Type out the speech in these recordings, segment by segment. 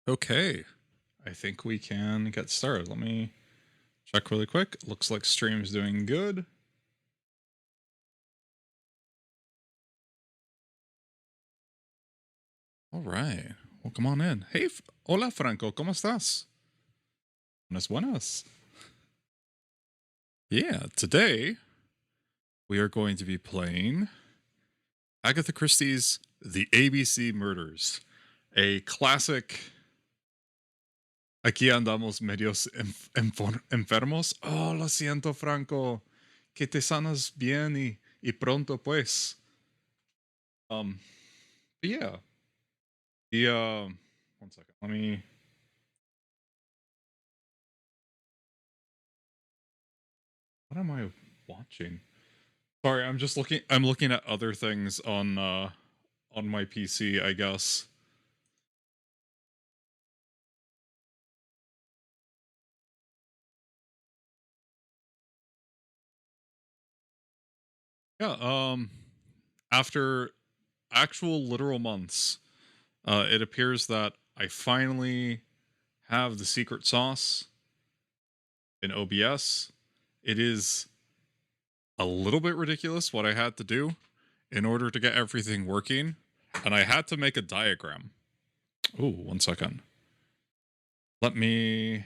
Okay, I think we can get started. Let me check really quick. Looks like stream's doing good. All right. Well, come on in. Hey, hola Franco, ¿cómo estás? Buenas, buenas. Yeah, today we are going to be playing Agatha Christie's The ABC Murders, a classic. Aquí andamos medios enfermos. Oh, lo siento, Franco. Que te sanas bien y pronto, pues. Um, but yeah. The one second. Let me. What am I watching? Sorry, I'm just looking. I'm looking at other things on my PC, I guess. Yeah. After actual literal months, it appears that I finally have the secret sauce in OBS. It is a little bit ridiculous what I had to do in order to get everything working, and I had to make a diagram. Oh, one second. Let me.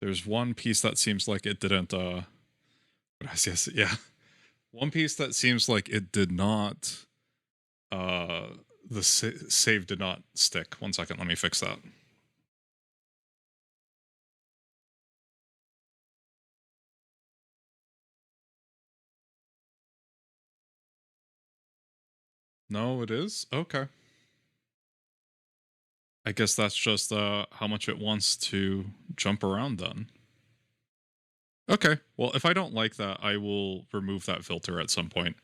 There's one piece that seems like it didn't. Yes, yeah. One piece that seems like it did not. The save did not stick. One second. Let me fix that. No, it is okay. I guess that's just how much it wants to jump around then. Okay. Well, if I don't like that, I will remove that filter at some point.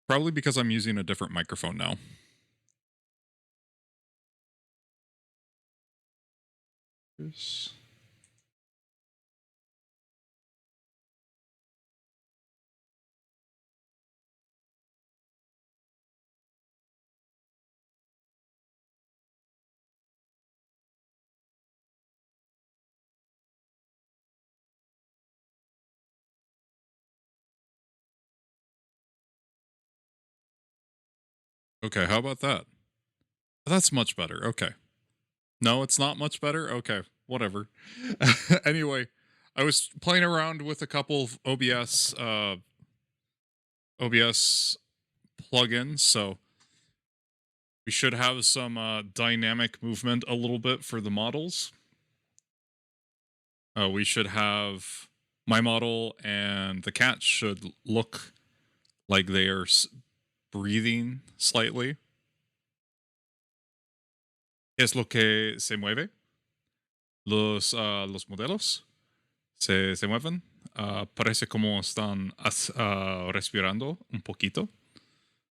Probably because I'm using a different microphone now. Okay, how about that? That's much better. Okay. No, it's not much better. Okay, whatever. Anyway, I was playing around with a couple of OBS plugins, so we should have some dynamic movement a little bit for the models. We should have my model and the cat should look like they are breathing slightly. Es lo que se mueve. Los modelos se mueven. Parece como están respirando un poquito.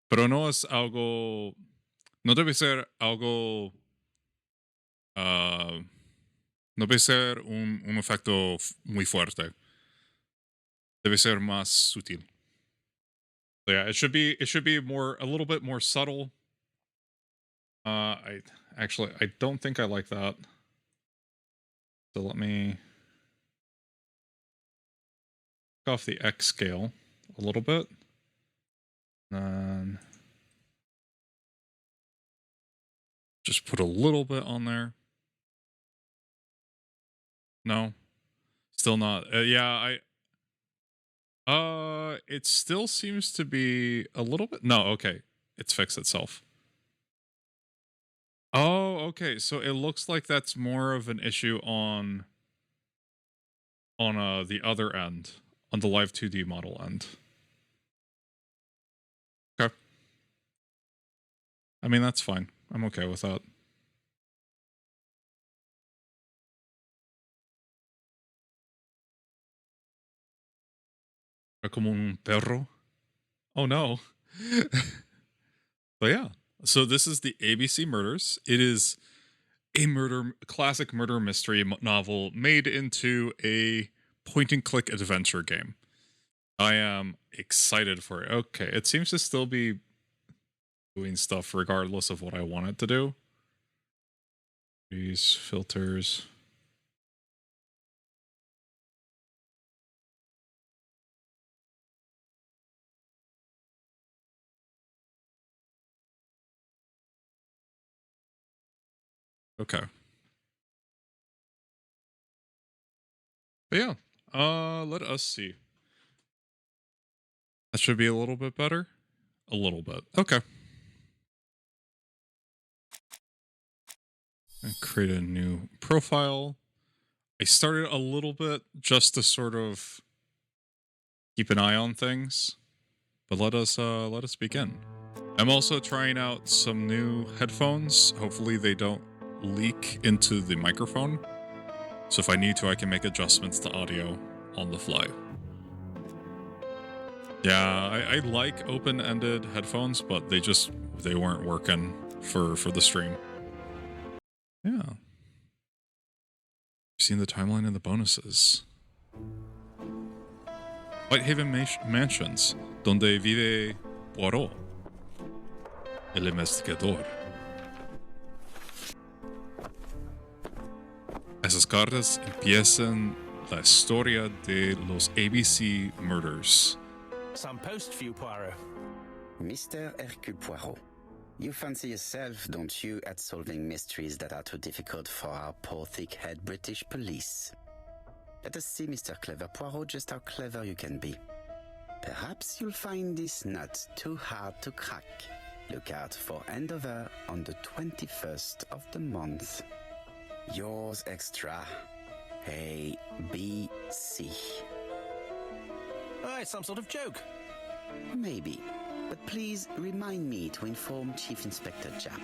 Pero no es algo. No debe ser algo. Uh, no debe ser un efecto muy fuerte. Debe ser más sutil. So yeah, it should be more a little bit more subtle. I don't think I like that. So let me off the X scale a little bit. And just put a little bit on there. No, still not. Yeah, it still seems to be a little bit. No, okay, it's fixed itself. Oh, okay. So it looks like that's more of an issue on the other end, on the live 2D model end. Okay. I mean, that's fine. I'm okay with that. Como un perro. Oh no. But yeah. So this is the ABC Murders. It is a classic murder mystery novel made into a point and click adventure game. I am excited for it. Okay, it seems to still be doing stuff regardless of what I want it to do. These filters. Okay. But yeah, let us see. That should be a little bit better. A little bit. Okay. And create a new profile. I started a little bit just to sort of keep an eye on things, but let us begin. I'm also trying out some new headphones. Hopefully they don't leak into the microphone. So if I need to, I can make adjustments to audio on the fly. Yeah, I like open-ended headphones, but they weren't working for the stream. Yeah. Seen the timeline and the bonuses. Whitehaven Mansions, donde vive Poirot, el investigador. Esas cartas empiezan la historia de los ABC murders. Some post for you, Poirot. Mr. Hercule Poirot, you fancy yourself, don't you, at solving mysteries that are too difficult for our poor thick-head British police? Let us see, Mr. Clever Poirot, just how clever you can be. Perhaps you'll find this nut too hard to crack. Look out for Endover on the 21st of the month. Yours extra, A, B, C. Oh, it's some sort of joke. Maybe, but please remind me to inform Chief Inspector Japp.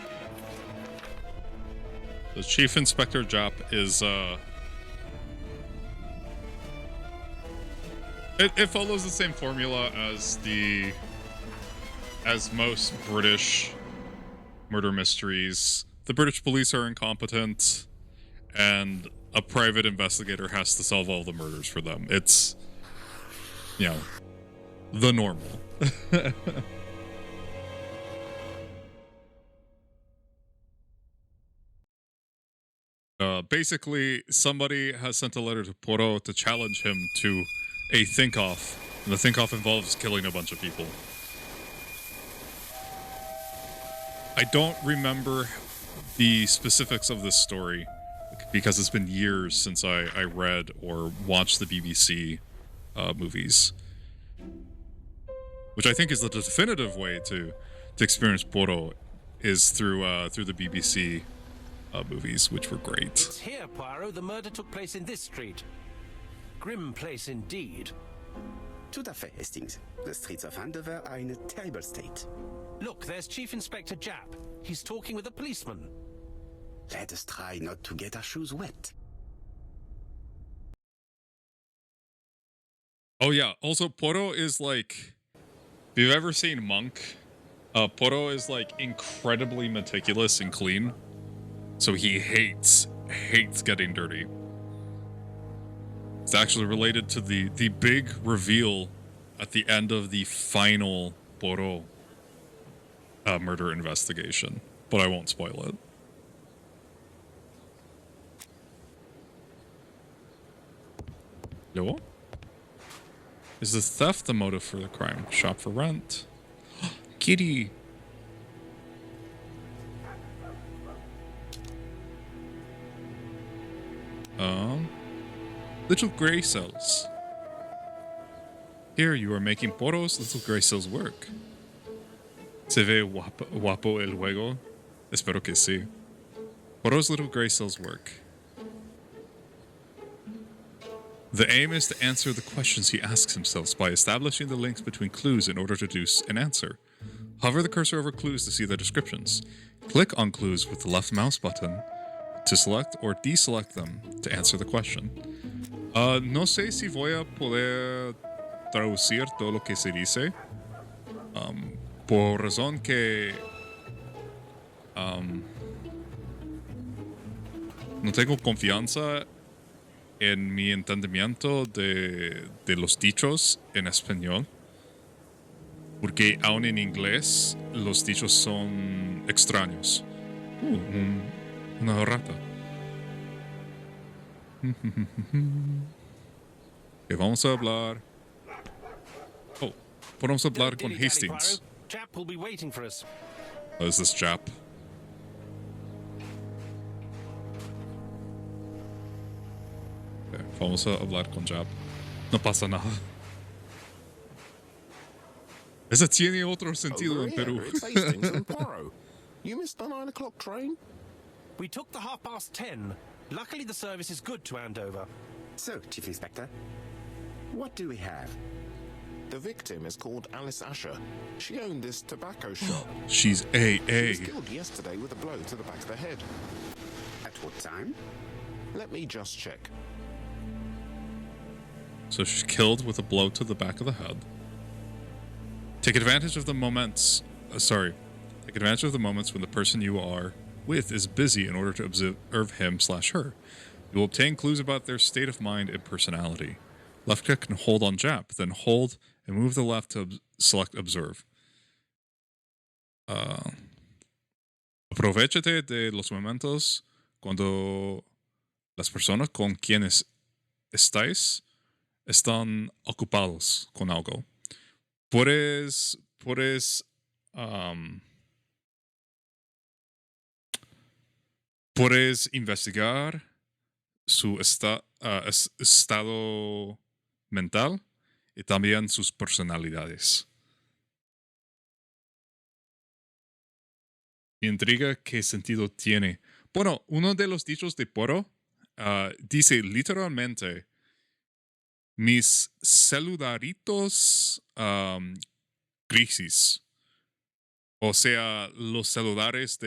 The Chief Inspector Japp is it follows the same formula as most British murder mysteries. The British police are incompetent, and a private investigator has to solve all the murders for them. It's, you know, the normal. Basically, somebody has sent a letter to Poirot to challenge him to a think-off, and the think-off involves killing a bunch of people. I don't remember the specifics of this story because it's been years since I read or watched the BBC movies, which I think is the definitive way to experience Poirot is through the BBC movies, which were great. It's here, Poirot. The murder took place in this street. Grim place indeed. Tout à fait, Hastings. The streets of Andover are in a terrible state. Look, there's Chief Inspector Japp. He's talking with a policeman. Let us try not to get our shoes wet. Oh yeah, also Poirot is like, if you've ever seen Monk, Poirot is like incredibly meticulous and clean. So he hates getting dirty. It's actually related to the big reveal at the end of the final Poirot murder investigation, but I won't spoil it. Hello? Is the theft the motive for the crime? Shop for rent. Kitty. Little gray cells. Here you are making Poirot's little gray cells work. Se ve guapo el juego? Espero que sí. Poirot's little gray cells work. The aim is to answer the questions he asks himself by establishing the links between clues in order to deduce an answer. Hover the cursor over clues to see the descriptions. Click on clues with the left mouse button to select or deselect them to answer the question. No sé si voy a poder traducir todo lo que se dice. Por razón que no tengo confianza en mi entendimiento de los dichos en español. Porque aún en inglés los dichos son extraños. Una rata. Que vamos a hablar. Oh, podemos hablar Don't con dilly-dally, Hastings. Poirot. Chap will be waiting for us. Oh, is this Jap? Okay, vamos a hablar con Jap. No pasa nada. Ese tiene otro sentido en Perú. It's Hastings and Poirot. You missed the 9 o'clock train? We took the 10:30. Luckily, the service is good to Andover. So, Chief Inspector, what do we have? The victim is called Alice Asher. She owned this tobacco shop. She's She AA. was killed yesterday with a blow to the back of the head. At what time? Let me just check. So she's killed with a blow to the back of the head. Take advantage of the moments. Take advantage of the moments when the person you are with is busy in order to observe him/her. You will obtain clues about their state of mind and personality. Left click and hold on Jap, then hold and move the left to select observe. Aprovechate de los momentos cuando las personas con quienes estáis están ocupados con algo. Puedes investigar su estado mental y también sus personalidades. Me intriga qué sentido tiene. Bueno, uno de los dichos de Poro dice literalmente: mis celularitos crisis. O sea, los celulares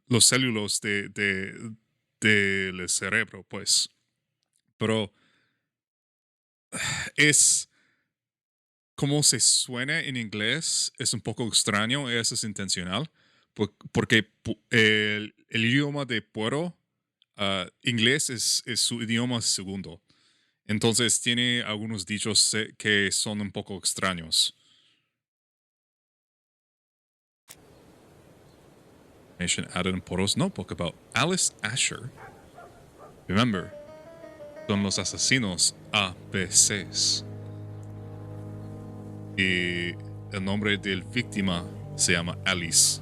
los célulos del cerebro, pues. Pero es como se suena en inglés, es un poco extraño, eso es intencional, porque el idioma de Puerto, inglés es su idioma segundo. Entonces tiene algunos dichos que son un poco extraños. Information added in Poro's notebook about Alice Asher. Remember, son los asesinos ABCs. Y el nombre del víctima se llama Alice.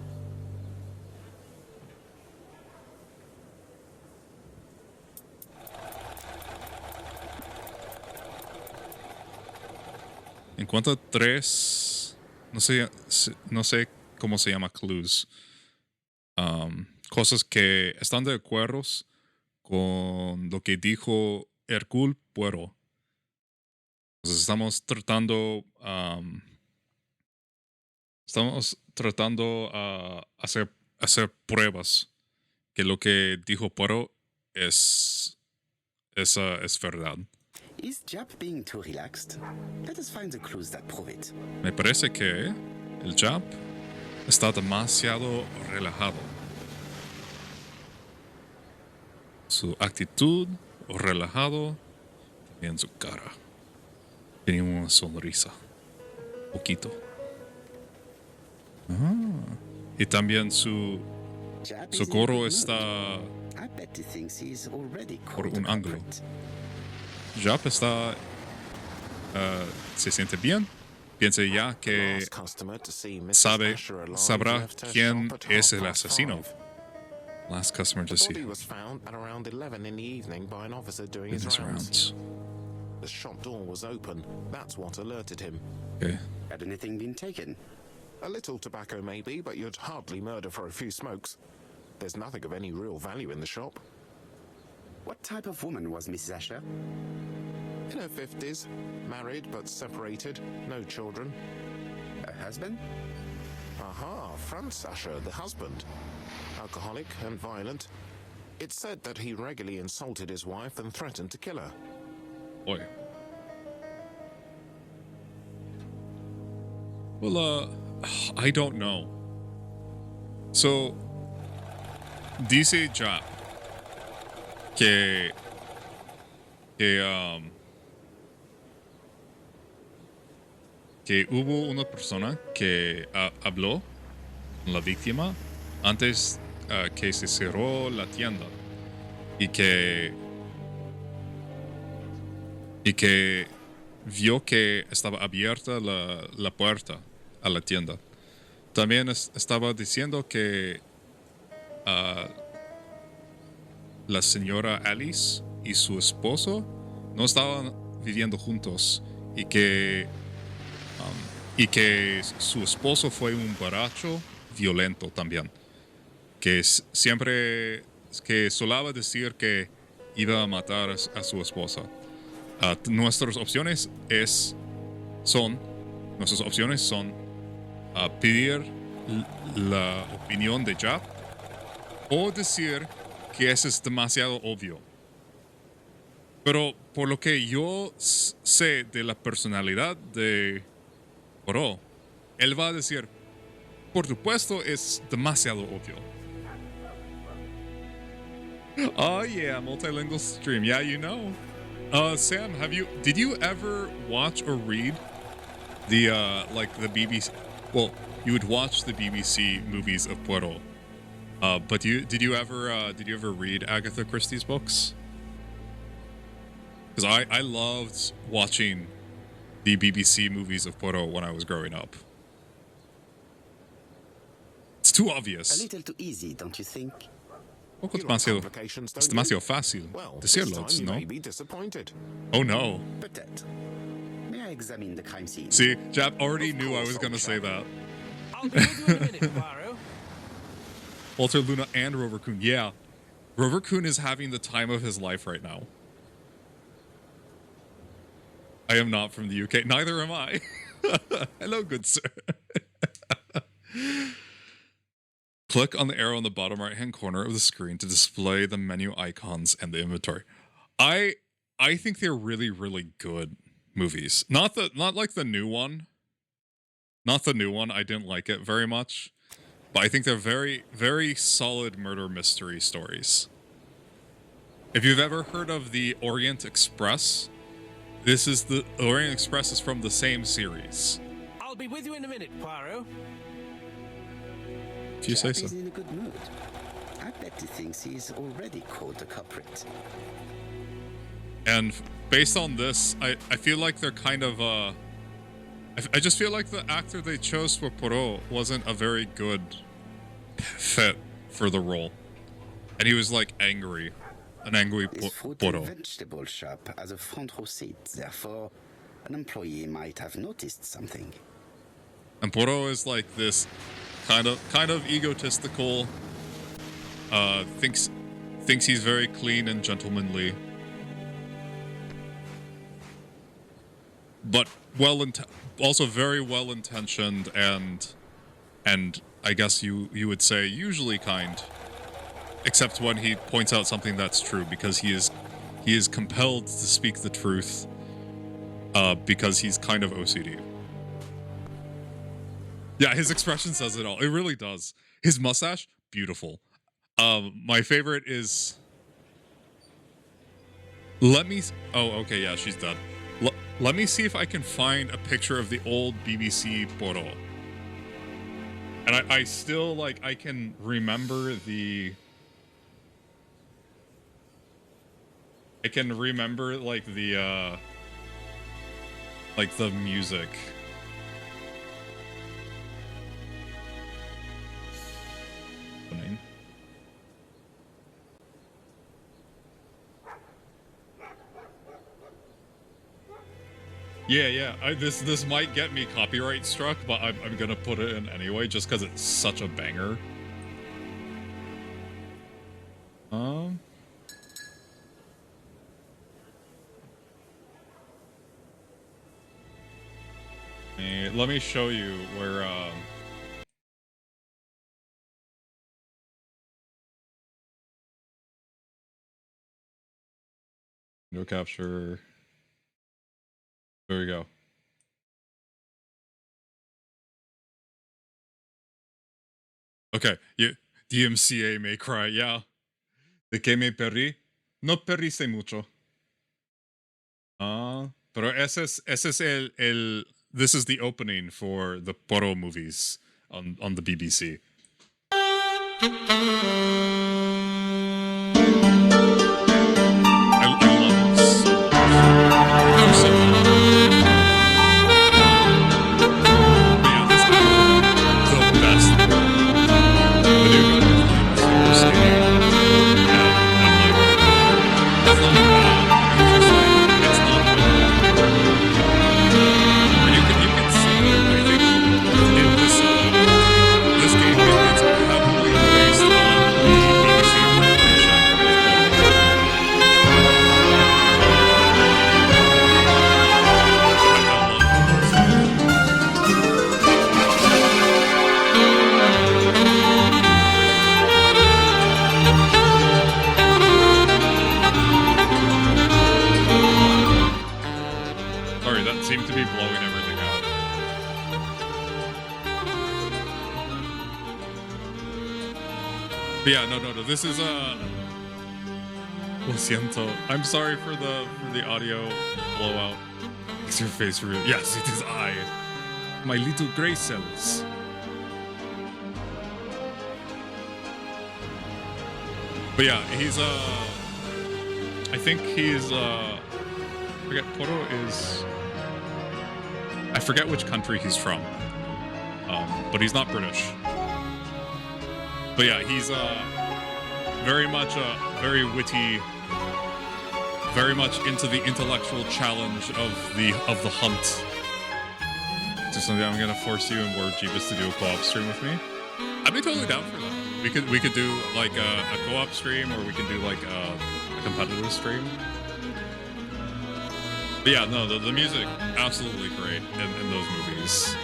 Encuentra 3, no sé cómo se llama, clues. Cosas que están de acuerdo con lo que dijo Hercule Poirot. Entonces estamos tratando a hacer pruebas que lo que dijo Poirot es verdad. Is Jap being too relaxed? Let us find the clues that prove it. Me parece que el Jap está demasiado relajado. Su actitud relajado, también su cara. Tiene una sonrisa. Poquito. Y también su Jap is in a gorro good mood. está I bet he thinks he's already por caught the un ángulo. culprit. Jap está se siente bien. Piensa ya que Last customer to see Mrs. sabrá Asher alive left her quién shop at es el 5:30. asesino. Last customer to The see body was found at around 11 in the evening by an officer doing in his his rounds. rounds. The shop door was open. That's what alerted him. Okay. Had anything been taken? A little tobacco maybe, but you'd hardly murder for a few smokes. There's nothing of any real value in the shop. What type of woman was Mrs. Asher? In her 50s, married but separated, no children. Her husband? Aha, Franz Asher, the husband. Alcoholic and violent. It's said that he regularly insulted his wife and threatened to kill her. Boy. Well, I don't know. So, dice Jap que que, que hubo una persona que habló con la víctima antes que se cerró la tienda y que vio que estaba abierta la puerta a la tienda. También estaba diciendo que ah, la señora Alice y su esposo no estaban viviendo juntos y que su esposo fue un borracho violento también. Que siempre que solaba decir que iba a matar a su esposa. Nuestras opciones son nuestras opciones son pedir la opinión de Jack o decir que eso es demasiado obvio. Pero por lo que yo sé de la personalidad de Oro, él va a decir, por supuesto, es demasiado obvio. Oh yeah, multilingual stream. Yeah, you know. Sam, did you ever watch or read the like the BBC? Well, you would watch the BBC movies of Puerto. But did you ever read Agatha Christie's books? Because I loved watching the BBC movies of Puerto when I was growing up. It's too A obvious. little too easy, don't you think? Poco You like demasiado, complications, es don't you? demasiado fácil Well, this decirlo, time you ¿no? may be disappointed. Oh no. Peut-être. May I examine the crime scene? See, Jap already Of knew I course, was gonna old say chap. that. I'll be with you in a minute, Poirot. Walter Luna and Rover Kuhn. Yeah. Rover Kuhn is having the time of his life right now. I am not from the UK. Neither am I. Hello, good sir. Click on the arrow in the bottom right-hand corner of the screen to display the menu icons and the inventory. I think they're really, really good movies. Not like the new one. Not the new one. I didn't like it very much. But I think they're very, very solid murder mystery stories. If you've ever heard of the Orient Express, the Orient Express is from the same series. I'll be with you in a minute, Poirot. If you say Jack so. is in a good mood. I bet he thinks he's already caught the culprit. And based on this, I feel like they're kind of I just feel like the actor they chose for Poirot wasn't a very good fit for the role. And he was like angry. An angry This fruit and Poirot. vegetable shop has a front row seat, therefore, an employee might have noticed something. And Poirot is like this kind of egotistical, thinks he's very clean and gentlemanly. But also very well intentioned and I guess you would say usually kind, except when he points out something that's true, because he is compelled to speak the truth, because he's kind of OCD. Yeah, his expression says it all. It really does. His mustache, beautiful. My favorite is. Oh, okay, yeah, she's dead. Let me see if I can find a picture of the old BBC Poro. And I still, like, I can remember the... I can remember, like, the music. Yeah. This might get me copyright struck, but I'm gonna put it in anyway, just because it's such a banger. Let me show you where. No capture. There we go. Okay, DMCA may cry, yeah. ¿De qué me perdí? No perdiste mucho. Pero ese es this is the opening for the Poro movies on the BBC. I love this so much. So but yeah, this album, the best. The new guy is like super skinny, and I'm like, that's not bad. It's just like it's not good. And you can see it. I think in this game it's heavily based on the BBC interpretation of Sorry, that seemed to be blowing everything out. But yeah, no. This is Lo siento. I'm sorry for the audio blowout. Is your face real? Yes, it is I. My little gray cells. But yeah, he's I think he's I forget Poro is I forget which country he's from. But he's not British. But yeah, he's very much very witty, very much into the intellectual challenge of the hunt. So someday I'm gonna force you and Word Jeebus to do a co-op stream with me. I'd be totally down for that. We could do like a co-op stream, or we can do like a competitive stream. But yeah, no, the music absolutely great in those movies.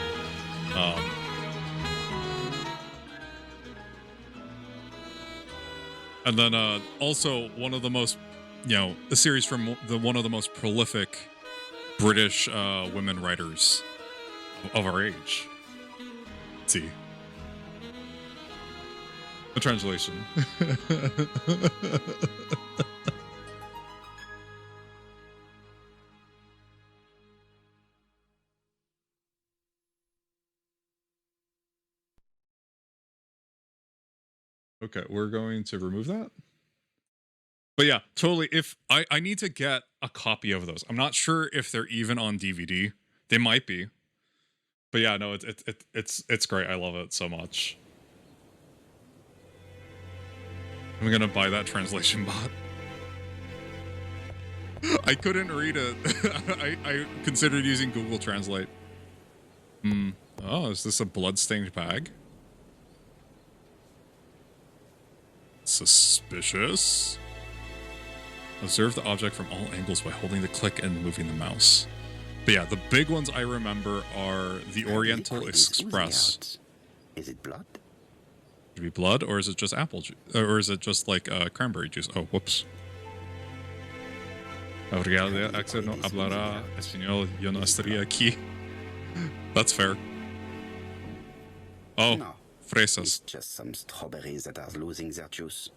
And then also one of the most, a series from one of the most prolific British women writers of our age. Let's see. The translation. Okay, we're going to remove that. But yeah, totally. If I need to get a copy of those. I'm not sure if they're even on DVD. They might be. But yeah, no, it's great. I love it so much. I'm gonna buy that translation bot. I couldn't read it. I considered using Google Translate. Oh, is this a bloodstained bag? Suspicious. Observe the object from all angles by holding the click and moving the mouse. But yeah, the big ones I remember are the Oriental Express. Is it blood? Should it be blood, or is it just apple juice? Or is it just like cranberry juice? Oh, whoops. Obrigado, Axel no hablará español, yo no estaría aquí. That's fair. Oh, No. fresas. It's just some strawberries that are losing their juice.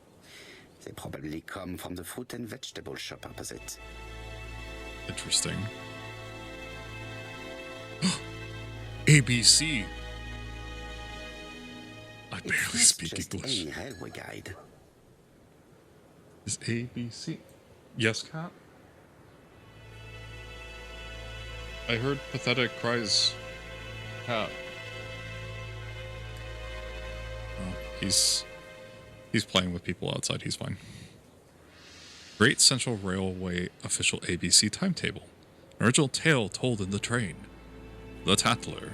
They probably come from the fruit and vegetable shop opposite. Interesting. ABC. I barely It's speak just English. any railway guide. Is ABC? Yes, Cat? I heard pathetic cries. Cat. Oh, he's playing with people outside. He's fine. Great Central Railway official ABC timetable. Original tale told in the train. The Tattler.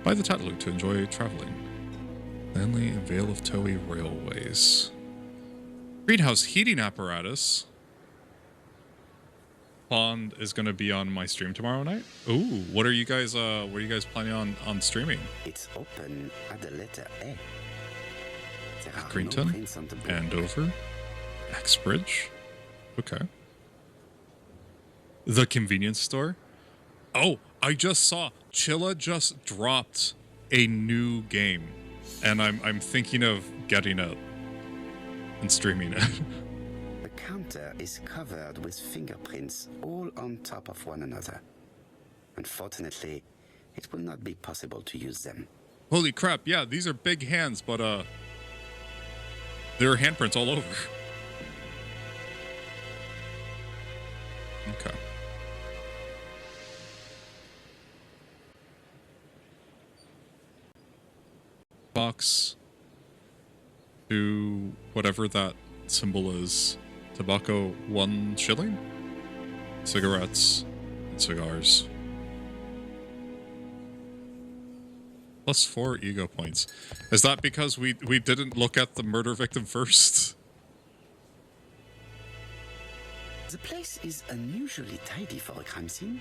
Buy the Tattler to enjoy traveling. Stanley and Vale of Toei Railways. Greenhouse heating apparatus. Pond is going to be on my stream tomorrow night. Ooh, what are you guys planning on streaming? It's open at the letter A. There are no Greenton, prints on the board. Andover, Axbridge. Okay. The convenience store. Oh, I just saw Chilla just dropped a new game, and I'm thinking of getting it and streaming it. The counter is covered with fingerprints all on top of one another. Unfortunately, it will not be possible to use them. Holy crap, yeah, these are big hands, but there are handprints all over. Okay. Box to whatever that symbol is. Tobacco, 1 shilling? Cigarettes and cigars. Plus 4 ego points. Is that because we didn't look at the murder victim first? The place is unusually tidy for a crime scene.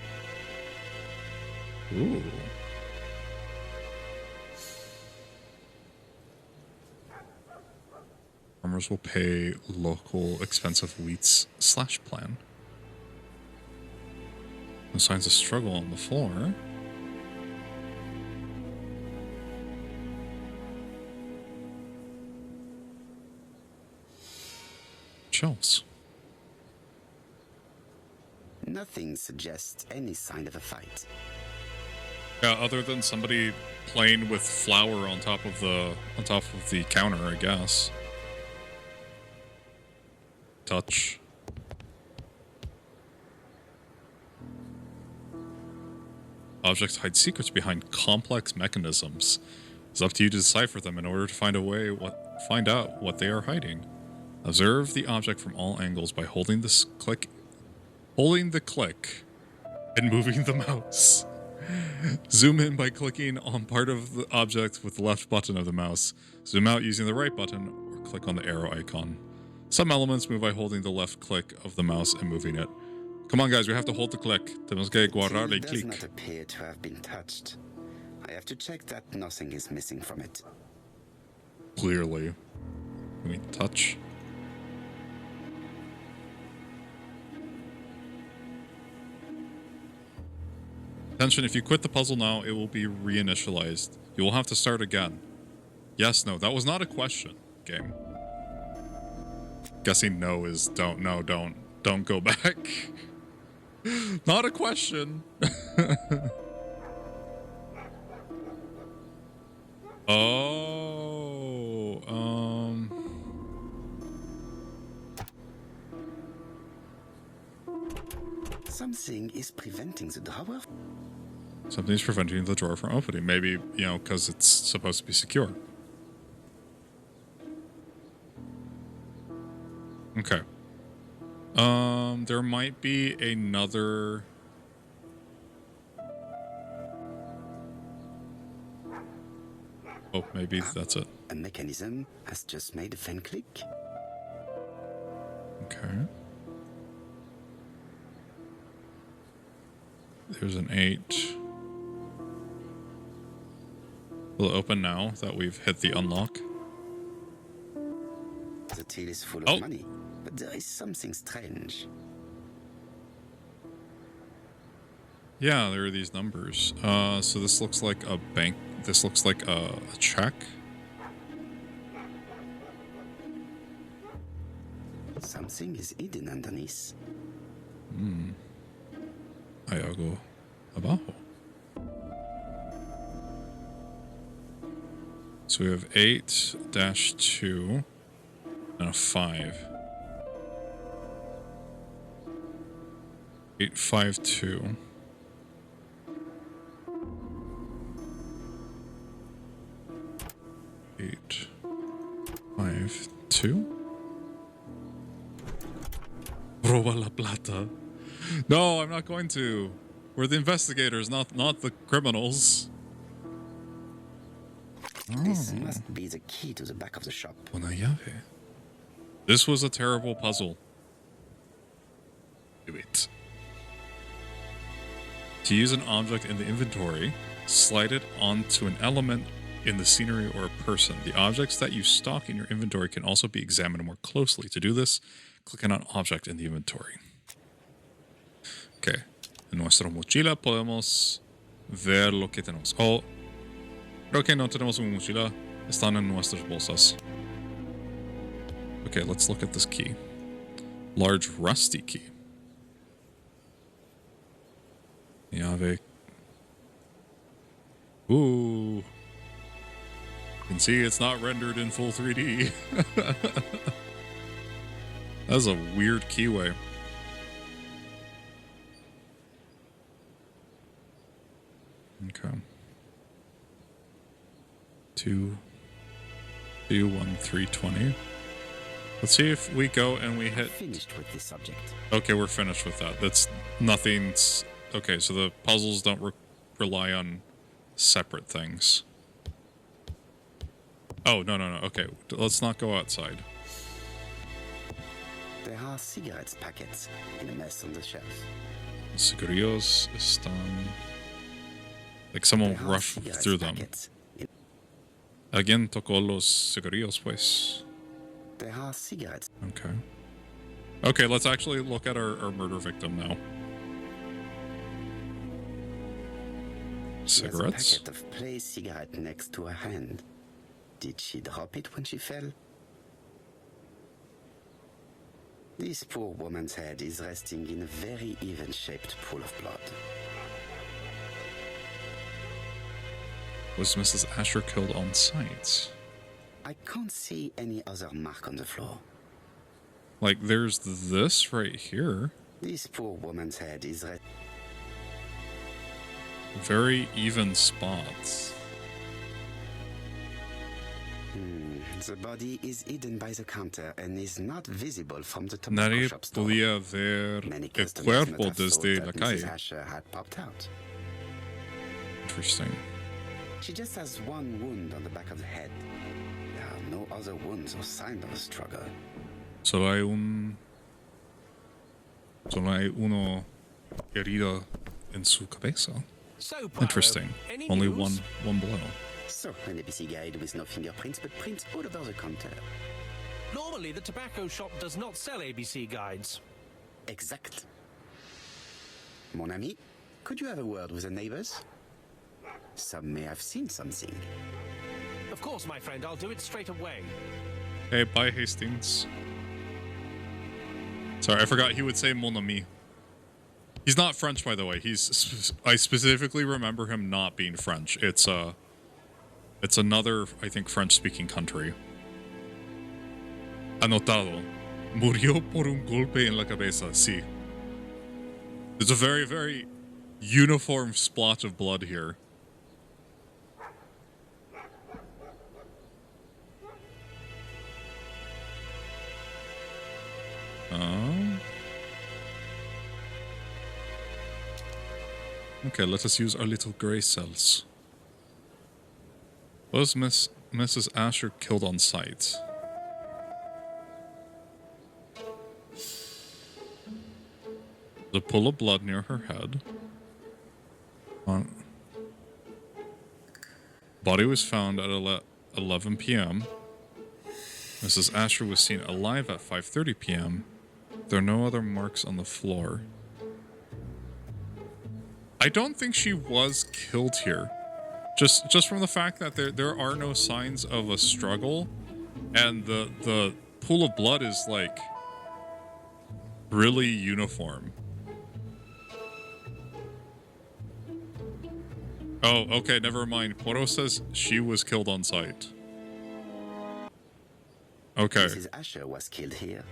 Ooh. Farmers will pay local expensive wheats slash plan. No signs of struggle on the floor. Shelves. Nothing suggests any sign of a fight. Yeah, other than somebody playing with flour on top of the counter, I guess. Touch. Objects hide secrets behind complex mechanisms. It's up to you to decipher them in order to find out what they are hiding. Observe the object from all angles by holding the click and moving the mouse. Zoom in by clicking on part of the object with the left button of the mouse. Zoom out using the right button or click on the arrow icon. Some elements move by holding the left click of the mouse and moving it. Come on, guys, we have to hold the click. Tenemos que guardar el It does clic. not appear to have been touched. I have to check that nothing is missing from it. Clearly. Can we touch? Attention, if you quit the puzzle now, it will be reinitialized. You will have to start again. Yes, no, that was not a question, game. Guessing no is don't go back. Not a question. Oh, Something is preventing the drawer. Something's preventing the drawer from opening. Maybe, because it's supposed to be secure. Okay. There might be another... Oh, maybe that's it. A mechanism has just made a fan click. Okay. There's an 8. Will it open now that we've hit the unlock? The till is full Oh. of money, but there is something strange. Yeah, there are these numbers. So this looks like a bank. This looks like a check. Something is hidden underneath. Hay algo abajo. So we have 8-2 and a 5. 852. Eight, 5, 2. Roba la plata. No, I'm not going to. We're the investigators, not the criminals. This must be the key to the back of the shop. Una llave. This was a terrible puzzle. Do it. To use an object in the inventory, slide it onto an element in the scenery or a person. The objects that you stock in your inventory can also be examined more closely. To do this, click on an object in the inventory. Okay. En nuestra mochila podemos ver lo que tenemos. Oh, creo que no tenemos una mochila. Están en nuestras bolsas. Okay, let's look at this key. Large rusty key. Yave. Ooh. You can see it's not rendered in full 3D. That's a weird keyway. Okay. 21320. Let's see if we go and we hit. Finished with this subject. Okay, we're finished with that. That's nothing's okay. So the puzzles don't rely on separate things. Oh no. Okay, let's not go outside. There are cigarettes packets in a mess on the shelf. Cigarillos están. Like someone There are rushed cigarettes through them. packets in- Alguien tocó los cigarillos, pues. There are cigarettes. Okay. Okay, let's actually look at our murder victim now. Cigarettes? There's a packet of play cigarette next to her hand. Did she drop it when she fell? This poor woman's head is resting in a very even-shaped pool of blood. Was Mrs. Asher killed on site? I can't see any other mark on the floor. Like, there's this right here. This poor woman's head is Very even spots. The body is hidden by the counter and is not visible from the tobacco Nadie shop store. podía ver Many el customers cuerpo might have thought desde that la Mrs. calle. Asher had popped out. Interesting. She just has one wound on the back of the head. There are no other wounds or signs of a struggle. Solo hay uno herido en su cabeza. So, Poirot, Interesting. any Only news? one blow. So, an ABC guide with no fingerprints, but prints all over the counter. Normally, the tobacco shop does not sell ABC guides. Exact. Mon ami, could you have a word with the neighbors? Some may have seen something. Of course, my friend, I'll do it straight away. Hey, bye, Hastings. Sorry, I forgot he would say mon ami. He's not French, by the way. I specifically remember him not being French. It's another, I think, French-speaking country. Anotado. Murió por un golpe en la cabeza. Sí. There's a very, very uniform splotch of blood here. Okay, let us use our little grey cells. Was Mrs. Asher killed on sight? The pool of blood near her head. Body was found at 11 p.m. Mrs. Asher was seen alive at 5:30 p.m. There are no other marks on the floor. I don't think she was killed here. Just from the fact that there are no signs of a struggle, and the pool of blood is like really uniform. Oh, okay, never mind. Poirot says she was killed on sight. Okay. Mrs. Asher was killed here.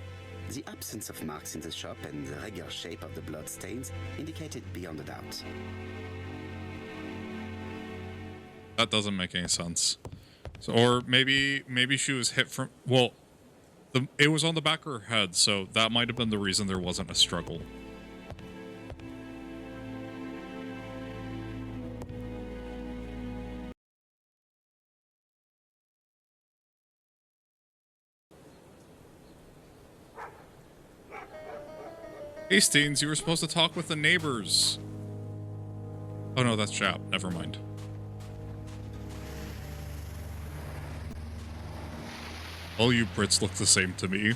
The absence of marks in the shop and the regular shape of the blood stains indicated beyond a doubt. That doesn't make any sense. So, or maybe she was hit from... Well, it was on the back of her head, so that might have been the reason there wasn't a struggle. Hastings, you were supposed to talk with the neighbors. Oh no, that's Jap. Never mind. All you Brits look the same to me.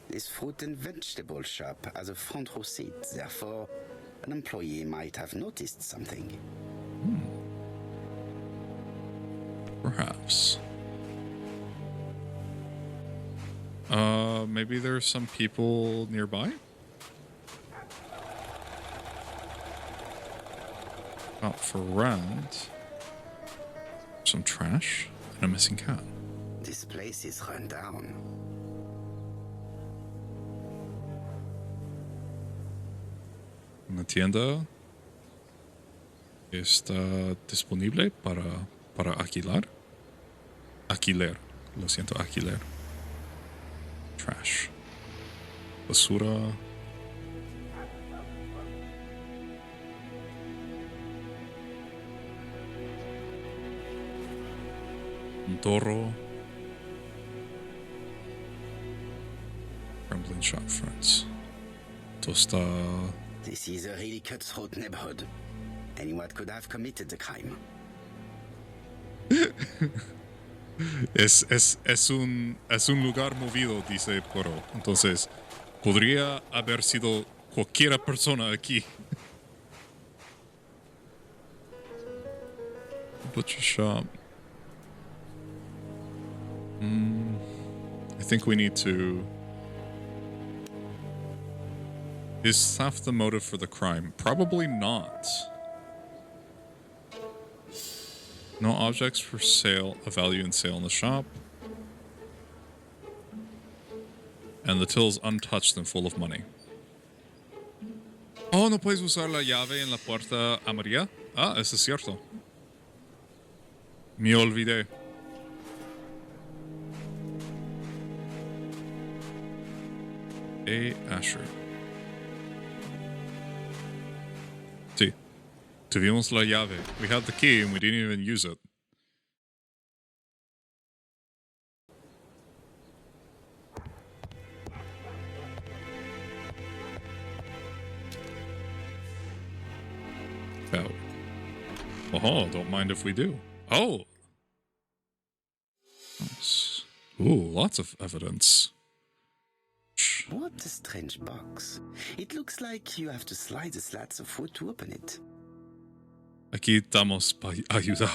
This fruit and vegetable shop has a front row seat, therefore an employee might have noticed something. Perhaps. Maybe there's some people nearby? Out for rent. Some trash and a missing cat. This place is run down. Una tienda está disponible para alquilar. Alquiler. Lo siento, alquiler. Trash. Basura. Un toro. Crumbling shop fronts. Tosta. This is a really cutthroat neighborhood. Anyone could have committed the crime. Es un lugar movido, dice Poro. Entonces, podría haber sido cualquier persona aquí. Butcher shop. I think we need to... Is theft the motive for the crime? Probably not. No objects for sale, a value in sale in the shop. And the till's untouched and full of money. Oh, no puedes usar la llave en la puerta amarilla. Ah, eso es cierto. Me olvidé. A. Asher. Sí. Tuvimos la llave. We had the key and we didn't even use it. Oh. Oh, don't mind if we do. Oh! Nice. Ooh, lots of evidence. What a strange box. It looks like you have to slide the slats of wood to open it. Aquí estamos para ayudar.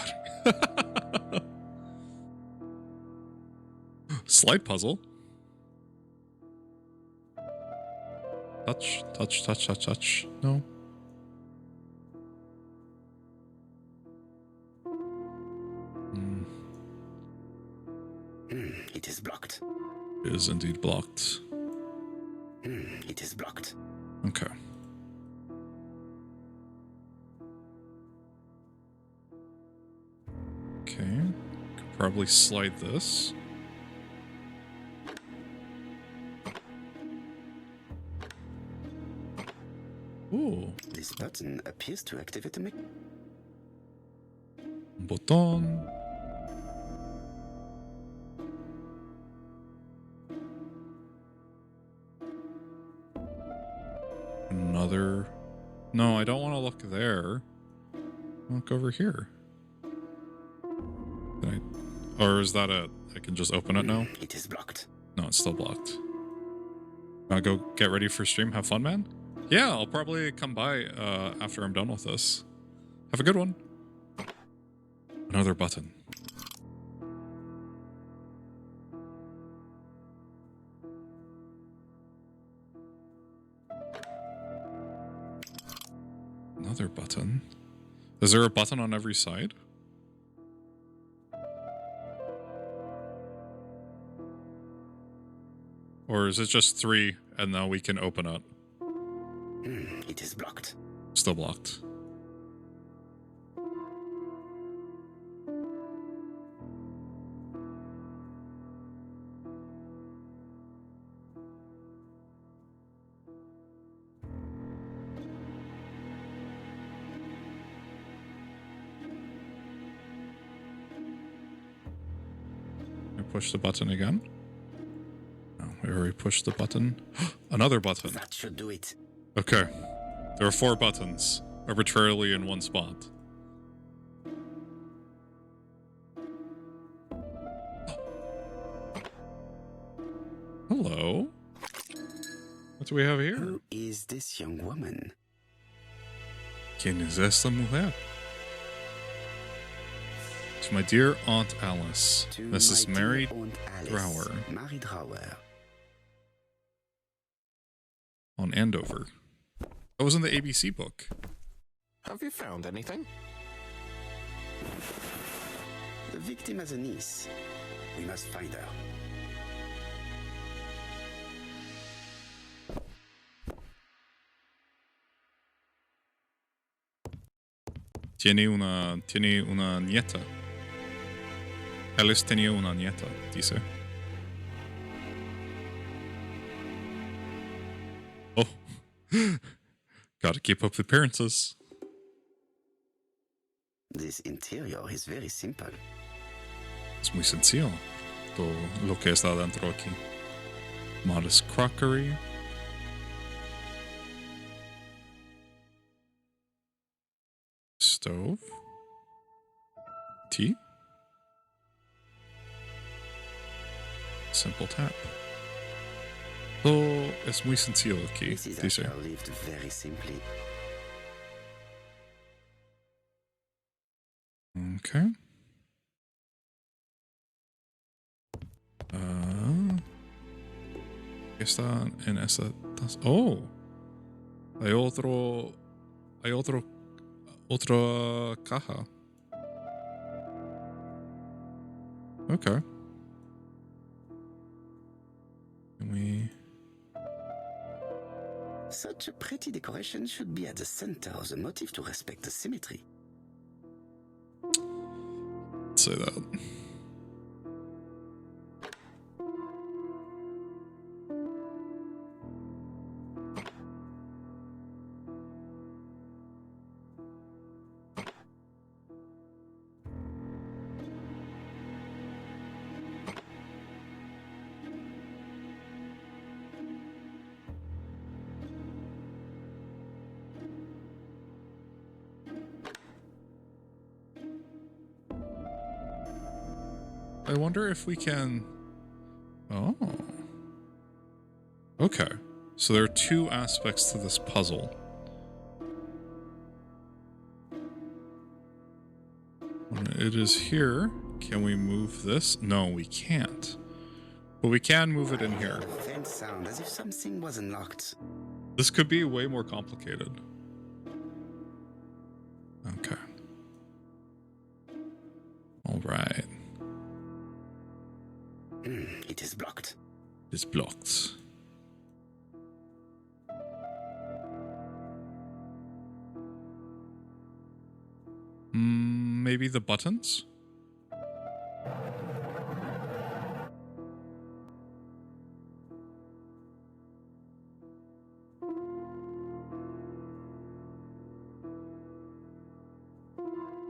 Slide puzzle. Touch, touch, touch, touch, touch. No. It is blocked. It is indeed blocked. It is blocked. Okay. Okay. Could probably slide this. Ooh. This button appears to activate the Botón. Another... No, I don't want to look there. Look over here. Can I... Or is that it? I can just open it now? It is blocked. No, it's still blocked. I'll go get ready for stream. Have fun, man. Yeah, I'll probably come by after I'm done with this. Have a good one. Another button. Another button. Is there a button on every side? Or is it just 3 and now we can open it? It is blocked. Still blocked. I push the button again. No, we already pushed the button. Another button. That should do it. Okay. There are 4 buttons, arbitrarily in one spot. Hello. What do we have here? Who is this young woman? ¿Quién es esta mujer? To my dear Aunt Alice, To Mrs. my Mary dear Aunt Alice, Drower. Mary Drower. on Andover. That was in the ABC book. Have you found anything? The victim has a niece. We must find her. Tiene una nieta. Alice tenía una nieta, dice. Oh. Gotta keep up the appearances. This interior is very simple. Es muy sencillo. Todo lo que está dentro aquí. Modest crockery. Stove. Tea. Simple tap. Todo es muy sencillo aquí, Mrs. dice. Asher lived very simply. Okay. ¿Qué está en esa taza? Oh. Hay otra caja. Okay. Can we... Such a pretty decoration should be at the center of the motif to respect the symmetry. say that? I wonder if we can... Oh. Okay. So there are two aspects to this puzzle. When it is here, can we move this? No, we can't. But we can move it in here. A faint sound as if something was unlocked. This could be way more complicated. Okay. All right. It is blocked. It's blocked. Maybe the buttons?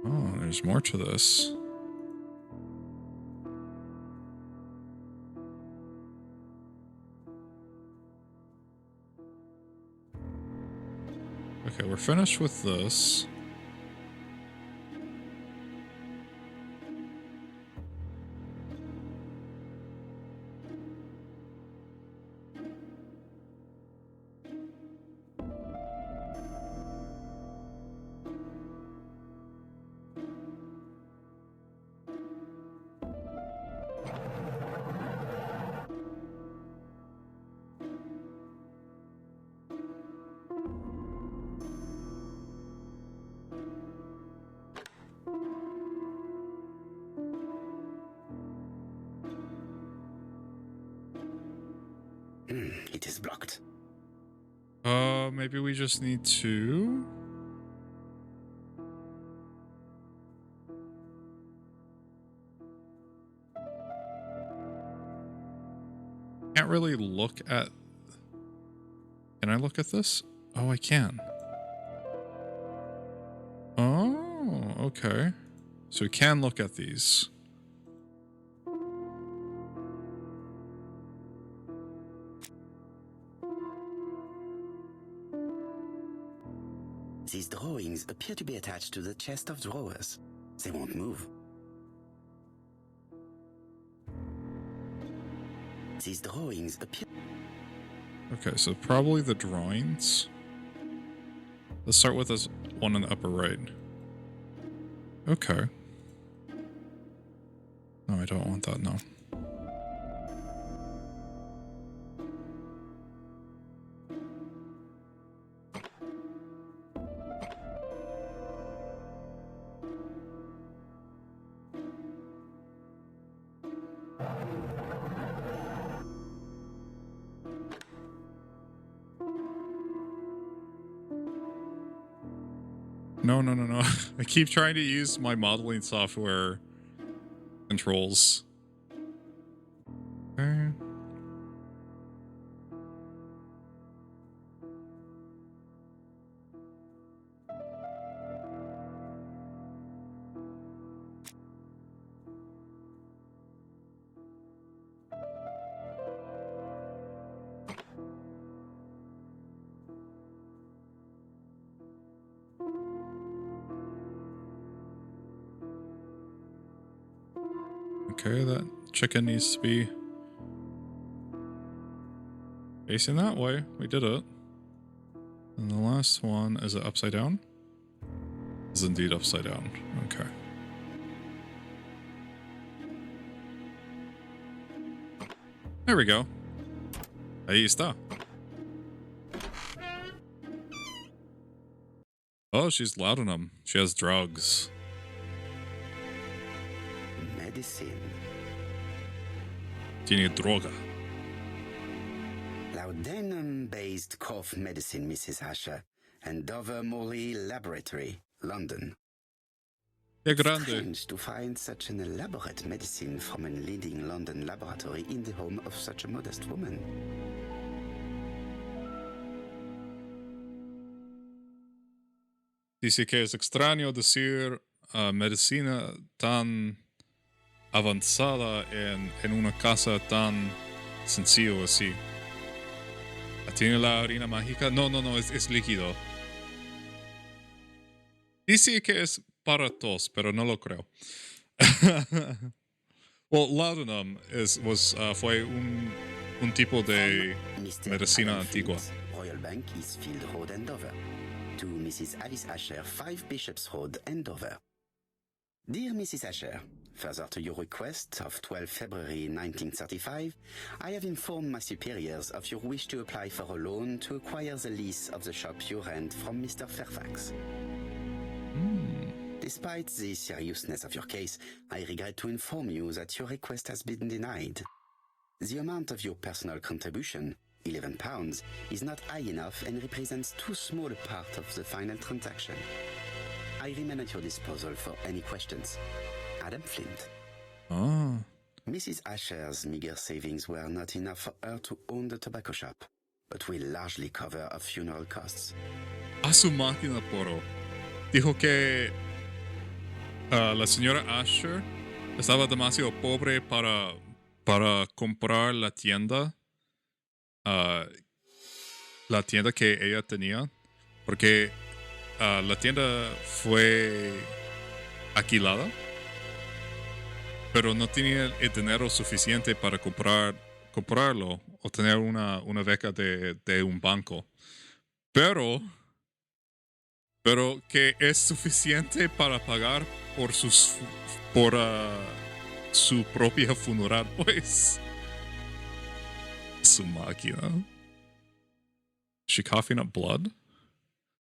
Oh, there's more to this. Okay, we're finished with this. It is blocked. Maybe we just need to... Can't really look at... Can I look at this? Oh, I can. Oh, okay. So we can look at these. These drawings appear to be attached to the chest of drawers. They won't move. These drawings appear... Okay, so probably the drawings. Let's start with this one in the upper right. Okay. No, I don't want that, no. No, no, no, no. I keep trying to use my modeling software controls. Okay. Okay, that chicken needs to be facing that way. We did it. And the last one, is it upside down? Is indeed upside down. Okay. There we go. Ahí está. Oh, she's laudanum. She has drugs. Medicine. Tiene droga. Laudanum-based cough medicine, Mrs. Asher, and Dover Morley Laboratory, London. Qué grande. Strange to find such an elaborate medicine from a leading London laboratory in the home of such a modest woman. Dice que es extraño decir medicina tan avanzada en una casa tan sencillo así. ¿Tiene la harina mágica? No, no, no, es líquido. Dice que es para tos, pero no lo creo. Well, laudanum fue un tipo de Mr. medicina Alan antigua. Flint, Royal Bank, Eastfield Road, Andover. To Mrs. Alice Asher, 5 Bishops Road, Andover. Dear Mrs. Asher, further to your request of 12 February 1935, I have informed my superiors of your wish to apply for a loan to acquire the lease of the shop you rent from Mr. Fairfax. Despite the seriousness of your case, I regret to inform you that your request has been denied. The amount of your personal contribution, £11, is not high enough and represents too small a part of the final transaction. I remain at your disposal for any questions. Adam Flint. Ah. Mrs. Asher's meager savings were not enough for her to own the tobacco shop, but will largely cover her funeral costs. A su máquina poro. Dijo que la señora Asher estaba demasiado pobre para comprar la tienda que ella tenía, porque la tienda fue alquilada, pero no tenía el dinero suficiente para comprarlo o tener una beca de un banco. Pero que es suficiente para pagar por su propia funeral, pues. Su máquina. Is she coughing up blood?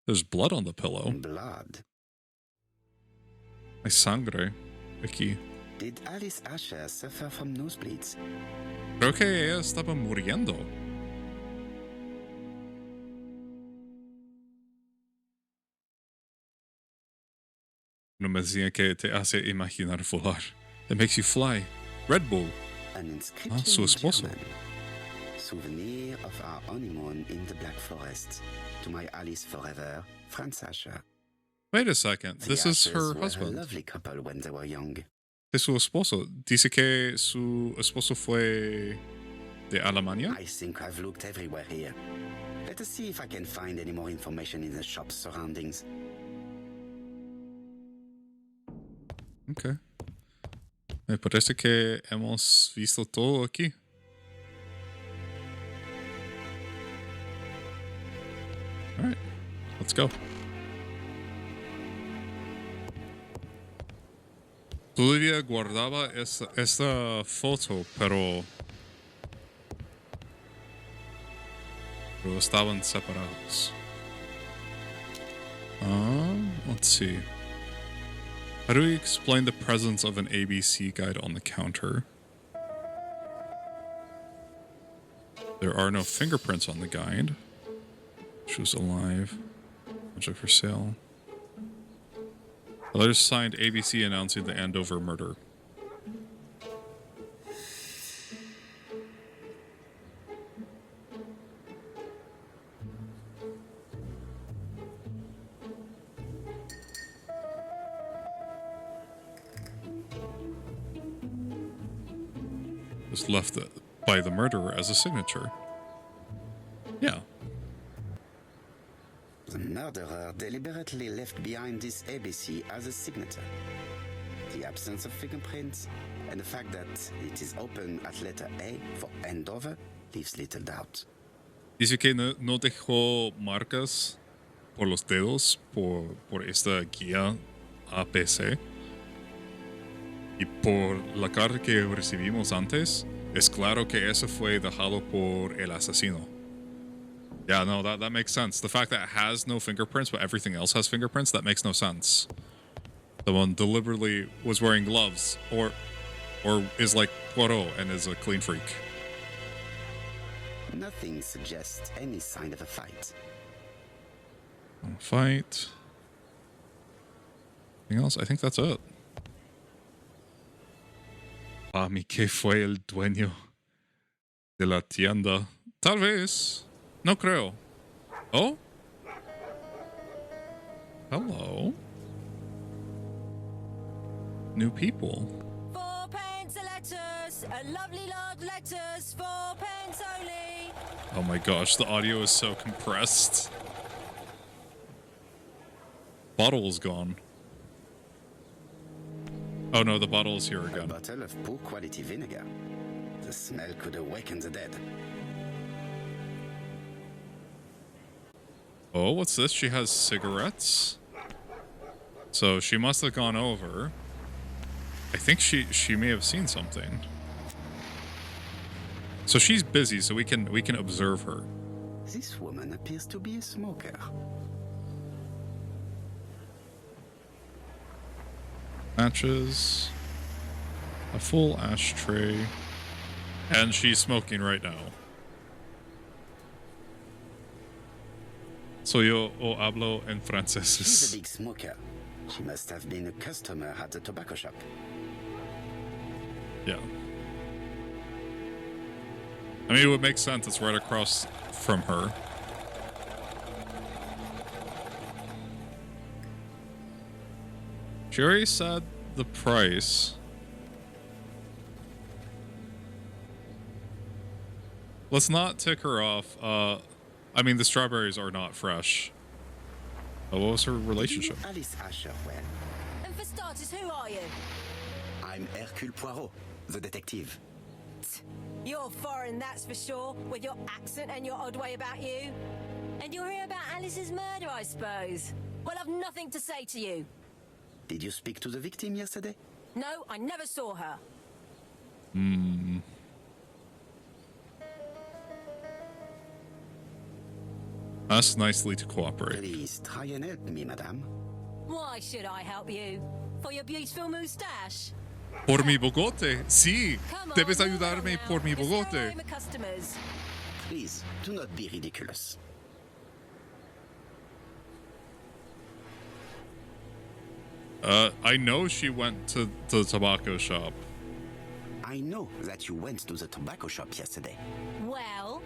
There's blood on the pillow. Blood. Hay sangre aquí. Did Alice Asher suffer from nosebleeds? Creo que ella estaba muriendo. Una medicina que te hace imaginar volar. It makes you fly. Red Bull. An inscription Su in esposo. German. Souvenir of our honeymoon in the Black Forest. To my Alice forever, Franz Asher. Wait a second. The This is Ashers her were husband. a lovely couple when they were young. Es su esposo. Dice que su esposo fue de Alemania. I think I've looked everywhere here. Let us see if I can find any more information in the shop's surroundings. Ok. Me parece que hemos visto todo aquí. Alright. Let's go. Todavía guardaba esta foto, pero estaban separados. Let's see. How do we explain the presence of an ABC guide on the counter? There are no fingerprints on the guide. She was alive. Object for sale. The letter signed ABC announcing the Andover murder. Was left by the murderer as a signature. Yeah. The murderer deliberately left behind this ABC as a signature. The absence of fingerprints and the fact that it is open at letter A for Andover leaves little doubt. Dice que no dejó marcas por los dedos por esta guía APC. Y por la carta que recibimos antes, es claro que eso fue dejado por el asesino. Yeah, no, that makes sense. The fact that it has no fingerprints, but everything else has fingerprints, that makes no sense. Someone deliberately was wearing gloves, or is like Poirot and is a clean freak. Nothing suggests any sign of a fight. Fight. Anything else? I think that's it. Para mí que fue el dueño de la tienda. Tal vez. No creo. Oh? Hello. New people. 4 pence a letters, a lovely large letters, 4 pence only. Oh my gosh, the audio is so compressed. Bottle is gone. Oh no, the bottle is here A again. bottle of poor quality vinegar. The smell could awaken the dead. Oh, what's this? She has cigarettes. So she must have gone over. I think she may have seen something. So she's busy, so we can observe her. This woman appears to be a smoker. Matches. A full ashtray. And she's smoking right now. So yo hablo en She's a francés. big smoker. She must have been a customer at the tobacco shop. Yeah. I mean, it would make sense. It's right across from her. She already said the price. Let's not tick her off. I mean, the strawberries are not fresh. What was her relationship? You know Alice Asher well. And for starters, who are you? I'm Hercule Poirot, the detective. You're foreign, that's for sure, with your accent and your odd way about you. And you're here about Alice's murder, I suppose. Well, I've nothing to say to you. Did you speak to the victim yesterday? No, I never saw her. Ask nicely to cooperate. Please try and help me, madame. Why should I help you? For your beautiful moustache? Por mi bogote. Sí. Come on, Debes move on ayudarme now. por mi You're scaring bogote. away my customers. Please, do not be ridiculous. I know she went to the tobacco shop. I know that you went to the tobacco shop yesterday. Well,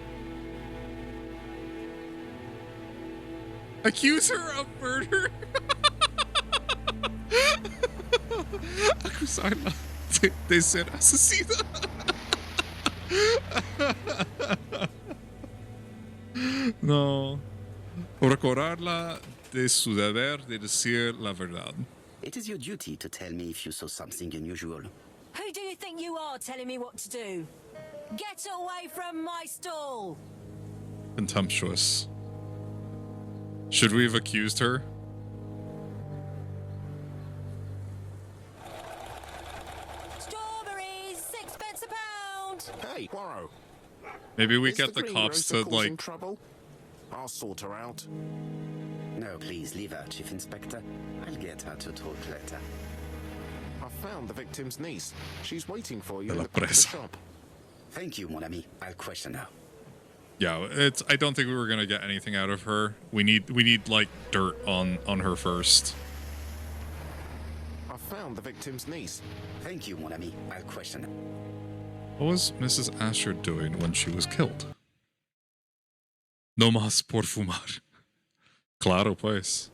Accuse her of murder. Acusarla de ser asesina. No. Recordarla de su deber de decir la verdad. It is your duty to tell me if you saw something unusual. who do you think you are telling me what to do? Get away from my stall! Contemptuous. Should we have accused her? Strawberries, 6 pence a pound! Hey, Poirot. Maybe we Is get the green cops to, roaster causing like... trouble? I'll sort her out. No, please leave her, Chief Inspector. I'll get her to talk later. I found the victim's niece. She's waiting for you De in la the back of the presa. shop. Thank you, mon ami. I'll question her. Yeah, it's. I don't think we were gonna get anything out of her. We need like dirt on her first. found the victim's niece. Thank you, mon ami. I'll question her. What was Mrs. Asher doing when she was killed? No más por fumar. Claro, pues.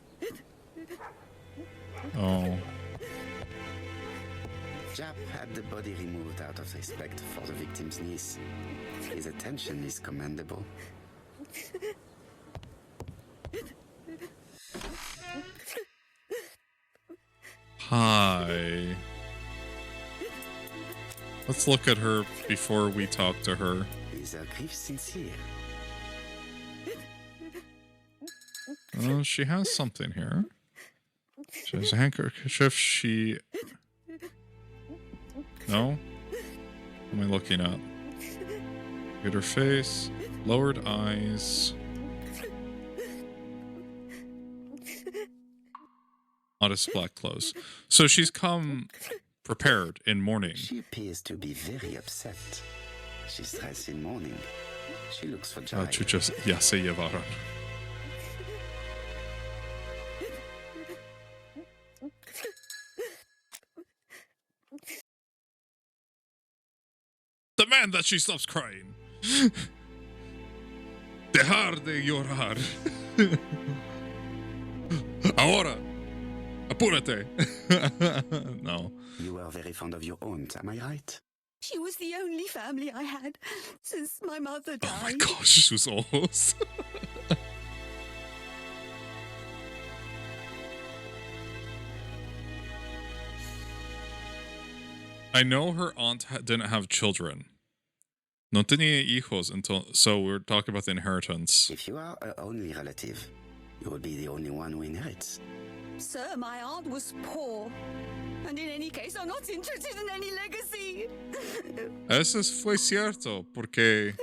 Oh. Jap had the body removed out of respect for the victim's niece. His attention is commendable. Hi. Let's look at her before we talk to her. Is her grief sincere? Oh, she has something here. She has a handkerchief. She... No? What am I looking at? Look at her face. Lowered eyes. Modest black clothes. So she's come prepared in mourning. She appears to be very upset. She's dressed in mourning. She looks for joy. Chuchas ya se llevaron. Demand that she stops crying. Dejar de llorar. Ahora. Apúrate. No. You are very fond of your aunt, am I right? She was the only family I had since my mother died. Oh my gosh, sus ojos. I know her aunt didn't have children. No tenía hijos until... So we're talking about the inheritance. If you are her only relative, you will be the only one who inherits. Sir, my aunt was poor. And in any case, I'm not interested in any legacy. Eso fue cierto, porque...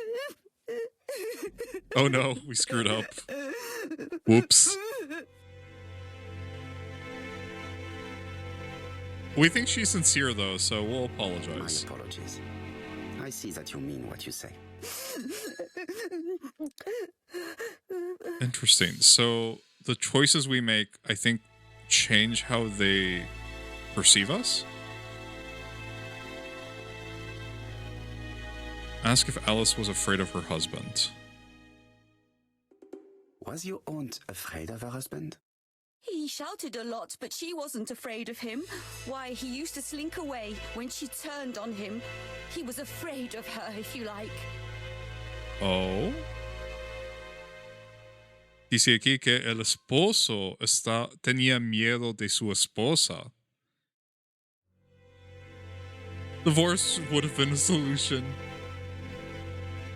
Oh no, we screwed up. Whoops. We think she's sincere though, so we'll My apologize. apologies. I see that you mean what you say. Interesting. So the choices we make, I think, change how they perceive us? Ask if Alice was afraid of her husband. Was your aunt afraid of her husband? He shouted a lot, but she wasn't afraid of him. Why, he used to slink away when she turned on him. He was afraid of her, if you like. Oh? Dice aquí que el esposo tenía miedo de su esposa. Divorce would have been a solution.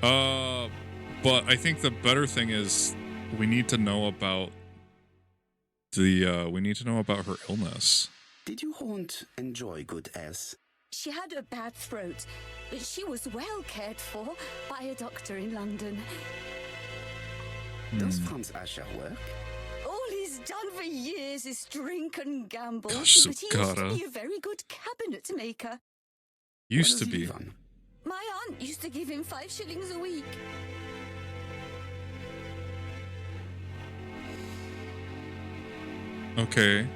But I think the better thing is we need to know about her illness. Did your aunt enjoy good health? She had a bad throat, but she was well cared for by a doctor in London. Does Franz Asher work? All he's done for years is drink and gamble. Gosh, but he used to Sugata. be a very good cabinet maker. Used Where to does he be. live on? My aunt used to give him 5 shillings a week. Okay.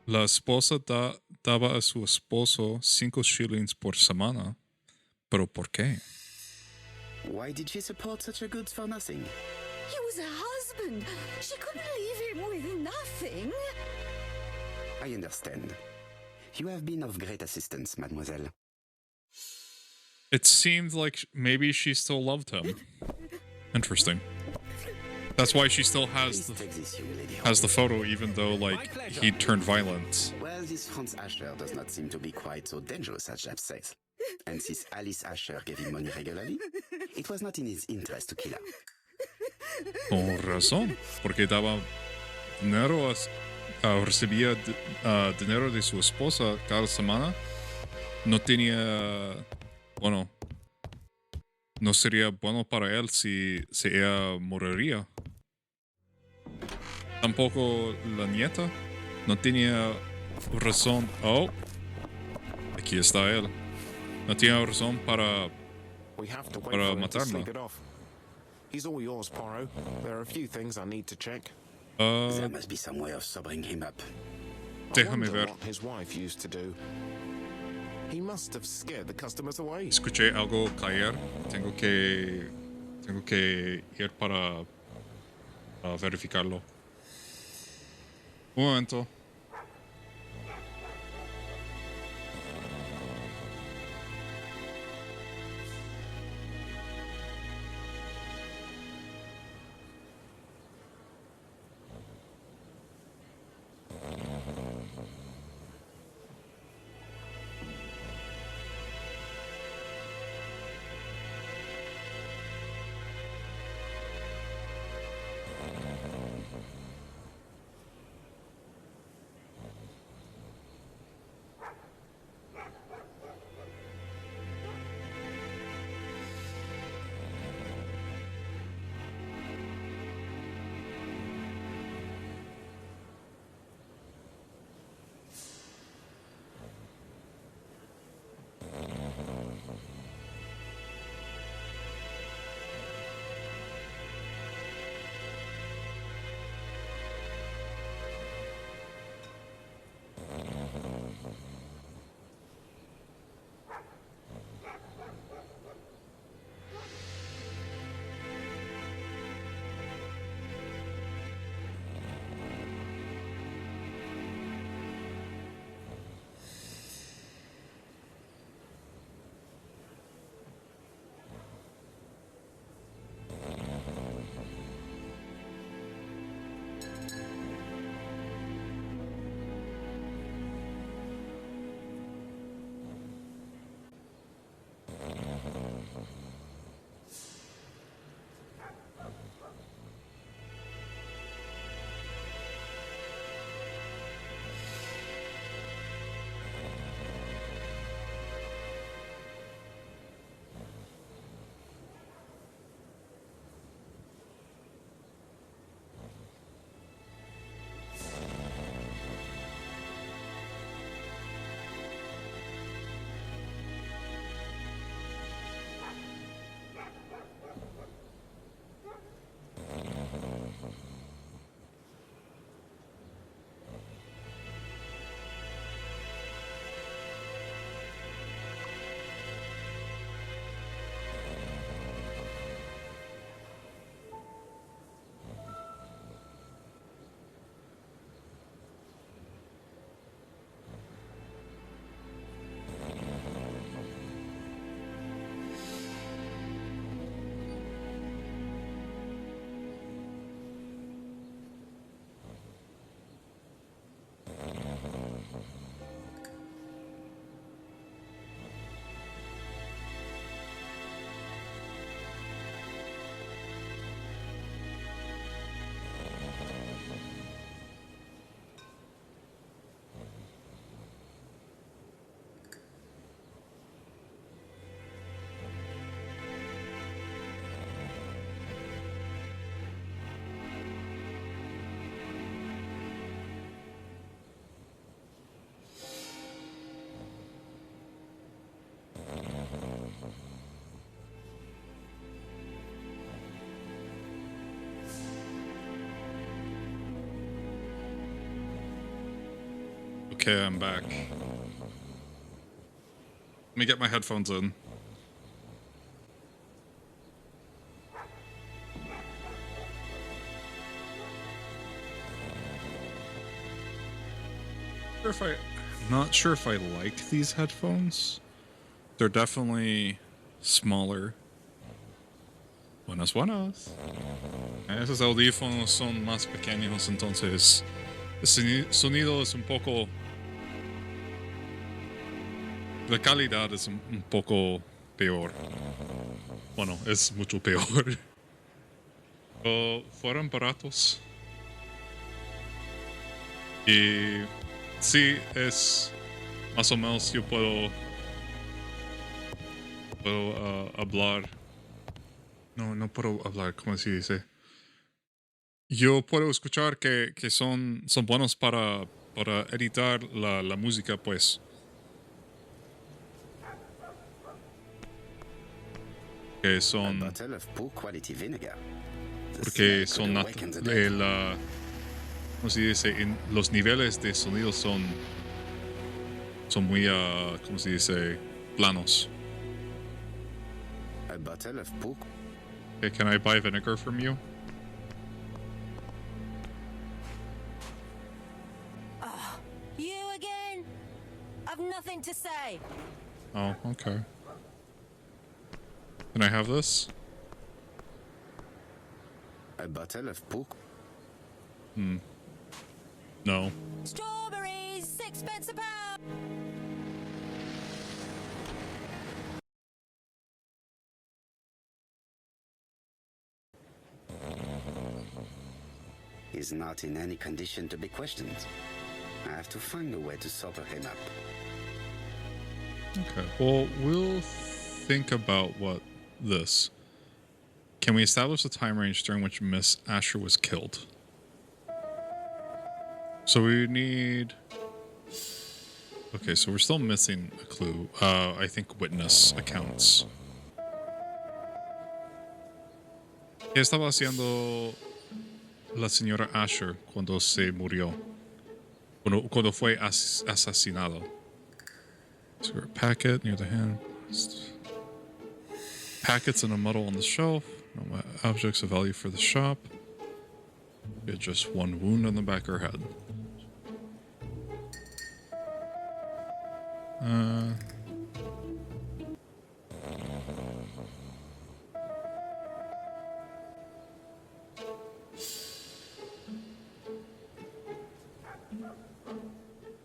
La esposa daba a su esposo 5 shillings por semana. ¿Pero por qué? Why did she support such a goods for nothing? He was her husband. She couldn't leave him with nothing. I understand. You have been of great assistance, mademoiselle. It seemed like maybe she still loved him. Interesting. That's why she still Please take this, young lady. has the photo, even though like he turned violent. Well, this Franz Asher does not seem to be quite so dangerous as Jap says. And since Alice Asher gave him money regularly, it was not in his interest to kill her. Con razón, porque daba dinero recibía dinero de su esposa cada semana. No tenía, bueno, no sería bueno para él si ella moriría. Tampoco la nieta no tenía razón. Oh, aquí está él. No tenía razón para We have to wait Para for him to matarla. sleep it off. He's all yours, Poirot. There are a few things I need to check. There must be some way of sobering him up. I Déjame wonder ver. what his wife used to do. He must have scared the customers away. Escuché algo caer. Tengo que ir para verificarlo. Un momento. Okay, I'm back. Let me get my headphones in. I'm not sure if I like these headphones. They're definitely smaller. Buenas, buenas. Esos audífonos son más pequeños, entonces el sonido es un poco... La calidad es un poco peor. Bueno, es mucho peor. Pero fueron baratos. Y sí, es más o menos yo puedo hablar. No puedo hablar, ¿cómo se dice? Yo puedo escuchar que son buenos para editar la música, pues. Que A son... bottle of poor quality vinegar. The Porque smell son could awaken the dead. ¿cómo se dice? Los niveles de sonido son muy, ¿cómo se dice? Planos. A bottle of pork. Okay, can I buy vinegar from you? You again? I've nothing to say. Oh, okay. Can I have this? A bottle of pork. No. Strawberries, 6 pence a pound. He's not in any condition to be questioned. I have to find a way to sober him up. Okay. Well, we'll think about what this. Can we establish the time range during which Miss Asher was killed? So we need. Okay, so we're still missing a clue. I think witness accounts. ¿Qué estaba haciendo la señora Asher cuando se murió? Cuando fue asesinado. Cigarette packet near the hand. Packets in a muddle on the shelf. No objects of value for the shop. We had just one wound on the back of her head.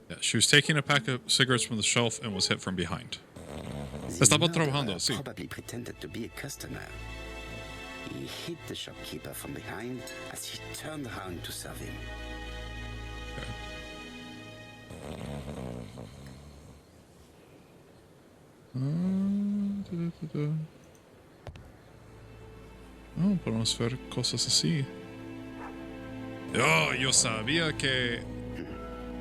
Yeah, she was taking a pack of cigarettes from the shelf and was hit from behind. The Estaba murderer trabajando, sí. probably pretended to be a customer. He hit the shopkeeper from behind as he turned around to serve him. Oh, podemos ver cosas así. Oh, yo sabía que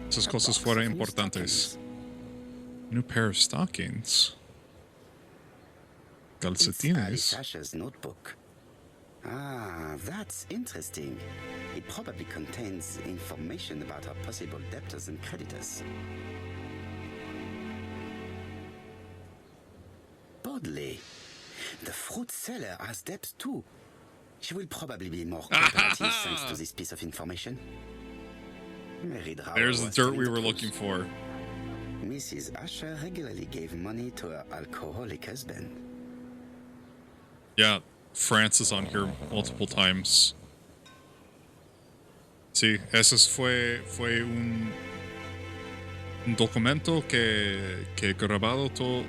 esas cosas fueran importantes. New pair of stockings. It's Alice Calcetines. Asher's notebook. Ah, that's interesting. It probably contains information about our possible debtors and creditors. Bodley, the fruit seller has debts too. She will probably be more cooperative thanks to this piece of information. Mary Drower There's the was dirt telling we the were truth. looking for. Mrs. Asher regularly gave money to her alcoholic husband. Yeah, France is on here multiple times. Sí, ese fue un documento que grabado todo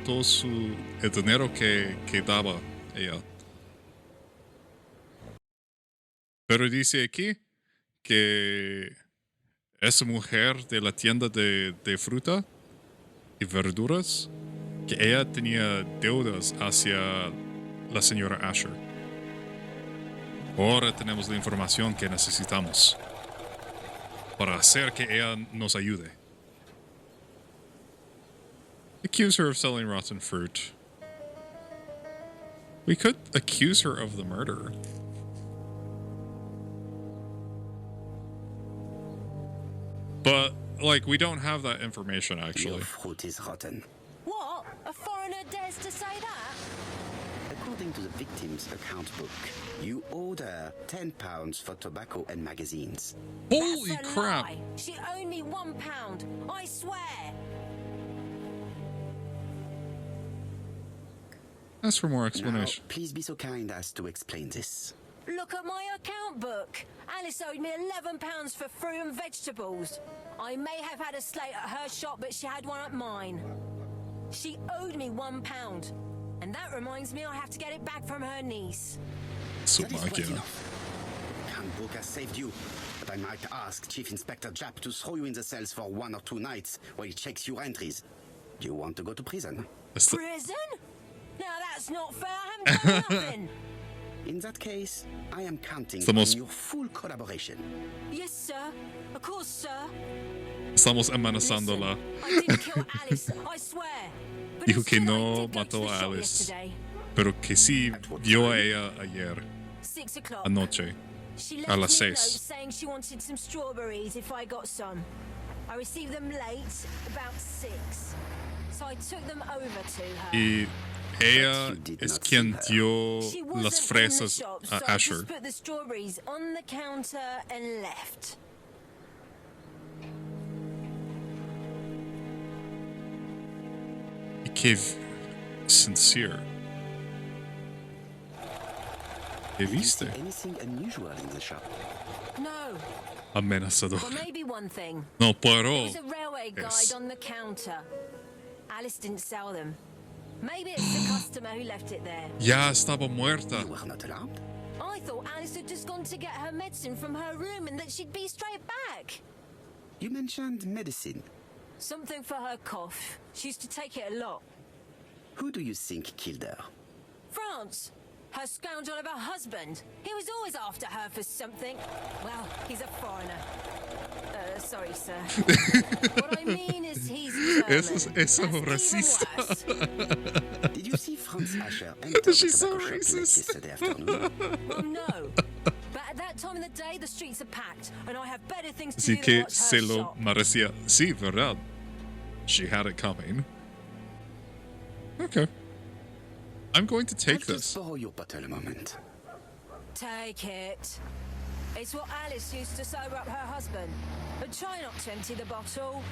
el dinero que daba ella. Pero dice aquí que esa mujer de la tienda de fruta y verduras, que ella tenía deudas hacia la señora Asher. Ahora tenemos la información que necesitamos para hacer que ella nos ayude. Accuse her of selling rotten fruit. We could accuse her of the murder. But, like, we don't have that information, actually. Your fruit is rotten. What? A foreigner dares to say that? According to the victim's account book, you owed her £10 for tobacco and magazines. Holy That's a crap! lie. She owed me £1, I swear. Ask for more Now, explanation. please be so kind as to explain this. Look at my account book. Alice owed me £11 for fruit and vegetables. I may have had a slate at her shop, but she had one at mine. She owed me £1. And that reminds me I have to get it back from her niece. That is quite Slovakia. enough. The account book has saved you, but I might ask Chief Inspector Japp to throw you in the cells for 1 or 2 nights while he checks your entries. Do you want to go to prison? That's the- Prison? Now that's not fair. I haven't done nothing. In that case, I am counting the on most- your full collaboration. Yes, sir. Of course, sir. Estamos amenazándola. Listen, I didn't kill Alice, I swear. But Dijo que instead I no did go to mató the a shop Alice. yesterday. Pero que sí vio a ella ayer, 6 o'clock. anoche. She A left las me a note 6. saying she wanted some strawberries if I got some. I received them late, about 6. So I took them over to her. Y ella But you did es not quien see her. dio She las wasn't in the fresas shop, a so I Asher. just put the strawberries on the counter and left. Y que sincere. ¿Qué Did you see viste? anything unusual in the shop? No, Amenazador. well maybe one thing. No There puedo. was a railway guide Yes. on the counter. Alice didn't sell them. Maybe it's the customer who left it there. Ya estaba muerta. You were not alarmed? I thought Alice had just gone to get her medicine from her room and that she'd be straight back. You mentioned medicine. Something for her cough. She used to take it a lot. Who do you think killed her? France. Her scoundrel of a husband. He was always after her for something. Well, he's a foreigner. Sorry, sir. What I mean is he's German. Eso That's even racista. worse. Did you see Franz Asher enter the She's so tobacco shop late racist. yesterday afternoon? Well, no. But at that time of the day, the streets are packed, and I have better things to Así do que than watch se her lo shop. merecía. Sí, verdad. She had it coming. Okay. I'm going to take I'll just this. borrow your bottle a moment. Take it. It's what Alice used to sober up her husband. But try not to empty the bottle.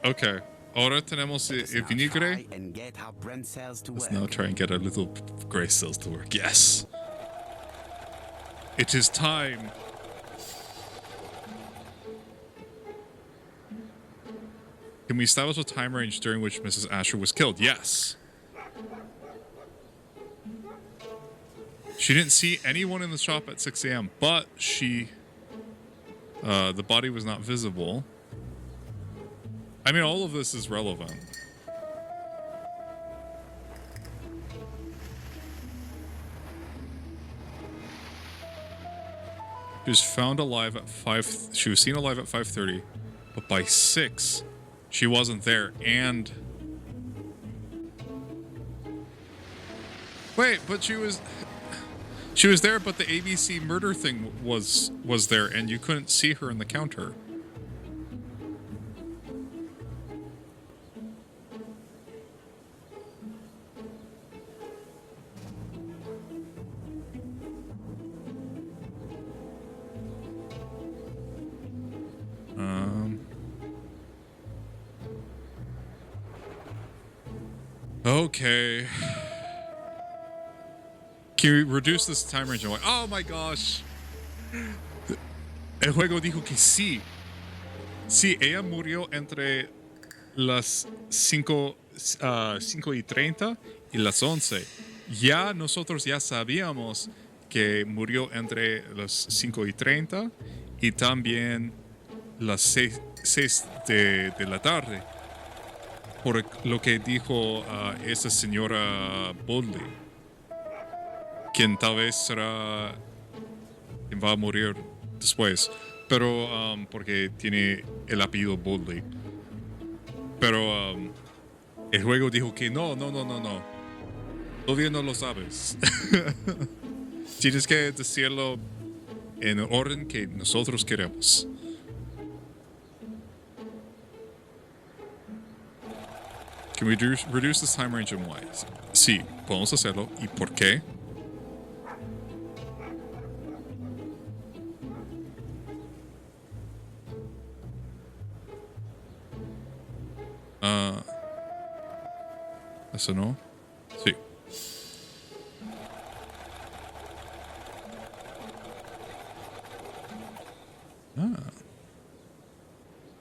Okay. Ahora tenemos Let's el now vinagre. try and get our brain cells to Let's work. now try and get our little gray cells to work. Yes. It is time. Can we establish a time range during which Mrs. Asher was killed? Yes. She didn't see anyone in the shop at 6 a.m., but the body was not visible. I mean, all of this is relevant. She was found alive at 5. She was seen alive at 5:30, but by 6, she wasn't there. And wait, but she was there, but the ABC murder thing was there, and you couldn't see her in the counter. Okay. Can we reduce this time range? Oh my gosh. El juego dijo que sí. Sí, ella murió entre las 5:30 y las 11. Ya nosotros ya sabíamos que murió entre las 5:30 y también las 6 de la tarde. Por lo que dijo esa señora Bodley, quien tal vez será quien va a morir después, pero porque tiene el apellido Bodley. Pero el juego dijo que no. Todavía no lo sabes. Tienes que decirlo en el orden que nosotros queremos. Can we reduce this time range and why? Sí, podemos hacerlo. ¿Y por qué? ¿Eso no? Sí.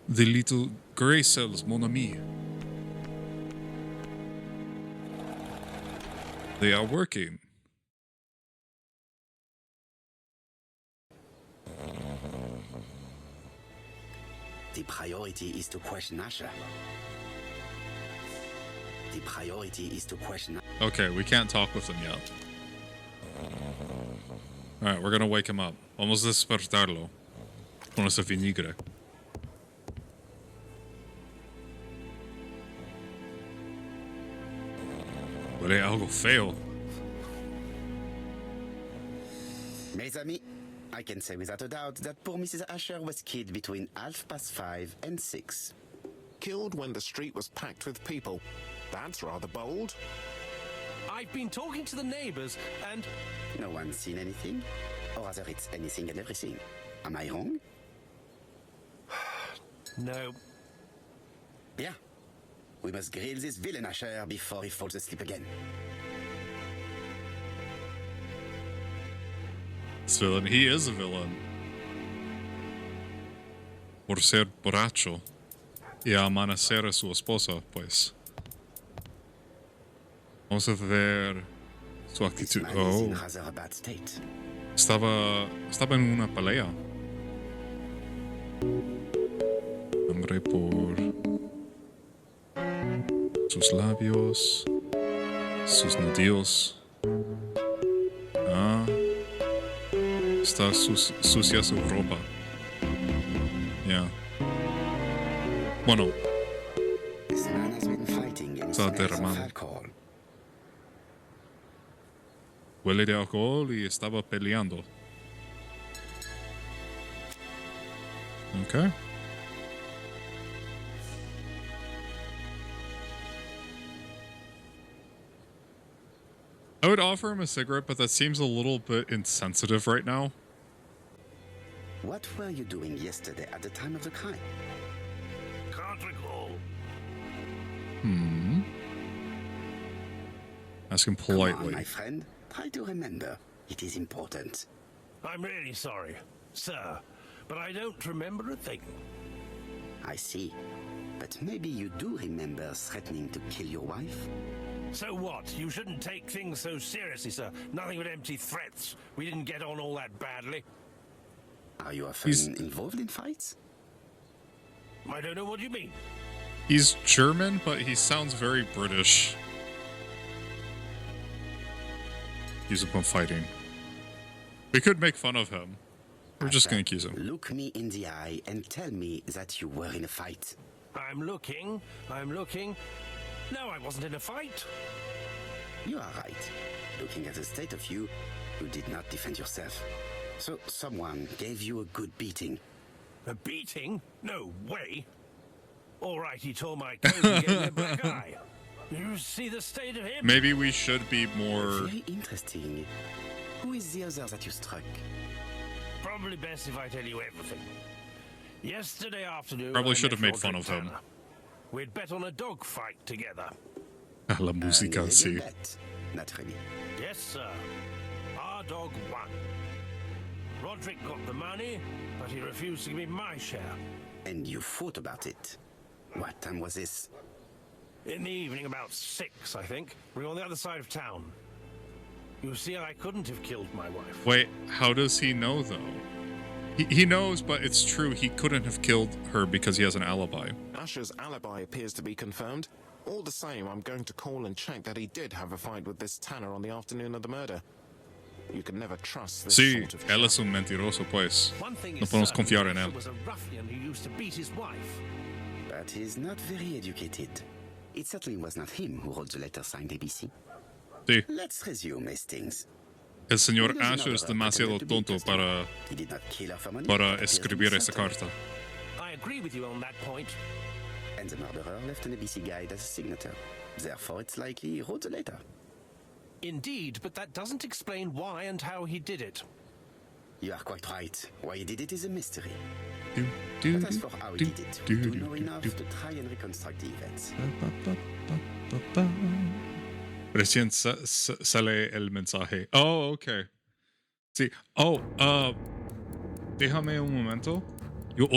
The little gray cells, mon ami. They are working. The priority is to question Asher. The priority is to question. Okay, we can't talk with him yet. Alright, we're gonna wake him up. Vamos a despertarlo. Con ese vinagre. Huele algo feo. Mes amis, I can say without a doubt that poor Mrs. Asher was killed between 5:30 and 6. Killed when the street was packed with people. That's rather bold. I've been talking to the neighbors, and No one's seen anything? Or rather, it's anything and everything. Am I wrong? no. Yeah. We must grill this villain Asher before he falls asleep again. This villain, he is a villain. Por ser borracho y amanecer a su esposa, pues. Vamos a ver su This actitud. man is in Oh, rather a bad state. estaba en una pelea. Hambre por sus labios, sus nudillos. Ah, está sucia su ropa. Ya. Bueno, This man has been fighting and Está smells of derramado. alcohol. huele de alcohol y estaba peleando. Okay. I would offer him a cigarette, but that seems a little bit insensitive right now. What were you doing yesterday at the time of the crime? Can't recall. Ask him Come on, politely. my friend. Try to remember. It is important. I'm really sorry, sir, but I don't remember a thing. I see. But maybe you do remember threatening to kill your wife? So what? You shouldn't take things so seriously, sir. Nothing but empty threats. We didn't get on all that badly. Are you often He's- involved in fights? I don't know what you mean. He's German, but he sounds very British. Accuse him of fighting. We could make fun of him. We're just gonna accuse him. Look me in the eye and tell me that you were in a fight. I'm looking. No, I wasn't in a fight. You are right. Looking at the state of you, you did not defend yourself. So someone gave you a good beating. A beating? No way. All right, he tore my coat and gave me a black eye. You see the state of him? Maybe we should be more. Very interesting. Who is the other that you struck? Probably best if I tell you everything. Yesterday afternoon, Probably I should met have made Roderick fun of him. Tanner. We'd bet on a dog fight together. La And música, you sí. bet. Naturally. Yes, sir. Our dog won. Roderick got the money, but he refused to give me my share. And you fought about it. What time was this? In the evening, about 6, I think. We were on the other side of town. You see, I couldn't have killed my wife. Wait, how does he know though? He knows, but it's true. He couldn't have killed her because he has an alibi. Asher's alibi appears to be confirmed. All the same, I'm going to call and check that he did have a fight with this Tanner on the afternoon of the murder. You can never trust this Sí, sort of él chap. es un mentiroso, pues. One thing No is podemos certain, confiar en Asher él. was a ruffian who used to beat his wife. But he's not very educated. It certainly was not him who wrote the letter signed ABC. Sí, Let's resume Hastings. el señor He doesn't Asher know es her, demasiado pretended to be tonto interesting. para, He did not kill her for money, para but appears to be escribir esa certain. carta. I agree with you on that point. And the murderer left an ABC guide as a signature. Therefore, it's likely he wrote the letter. Indeed, but that doesn't explain why and how he did it. You are quite right. Why he did it is a mystery. Du, du, But as du, for how he du, did it, du, we do du, know du, enough du. to try and reconstruct the events. Recién sale el mensaje. Oh, okay. Sí. Oh, déjame un momento. Yo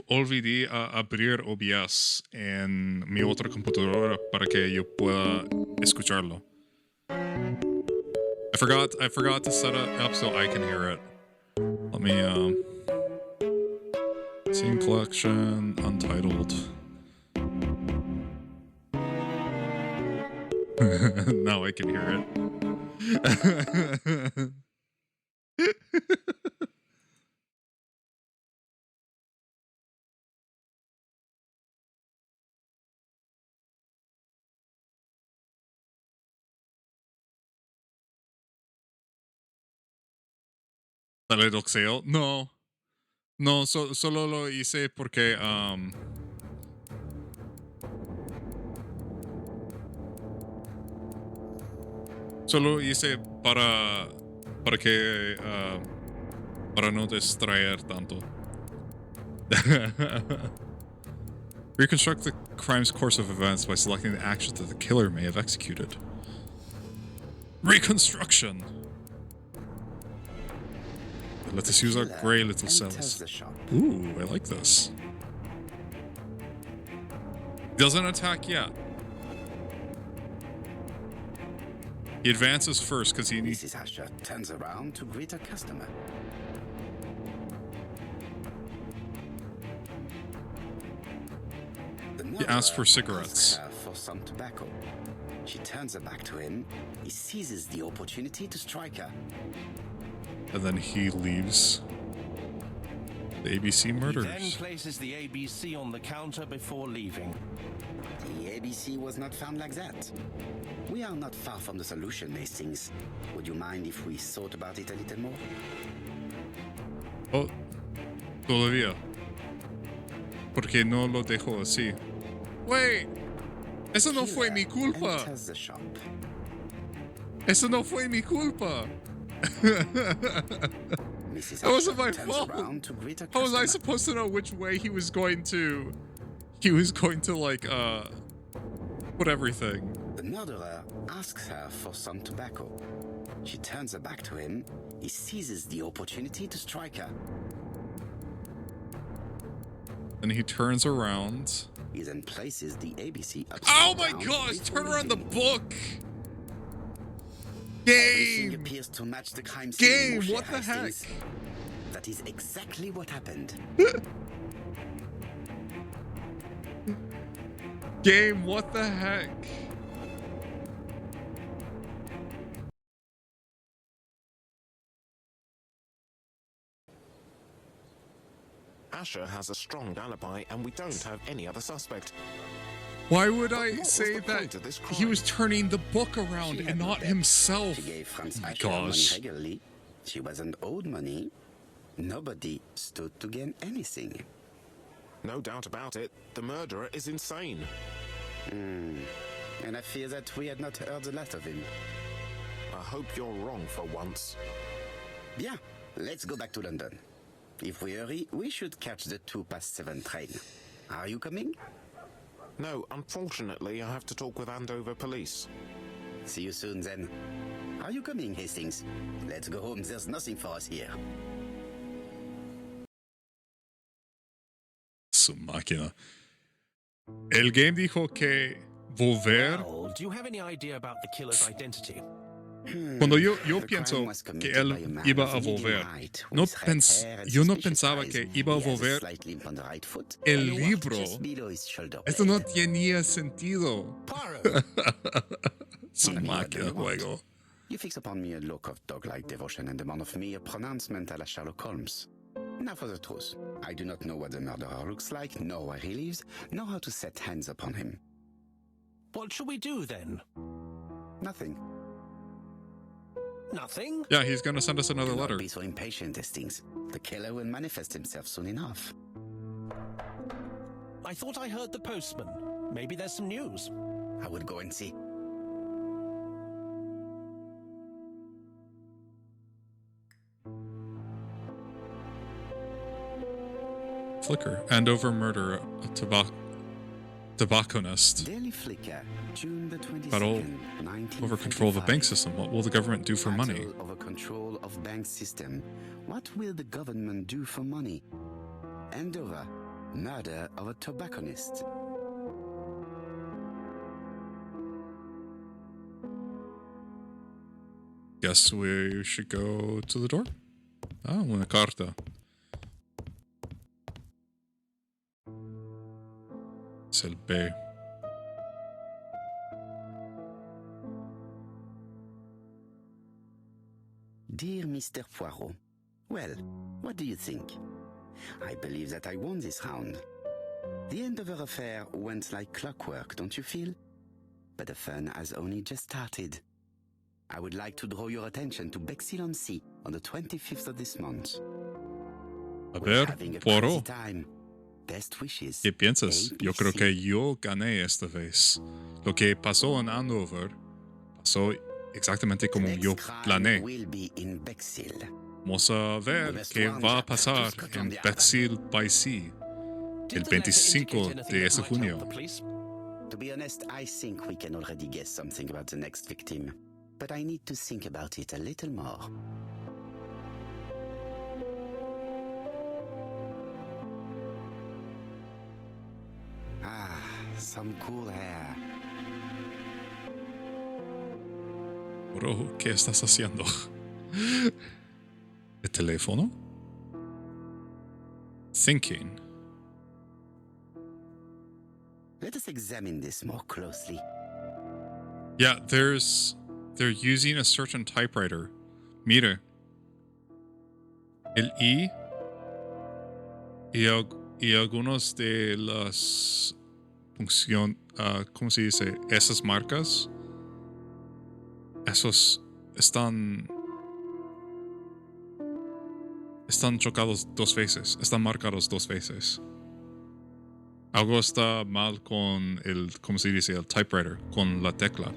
olvidé abrir OBS en mi otra computadora para que yo pueda escucharlo. I forgot to set it up so I can hear it. Let me scene collection untitled. Now I can hear it. Teledoxeo. No. No, solo lo hice porque solo hice para que para no distraer tanto. Reconstruct the crime's course of events by selecting the actions that the killer may have executed. Reconstruction. Let us use our grey little cells. Ooh, I like this. Doesn't attack yet. He advances first because he needs. Mrs. Asher turns around to greet a customer. He asks for cigarettes. Asks her for some tobacco. She turns her back to him. He seizes the opportunity to strike her. And then he leaves. The ABC murders. He then places the ABC on the counter before leaving. The ABC was not found like that. We are not far from the solution, Hastings. Would you mind if we thought about it a little more? Oh, todavía. Porque no lo dejó así. Wait, eso no fue mi culpa. Enters the shop. Eso no fue mi culpa. Mrs. That wasn't my Asher turns fault. around to greet a How was I customer. supposed to know which way he was going to like put everything? The murderer asks her for some tobacco. She turns her back to him. He seizes the opportunity to strike her. And he turns around. He then places the ABC upside Oh my down gosh, before turn around the leaving. book. Everything Game. appears to match the crime scene. Game, Moshe what the heck? Hastings. That is exactly what happened. Game, what the heck? Asher has a strong alibi, and we don't have any other suspect. Why would But I what was say the that point of this he crime? was turning the book around She and had no not debt. himself? She gave Franz Oh my Asher money gosh. regularly. She wasn't owed money. Nobody stood to gain anything. No doubt about it, the murderer is insane. And I fear that we had not heard the last of him. I hope you're wrong for once. Bien, let's go back to London. If we hurry, we should catch the 7:02 train. Are you coming? No, unfortunately, I have to talk with Andover police. See you soon then. Are you coming, Hastings? Let's go home. There's nothing for us here. Su máquina. El game dijo que volver. Well, do you have any idea about the killer's identity? Cuando yo The pienso crime was que committed él by a man iba of a medium volver, height, no with red hair and yo no suspicious pensaba eyes. que iba a He has a volver. slight limp on the right foot, El and a watch libro. just below his shoulder Esto no blade. tenía sentido. Poirot! Su What do you máquina want? juego. You fix upon me a look of dog-like devotion and demand of me a pronouncement à la Sherlock Holmes. Now for the truth. I do not know what the murderer looks like, nor where he lives, nor how to set hands upon him. What shall we do then? Nothing. Nothing? Yeah, he's gonna send us another Do not letter. be so impatient, Hastings. The killer will manifest himself soon enough. I thought I heard the postman. Maybe there's some news. I will go and see. Flicker. Andover murder, a tobacconist. Daily Flicker, June the 22nd, Battle 1945. over control of a bank system. What will the government do for money? Battle over control of bank system. What will the government do for money? Andover, murder of a tobacconist. Guess we should go to the door. Ah, una carta. Es el B. Dear Mr. Poirot, well, what do you think? I believe that I won this round. The Andover affair went like clockwork, don't you feel? But the fun has only just started. I would like to draw your attention to Bexil-on-Sea on the 25th of this month. A We're ver, having a Poro, crazy time. Best wishes. ¿qué piensas? Yo creo ABC. que yo gané esta vez. Lo que pasó en Andover pasó exactamente The como next yo crime planeé. will be in Bexil. Vamos a ver must qué round va a up to pasar en Scotland Yard. Bexil by Sea Did el the letter 25 indicate anything de that ese might help junio. the police? To be honest, I think we can already guess something about the next victim. But I need to think about it a little more. Ah, some cool hair. Bro, ¿qué estás haciendo? ¿El teléfono? Thinking. Let us examine this more closely. Yeah, they're using a certain typewriter. Mire. El I y algunos de las ¿cómo se dice? Esas marcas. Esos están chocados dos veces. Están marcados dos veces. Algo está mal con el, ¿cómo se dice? El typewriter, con la tecla.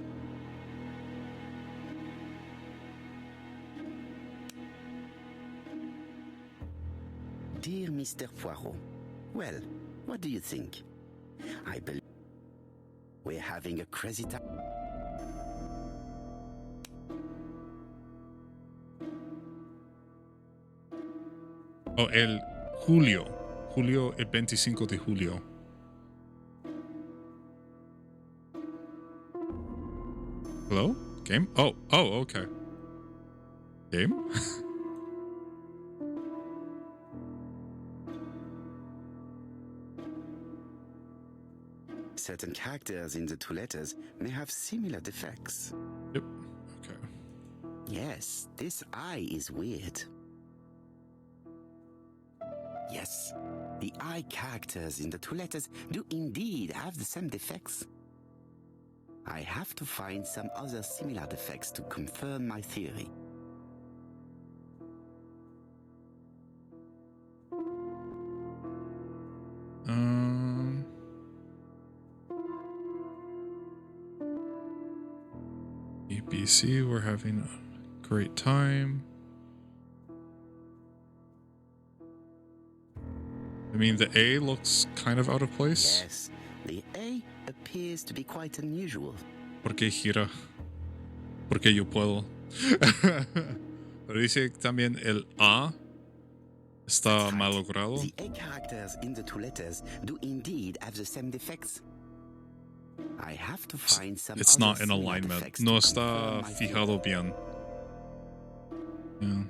Dear Mr. Poirot, well, what do you think? I believe we're having a crazy time. Oh, el julio. Julio, el 25 de julio. Hello? Game? Oh, okay. Game? Certain characters in the two letters may have similar defects. Yep. Okay. Yes, this I is weird. Yes, the I characters in the two letters do indeed have the same defects. I have to find some other similar defects to confirm my theory. ABC, we're having a great time. I mean, the A looks kind of out of place. Yes, the A appears to be quite unusual. Porque gira. Porque yo puedo. Pero dice también el A está That's mal right. logrado. The A characters in the two letters do indeed have the same defects. I have to find some It's other not in similar alignment. defects No to está confirm my theory. fijado bien. Yeah.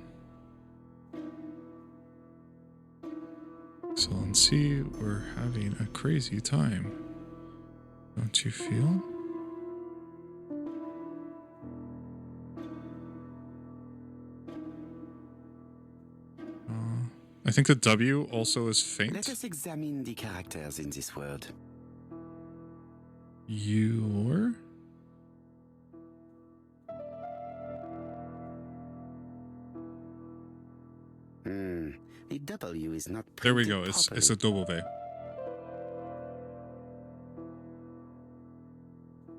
So let's see, we're having a crazy time. Don't you feel? I think the W also is Let faint. us examine the characters in this word. Your? The W is not There we printed go. It's properly. a W.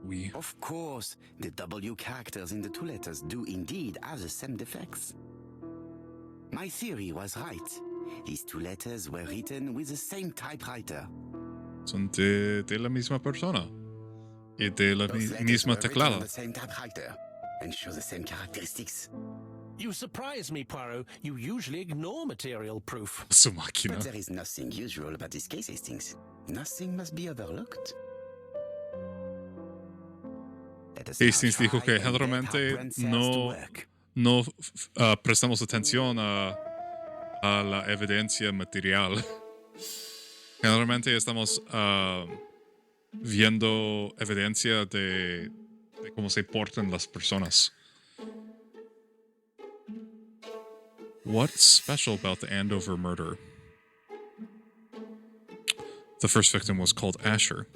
We. Of course, the W characters in the two letters do indeed have the same defects. My theory was right. These two letters were written with the same typewriter. Son de la misma persona. Y de la Those letters misma were written on teclada. the same typewriter and show the same characteristics. You surprise me, Poirot. You usually ignore material proof. Su máquina. But there is nothing usual about this case, Hastings. Nothing must be overlooked. Let us now Hastings dijo try que and get our generalmente brain cells to work. no prestamos atención a la evidencia material. Generalmente estamos viendo evidencia de cómo se portan las personas. What's special about the Andover murder? The first victim was called Asher.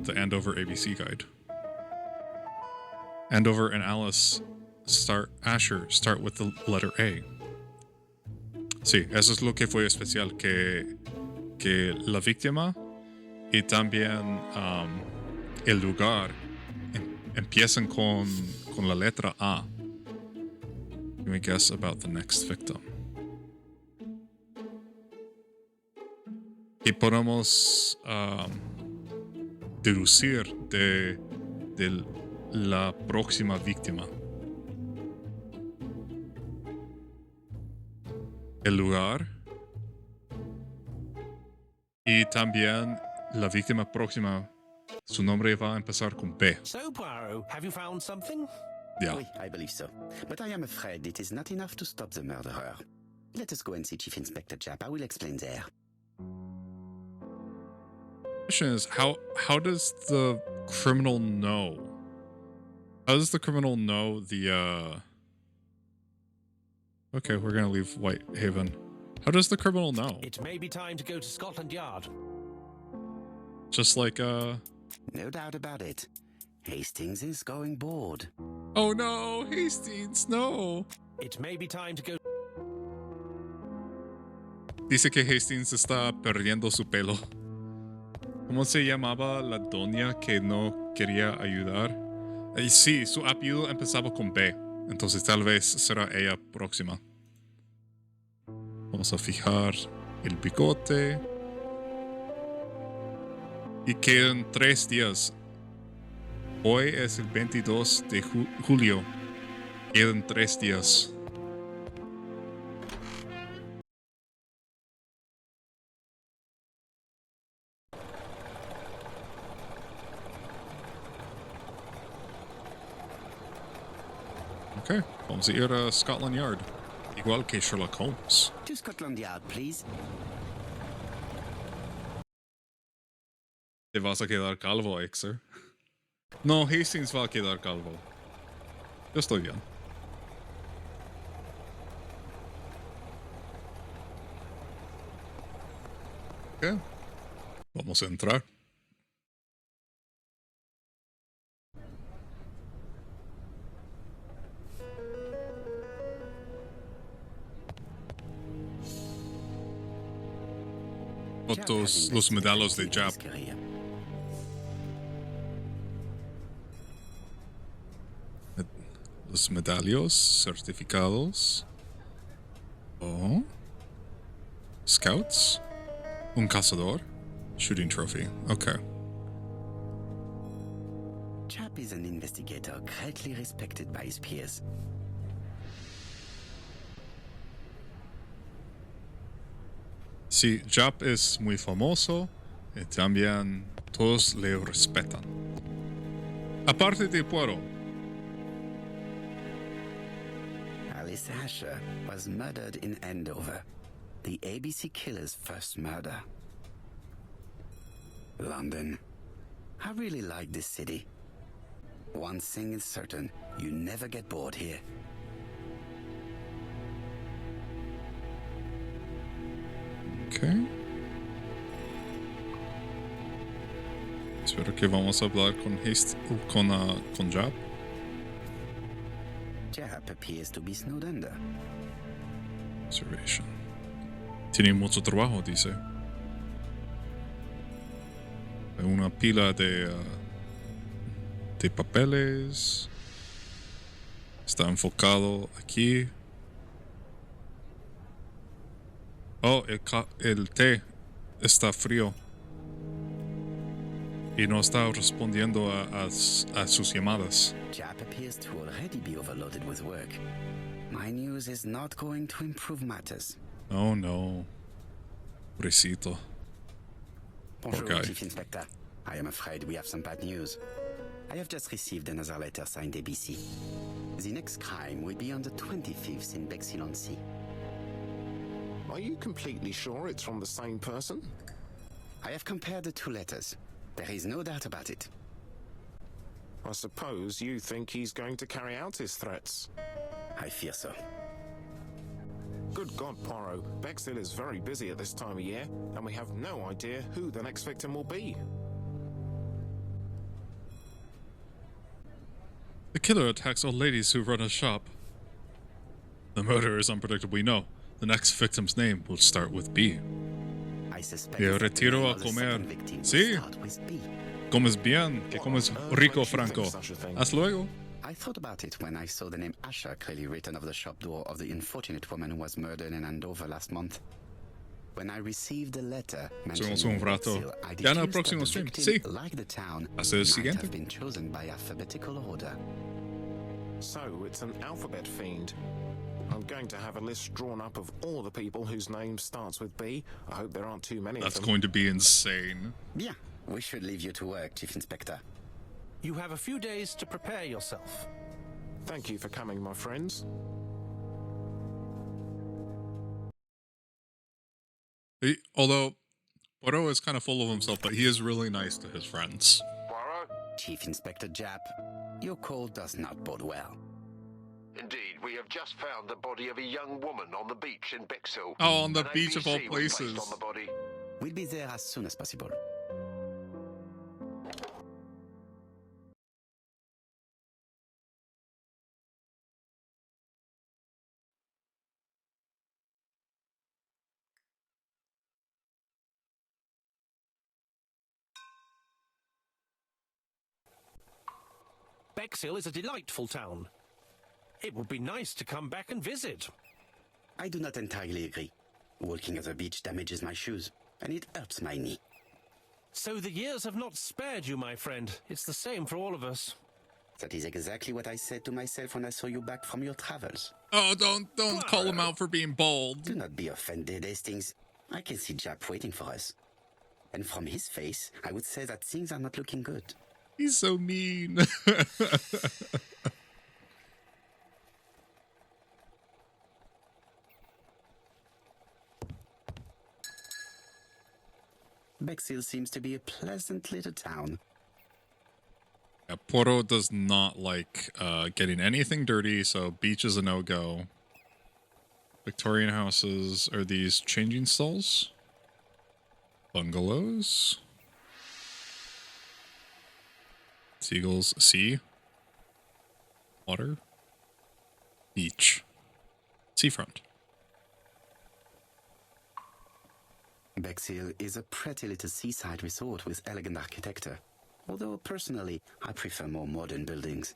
the Andover ABC guide. Andover and Asher start with the letter A. Sí, eso es lo que fue especial, que la víctima y también el lugar empiezan con la letra A. Can we guess about the next victim? Y podemos deducir de la próxima víctima. El lugar y también la víctima próxima, su nombre va a empezar con B. So, Poirot, have you found something? Yeah. Oui, I believe so. But I am afraid it is not enough to stop the murderer. Let us go and see Chief Inspector Japp. I will explain there. Question is, how does the criminal know? How does the criminal know the Okay, we're gonna leave Whitehaven. How does the criminal know? It may be time to go to Scotland Yard. Just like No doubt about it. Hastings is going bored. Oh no, Hastings, no. It may be time to go. Dice que Hastings está perdiendo su pelo. ¿Cómo se llamaba la doña que no quería ayudar? Sí, su apellido empezaba con B. Entonces tal vez será ella próxima. Vamos a fijar el bigote. Y quedan 3 días. Hoy es el 22 de julio. Quedan 3 días. Ok, vamos a ir a Scotland Yard. Igual que Sherlock Holmes. To Scotland Yard, please. Te vas a quedar calvo, Exer. No, Hastings va a quedar calvo. Yo estoy bien. Ok. Vamos a entrar. Fotos, los medallos de Japp. Los medallos certificados. Oh. Scouts. Un cazador. Shooting trophy. Okay. Japp is an investigator greatly respected by his peers. Sí, Japp es muy famoso y también todos le respetan. Aparte de Poirot. Alice Asher was murdered in Andover, the ABC killer's first murder. London. I really like this city. One thing is certain, you never get bored here. Okay. Espero que vamos a hablar con Japp. Japp appears to be snowed under. Observation. Tiene mucho trabajo, dice. Hay una pila de papeles. Está enfocado aquí. Oh, el té está frío. Y no está respondiendo a sus llamadas. Japp appears to already be overloaded with work. My news is not going to improve matters. Oh no. Pobrecito. Bonjour, guy. Chief Inspector. I am afraid we have some bad news. I have just received another letter signed ABC. The next crime will be on the 25th in Bexhill-on-Sea. Are you completely sure it's from the same person? I have compared the 2 letters. There is no doubt about it. I suppose you think he's going to carry out his threats. I fear so. Good God, Poirot. Bexhill is very busy at this time of year, and we have no idea who the next victim will be. The killer attacks old ladies who run a shop. The murderer is unpredictable, we know. The next victim's name will start with B. I suspect Te that the retiro name a of the comer. second victim will Sí. start with B. Comes bien, que comes rico, Franco. Hasta luego. I thought about it when I saw the name Asher clearly written over the shop door of the unfortunate woman who was murdered in Andover last month. When I received a letter mentioning un rato. Bexhill, I Ya en el deduced próximo that the stream. victim, Sí. like the town, Hasta el might siguiente. have been chosen by alphabetical order. So it's an alphabet fiend. I'm going to have a list drawn up of all the people whose name starts with B. I hope there aren't too many That's of them. going to be insane. Bien, we should leave you to work, Chief Inspector. You have a few days to prepare yourself. Thank you for coming, my friends. Although, Poirot is kind of full of himself, but he is really nice to his friends. Poirot? Chief Inspector Japp, your call does not bode well. Indeed, we have just found the body of a young woman on the beach in Bexhill. Oh, on the An beach of all ABC was placed places. on the body. We'll be there as soon as possible. Bexhill is a delightful town. It would be nice to come back and visit. I do not entirely agree. Walking at the beach damages my shoes, and it hurts my knee. So the years have not spared you, my friend. It's the same for all of us. That is exactly what I said to myself when I saw you back from your travels. Oh, don't call him out for being bald. Do not be offended, Hastings. I can see Japp waiting for us. And from his face, I would say that things are not looking good. He's so mean. Bexhill seems to be a pleasant little town. Yeah, Poirot does not like getting anything dirty, so beach is a no-go. Victorian houses are these changing stalls? Bungalows? Seagulls, sea? Water? Beach. Seafront. Bexhill is a pretty little seaside resort with elegant architecture. Although, personally, I prefer more modern buildings.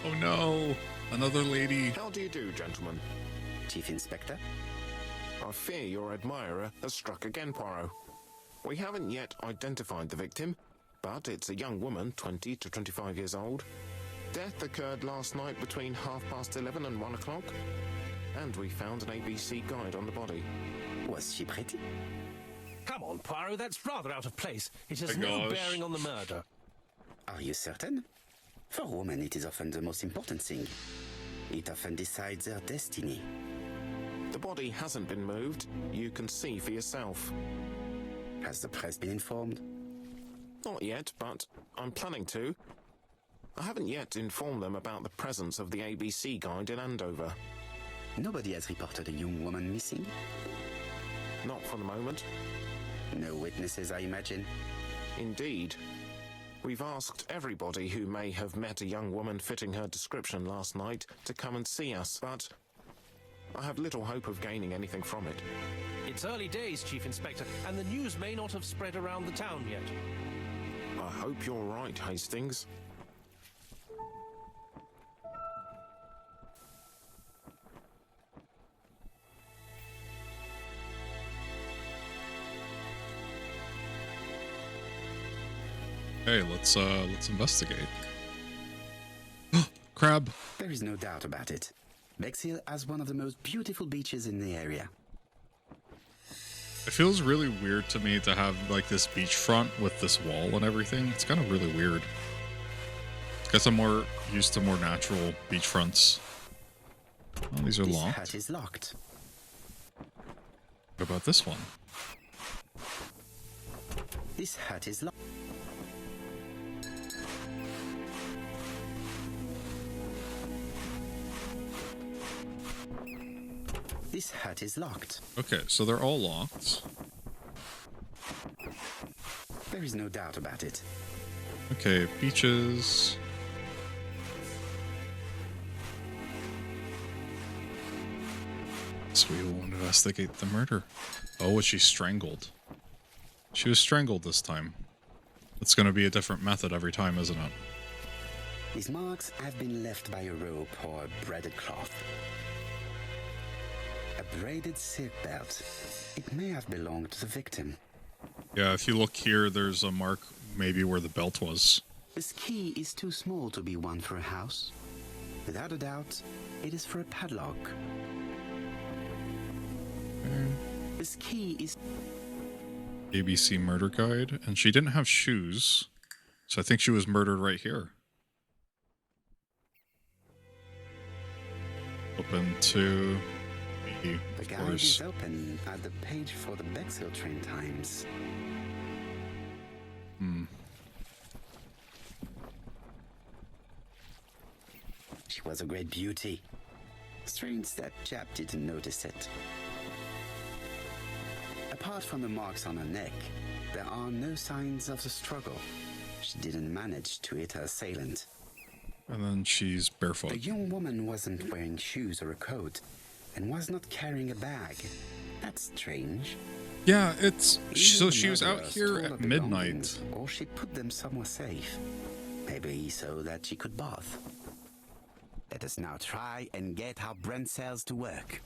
Oh no! Another lady. How do you do, gentlemen? Chief Inspector? I fear your admirer has struck again, Poirot. We haven't yet identified the victim, but it's a young woman, 20 to 25 years old. Death occurred last night between 11:30 and 1 o'clock, and we found an ABC guide on the body. Was she pretty? Come on, Poirot, that's rather out of place. It has My no gosh. bearing on the murder. Are you certain? For women, it is often the most important thing. It often decides their destiny. The body hasn't been moved. You can see for yourself. Has the press been informed? Not yet, but I'm planning to. I haven't yet informed them about the presence of the ABC guide in Andover. Nobody has reported a young woman missing? Not for the moment. No witnesses, I imagine. Indeed. We've asked everybody who may have met a young woman fitting her description last night to come and see us, but I have little hope of gaining anything from it. It's early days, Chief Inspector, and the news may not have spread around the town yet. I hope you're right, Hastings. Hey, let's investigate. Crab. There is no doubt about it. Bexhill has one of the most beautiful beaches in the area. It feels really weird to me to have like this beachfront with this wall and everything. It's kind of really weird. I guess I'm more used to more natural beachfronts. Oh, these are This locked. hut is locked. What about this one? This hut is locked. This hut is locked. Okay, so they're all locked. There is no doubt about it. Okay, beaches. So we will investigate the murder. Oh, was she strangled? She was strangled this time. It's going to be a different method every time, isn't it? These marks have been left by a rope or a braided cloth. A braided silk belt. It may have belonged to the victim. Yeah, if you look here, there's a mark maybe where the belt was. This key is too small to be one for a house. Without a doubt, it is for a padlock. This key is... ABC murder guide, and she didn't have shoes, so I think she was murdered right here. Open to B, The of guide course. is open at the page for the Bexhill train times. She was a great beauty. Strange that chap didn't notice it. Apart from the marks on her neck, there are no signs of the struggle. She didn't manage to hit her assailant. And then she's barefoot. The young woman wasn't wearing shoes or a coat, and was not carrying a bag. That's strange. Yeah, it's... So Either she was out murderer here stole her at midnight. belongings, or she put them somewhere safe. Maybe so that she could bath. Let us now try and get our brain cells to work.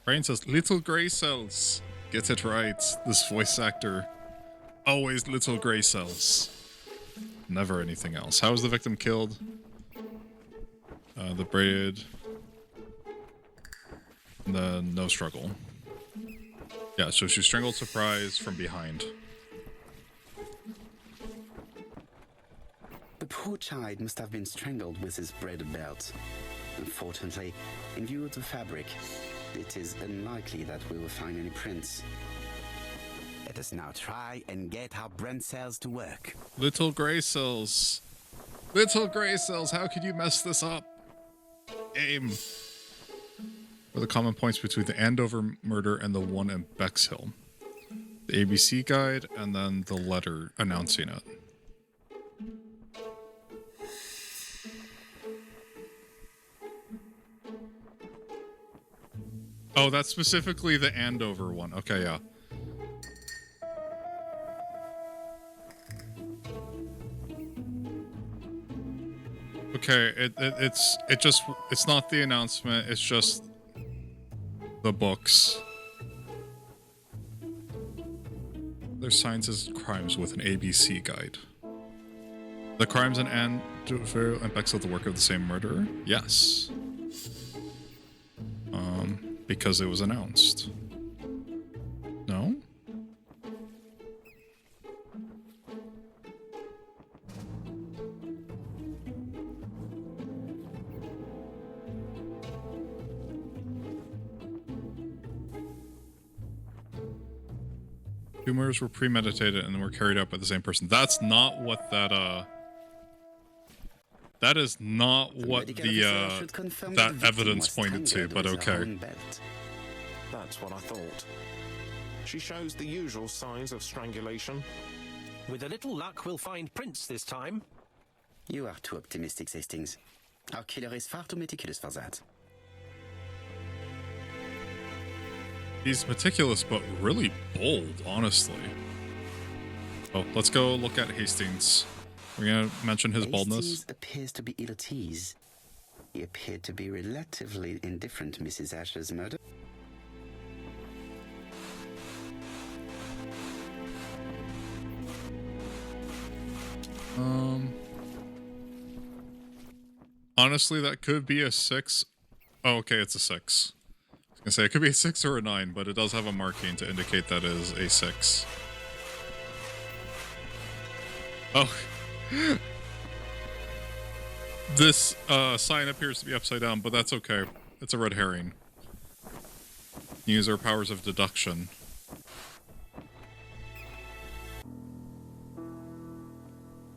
Brain says, little grey cells. Get it right. This voice actor. Always little grey cells. Never anything else. How was the victim killed? The braided... no struggle. Yeah, so she strangled surprise from behind. The poor child must have been strangled with his braided belt. Unfortunately, in view of the fabric, it is unlikely that we will find any prints. Let us now try and get our brain cells to work. Little grey cells. Little grey cells, how could you mess this up? Game. What are the common points between the Andover murder and the one in Bexhill? The ABC guide and then the letter announcing it. Oh, that's specifically the Andover one. Okay, yeah. Okay, it's not the announcement, it's just the books. There's signs as crimes with an ABC guide. The crimes in Andover and Bexhill the work of the same murderer? Yes. Because it was announced. No? Two murders were premeditated and were carried out by the same person. That's not what that that is not what that evidence pointed to, but okay. That's what I thought. She shows the usual signs of strangulation. With a little luck, we'll find prints this time. You are too optimistic, Hastings. Our killer is far too meticulous for that. He's meticulous, but really bold, honestly. Oh, let's go look at Hastings. We're gonna mention his baldness. Hastings appears to be ill at ease. He appeared to be relatively indifferent to Mrs. Asher's murder. Honestly, that could be a 6. Oh, okay, it's a 6. I was gonna say, it could be a 6 or a 9, but it does have a marking to indicate that is a 6. Oh. This sign appears to be upside down, but that's okay. It's a red herring. Use our powers of deduction.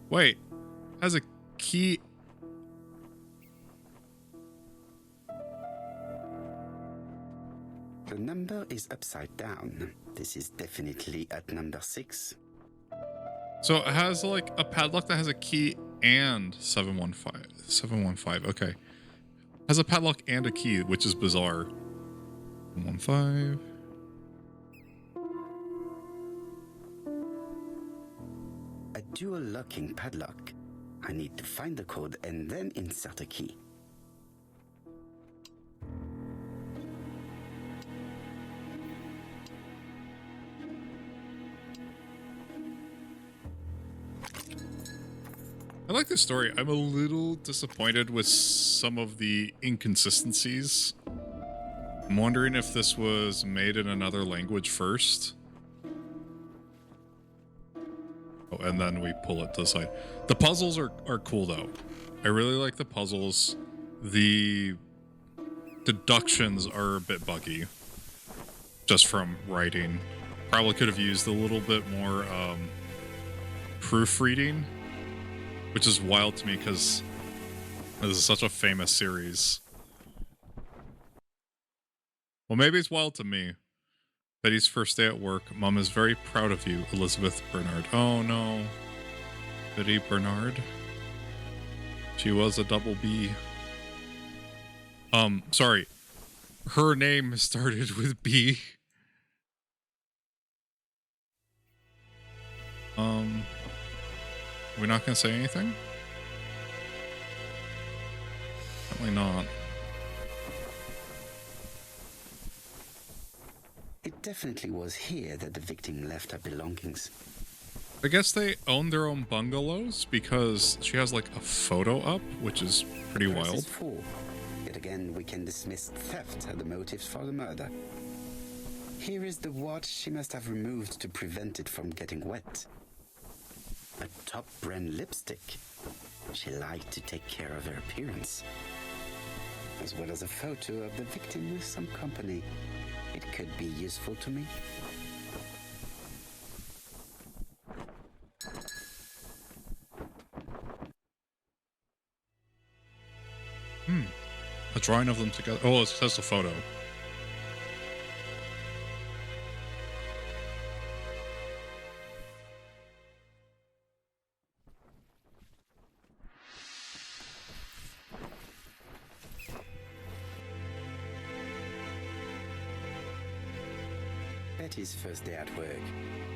Wait. Has a key... The number is upside down. This is definitely at number 6. So it has like a padlock that has a key and 715. 715, okay. Has a padlock and a key, which is bizarre. 715. A dual locking padlock. I need to find the code and then insert a key. I like this story. I'm a little disappointed with some of the inconsistencies. I'm wondering if this was made in another language first. Oh, and then we pull it to the side. The puzzles are cool, though. I really like the puzzles. The deductions are a bit buggy. Just from writing. Probably could have used a little bit more proofreading. Which is wild to me because this is such a famous series. Well, maybe it's wild to me. Betty's first day at work. Mom is very proud of you, Elizabeth Bernard. Oh no. Betty Bernard. She was a double B. Sorry. Her name started with B. We're not going to say anything? Probably not. It definitely was here that the victim left her belongings. I guess they own their own bungalows because she has like a photo up, which is pretty Press wild. is 4. Yet again, we can dismiss theft as the motives for the murder. Here is the watch she must have removed to prevent it from getting wet. A top brand lipstick. She liked to take care of her appearance. As well as a photo of the victim with some company. It could be useful to me. A drawing of them together. Oh, it says the photo. Betty's first day at work.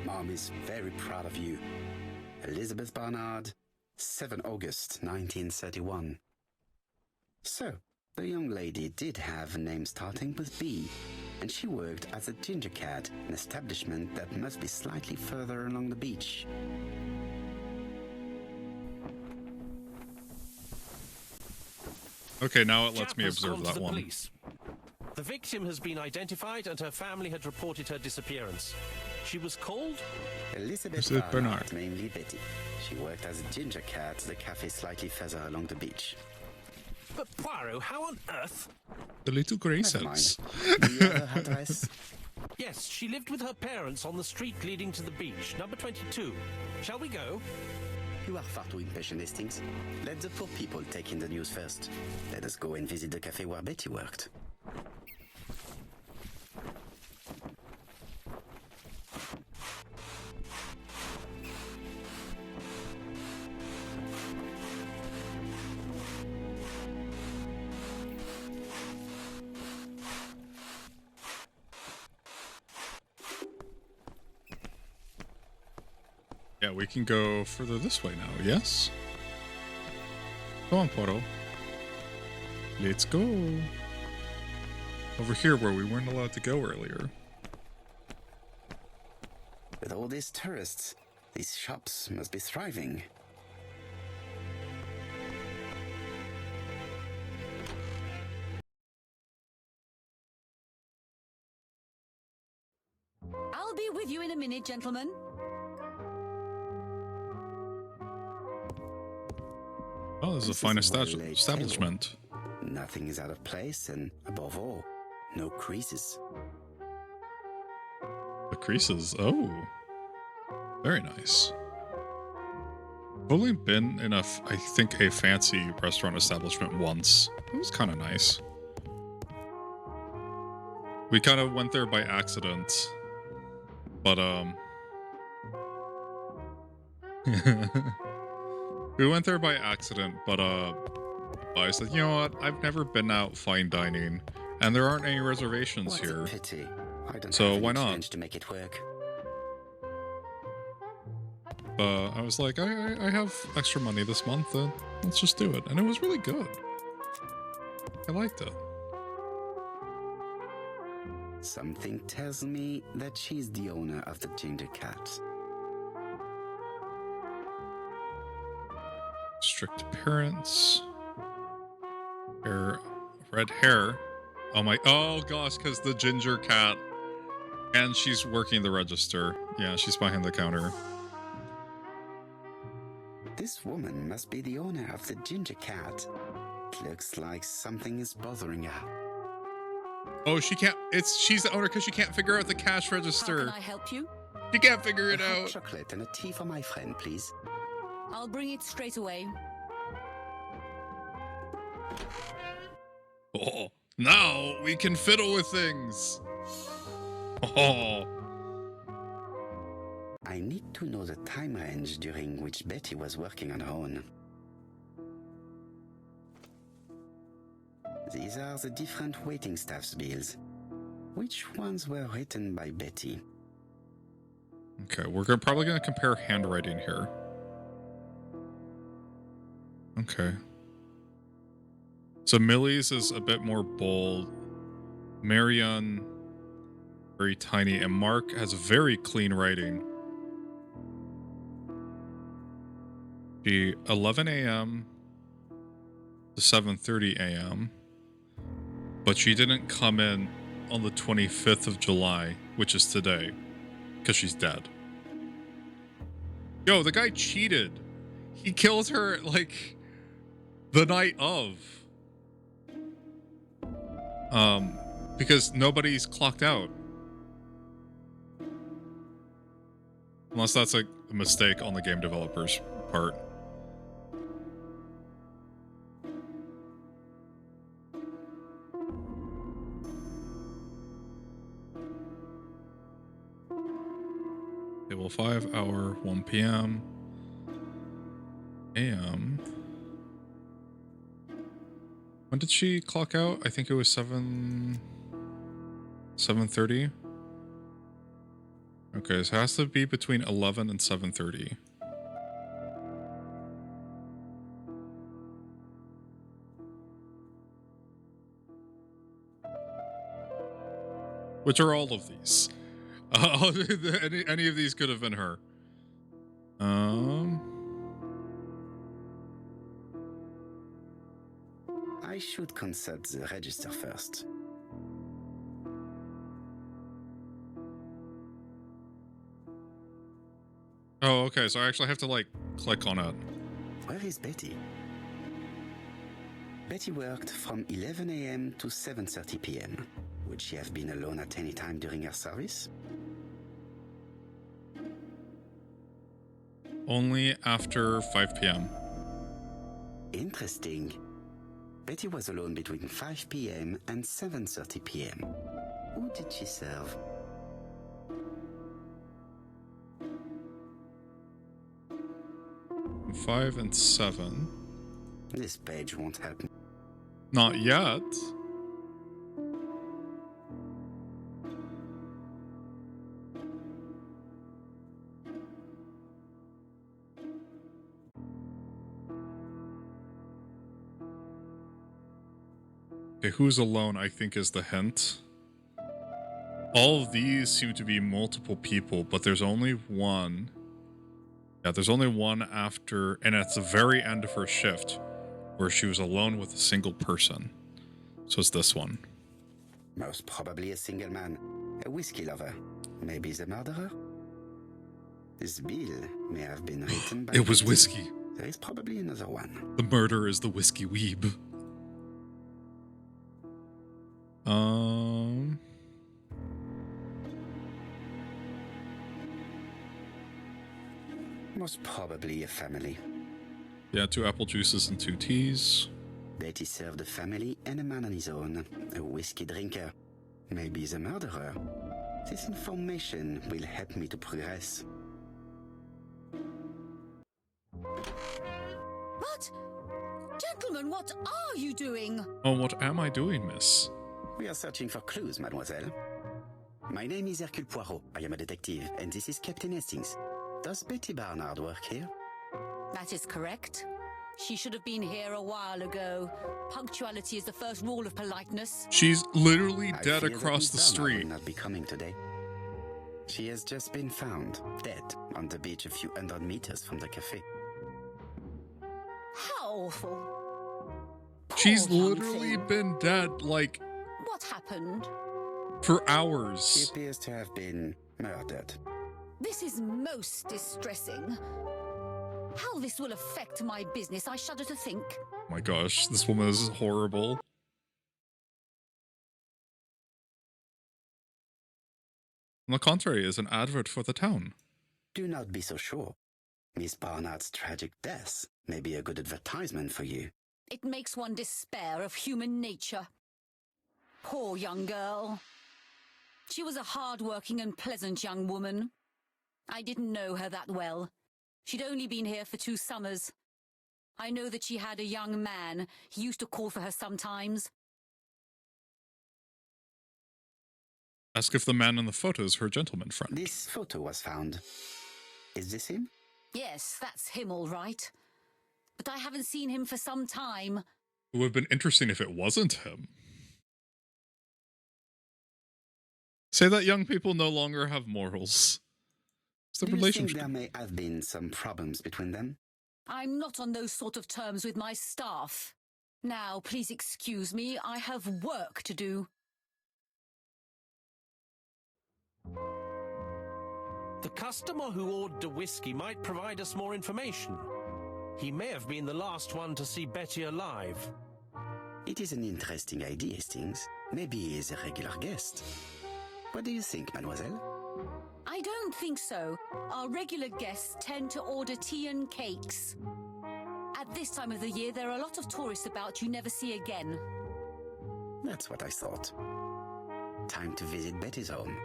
Mom is very proud of you. Elizabeth Barnard, 7 August 1931. So, the young lady did have a name starting with B, and she worked as a ginger cat, an establishment that must be slightly further along the beach. Okay, now it lets Chap me has observe gone to that the one. police. The victim has been identified and her family had reported her disappearance. She was called? Elizabeth Elizabeth Barnard, Bernard. namely Betty. She worked as a ginger cat at the cafe slightly further along the beach. But Poirot, how on earth? The little grey Never mind. cells. Do you have her address? Yes, she lived with her parents on the street leading to the beach, number 22. Shall we go? You are far too impatient, Hastings. Let the poor people take in the news first. Let us go and visit the cafe where Betty worked. Yeah, we can go further this way now, yes? Go on, Poro. Let's go. Over here where we weren't allowed to go earlier. With all these tourists, these shops must be thriving. I'll be with you in a minute, gentlemen. Oh, this is a This fine is a well-laid establishment. Nothing is out of place, and above all, no creases. The creases. Oh. Very nice. I've only been in I think a fancy restaurant establishment once. It was kind of nice. We kind of went there by accident, but we went there by accident, but I said, you know what? I've never been out fine dining, and there aren't any reservations What here. a pity. I don't So have why any not? change to make it work. I was like, I have extra money this month, let's just do it. And it was really good. I liked it. Something tells me that she's the owner of the ginger cat. Strict appearance. Red hair. Oh gosh, because the ginger cat. And she's working the register. Yeah, she's behind the counter. This woman must be the owner of the ginger cat. It looks like something is bothering her. Oh, she's the owner because she can't figure out the cash How register. can I help you? She can't figure it A hot out. chocolate and a tea for my friend, please. I'll bring it straight away. Oh, now we can fiddle with things. Oh. I need to know the time range during which Betty was working on her own. These are the different waiting staff's bills. Which ones were written by Betty? Okay, we're probably going to compare handwriting here. Okay. So Millie's is a bit more bold. Marion, very tiny. And Mark has very clean writing. She 11 a.m. to 7:30 a.m. But she didn't come in on the 25th of July, which is today, because she's dead. Yo, the guy cheated. He kills her like the night of. Because nobody's clocked out. Unless that's like a mistake on the game developer's part. Table 5 hour 1 p.m. a.m. When did she clock out? I think it was 7:30. Okay, so it has to be between 11 and 7:30. Which are all of these? Any of these could have been her. I should consult the register first. Oh, okay, so I actually have to, like, click on it. Where is Betty? Betty worked from 11 a.m. to 7:30 p.m. Would she have been alone at any time during her service? Only after 5 p.m. Interesting. Betty was alone between 5 p.m. and 7:30 p.m. Who did she serve? Five and 7. This page won't help me. Not yet. Okay, who's alone, I think, is the hint. All of these seem to be multiple people, but there's only one. Yeah, there's only one after, and at the very end of her shift, where she was alone with a single person. So it's this one. Most probably a single man, a whiskey lover, maybe the murderer. This bill may have been written by... It was Betty. whiskey. There is probably another one. The murder is the whiskey weeb. Most probably a family. Yeah, 2 apple juices and 2 teas. Betty served a family and a man on his own, a whiskey drinker. maybe the murderer. This information will help me to progress. What? Gentlemen, what are you doing? Oh, what am I doing, miss? We are searching for clues, mademoiselle. My name is Hercule Poirot. I am a detective, and this is Captain Hastings. Does Betty Barnard work here? That is correct. She should have been here a while ago. Punctuality is the first rule of politeness. She's literally I dead fear that across Miss the Barnard street. will not be coming today. She has just been found, dead, on the beach a few hundred meters from the cafe. How awful. She's Poor young literally thing. been dead, like, What happened? for She hours. appears to have been murdered. This is most distressing. How this will affect my business, I shudder to think. Oh my gosh, this woman is horrible. On the contrary, is an advert for the town. Do not be so sure. Miss Barnard's tragic death may be a good advertisement for you. It makes one despair of human nature. Poor young girl. She was a hard-working and pleasant young woman. I didn't know her that well. She'd only been here for 2 summers. I know that she had a young man. He used to call for her sometimes. Ask if the man in the photo is her gentleman friend. This photo was found. Is this him? Yes, that's him all right. But I haven't seen him for some time. It would have been interesting if it wasn't him. Say that young people no longer have morals. It's the Do you think relationship. there may have been some problems between them? I'm not on those sort of terms with my staff. Now, please excuse me, I have work to do. The customer who ordered a whiskey might provide us more information. He may have been the last one to see Betty alive. It is an interesting idea, Hastings. Maybe he is a regular guest. What do you think, mademoiselle? I don't think so. Our regular guests tend to order tea and cakes. At this time of the year, there are a lot of tourists about you never see again. That's what I thought. Time to visit Betty's home.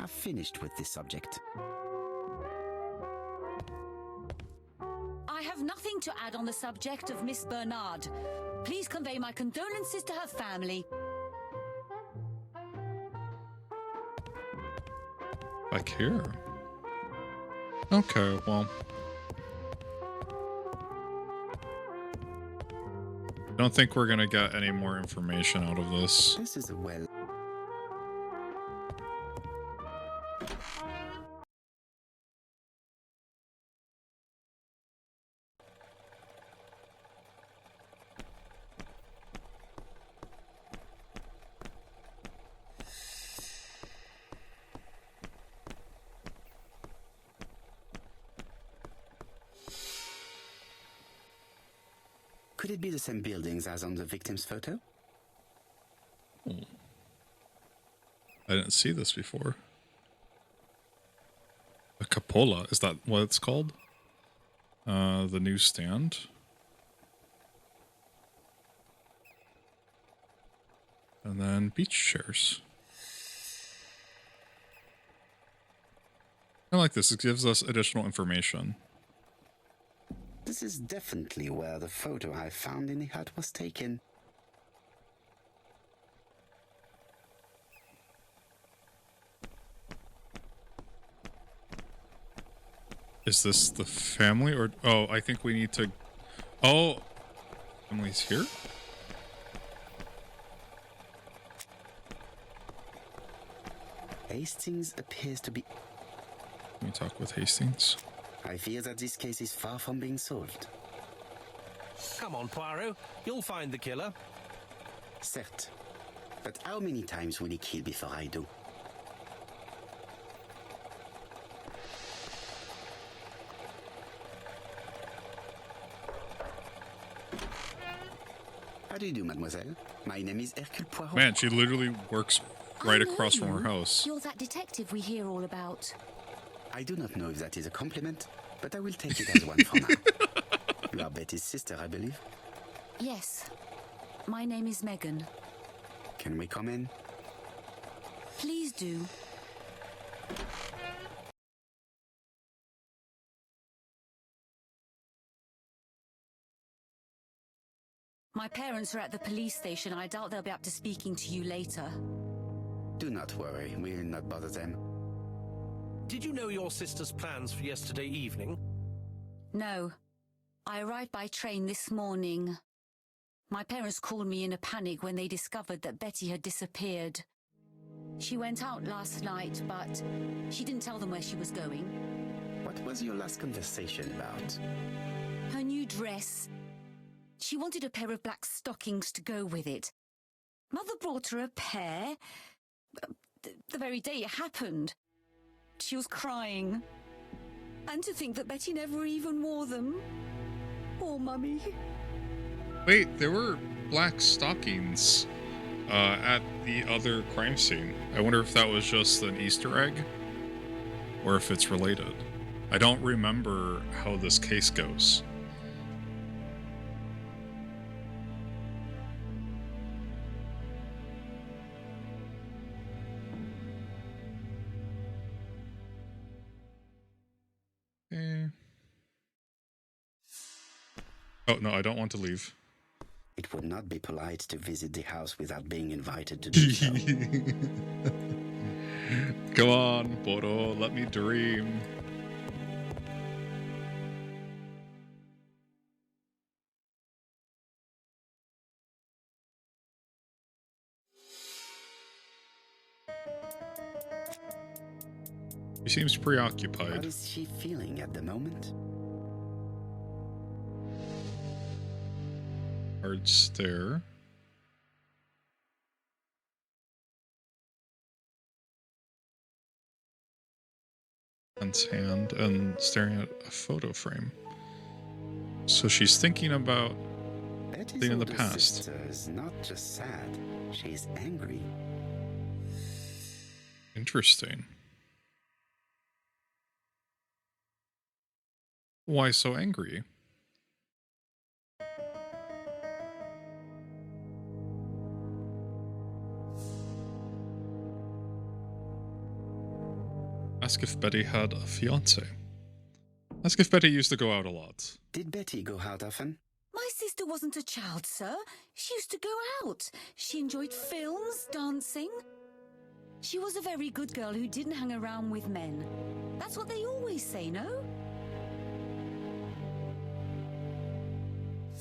I've finished with this subject. I have nothing to add on the subject of Miss Bernard. Please convey my condolences to her family. Back here. Okay, well. I don't think we're gonna get any more information out of this. This is a well. Could it be the same buildings as on the victim's photo? I didn't see this before. A cupola, is that what it's called? The newsstand. And then beach chairs. I like this, it gives us additional information. This is definitely where the photo I found in the hut was taken. Is this the family or... Oh, I think we need to... Oh! Family's here? Hastings appears to be... Let me talk with Hastings. I fear that this case is far from being solved. Come on, Poirot. You'll find the killer. Certes. But how many times will he kill before I do? How do you do, mademoiselle? My name is Hercule Poirot. Man, she literally works right I know across from her you. house. You're that detective we hear all about. I do not know if that is a compliment, but I will take it as one for now. You are Betty's sister, I believe. Yes. My name is Megan. Can we come in? Please do. My parents are at the police station. I doubt they'll be up to speaking to you later. Do not worry, we'll not bother them. Did you know your sister's plans for yesterday evening? No. I arrived by train this morning. My parents called me in a panic when they discovered that Betty had disappeared. She went out last night, but she didn't tell them where she was going. What was your last conversation about? Her new dress. She wanted a pair of black stockings to go with it. Mother brought her a pair. The very day it happened. She was crying. And to think that Betty never even wore them. Poor Mummy. Wait, there were black stockings at the other crime scene. I wonder if that was just an Easter egg or if it's related. I don't remember how this case goes. Oh, no, I don't want to leave. It would not be polite to visit the house without being invited to do so. Come on, Boro, let me dream. She seems What preoccupied. is she feeling at the moment? Hard stare. Tense hand and staring at a photo frame. So she's thinking about Betty's in the older past. sister is not just sad, she's angry. Interesting. Why so angry? Ask if Betty had a fiance. Ask if Betty used to go out a lot. Did Betty go out often? My sister wasn't a child, sir. She used to go out. She enjoyed films, dancing. She was a very good girl who didn't hang around with men. That's what they always say, no?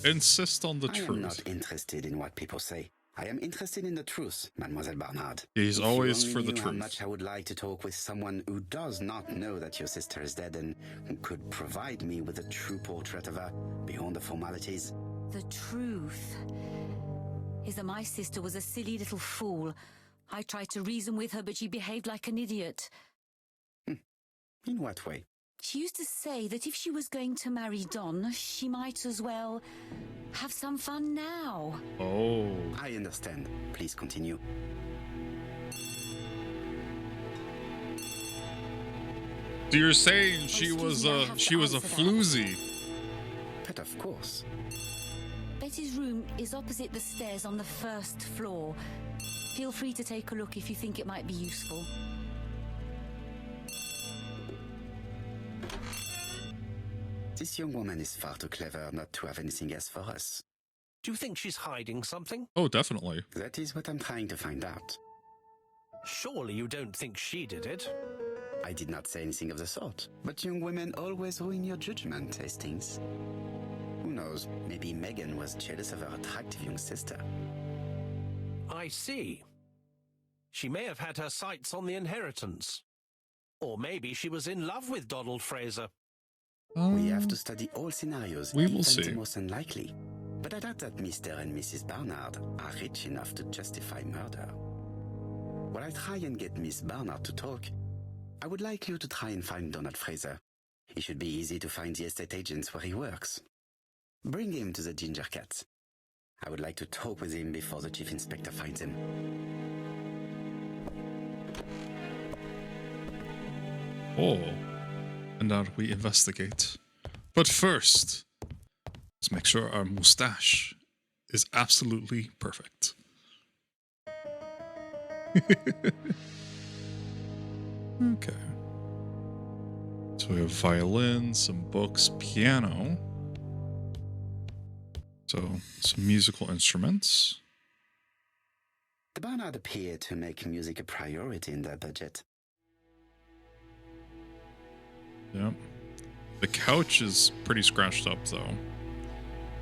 Insist on the I am truth. not interested in what people say. I am interested in the truth, Mademoiselle Barnard. He's If always you for only the knew how truth. much I would like to talk with someone who does not know that your sister is dead and who could provide me with a true portrait of her beyond the formalities. The truth is that my sister was a silly little fool. I tried to reason with her, but she behaved like an idiot. In what way? She used to say that if she was going to marry Don, she might as well have some fun now. Oh. I understand. Please continue. So you're saying she excuse was me, I a have to she was a answer that. floozy. But of course. Betty's room is opposite the stairs on the first floor. Feel free to take a look if you think it might be useful. This young woman is far too clever not to have anything else for us. Do you think she's hiding something? Oh, definitely. That is what I'm trying to find out. Surely you don't think she did it? I did not say anything of the sort, but young women always ruin your judgment, Hastings. Who knows, maybe Megan was jealous of her attractive young sister. I see. She may have had her sights on the inheritance. Or maybe she was in love with Donald Fraser. We have to study all scenarios, we will even see. the most unlikely. But I doubt that Mr. and Mrs. Barnard are rich enough to justify murder. While I try and get Miss Barnard to talk, I would like you to try and find Donald Fraser. It should be easy to find the estate agents where he works. Bring him to the Ginger Cat. I would like to talk with him before the chief inspector finds him. Oh. And now we investigate. But first, Let's make sure our mustache is absolutely perfect. Okay. So we have violin, some books, piano. So some musical instruments. The Barnard appeared to make music a priority in their budget. Yep. The couch is pretty scratched up though.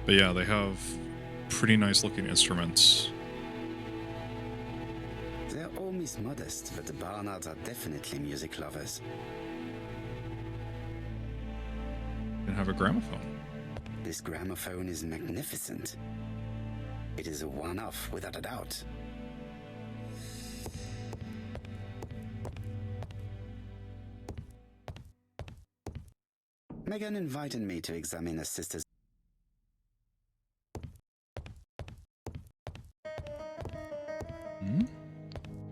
But yeah, they have pretty nice looking instruments. Their home is modest, but the Barnards are definitely music lovers. And have a gramophone. This gramophone is magnificent. It is a one-off, without a doubt. Megan invited me to examine her sister's.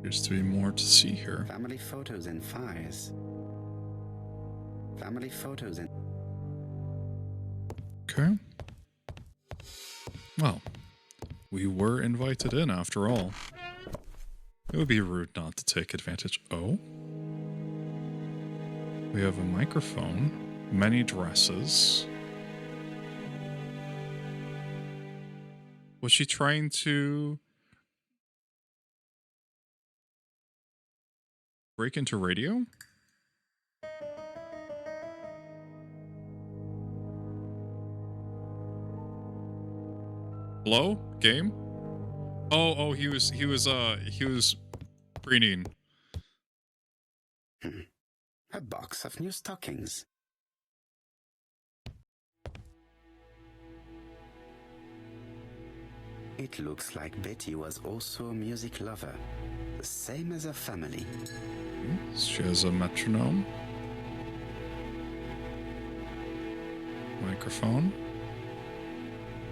Appears to be more to see here. Family photos and files. Family photos and. Okay. Well, we were invited in after all. It would be rude not to take advantage. Oh. We have a microphone, many dresses. Was she trying to break into radio? Hello? Game? Oh, he was preening. A box of new stockings. It looks like Betty was also a music lover, the same as her family. She has a metronome. Microphone.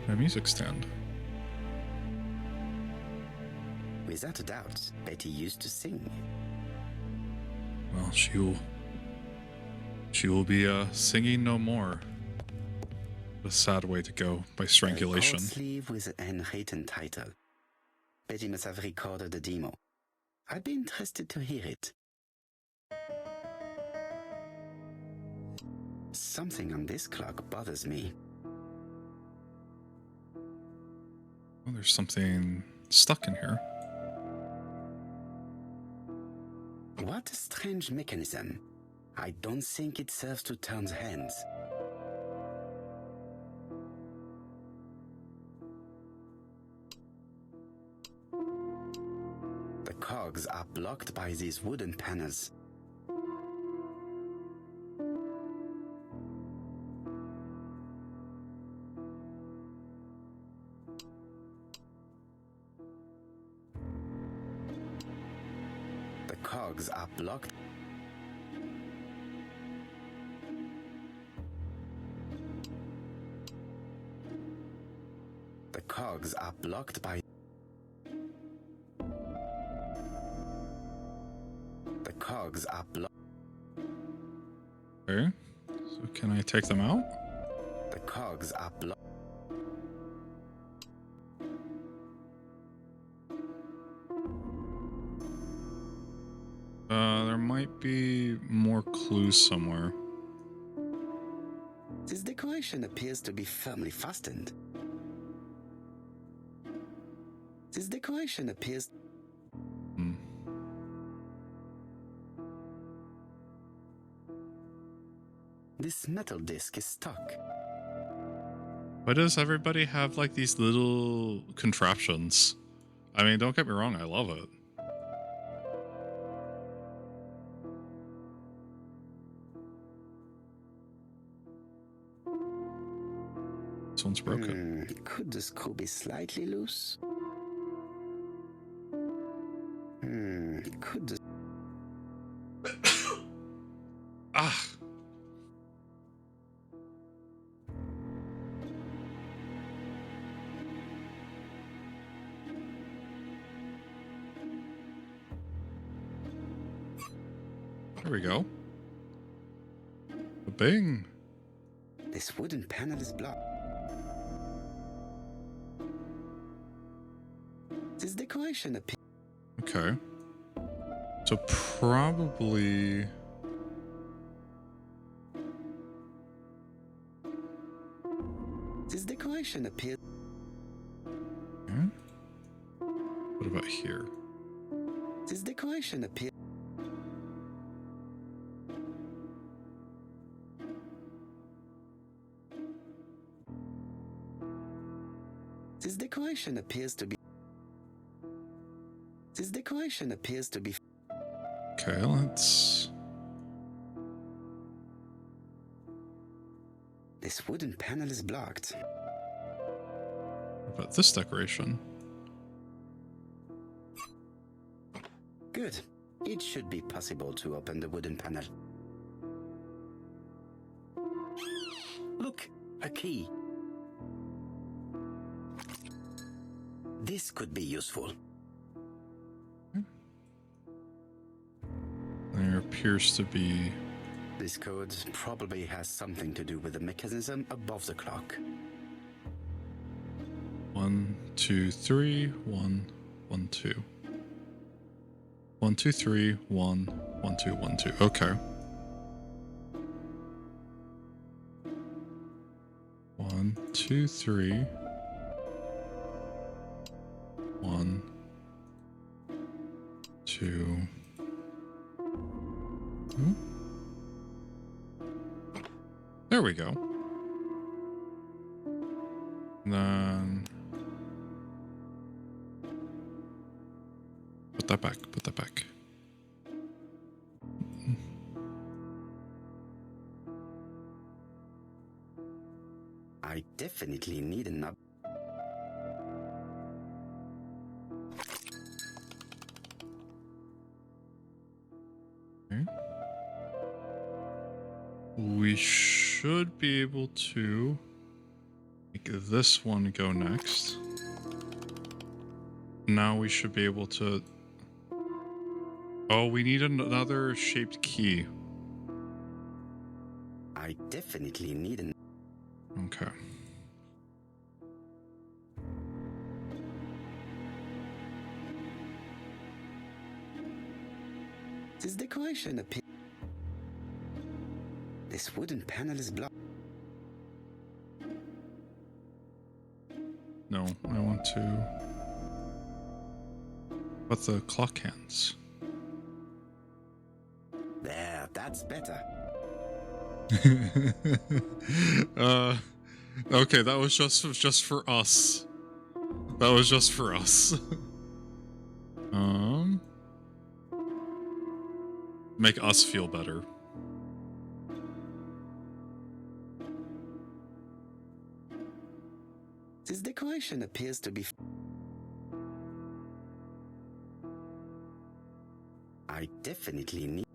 And a music stand. Without a doubt, Betty used to sing. Well, she will be singing no more. A sad way to go, by strangulation. A gold sleeve with a handwritten title. Betty must have recorded the demo. I'd be interested to hear it. Something on this clock bothers me. Oh, there's something stuck in here. What a strange mechanism. I don't think it serves to turn the hands. The cogs are blocked by these wooden panels. The cogs are blocked. The cogs are blocked by. The cogs are blocked. Okay. So can I take them out? The cogs are blocked. There might be more clues somewhere. This decoration appears to be firmly fastened. This decoration appears. This metal disc is stuck. Why does everybody have like these little contraptions? I mean, don't get me wrong, I love it. This one's broken. Could the screw be slightly loose? Could the... Ah! There we go. Bing! This wooden panel is blocked. This decoration appears. Okay. So probably... This decoration appears. Okay. What about here? This decoration appears. This decoration appears to be. This decoration appears to be. Okay, let's... This wooden panel is blocked. What about this decoration? Good. It should be possible to open the wooden panel. Look, a key. This could be useful. There appears to be... This code probably has something to do with the mechanism above the clock. 1, 2, 3, 1, 1, 2. 1, 2, 3, 1, 1, 2, 1, 2. Okay. 1, 2, 3. 1, 2. There we go. And then put that back. Put that back. I definitely need another. Okay. We should be able to make this one go next. Now we should be able to... Oh, we need another shaped key. I definitely need an. Okay. This decoration appears. This wooden panel is blocked. No, I want to... What's the clock hands? There, that's better. Okay, that was just for us. That was just for us. Make us feel better. This decoration appears to be. I definitely need.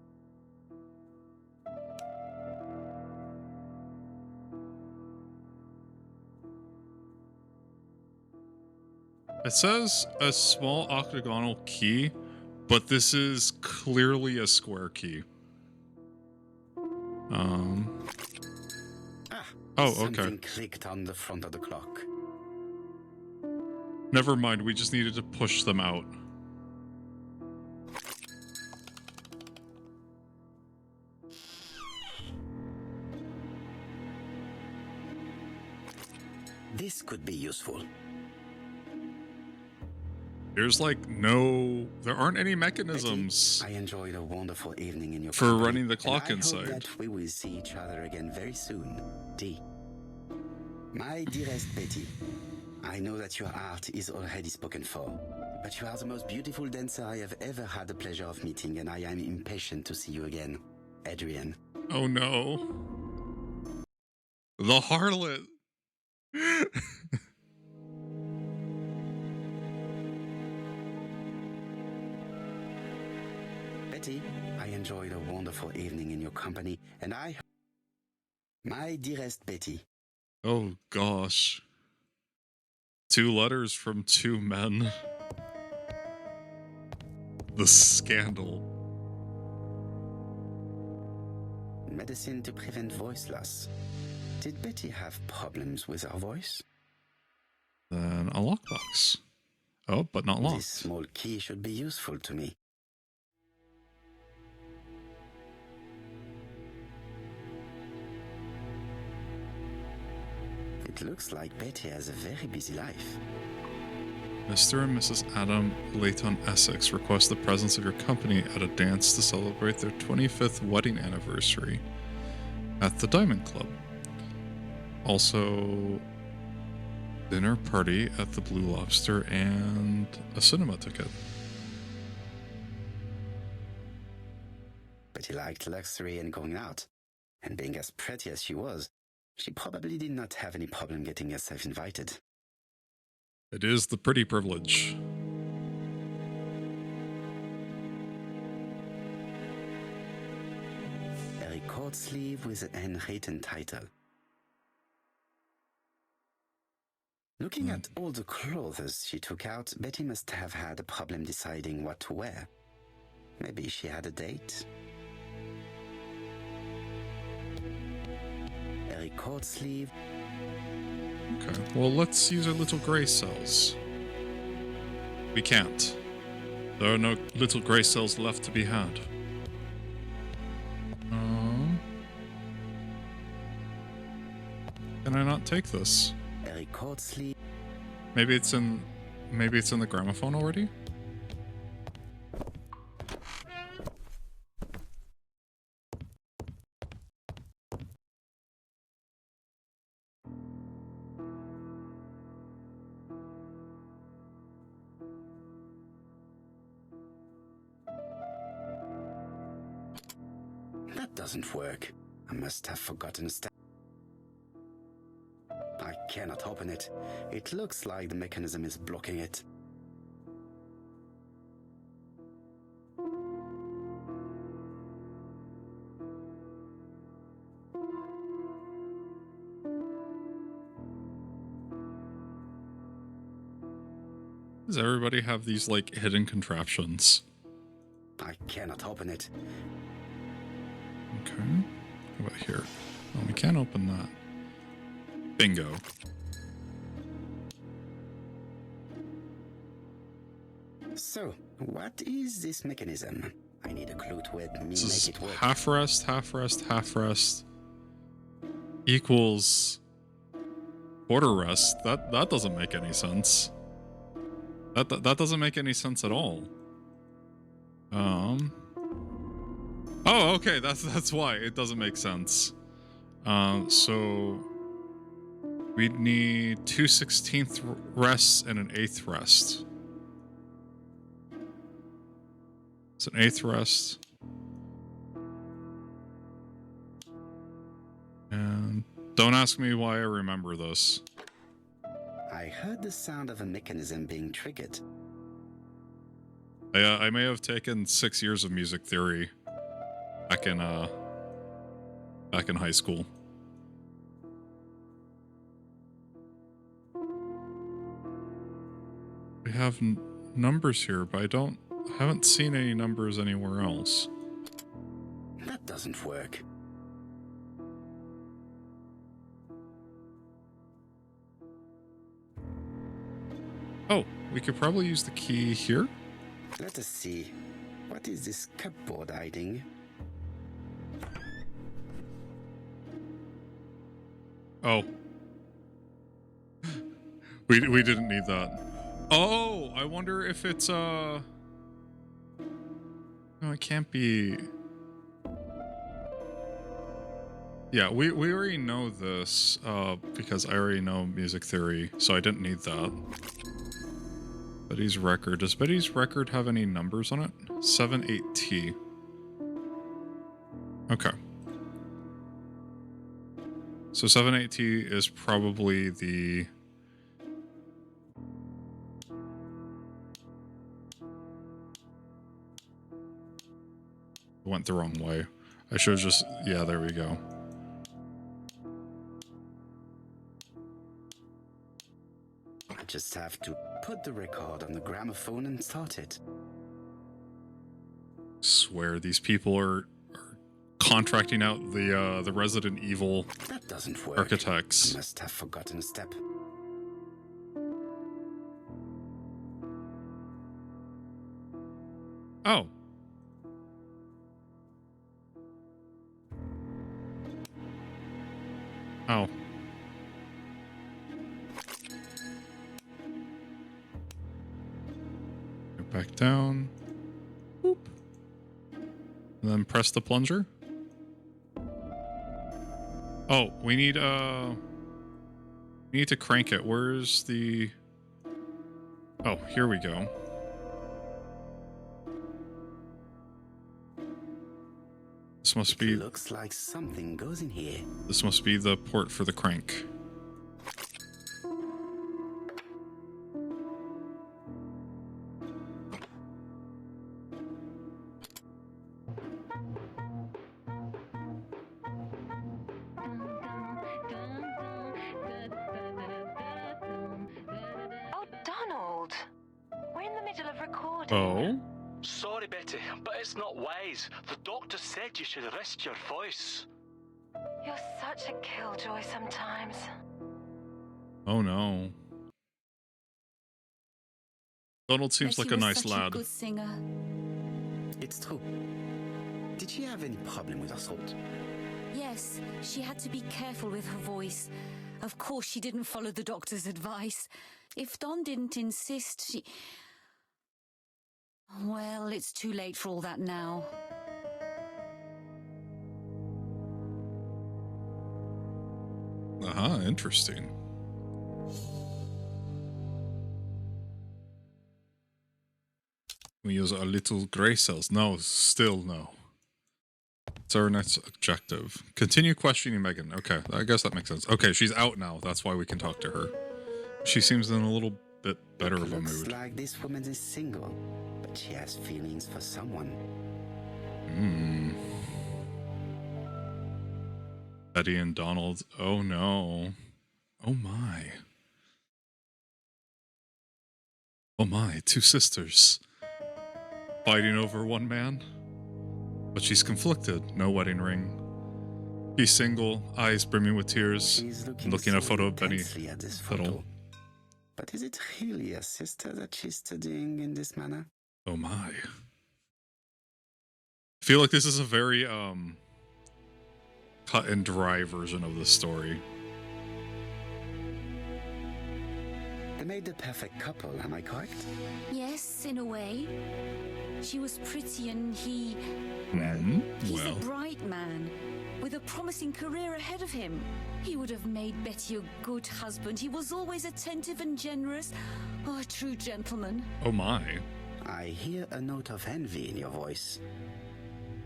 It says a small octagonal key, but this is clearly a square key. Oh, okay. Something clicked on the front of the clock. Never mind, we just needed to push them out. This could be useful. There's like no... There aren't any mechanisms Betty, I enjoyed a wonderful evening in your for company, running the clock and I inside. hope that we will see each other again very soon. D. My dearest Betty, I know that your art is already spoken for, but you are the most beautiful dancer I have ever had the pleasure of meeting, and I am impatient to see you again. Adrian. Oh no. The harlot. Betty, I enjoyed a wonderful evening in your company, and I... My dearest Betty. Oh gosh. 2 letters from 2 men. The scandal. Medicine to prevent voice loss. Did Betty have problems with her voice? Then a lockbox. Oh, but not This locked. small key should be useful to me. It looks like Betty has a very busy life. Mr. and Mrs. Adam Layton Essex request the presence of your company at a dance to celebrate their 25th wedding anniversary at the Diamond Club. Also, dinner party at the Blue Lobster and a cinema ticket. Betty liked luxury and going out. And being as pretty as she was, she probably did not have any problem getting herself invited. It is the pretty privilege. A record sleeve with a handwritten title. Looking at all the clothes she took out, Betty must have had a problem deciding what to wear. Maybe she had a date? A record sleeve. Okay, well, let's use our little gray cells. We can't. There are no little gray cells left to be had. Can I not take this? A record sleeve. Maybe it's in the gramophone already? That doesn't work. I must have forgotten a step. I cannot open it. It looks like the mechanism is blocking it. Does everybody have these, like, hidden contraptions? I cannot open it. Okay. How about here? Oh, we can't open that. Bingo. So, what is this mechanism? I need a clue to help me This is make it work. half rest, half rest, half rest equals quarter rest. That doesn't make any sense. That doesn't make any sense at all. Oh, okay. That's why it doesn't make sense. So we'd need 2 16th rests and an 8th rest. It's an 8th rest. And don't ask me why I remember this. I heard the sound of a mechanism being triggered. I may have taken 6 years of music theory back in high school. We have numbers here, but I haven't seen any numbers anywhere else. That doesn't work. Oh, we could probably use the key here. Let us see. What is this cupboard hiding? Oh. We didn't need that. Oh, I wonder if it's no, it can't be. Yeah, we already know this because I already know music theory, so I didn't need that. Betty's record. Does Betty's record have any numbers on it? 78T. Okay. So 78T is probably the... Went the wrong way. I should have just... Yeah, there we go. I just have to put the record on the gramophone and start it. Swear these people are contracting out the Resident Evil That doesn't work. architects. I must have forgotten a step. Oh. Oh. Go back down. Boop. And then press the plunger. Oh, we need to crank it. Where's the... Oh, here we go. This must be... Looks like something goes in here. This must be the port for the crank. Oh, Donald! We're in the middle of recording. Oh? Sorry, Betty, but it's not wise. The doctor said you should rest your voice. You're such a killjoy sometimes. Oh no. Donald seems Betty like a was nice such lad. a good singer. It's true. Did she have any problem with her throat? Yes, she had to be careful with her voice. Of course, she didn't follow the doctor's advice. If Don didn't insist, she... Well, it's too late for all that now. Uh-huh, interesting. We use a little gray cells. No, still no. It's our next objective. Continue questioning Megan. Okay, I guess that makes sense. Okay, she's out now. That's why we can talk to her. She seems in a little bit better of a Looks mood. like this woman is single, but she has feelings for someone. Hmm. Betty and Donald. Oh no. Oh my. Oh my, two sisters. Fighting over one man. But she's conflicted. No wedding ring. She's single, eyes brimming with tears. She's Looking at a so photo of Benny intensely at this Fiddle. photo. But is it really a sister that she's studying in this manner? Oh my. I feel like this is a very cut and dry version of the story. They made the perfect couple, am I correct? Yes, in a way. She was pretty and he... Hmm? He's Well, a bright man, with a promising career ahead of him. He would have made Betty a good husband. He was always attentive and generous. Oh, a true gentleman. oh my. I hear a note of envy in your voice.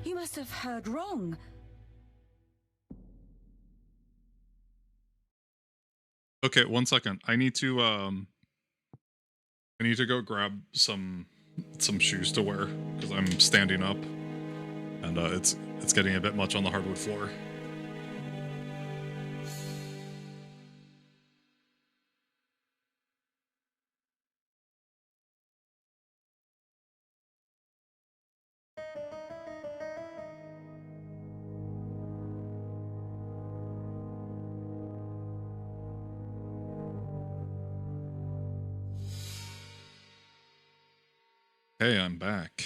You must have heard wrong. Okay, 1 second. I need to go grab some shoes to wear because I'm standing up and it's getting a bit much on the hardwood floor. Hey, I'm back.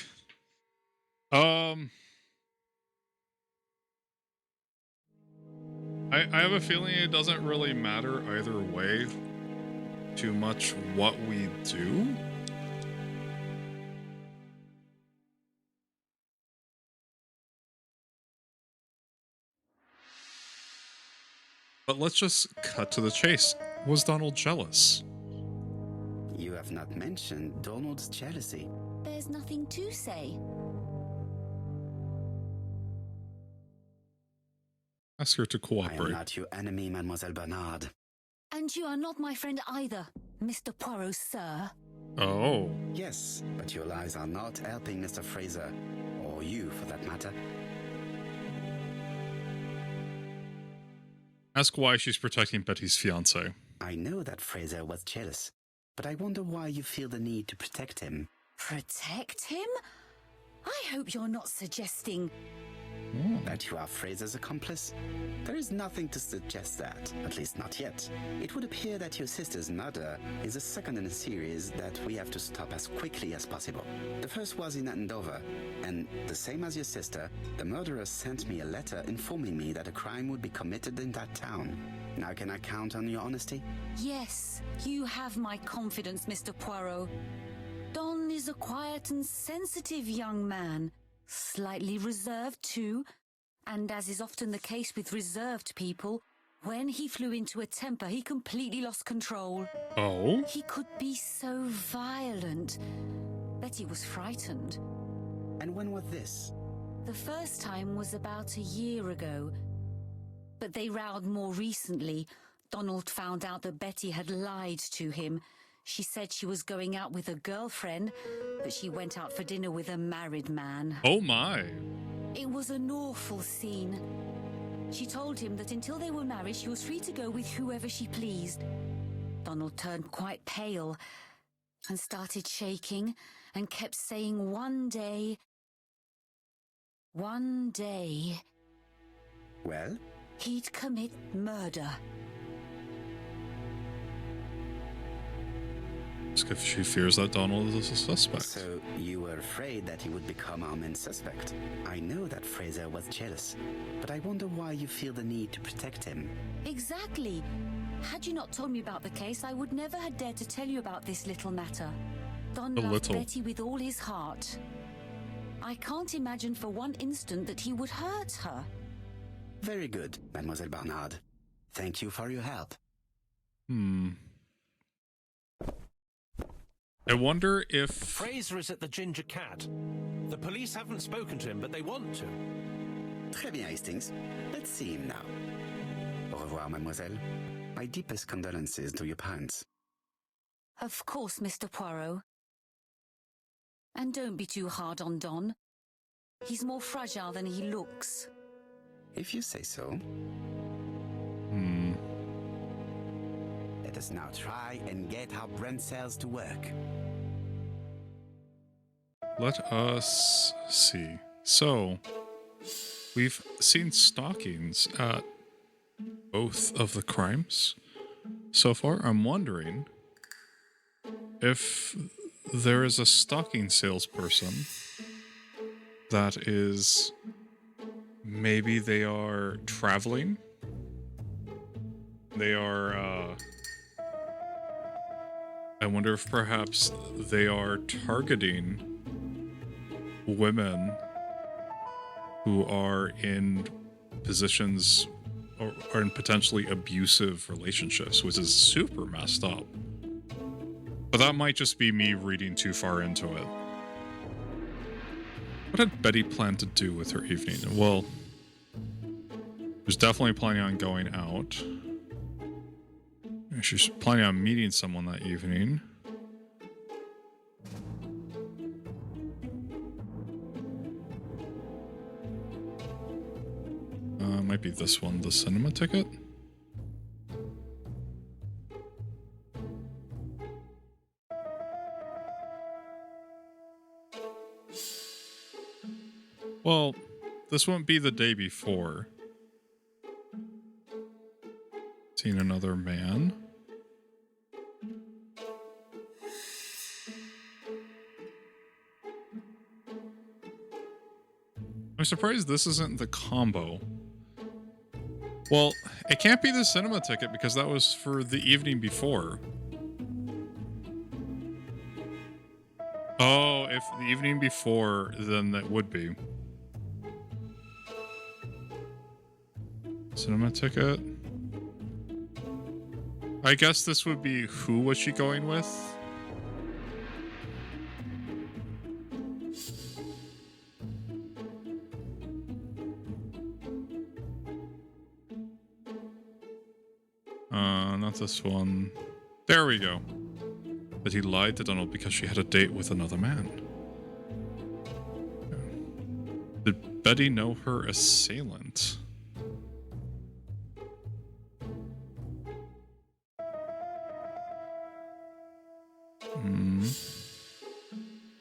I have a feeling it doesn't really matter either way too much what we do. But let's just cut to the chase. Was Donald jealous? You have not mentioned Donald's jealousy. There's nothing to say. Ask her to I am cooperate. not your enemy, Mademoiselle Bernard. And you are not my friend either, Mr. Poirot, sir. Oh. Yes, but your lies are not helping Mr. Fraser, or you for that matter. Ask why she's protecting Betty's fiancé. I know that Fraser was jealous, but I wonder why you feel the need to protect him. Protect him? I hope you're not suggesting... That you are Fraser's accomplice? There is nothing to suggest that, at least not yet. It would appear that your sister's murder is the second in a series that we have to stop as quickly as possible. The first was in Andover, and the same as your sister, the murderer sent me a letter informing me that a crime would be committed in that town. Now can I count on your honesty? Yes, you have my confidence, Mr. Poirot. Don is a quiet and sensitive young man. Slightly reserved, too, and as is often the case with reserved people, when he flew into a temper, he completely lost control. Oh? He could be so violent. Betty was frightened. And when was this? The first time was about a year ago, but they rowed more recently. Donald found out that Betty had lied to him. She said she was going out with a girlfriend, but she went out for dinner with a married man. Oh my. It was an awful scene. She told him that until they were married, she was free to go with whoever she pleased. Donald turned quite pale and started shaking and kept saying one day. Well? He'd commit murder. If she fears that Donald is a suspect. So you were afraid that he would become our main suspect. I know that Fraser was jealous, but I wonder why you feel the need to protect him. Exactly. Had you not told me about the case, I would never have dared to tell you about this little matter. Don loved Betty with all his heart. I can't imagine for one instant that he would hurt her. Very good, Mademoiselle Barnard. Thank you for your help. I wonder if... Fraser is at the Ginger Cat. The police haven't spoken to him, but they want to. Très bien, Hastings. Let's see him now. Au revoir, mademoiselle. My deepest condolences to your parents. Of course, Mr. Poirot. And don't be too hard on Don. He's more fragile than he looks. If you say so. Let us now try and get our brain cells to work. Let us see. So, we've seen stockings at both of the crimes so far. I'm wondering if there is a stocking salesperson that is... Maybe they are traveling. They are, I wonder if perhaps they are targeting women who are in positions or are in potentially abusive relationships, which is super messed up. But that might just be me reading too far into it. What had Betty planned to do with her evening? Well, she's definitely planning on going out. She's planning on meeting someone that evening. Might be this one, the cinema ticket. Well, this won't be the day before. Seen another man. I'm surprised this isn't the combo. Well, it can't be the cinema ticket because that was for the evening before. Oh, if the evening before, then that would be. Cinema ticket. I guess this would be who was she going with? Not this one. There we go. That he lied to Donald because she had a date with another man. Did Betty know her assailant?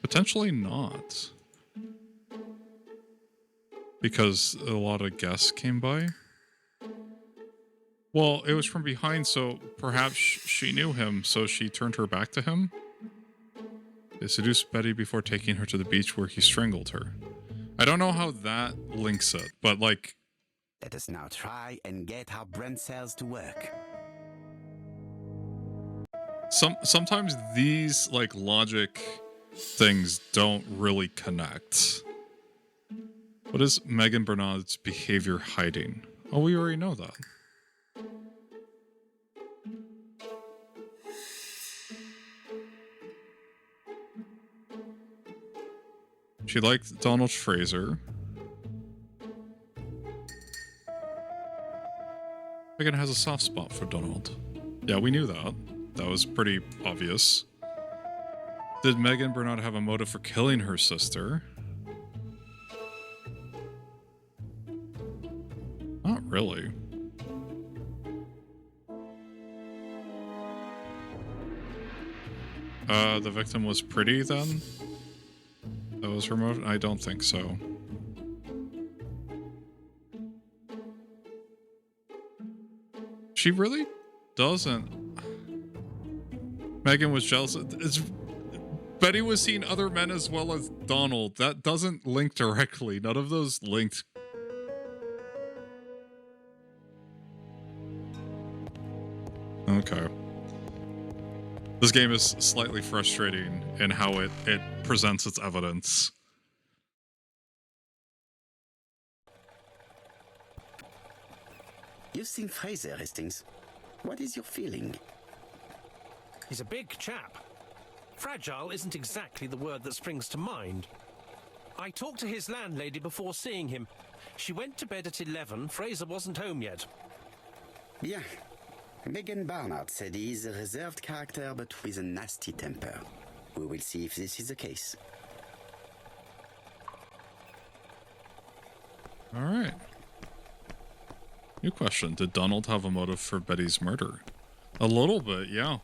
Potentially not. because a lot of guests came by. Well, it was from behind, so perhaps she knew him, so she turned her back to him. They seduced Betty before taking her to the beach where he strangled her. I don't know how that links it, but like... Let us now try and get our brain cells to work. Sometimes these, like, logic things don't really connect. What is Megan Bernard's behavior hiding? Oh, we already know that. She liked Donald Fraser. Megan has a soft spot for Donald. Yeah, we knew that. That was pretty obvious. Did Megan Bernard have a motive for killing her sister? Not really. The victim was pretty then? That was her motive? I don't think so. She really doesn't. Megan was jealous. Betty was seeing other men as well as Donald. That doesn't link directly. None of those linked. Okay. This game is slightly frustrating in how it presents its evidence. You've seen Fraser, Hastings. What is your feeling? He's a big chap. Fragile isn't exactly the word that springs to mind. I talked to his landlady before seeing him. She went to bed at 11. Fraser wasn't home yet. Bien. Megan Barnard said he is a reserved character but with a nasty temper. We will see if this is the case. All right. New question. Did Donald have a motive for Betty's murder? A little bit, yeah.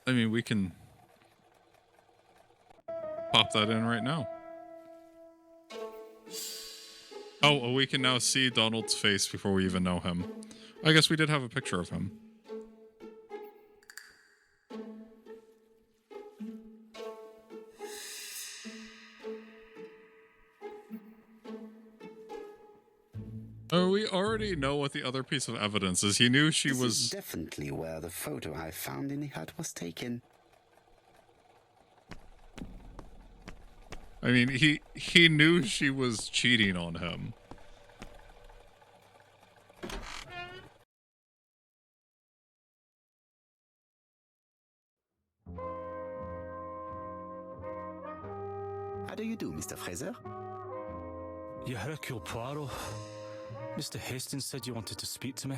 I mean, we can pop that in right now. Oh, well, we can now see Donald's face before we even know him. I guess we did have a picture of him. Oh, we already know what the other piece of evidence is. He knew she This was... is definitely where the photo I found in the hut was taken. I mean, he knew she was cheating on him. How do you do, Mr. Fraser? You Hercule Poirot. Mr. Hastings said you wanted to speak to me.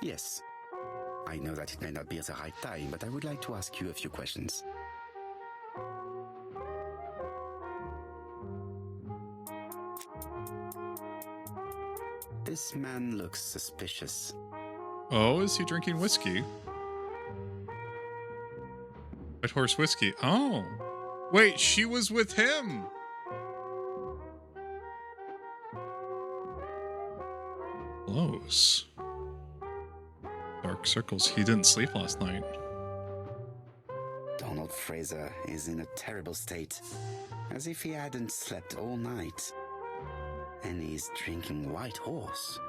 Yes. I know that it may not be the right time, but I would like to ask you a few questions. This man looks suspicious. Oh, is he drinking whiskey? White Horse whiskey. Oh. Wait, she was with him. Close. Dark circles. He didn't sleep last night. Donald Fraser is in a terrible state, as if he hadn't slept all night. And he's drinking White Horse.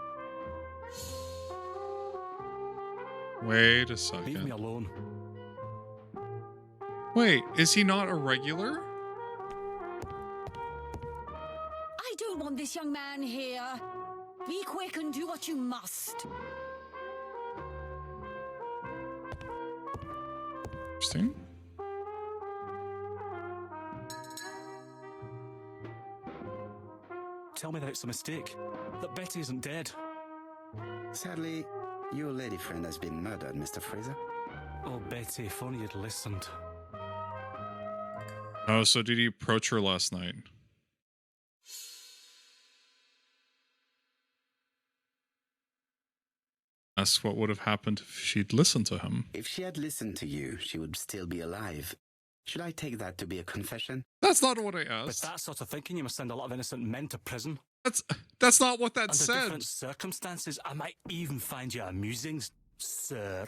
Wait a Leave me second. alone. Wait, is he not a regular? I don't want this young man here. Be quick and do what you must. Interesting. Tell me that it's a mistake. That Betty isn't dead. Sadly, your lady friend has been murdered, Mr. Fraser. Oh, Betty, if only you'd listened. Oh, so did he approach her last night? Ask what would have happened if she'd listened to him. If she had listened to you, she would still be alive. Should I take that to be a confession? That's not what I With asked. that sort of thinking, you must send a lot of innocent men to prison. That's not what that Under said. different circumstances, I might even find you amusing, sir.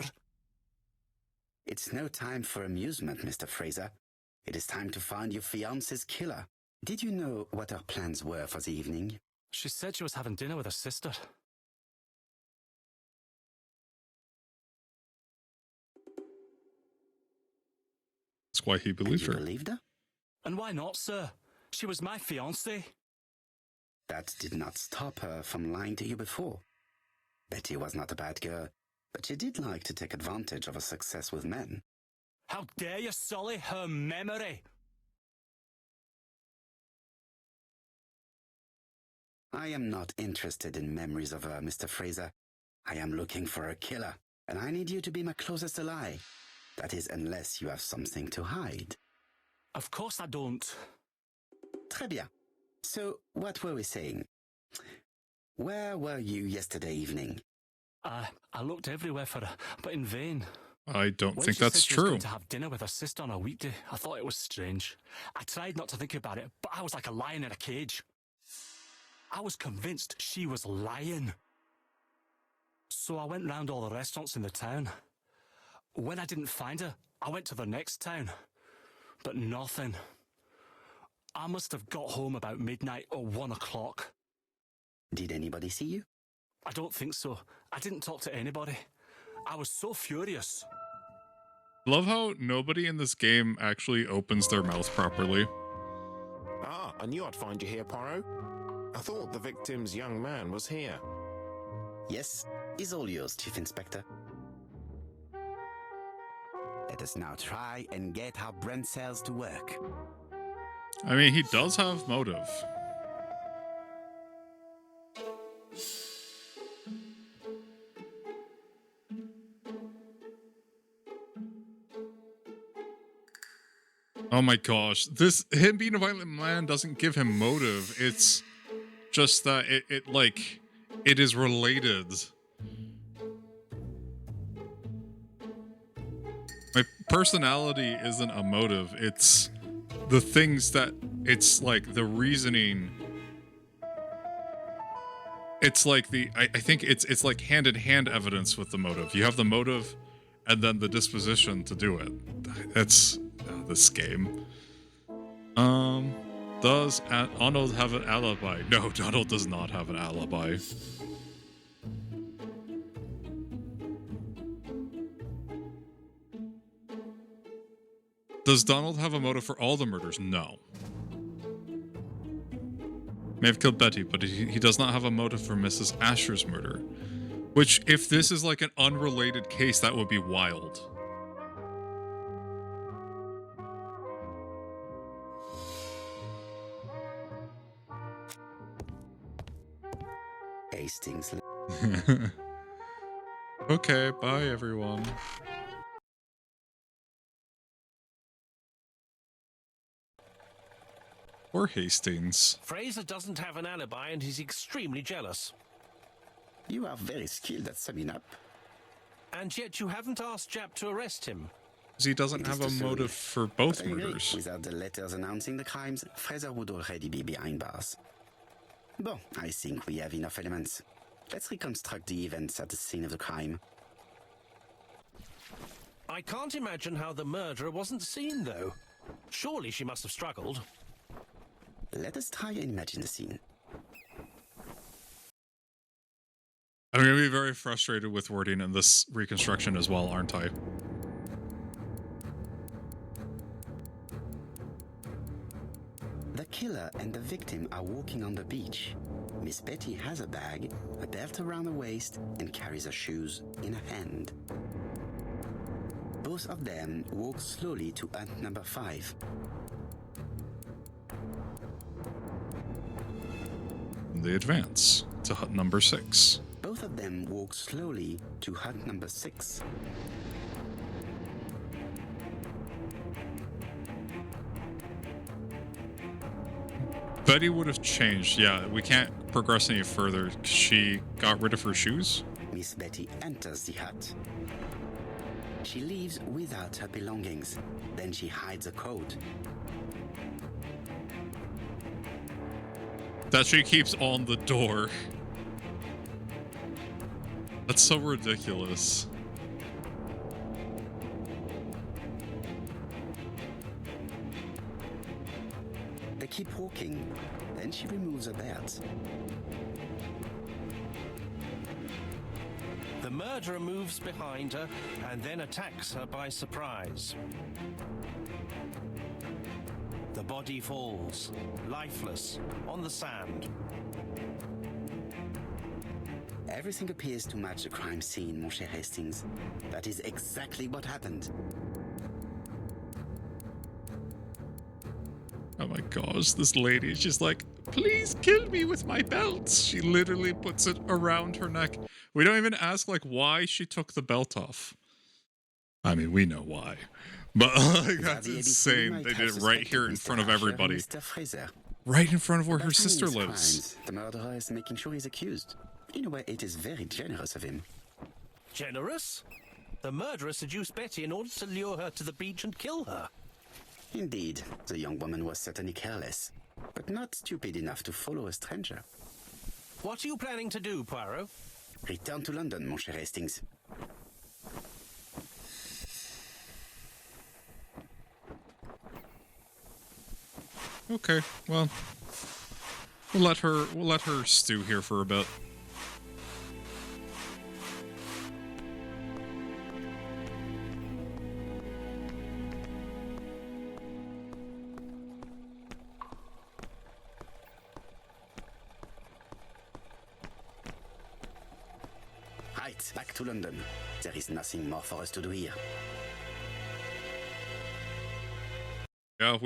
It's no time for amusement, Mr. Fraser. It is time to find your fiance's killer. Did you know what her plans were for the evening? She said she was having dinner with her sister. That's why he And believed you her. believed her? And why not, sir? She was my fiancée. That did not stop her from lying to you before. Betty was not a bad girl, but she did like to take advantage of her success with men. How dare you sully her memory? I am not interested in memories of her, Mr. Fraser. I am looking for a killer, and I need you to be my closest ally. That is, unless you have something to hide. Of course I don't. Très bien. So, what were we saying? Where were you yesterday evening? I looked everywhere for her, but in vain. I don't When think she that's said she was true. going to have dinner with her sister on a weekday, I thought it was strange. I tried not to think about it, but I was like a lion in a cage. I was convinced she was lying. So I went round all the restaurants in the town. When I didn't find her, I went to the next town. But nothing. I must have got home about midnight or 1 o'clock. Did anybody see you? I don't think so. I didn't talk to anybody. I was so furious. Love how nobody in this game actually opens their mouth properly. Ah, I knew I'd find you here, Poirot. I thought the victim's young man was here. Yes, is all yours, Chief Inspector. Let us now try and get our brain cells to work. I mean, he does have motive. Oh my gosh, him being a violent man doesn't give him motive. It's just that it is related. My personality isn't a motive. It's the things that it's like the reasoning. It's like I think it's like hand-in-hand evidence with the motive. You have the motive and then the disposition to do it. That's this game. Does Donald have an alibi? No, Donald does not have an alibi. Does Donald have a motive for all the murders? No. May have killed Betty, but he does not have a motive for Mrs. Asher's murder. Which, if this is like an unrelated case, that would be wild. Hastings. Okay, bye everyone. Or Hastings. Fraser doesn't have an alibi and he's extremely jealous. You are very skilled at summing up. And yet you haven't asked Jap to arrest him. Because he doesn't It have is a to motive serve. for both But I agree. murders. Without the letters announcing the crimes, Fraser would already be behind bars. Bon, I think we have enough elements. Let's reconstruct the events at the scene of the crime. I can't imagine how the murderer wasn't seen, though. Surely she must have struggled. Let us try and imagine the scene. I'm going to be very frustrated with wording in this reconstruction as well, aren't I? The killer and the victim are walking on the beach. Miss Betty has a bag, a belt around her waist, and carries her shoes in her hand. Both of them walk slowly to hut number 5. They advance to hut number 6. Both of them walk slowly to hut number 6. Betty would have changed. Yeah, we can't progress any further. She got rid of her shoes. Miss Betty enters the hut. She leaves without her belongings. Then she hides a code. That she keeps on the door. That's so ridiculous. They keep walking. Then she removes her belt. The murderer moves behind her and then attacks her by surprise. The body falls, lifeless, on the sand. Everything appears to match the crime scene, mon cher Hastings. That is exactly what happened. Oh my gosh, this lady is just like, please kill me with my belt. She literally puts it around her neck. We don't even ask like why she took the belt off. I mean, we know why. But like, that's insane. They did it right here in front of everybody. Right in front of where her sister lives. The murderer is making sure he's accused. In a way, it is very generous of him. Generous? The murderer seduced Betty in order to lure her to the beach and kill her. Indeed, the young woman was certainly careless, but not stupid enough to follow a stranger. What are you planning to do, Poirot? Return to London, mon cher Hastings. Okay, well, we'll let her stew here for a bit. Right, back to London. There is nothing more for us to do here. Yeah,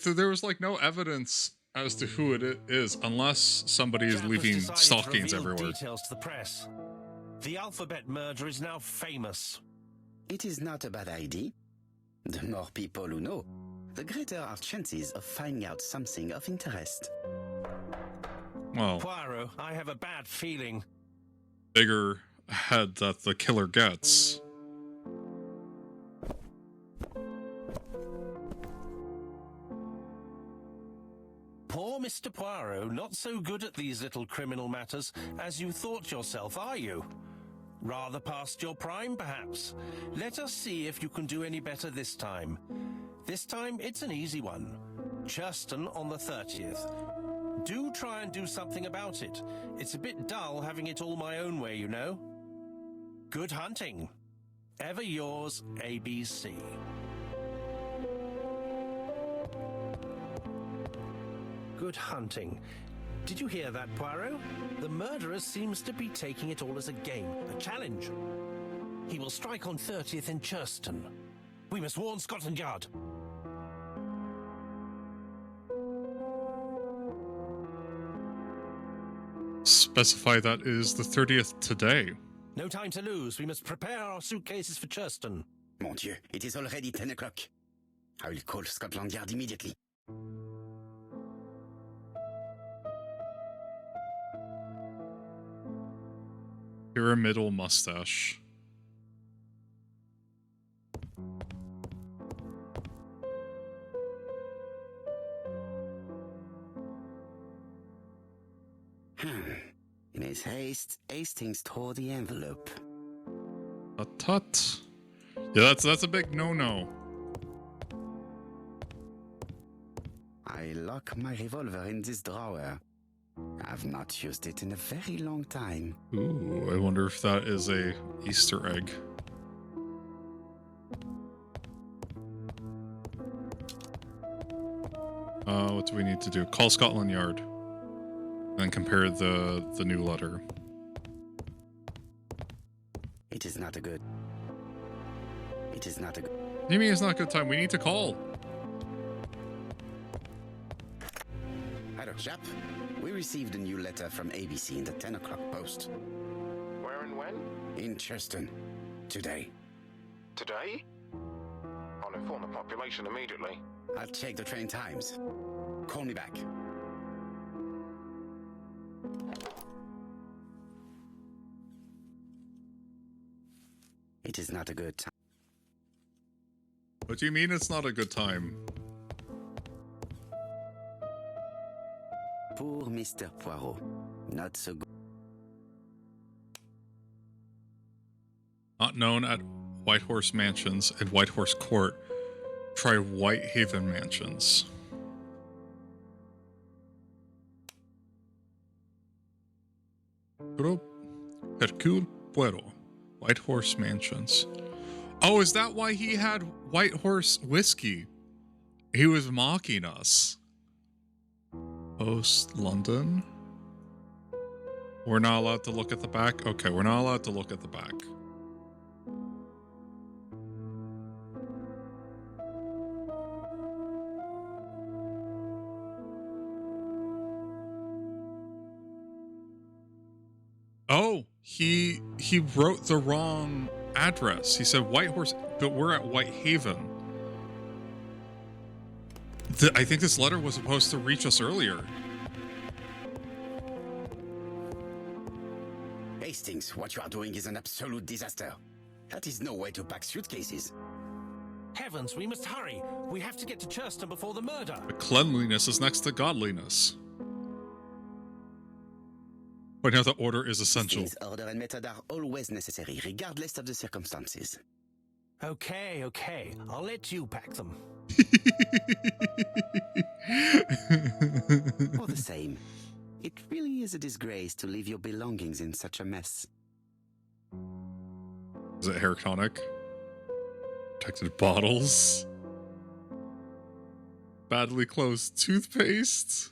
there was like no evidence as to who it is unless somebody is leaving stockings everywhere. Details to the press. The alphabet murder is now famous. It is not a bad idea. The more people who know, the greater our chances of finding out something of interest. Well, Poirot, I have a bad feeling. Bigger head that the killer gets. Poor Mr. Poirot, not so good at these little criminal matters as you thought yourself, are you? Rather past your prime, perhaps. Let us see if you can do any better this time. This time, it's an easy one. Churston on the 30th. Do try and do something about it. It's a bit dull having it all my own way, you know. Good hunting. Ever yours, ABC. Good hunting. Did you hear that, Poirot? The murderer seems to be taking it all as a game, a challenge. He will strike on 30th in Churston. We must warn Scotland Yard. Specify that is the 30th today. No time to lose. We must prepare our suitcases for Churston. Mon Dieu, it is already 10 o'clock. I will call Scotland Yard immediately. Pyramidal mustache. Miss Hastings tore the envelope. Tut. Yeah, that's a big no-no. I lock my revolver in this drawer. I've not used it in a very long time. Ooh, I wonder if that is a Easter egg. What do we need to do? Call Scotland Yard. And compare the new letter. It is not a good. It is not a good. What do you mean it's not a good time? We need to call. Hello, chap. We received a new letter from ABC in the 10 o'clock post. Where and when? In Churston. Today. Today? I'll inform the population immediately. I'll check the train times. Call me back. It is not a good time. What do you mean it's not a good time? Poor Mr. Poirot. Not so good. Not known at Whitehorse Mansions and Whitehorse Court. Try Whitehaven Mansions. Hercule Poirot. Whitehorse Mansions. Oh, is that why he had Whitehorse whiskey? He was mocking us. Post London. We're not allowed to look at the back? Okay, we're not allowed to look at the back. Oh, he wrote the wrong address. He said Whitehorse, but we're at Whitehaven. I think this letter was supposed to reach us earlier. Hastings, what you are doing is an absolute disaster. That is no way to pack suitcases. Heavens, we must hurry. We have to get to Churston before the murder. But cleanliness is next to godliness. But now the order is essential. Hastings, order and method are always necessary, regardless of the circumstances. Okay. I'll let you pack them. All the same, it really is a disgrace to leave your belongings in such a mess. Is it hair tonic? Protected bottles? Badly closed toothpaste?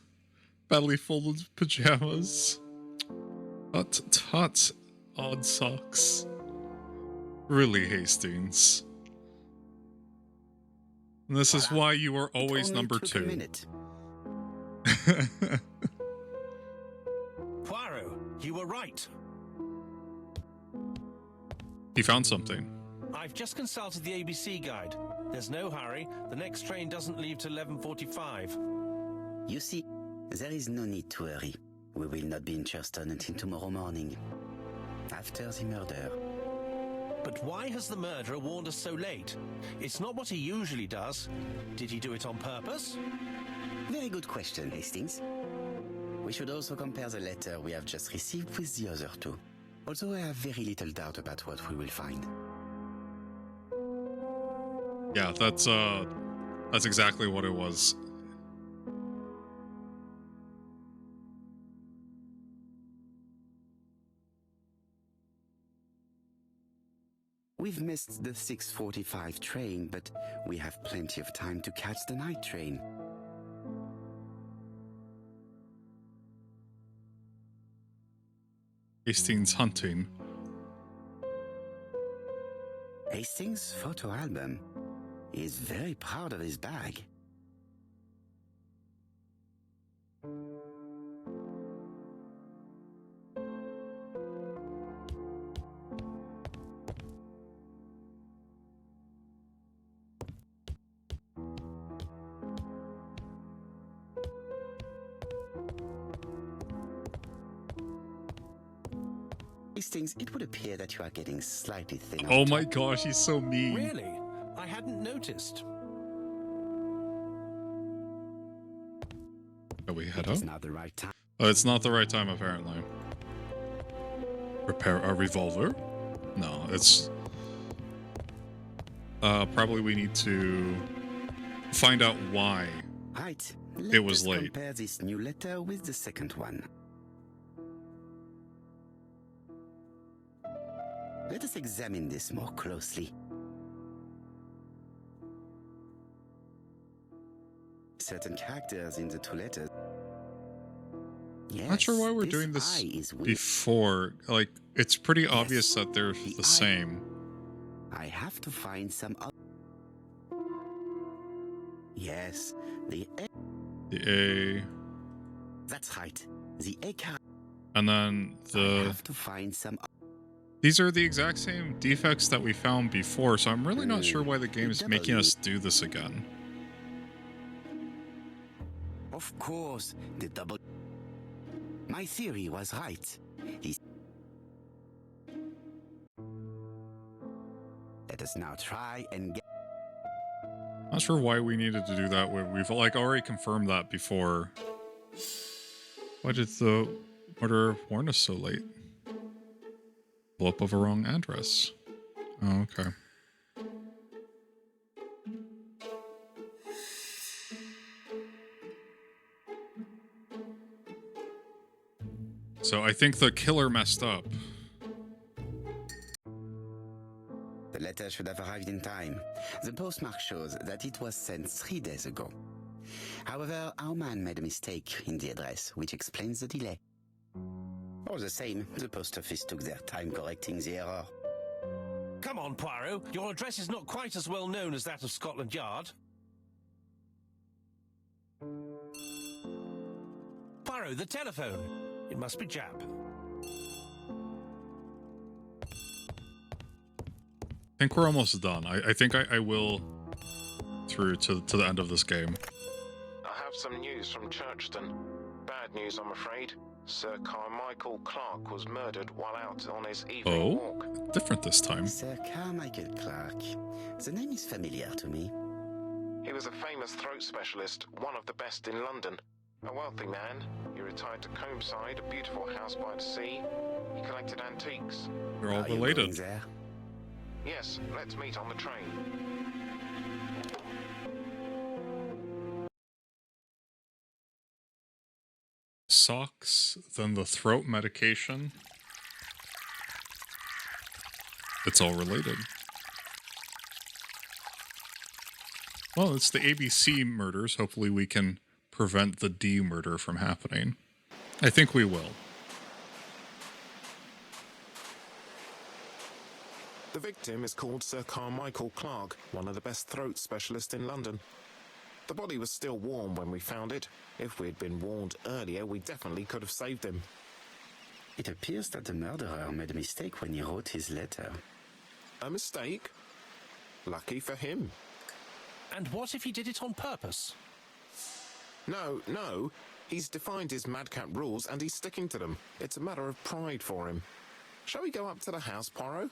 Badly folded pajamas? Tut, odd socks. Really, Hastings. And this is why you are always number 2. Poirot, you were right. He found something. I've just consulted the ABC guide. There's no hurry. The next train doesn't leave till 11:45. You see, there is no need to hurry. We will not be in Churston until tomorrow morning, after the murder. But why has the murderer warned us so late? It's not what he usually does. Did he do it on purpose? Very good question, Hastings. We should also compare the letter we have just received with the other two. Although I have very little doubt about what we will find. Yeah, that's exactly what it was. We've missed the 6:45 train, but we have plenty of time to catch the night train. Hastings hunting. Hastings' photo album. He is very proud of his bag. Hastings, it would appear that you are getting slightly thin. Oh my gosh, he's so mean. Really? I hadn't noticed. Are we head It's out? not the right time. Oh, it's not the right time, apparently. Repair a revolver? No, it's... probably we need to find out why Right. it was Let us late. compare this new letter with the second one. Let us examine this more closely. Certain characters in the two letters. Yes, Not sure why we're this doing this eye is weak. before. Like, it's pretty obvious that they're the the eye. same. I have to find some other. Yes, the A. The A, That's right. The A character. and then I the... have to find some. These are the exact same defects that we found before, so I'm really not sure why the game is making us do this again. Of course, the double. My theory was right. This. Let us now try and get... Not sure why we needed to do that. We've like already confirmed that before. Why did the murderer warn us so late? Blow up of a wrong address. Oh, okay. So I think the killer messed up. The letter should have arrived in time. The postmark shows that it was sent 3 days ago. However, our man made a mistake in the address, which explains the delay. All the same, the post office took their time correcting the error. Come on, Poirot. Your address is not quite as well known as that of Scotland Yard. Poirot, the telephone. It must be Jap. I think we're almost done. I think I will through to the end of this game. I have some news from Churchton. Bad news, I'm afraid. Sir Carmichael Clark was murdered while out on his evening walk. Different this time. Sir Carmichael Clark. The name is familiar to me. He was a famous throat specialist, one of the best in London. A wealthy man, he retired to Combside, a beautiful house by the sea. He collected antiques. They're all Are you related. going there? Yes, let's meet on the train. Socks, then the throat medication. It's all related. Well, it's the ABC murders. Hopefully we can prevent the D murder from happening. I think we will. The victim is called Sir Carmichael Clark, one of the best throat specialists in London. The body was still warm when we found it. If we'd been warned earlier, we definitely could have saved him. It appears that the murderer made a mistake when he wrote his letter. A mistake? Lucky for him. And what if he did it on purpose? No. He's defined his madcap rules and he's sticking to them. It's a matter of pride for him. Shall we go up to the house, Poirot?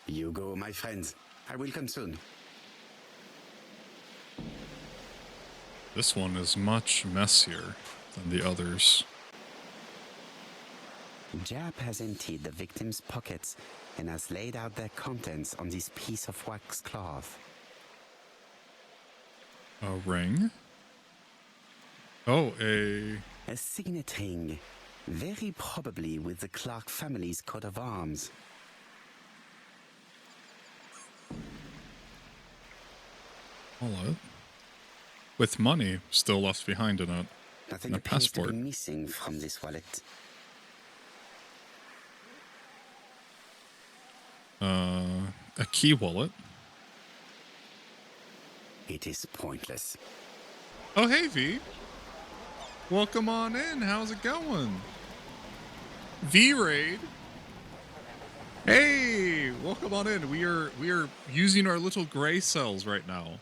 You go, my friends. I will come soon. This one is much messier than the others. Jap has emptied the victim's pockets and has laid out their contents on this piece of wax cloth. A ring? Oh, a signet ring, very probably with the Clark family's coat of arms. wallet. With money still left behind in it. Nothing and a appears to passport. be missing from this wallet. A key wallet. It is pointless. Oh, hey, V. Welcome on in. How's it going? V-Raid. Hey, welcome on in. We are using our little gray cells right now.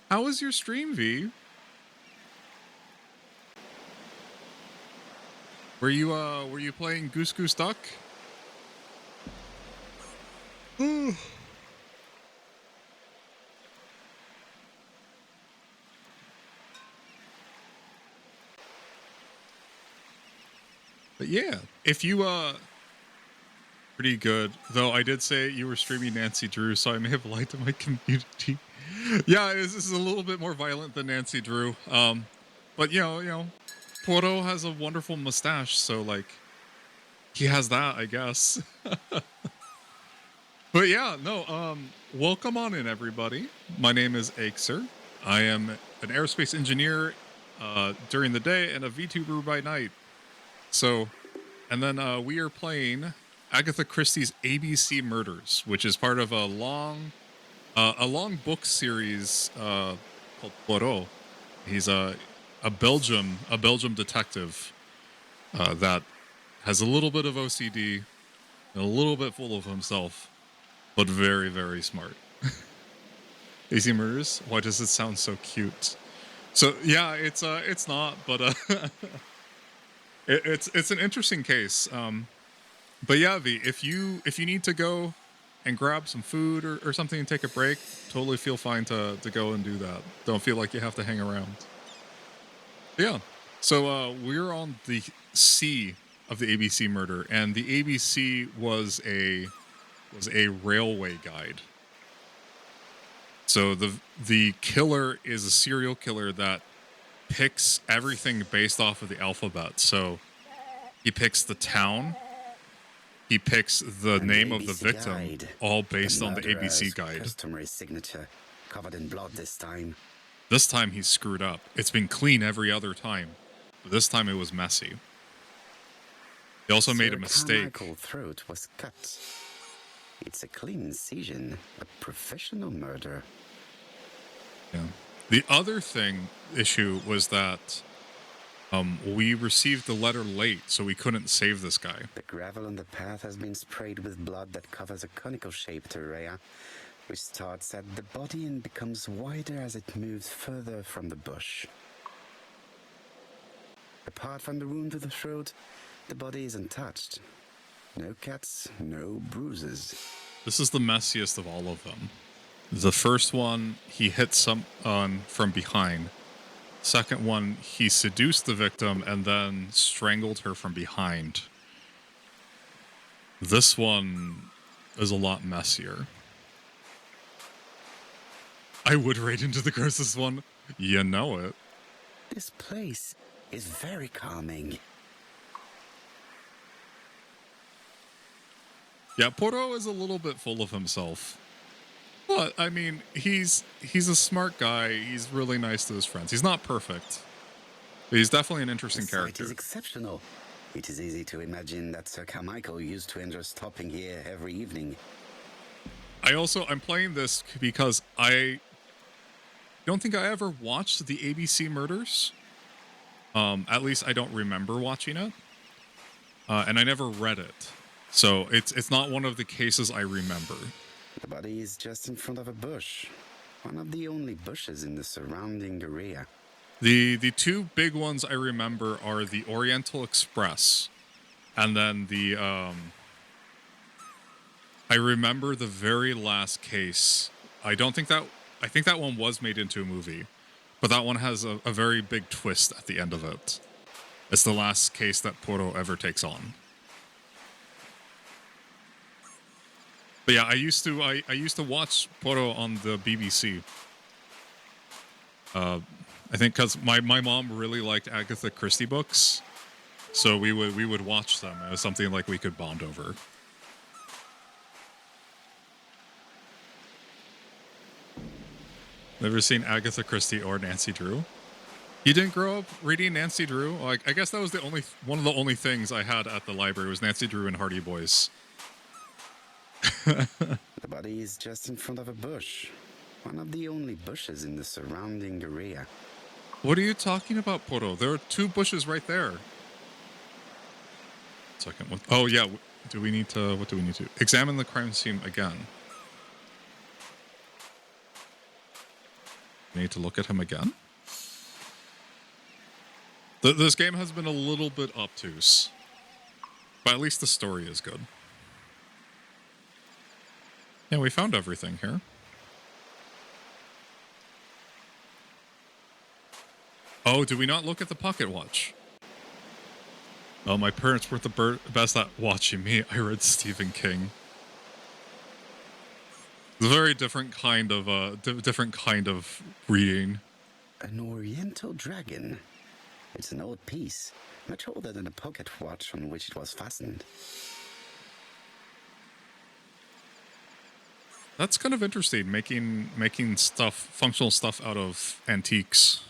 How was your stream, V? Were you playing Goose Goose Duck? But yeah, if you pretty good. Though I did say you were streaming Nancy Drew, so I may have lied to my community. Yeah, this is a little bit more violent than Nancy Drew. But you know, Poirot has a wonderful mustache, so like he has that, I guess. But yeah, no, welcome on in, everybody. My name is Aixer. I am an aerospace engineer during the day and a VTuber by night. So, and then we are playing Agatha Christie's ABC Murders, which is part of a long book series called Poirot. He's a Belgium detective that has a little bit of OCD and a little bit full of himself, but very, very smart. ABC Murders? Why does it sound so cute? So yeah, it's not, but it's an interesting case. But yeah, V, if you need to go and grab some food or something and take a break, totally feel fine to go and do that. Don't feel like you have to hang around. Yeah. So we're on the C of the ABC murder, and the ABC was a railway guide. So the killer is a serial killer that picks everything based off of the alphabet. So he picks the town, he picks the name of the victim, guide. all based on the murderer's ABC guide. Customary signature, covered in blood this time. This time he's screwed up. It's been clean every other time, but this time it was messy. He also made a mistake. Carmichael's throat was cut. It's a clean incision, a professional murder. Yeah. The other issue was that we received the letter late, so we couldn't save this guy. The gravel on the path has been sprayed with blood that covers a conical-shaped area, which starts at the body and becomes wider as it moves further from the bush. Apart from the wound to the throat, the body is untouched. No cuts, no bruises. This is the messiest of all of them. The first one, he hit someone from behind. Second one, he seduced the victim and then strangled her from behind. This one is a lot messier. I would rate into the grossest one. You know it. This place is very calming. Yeah, Poro is a little bit full of himself. But, I mean, he's a smart guy. He's really nice to his friends. He's not perfect. But he's definitely an interesting character. It is exceptional. It is easy to imagine that Sir Carmichael used to enjoy stopping here every evening. I'm playing this because I don't think I ever watched the ABC Murders. At least I don't remember watching it. And I never read it. So it's not one of the cases I remember. The body is just in front of a bush. One of the only bushes in the surrounding area. The two big ones I remember are the Oriental Express. And then I remember the very last case. I think that one was made into a movie. But that one has a very big twist at the end of it. It's the last case that Poro ever takes on. But yeah, I used to watch Poro on the BBC. I think because my mom really liked Agatha Christie books, so we would watch them. It was something like we could bond over. Never seen Agatha Christie or Nancy Drew? You didn't grow up reading Nancy Drew? Like, I guess that was one of the only things I had at the library was Nancy Drew and Hardy Boys. The body is just in front of a bush. One of the only bushes in the surrounding area. What are you talking about, Poro? There are two bushes right there. Second one. Oh, yeah. What do we need to examine the crime scene again? We need to look at him again? This game has been a little bit obtuse. But at least the story is good. Yeah, we found everything here. Oh, did we not look at the pocket watch? Oh, my parents were the best at watching me. I read Stephen King. It's a very different kind of reading. An Oriental dragon. It's an old piece, much older than the pocket watch on which it was fastened. That's kind of interesting, making stuff, functional stuff out of antiques.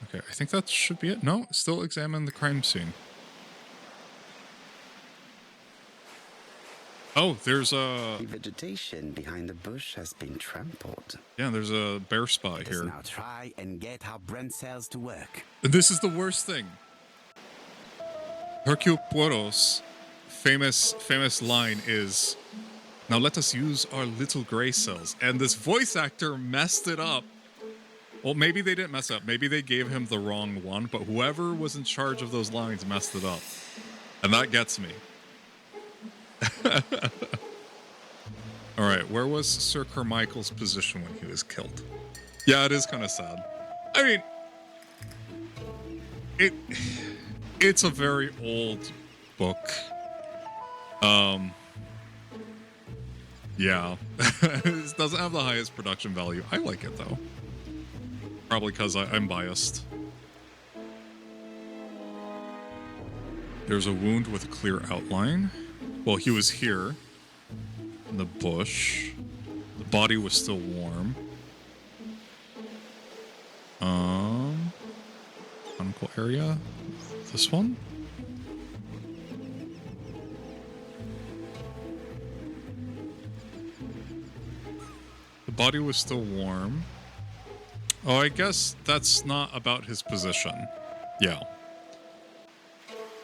Okay, I think that should be it. No, still examine the crime scene. Oh, there's a... The vegetation behind the bush has been trampled. Yeah, there's a bare spot here. Now try and get our brain cells to work. And this is the worst thing. Hercule Poirot's famous line is, "Now let us use our little gray cells." And this voice actor messed it up. Well, maybe they didn't mess up. Maybe they gave him the wrong one, but whoever was in charge of those lines messed it up. And that gets me. All right, where was Sir Carmichael's position when he was killed? Yeah, it is kind of sad. I mean, it's a very old book. Yeah, it doesn't have the highest production value. I like it though, probably because I'm biased. There's a wound with a clear outline. Well, he was here in the bush. The body was still warm. Conical area. This one? The body was still warm. Oh, I guess that's not about his position. Yeah.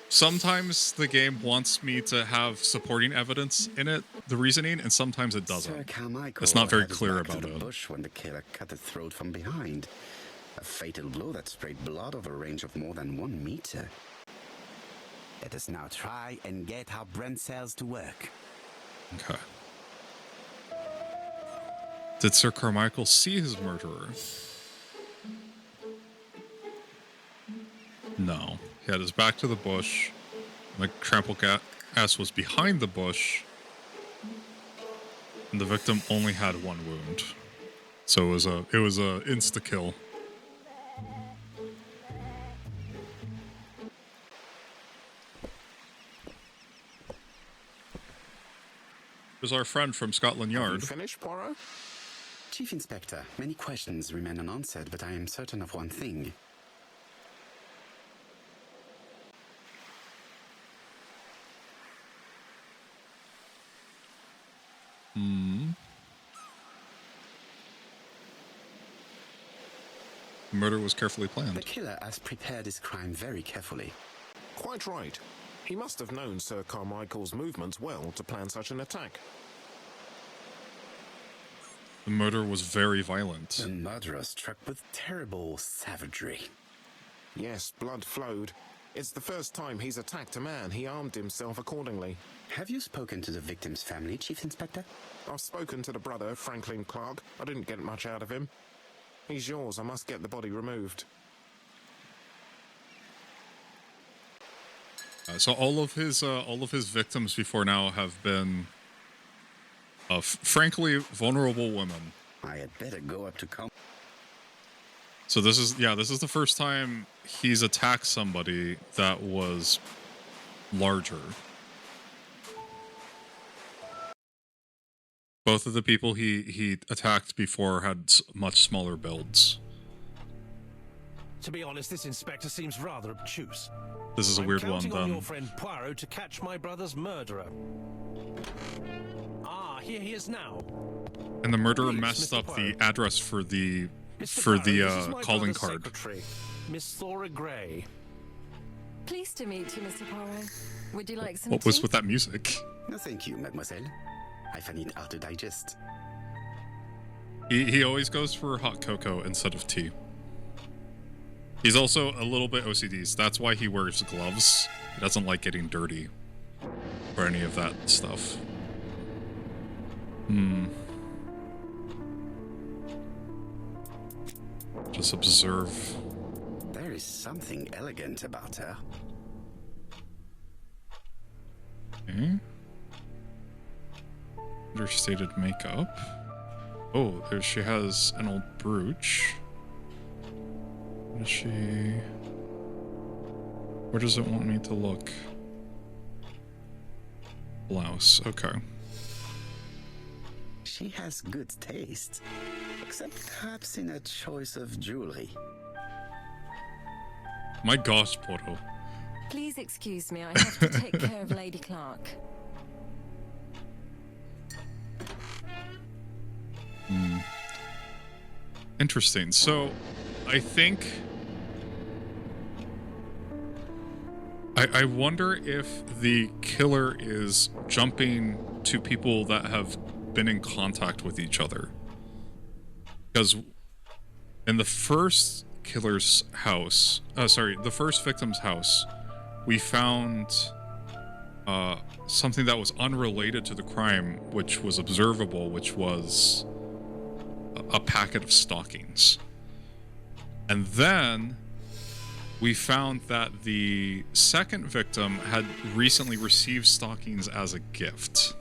Sometimes the game wants me to have supporting evidence in it, the reasoning, and sometimes it doesn't. Sir Carmichael It's not very had his clear back to about the it. bush when the killer cut his throat from behind. A fatal blow that sprayed blood over a range of more than 1 meter. Let us now try and get our brain cells to work. Okay. Did Sir Carmichael see his murderer? No. He had his back to the bush. The trampled ass was behind the bush. And the victim only had 1 wound. So it was a insta-kill. There's our friend from Scotland Have you Yard. finished, Poirot? Chief Inspector, many questions remain unanswered, but I am certain of one thing. The murder was carefully The planned. killer has prepared his crime very carefully. Quite right. He must have known Sir Carmichael's movements well to plan such an attack. The murder was very violent. The murderer struck with terrible savagery. Yes, blood flowed. It's the first time he's attacked a man. He armed himself accordingly. Have you spoken to the victim's family, Chief Inspector? I've spoken to the brother, Franklin Clark. I didn't get much out of him. He's yours. I must get the body removed. So all of his victims before now have been, frankly, vulnerable women. I had better go up to So this is the first time he's attacked somebody that was larger. Both of the people he attacked before had much smaller builds. To be honest, this inspector seems rather obtuse. This is a weird I'm one counting on done. your friend Poirot to catch my brother's murderer. Ah, here he is now. And the murderer Please, messed Mr. up Poirot. the address for the Mr. Poirot, this is my calling brother's card. secretary, Miss Thora Gray. Pleased to meet you, Mr. Poirot. Would you like some What was tea? with that music? No, thank you, mademoiselle. I find it hard to digest. He always goes for hot cocoa instead of tea. He's also a little bit OCD, so that's why he wears gloves. He doesn't like getting dirty or any of that stuff. Just observe. There is something elegant about her. Okay. Understated makeup. Oh, there she has an old brooch. What is she? Where does it want me to look? Blouse. Okay. She has good taste, except perhaps in her choice of jewelry. My gosh, Poro. Please excuse me, I have to take care of Lady Clark. Interesting. So, I think... I wonder if the killer is jumping to people that have been in contact with each other. Because in the first killer's house... the first victim's house, we found something that was unrelated to the crime, which was observable, which was a packet of stockings. And then we found that the second victim had recently received stockings as a gift.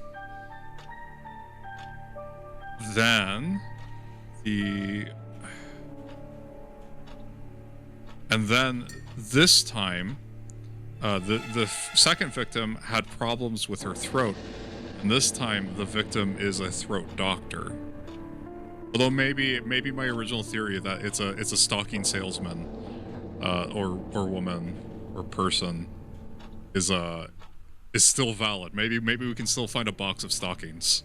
Then this time, the second victim had problems with her throat, and this time the victim is a throat doctor. Although maybe my original theory that it's a stocking salesman, or woman or person is still valid. Maybe we can still find a box of stockings.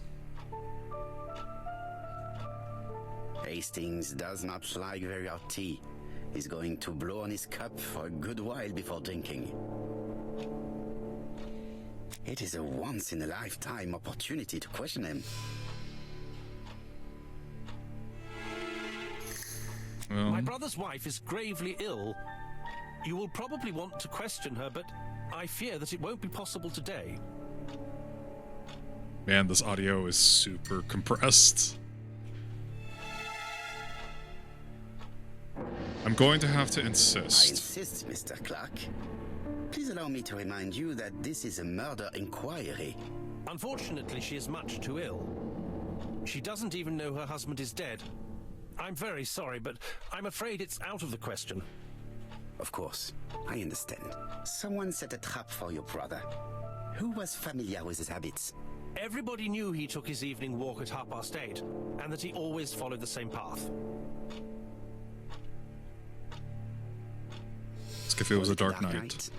Hastings does not like very hot tea. He's going to blow on his cup for a good while before drinking. It is a once-in-a-lifetime opportunity to question him. Well, My brother's wife is gravely ill. You will probably want to question her, but I fear that it won't be possible today. man, this audio is super compressed. I'm going to have to I insist. insist, Mr. Clark. Please allow me to remind you that this is a murder inquiry. Unfortunately, she is much too ill. She doesn't even know her husband is dead. I'm very sorry, but I'm afraid it's out of the question. Of course, I understand. Someone set a trap for your brother. Who was familiar with his habits? Everybody knew he took his evening walk at 8:30, and that he always followed the same path. As if it was a dark night.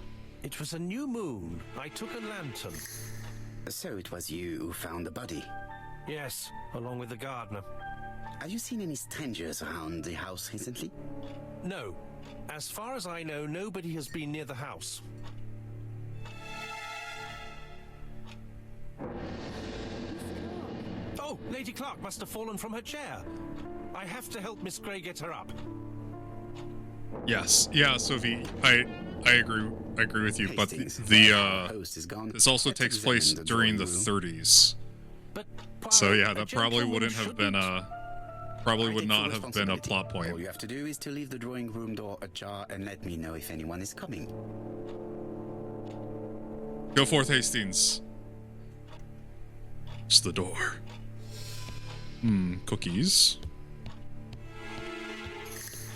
It was a new moon. I took a lantern. So it was you who found the body. Yes, along with the gardener. Have you seen any strangers around the house recently? No. As far as I know, nobody has been near the house. Oh, Lady Clark must have fallen from her chair. I have to help Miss Grey get her up. Yes, yeah, Sophie, I agree with you, but Hastings, the host is gone. this also Let's takes examine place the during the drawing room. 30s. But So yeah, a that probably gentleman wouldn't have been shouldn't- probably I would take not full have been a responsibility. plot point. All you have to do is to leave the drawing room door ajar and let me know if anyone is coming. Go forth, Hastings. It's the door. Cookies.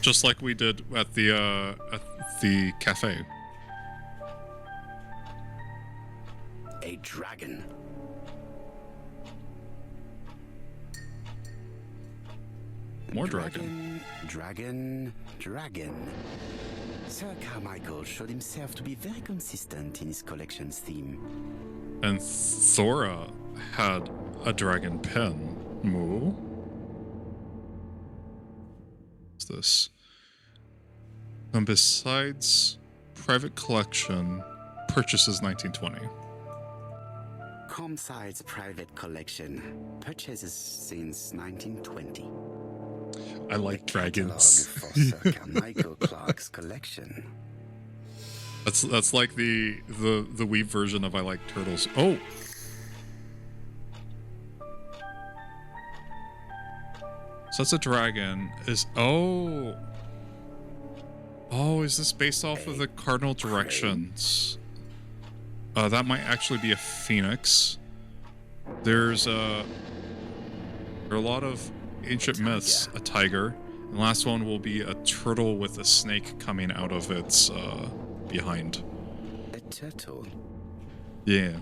Just like we did at the cafe. A dragon. More dragon. Dragon. Sir Carmichael showed himself to be very consistent in his collection's theme. And Thora had a dragon pen. Moo. What's this? And besides private collection, purchases 1920. Comside's private collection. Purchases since 1920. I like Catalog dragons. for Sir Carmichael Clark's collection. That's like the Weeb version of I like turtles. Oh. So that's a dragon. Is is this based off of the cardinal directions? That might actually be a phoenix. There are a lot of ancient myths. A tiger. And the last one will be a turtle with a snake coming out of its behind. A turtle. Yeah.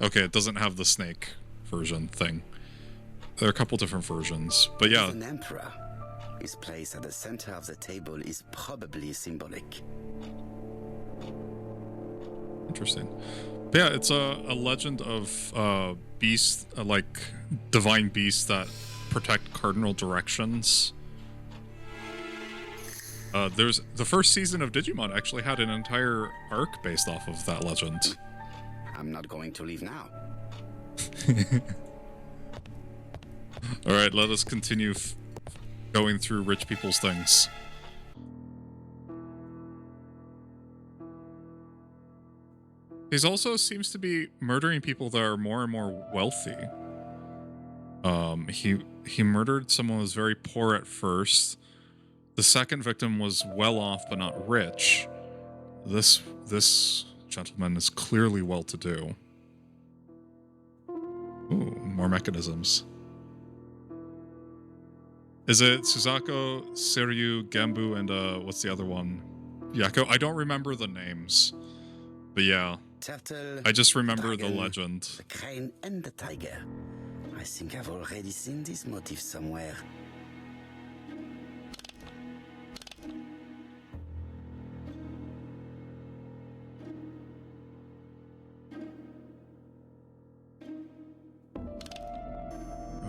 Okay, it doesn't have the snake version thing. There are a couple different versions, but yeah. He's an emperor. His place at the center of the table is probably symbolic. Interesting. But yeah, it's a legend of beasts, like divine beasts that protect cardinal directions. There's the first season of Digimon actually had an entire arc based off of that legend. I'm not going to leave now. All right, let us continue going through rich people's things. He's also seems to be murdering people that are more and more wealthy. He murdered someone who was very poor at first. The second victim was well off but not rich. This gentleman is clearly well-to-do. Ooh, more mechanisms. Is it Suzako, Seiryu, Genbu, and what's the other one? Yako? I don't remember the names. But yeah. Turtle, I just remember dragon, the legend. the crane and the tiger. I think I've already seen this motif somewhere.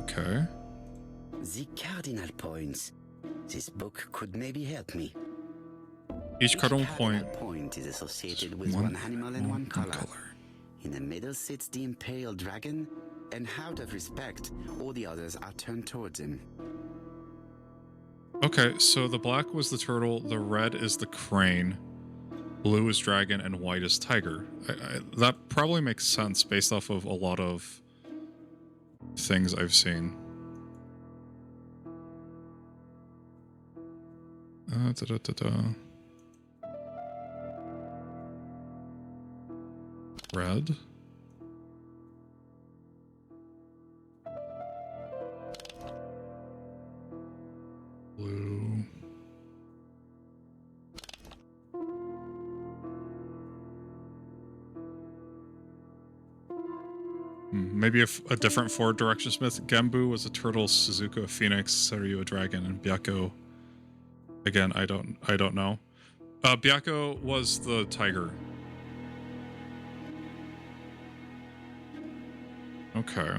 Okay. The cardinal points. This book could maybe help me. Each cardinal point is associated with one animal and one color. In the middle sits the imperial dragon, and out of respect, all the others are turned towards him. Okay, so the black was the turtle, the red is the crane, blue is dragon, and white is tiger. That probably makes sense based off of a lot of things I've seen. Red. Blue. Maybe a different forward direction smith. Genbu was a turtle, Suzuka a phoenix, Seiryu a dragon, and Byako. Again, I don't know. Byako was the tiger. Okay. I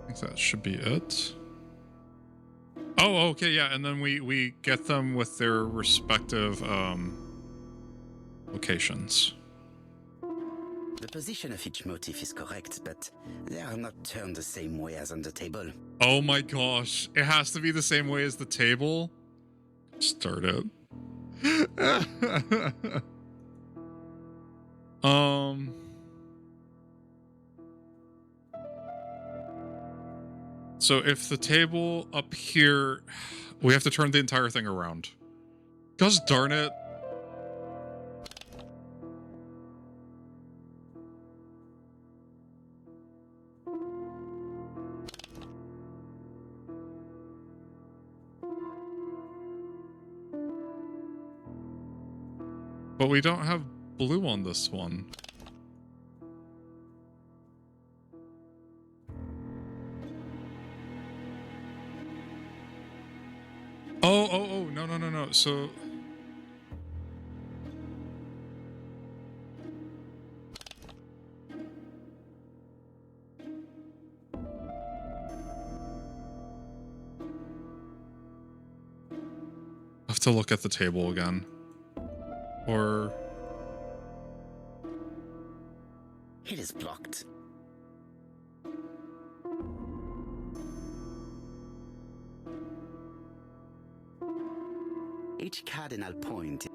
think that should be it. Oh, okay, yeah, and then we get them with their respective locations. The position of each motif is correct, but they are not turned the same way as on the table. Oh my gosh, it has to be the same way as the table? Start it. So if the table up here, we have to turn the entire thing around. Gosh darn it. But we don't have blue on this one. Oh, no. So... I have to look at the table again. Or... It is blocked. Each cardinal point.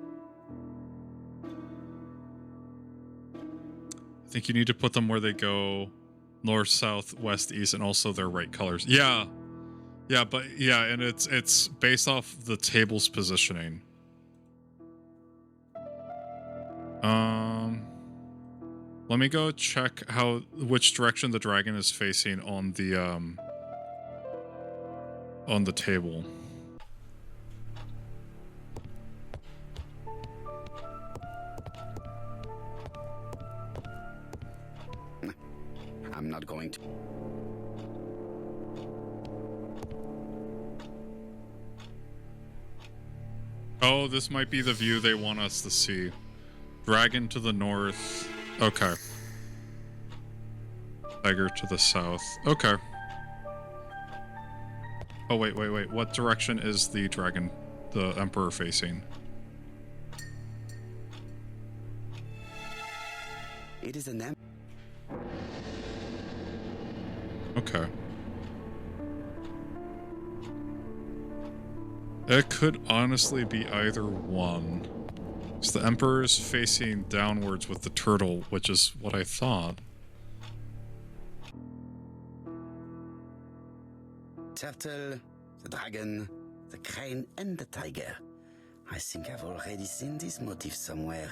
I think you need to put them where they go north, south, west, east, and also their right colors. Yeah. Yeah, but yeah, and it's based off the table's positioning. Let me go check which direction the dragon is facing on the table. I'm not going to. Oh, this might be the view they want us to see. Dragon to the north. Okay. Tiger to the south. Okay. Oh, wait. What direction is the dragon, the emperor, facing? It is an Okay. It could honestly be either one. So the Emperor is facing downwards with the turtle, which is what I thought. turtle, the dragon, the crane, and the tiger. I think I've already seen this motif somewhere.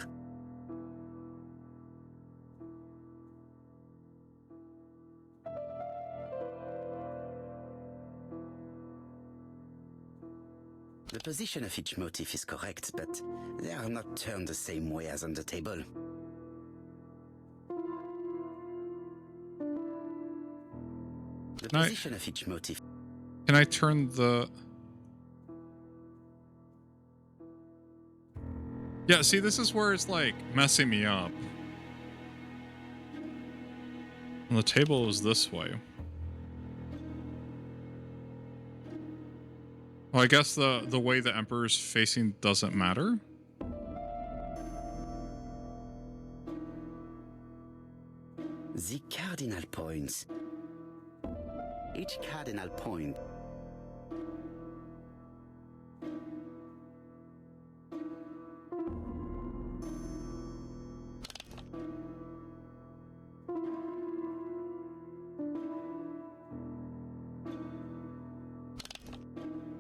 The position of each motif is correct, but they are not turned the same way as on the table. The position of each motif. Can I turn the... Yeah, see, this is where it's, like, messing me up. And the table is this way. Well, I guess the way the Emperor's facing doesn't matter. The cardinal points. Each cardinal point.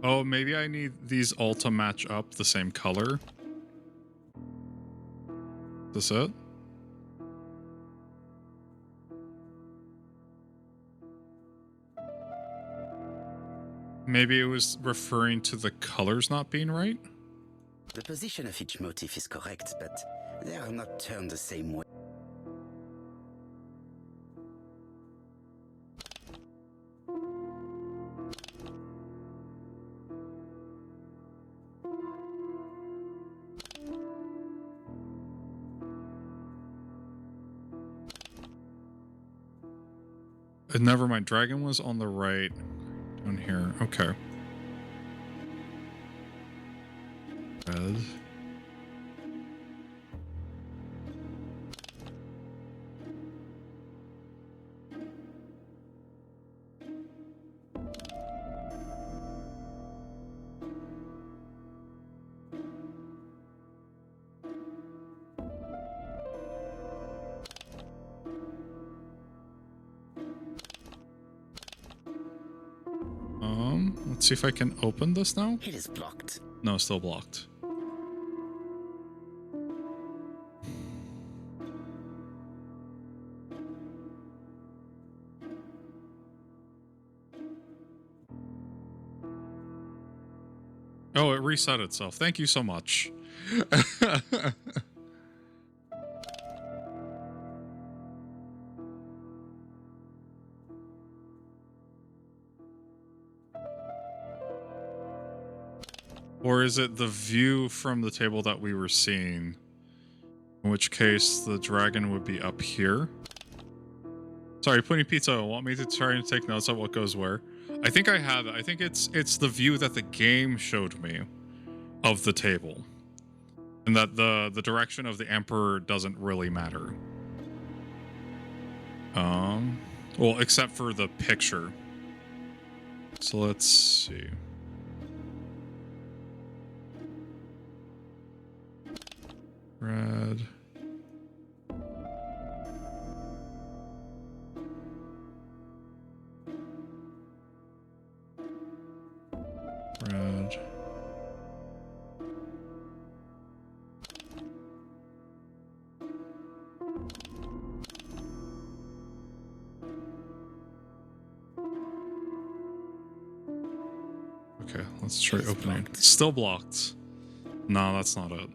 Oh, maybe I need these all to match up the same color. Is this it? Maybe it was referring to the colors not being right? The position of each motif is correct, but they are not turned the same way. Never mind, dragon was on the right. Down here, okay. Red. Let's see if I can open this now. It is blocked. No, still blocked. Oh, it reset itself. Thank you so much. Or is it the view from the table that we were seeing? In which case, the dragon would be up here. Sorry, Putty Pizza, want me to try and take notes of what goes where? I think I have it. I think it's the view that the game showed me of the table. And that the direction of the Emperor doesn't really matter. Well, except for the picture. So let's see. Red. Red. Okay, let's try opening. It's still blocked. No, that's not it.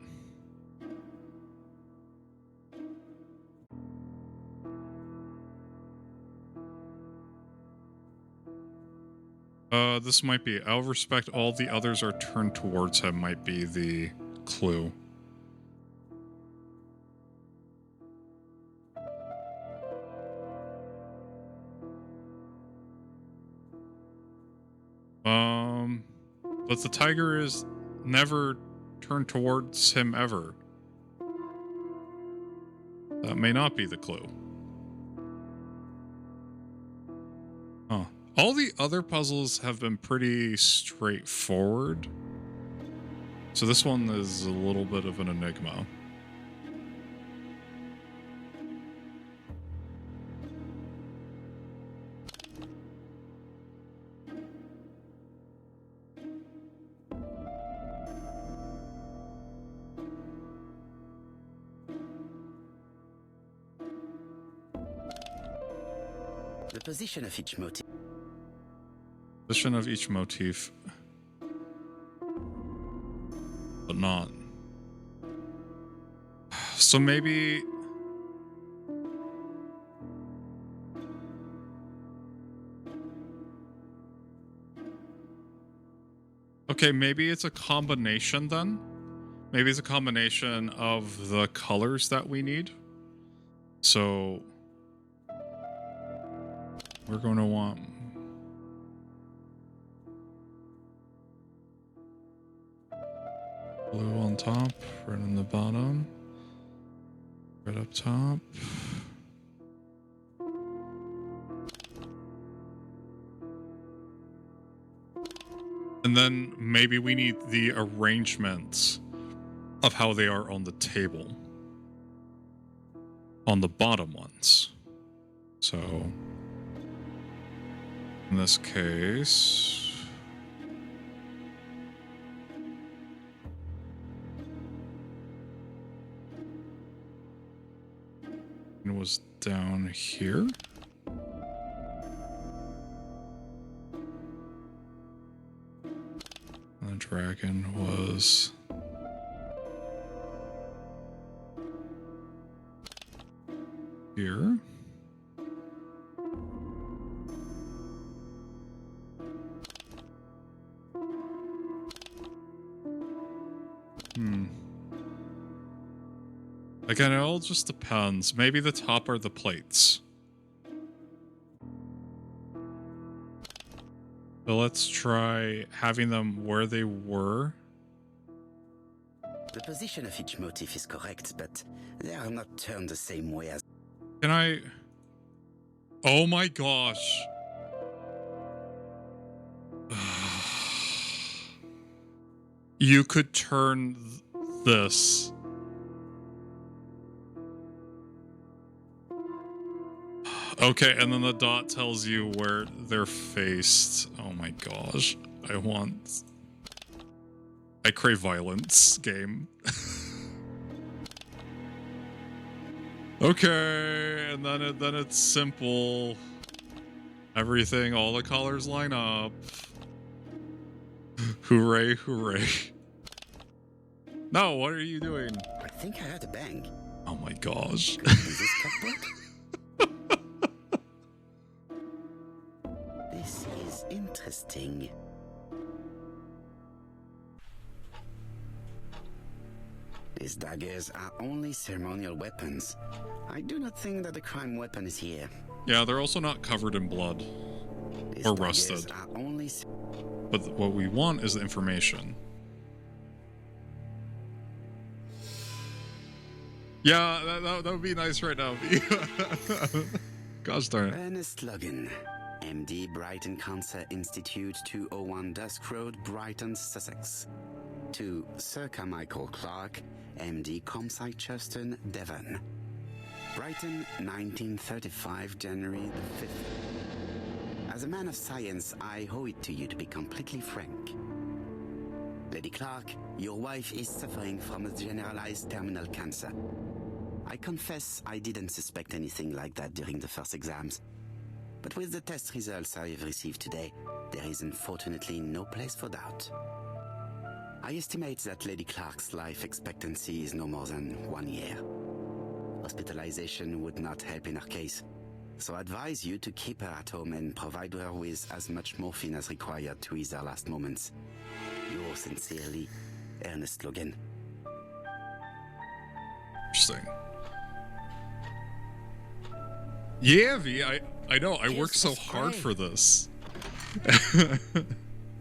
This might be. I'll respect all the others are turned towards him might be the clue. But the tiger is never turned towards him ever. That may not be the clue. Huh. All the other puzzles have been pretty straightforward. So this one is a little bit of an enigma. The position of each motif. Position of each motif. But not. So maybe... Okay, maybe it's a combination then? Maybe it's a combination of the colors that we need. So... we're going to want... blue on top, red on the bottom, red up top. And then maybe we need the arrangement of how they are on the table. On the bottom ones. So, in this case... it was down here. The dragon was here. Again, it all just depends. Maybe the top are the plates. So let's try having them where they were. The position of each motif is correct, but they are not turned the same way as... Can I... oh my gosh. You could turn this... okay, and then the dot tells you where they're faced. Oh my gosh. I crave violence, game. Okay, and then it's simple. Everything, all the colors line up. Hooray, hooray. No, what are you doing? I think I heard a bang. Oh my gosh. Is this cupboard? This is interesting. These daggers are only ceremonial weapons. I do not think that the crime weapon is here. Yeah, they're also not covered in blood. These Or daggers rusted. are only... But what we want is the information. Yeah, that would be nice right now. Gosh darn it. Ernest Logan, MD, Brighton Cancer Institute, 201 Dusk Road, Brighton, Sussex. To Sir Carmichael Clark, MD, Comsite Churston, Devon. Brighton, 1935, January the 5th. As a man of science, I owe it to you to be completely frank. Lady Clark, your wife is suffering from a generalized terminal cancer. I confess I didn't suspect anything like that during the first exams. But with the test results I have received today, there is unfortunately no place for doubt. I estimate that Lady Clark's life expectancy is no more than 1 year. Hospitalization would not help in her case, so I advise you to keep her at home and provide her with as much morphine as required to ease her last moments. Yours sincerely, Ernest Logan. Interesting. Yeah, V, I know. I worked so hard for this.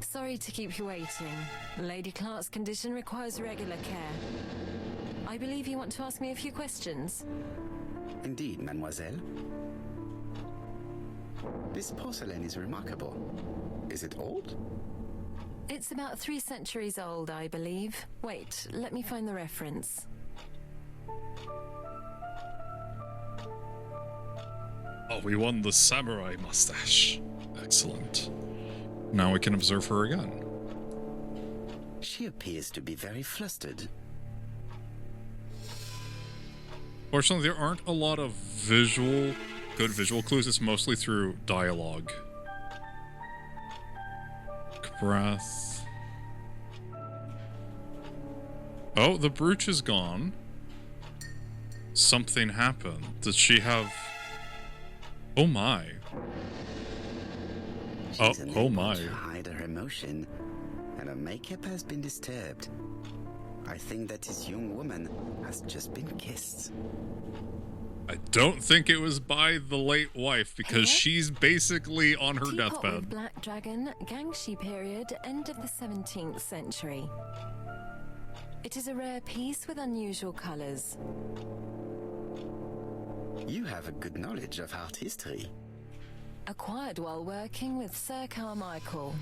Sorry to keep you waiting. Lady Clark's condition requires regular care. I believe you want to ask me a few questions. Indeed, mademoiselle. This porcelain is remarkable. Is it old? It's about 3 centuries old, I believe. Wait, let me find the reference. Oh, we won the samurai mustache. Excellent. Now we can observe her again. She appears to be very flustered. Fortunately, there aren't a lot of good visual clues. It's mostly through dialogue. Breath. Oh, the brooch is gone. Something happened. Did she have... Oh my. She's Oh my. to hide her emotion, and her makeup has been disturbed. I think that this young woman has just been kissed. I don't think it was by the late wife, because she's basically on her Teapot deathbed. with Black Dragon, Gangshi period, end of the 17th century. It is a rare piece with unusual colours. You have a good knowledge of art history. Acquired while working with Sir Carmichael.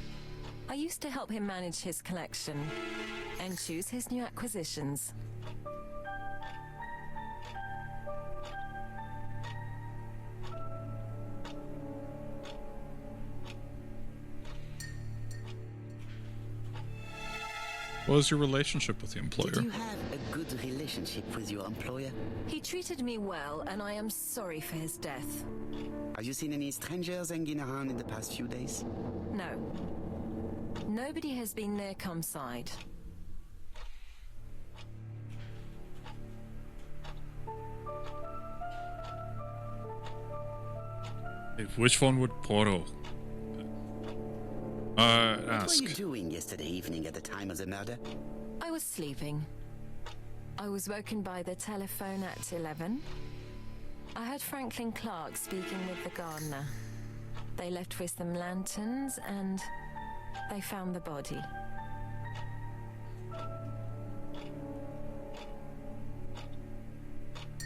I used to help him manage his collection and choose his new acquisitions. What was your relationship with the employer? Did you have a good relationship with your employer? He treated me well, and I am sorry for his death. Have you seen any strangers hanging around in the past few days? No. Nobody has been near Cumside. Which one would Poro What ask? were you doing yesterday evening at the time of the murder? I was sleeping. I was woken by the telephone at 11. I heard Franklin Clark speaking with the gardener. They left with some lanterns and they found the body.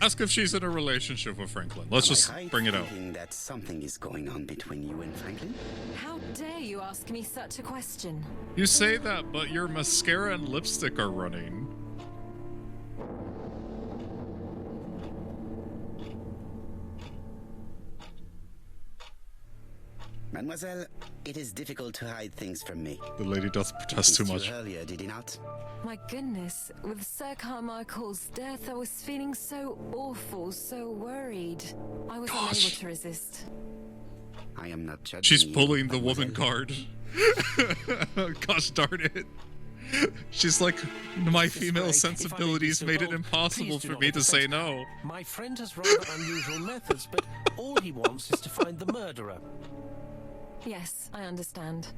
Ask if she's in a relationship with Franklin. Let's Am I just right bring it out. thinking that something is going on between you and Franklin? How dare you ask me such a question? You say that, but your mascara and lipstick are running. Mademoiselle, it is difficult to hide things from me. The lady doth protest too Kissed much. you earlier, did he not? My goodness, with Sir Carmichael's death, I was feeling so awful, so worried. I was unable to resist. I am not judging She's you, pulling the woman mademoiselle. card. Gosh darn it. She's like, my female Craig, sensibilities if I may be made so it bold, impossible please do for not me to say offend. no. My friend has rather unusual methods, but all he wants is to find the murderer. Yes, I understand.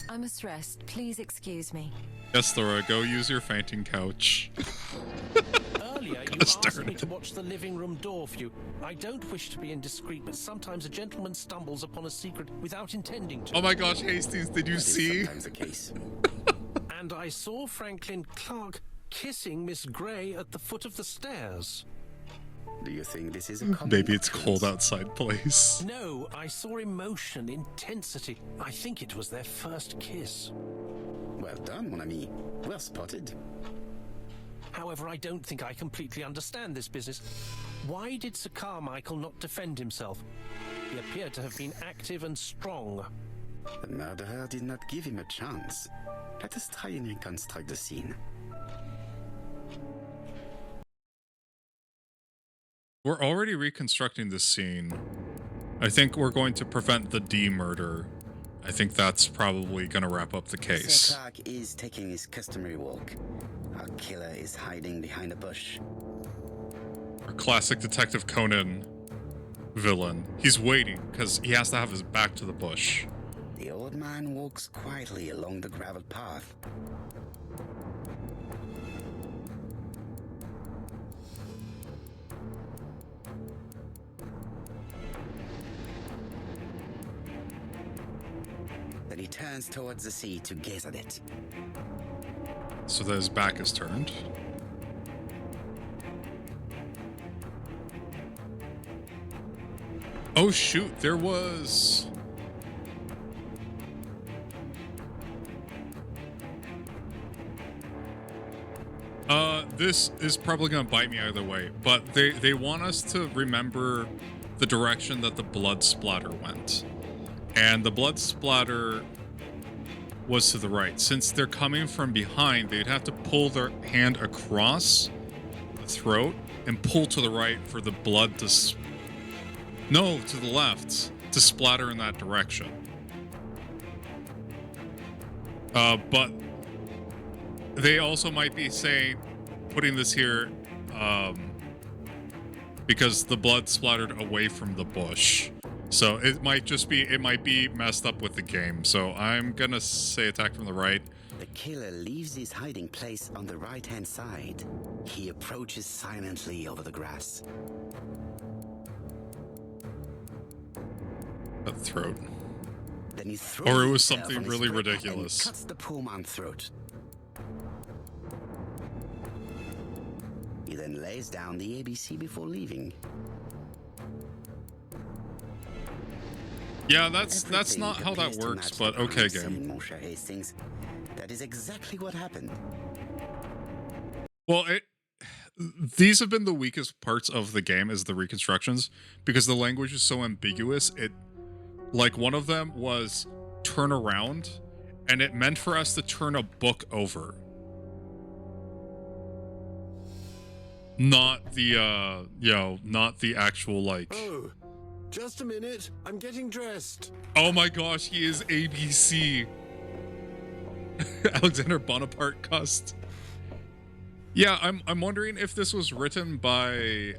I must rest. Please excuse me. Yes, Laura, go use your fainting couch. Earlier, you Gosh asked darn me it. to watch the living room door for you. I don't wish to be indiscreet, but sometimes a gentleman stumbles upon a secret without intending to. Oh my gosh, Hastings, did you That is see? sometimes the case. And I saw Franklin Clark kissing Miss Gray at the foot of the stairs. Do you think this is a common Maybe it's occurrence? cold outside, please. No, I saw emotion, intensity. I think it was their first kiss. Well done, mon ami. Well spotted. However, I don't think I completely understand this business. Why did Sir Carmichael not defend himself? He appeared to have been active and strong. The murderer did not give him a chance. Let us try and reconstruct the scene. We're already reconstructing this scene. I think we're going to prevent the D murder. I think that's probably going to wrap up the case. Sir Clark is taking his customary walk. Our killer is hiding behind a bush. Our classic Detective Conan villain. He's waiting because he has to have his back to the bush. The old man walks quietly along the gravel path. Then he turns towards the sea to gaze at it. So that his back is turned. Oh shoot, there was... This is probably gonna bite me either way, but they want us to remember the direction that the blood splatter went. And the blood splatter was to the right. Since they're coming from behind, they'd have to pull their hand across the throat and pull to the right for the blood to... No, to the left, to splatter in that direction. But they also might be saying, putting this here, because the blood splattered away from the bush. So it might just be, it might be messed up with the game. So I'm gonna say attack from the right. The killer leaves his hiding place on the right-hand side. He approaches silently over the grass. At the throat. Then he throws Or it was himself something on his really grip and ridiculous. cuts the poor man's throat. He then lays down the ABC before leaving. Yeah, that's Everything not how that appears to works, match but the okay, crime scene, game. Monsieur Hastings. That is exactly what happened. Well, these have been the weakest parts of the game, is the reconstructions, because the language is so ambiguous. Like, one of them was turn around, and it meant for us to turn a book over. Not the, not the actual, like... Oh, just a minute. I'm getting dressed. Oh my gosh, he is ABC. Alexander Bonaparte cust. Yeah, I'm wondering if this was written by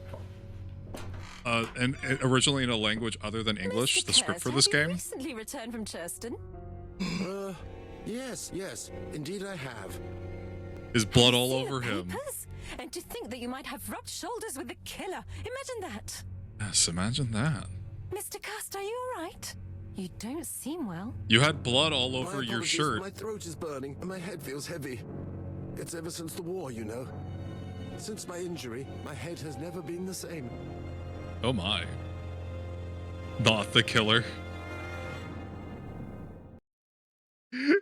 and originally in a language other than English, Mr. the script Kurtz, for this have you game. recently returned from Churston? Yes, indeed I have. Is blood all Seen the over him. papers? And to think that you might have rubbed shoulders with the killer. Imagine that. Yes, imagine that. Mr. Cust, are you all right? You don't seem well. You had blood all My over your apologies, shirt. My throat is burning and my head feels heavy. It's ever since the war, you know. Since my injury, my head has never been the same. Oh my. Not the killer.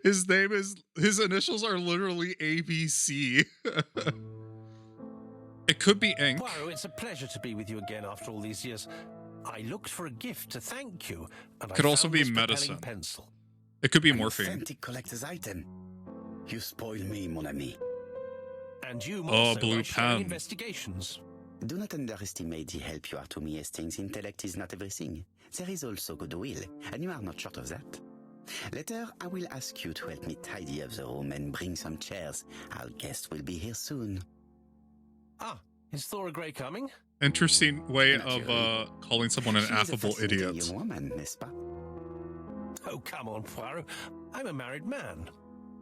His initials are literally ABC. It could be ink. Poirot, it's a pleasure to be with you again after all these years. I looked for a gift to thank you, and Could I also found be this propelling medicine. pencil. It could be An morphine. authentic collector's item. You spoil me, mon ami. And you, Oh, also, blue by sharing pen. investigations. Do not underestimate the help you are to me, Hastings. Intellect is not everything. There is also goodwill, and you are not short of that. Later, I will ask you to help me tidy up the room and bring some chairs. Our guest will be here soon. Ah, is Thora Grey coming? Interesting way of Naturally. calling someone an She is a affable fascinating idiot. young woman, n'est-ce pas? Oh, come on, Poirot. I'm a married man.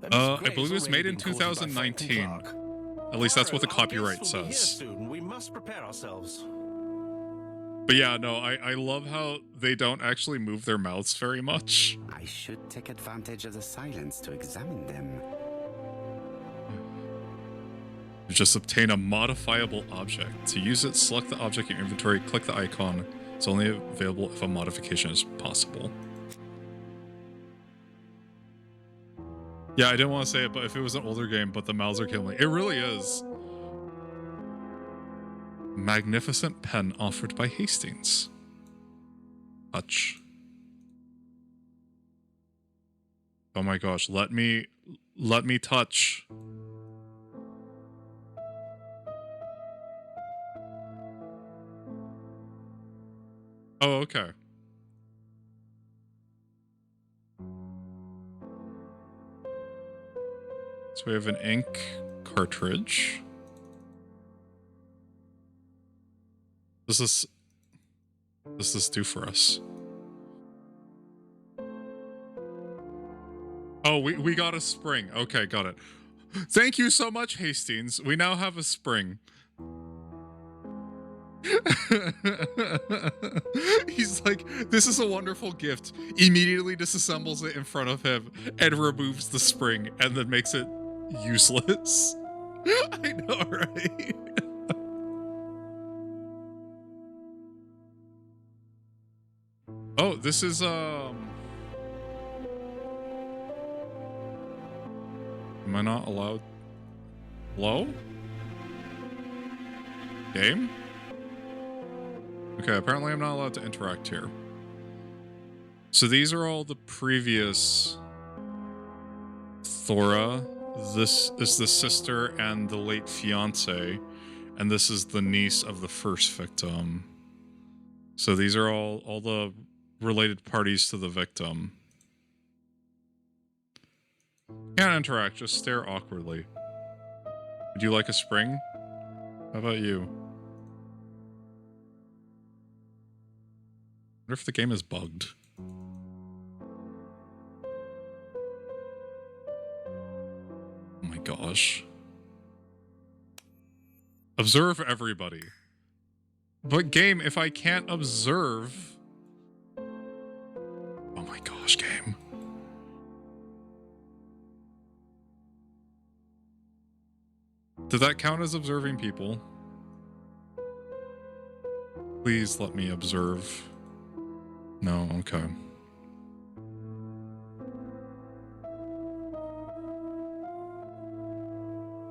And Miss I Grey believe it was has made already in been courted by Franklin 2019. Clark. At least that's what the Poirot, our copyright guest will be here says. soon. We must prepare ourselves. But yeah, no, I love how they don't actually move their mouths very much. I should take advantage of the silence to examine them. Just obtain a modifiable object. To use it, select the object in your inventory, click the icon. It's only available if a modification is possible. Yeah, I didn't want to say it, but if it was an older game, but the mouths are killing me. It really is. Magnificent pen offered by Hastings. Touch. Oh my gosh, let me touch. Oh, okay. So we have an ink cartridge. What does this do for us? Oh, we got a spring. Okay, got it. Thank you so much, Hastings. We now have a spring. He's like, this is a wonderful gift. Immediately disassembles it in front of him and removes the spring and then makes it useless. I know, right? this is am I not allowed? Hello? Game? Okay, apparently I'm not allowed to interact here. So these are all the previous Thora. This is the sister and the late fiance, and this is the niece of the first victim. So these are all the related parties to the victim. Can't interact, just stare awkwardly. Would you like a spring? How about you? Wonder if the game is bugged. Oh my gosh. Observe everybody. But game, if I can't observe... Oh my gosh, game. Did that count as observing people? Please let me observe. No, okay.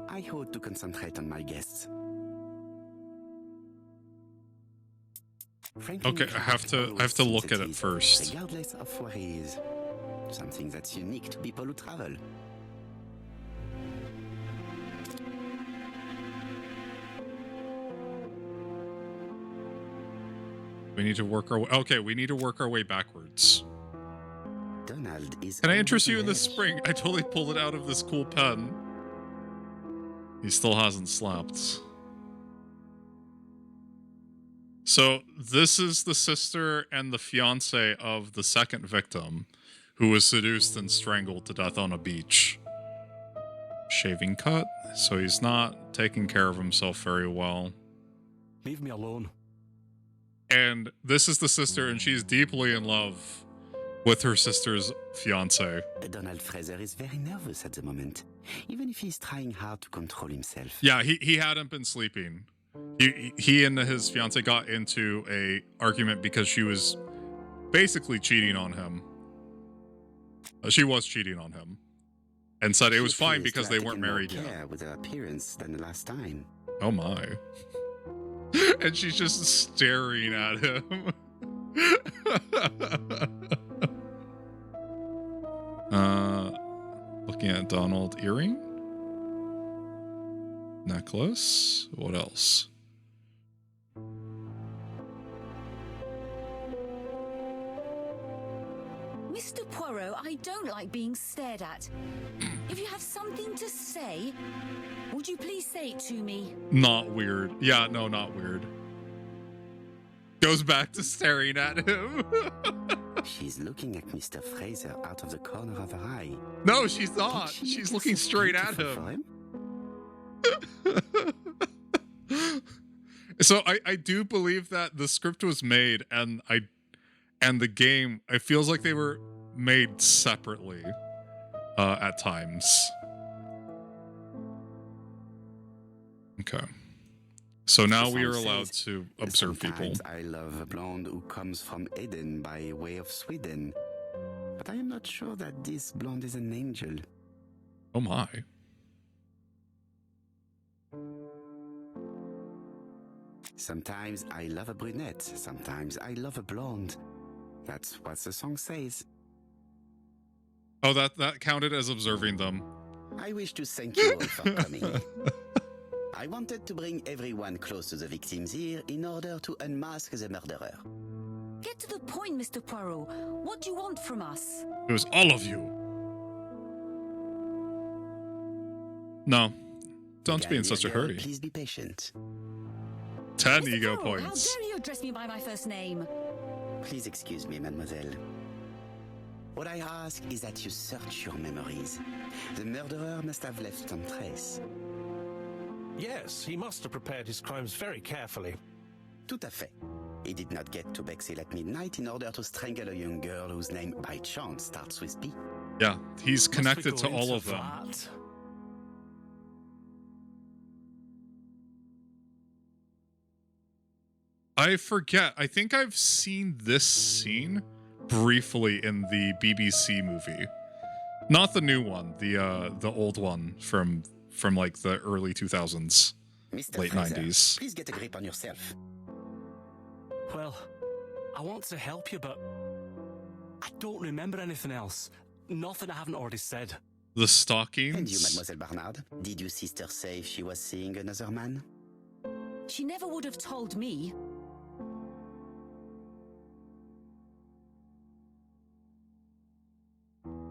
I hope to concentrate on my guests. Okay, I have to look at it first. Regardless of where he is. Something that's unique to people who travel. We need to work our way. Okay, we need to work our way backwards. Donald is. Can I interest you in this spring? I totally pulled it out of this cool pen. He still hasn't slept. So this is the sister and the fiance of the second victim, who was seduced and strangled to death on a beach. Shaving cut, so he's not taking care of himself very well. Leave me alone. And this is the sister, and she's deeply in love with her sister's fiance. Donald Fraser is very nervous at the moment, even if he's trying hard to control himself. Yeah, he hadn't been sleeping. He and his fiance got into a argument because she was basically cheating on him. She was cheating on him, and said it was fine because they weren't married yet. With her appearance than the last time. Oh my! And she's just staring at him. Looking at Donald earring, necklace. What else? Mr. Poirot, I don't like being stared at. If you have something to say, would you please say it to me? Not weird. Yeah, no, not weird. Goes back to staring at him. She's looking at Mr. Fraser out of the corner of her eye. No, she's not. She's looking straight at him. So I do believe that the script was made and the game, it feels like they were made separately at times. Okay. So now we are allowed to observe people. I love a blonde who comes from Eden by way of Sweden. But I am not sure that this blonde is an angel. Oh my. Sometimes I love a brunette, sometimes I love a blonde. That's what the song says. Oh, that counted as observing them. I wish to thank you all for coming. I wanted to bring everyone close to the victim's ear in order to unmask the murderer. Get to the point, Mr. Poirot. What do you want from us? It was all of you. No. Don't be in such a hurry. Please be patient. 10 Mr. ego Poirot, points. How dare you address me by my first name? Please excuse me, mademoiselle. What I ask is that you search your memories. The murderer must have left some trace. Yes, he must have prepared his crimes very carefully. Tout à fait. He did not get to Bexhill at midnight in order to strangle a young girl whose name by chance starts with P. Yeah, he's connected to all of them. That? I forget. I think I've seen this scene briefly in the BBC movie. Not the new one, the old one from like the early 2000s, Mr. late Fraser, 90s. please get a grip on yourself. Well, I want to help you, but I don't remember anything else. Nothing I haven't already said. The stockings. And you, Mademoiselle Barnard? Did your sister say she was seeing another man? She never would have told me.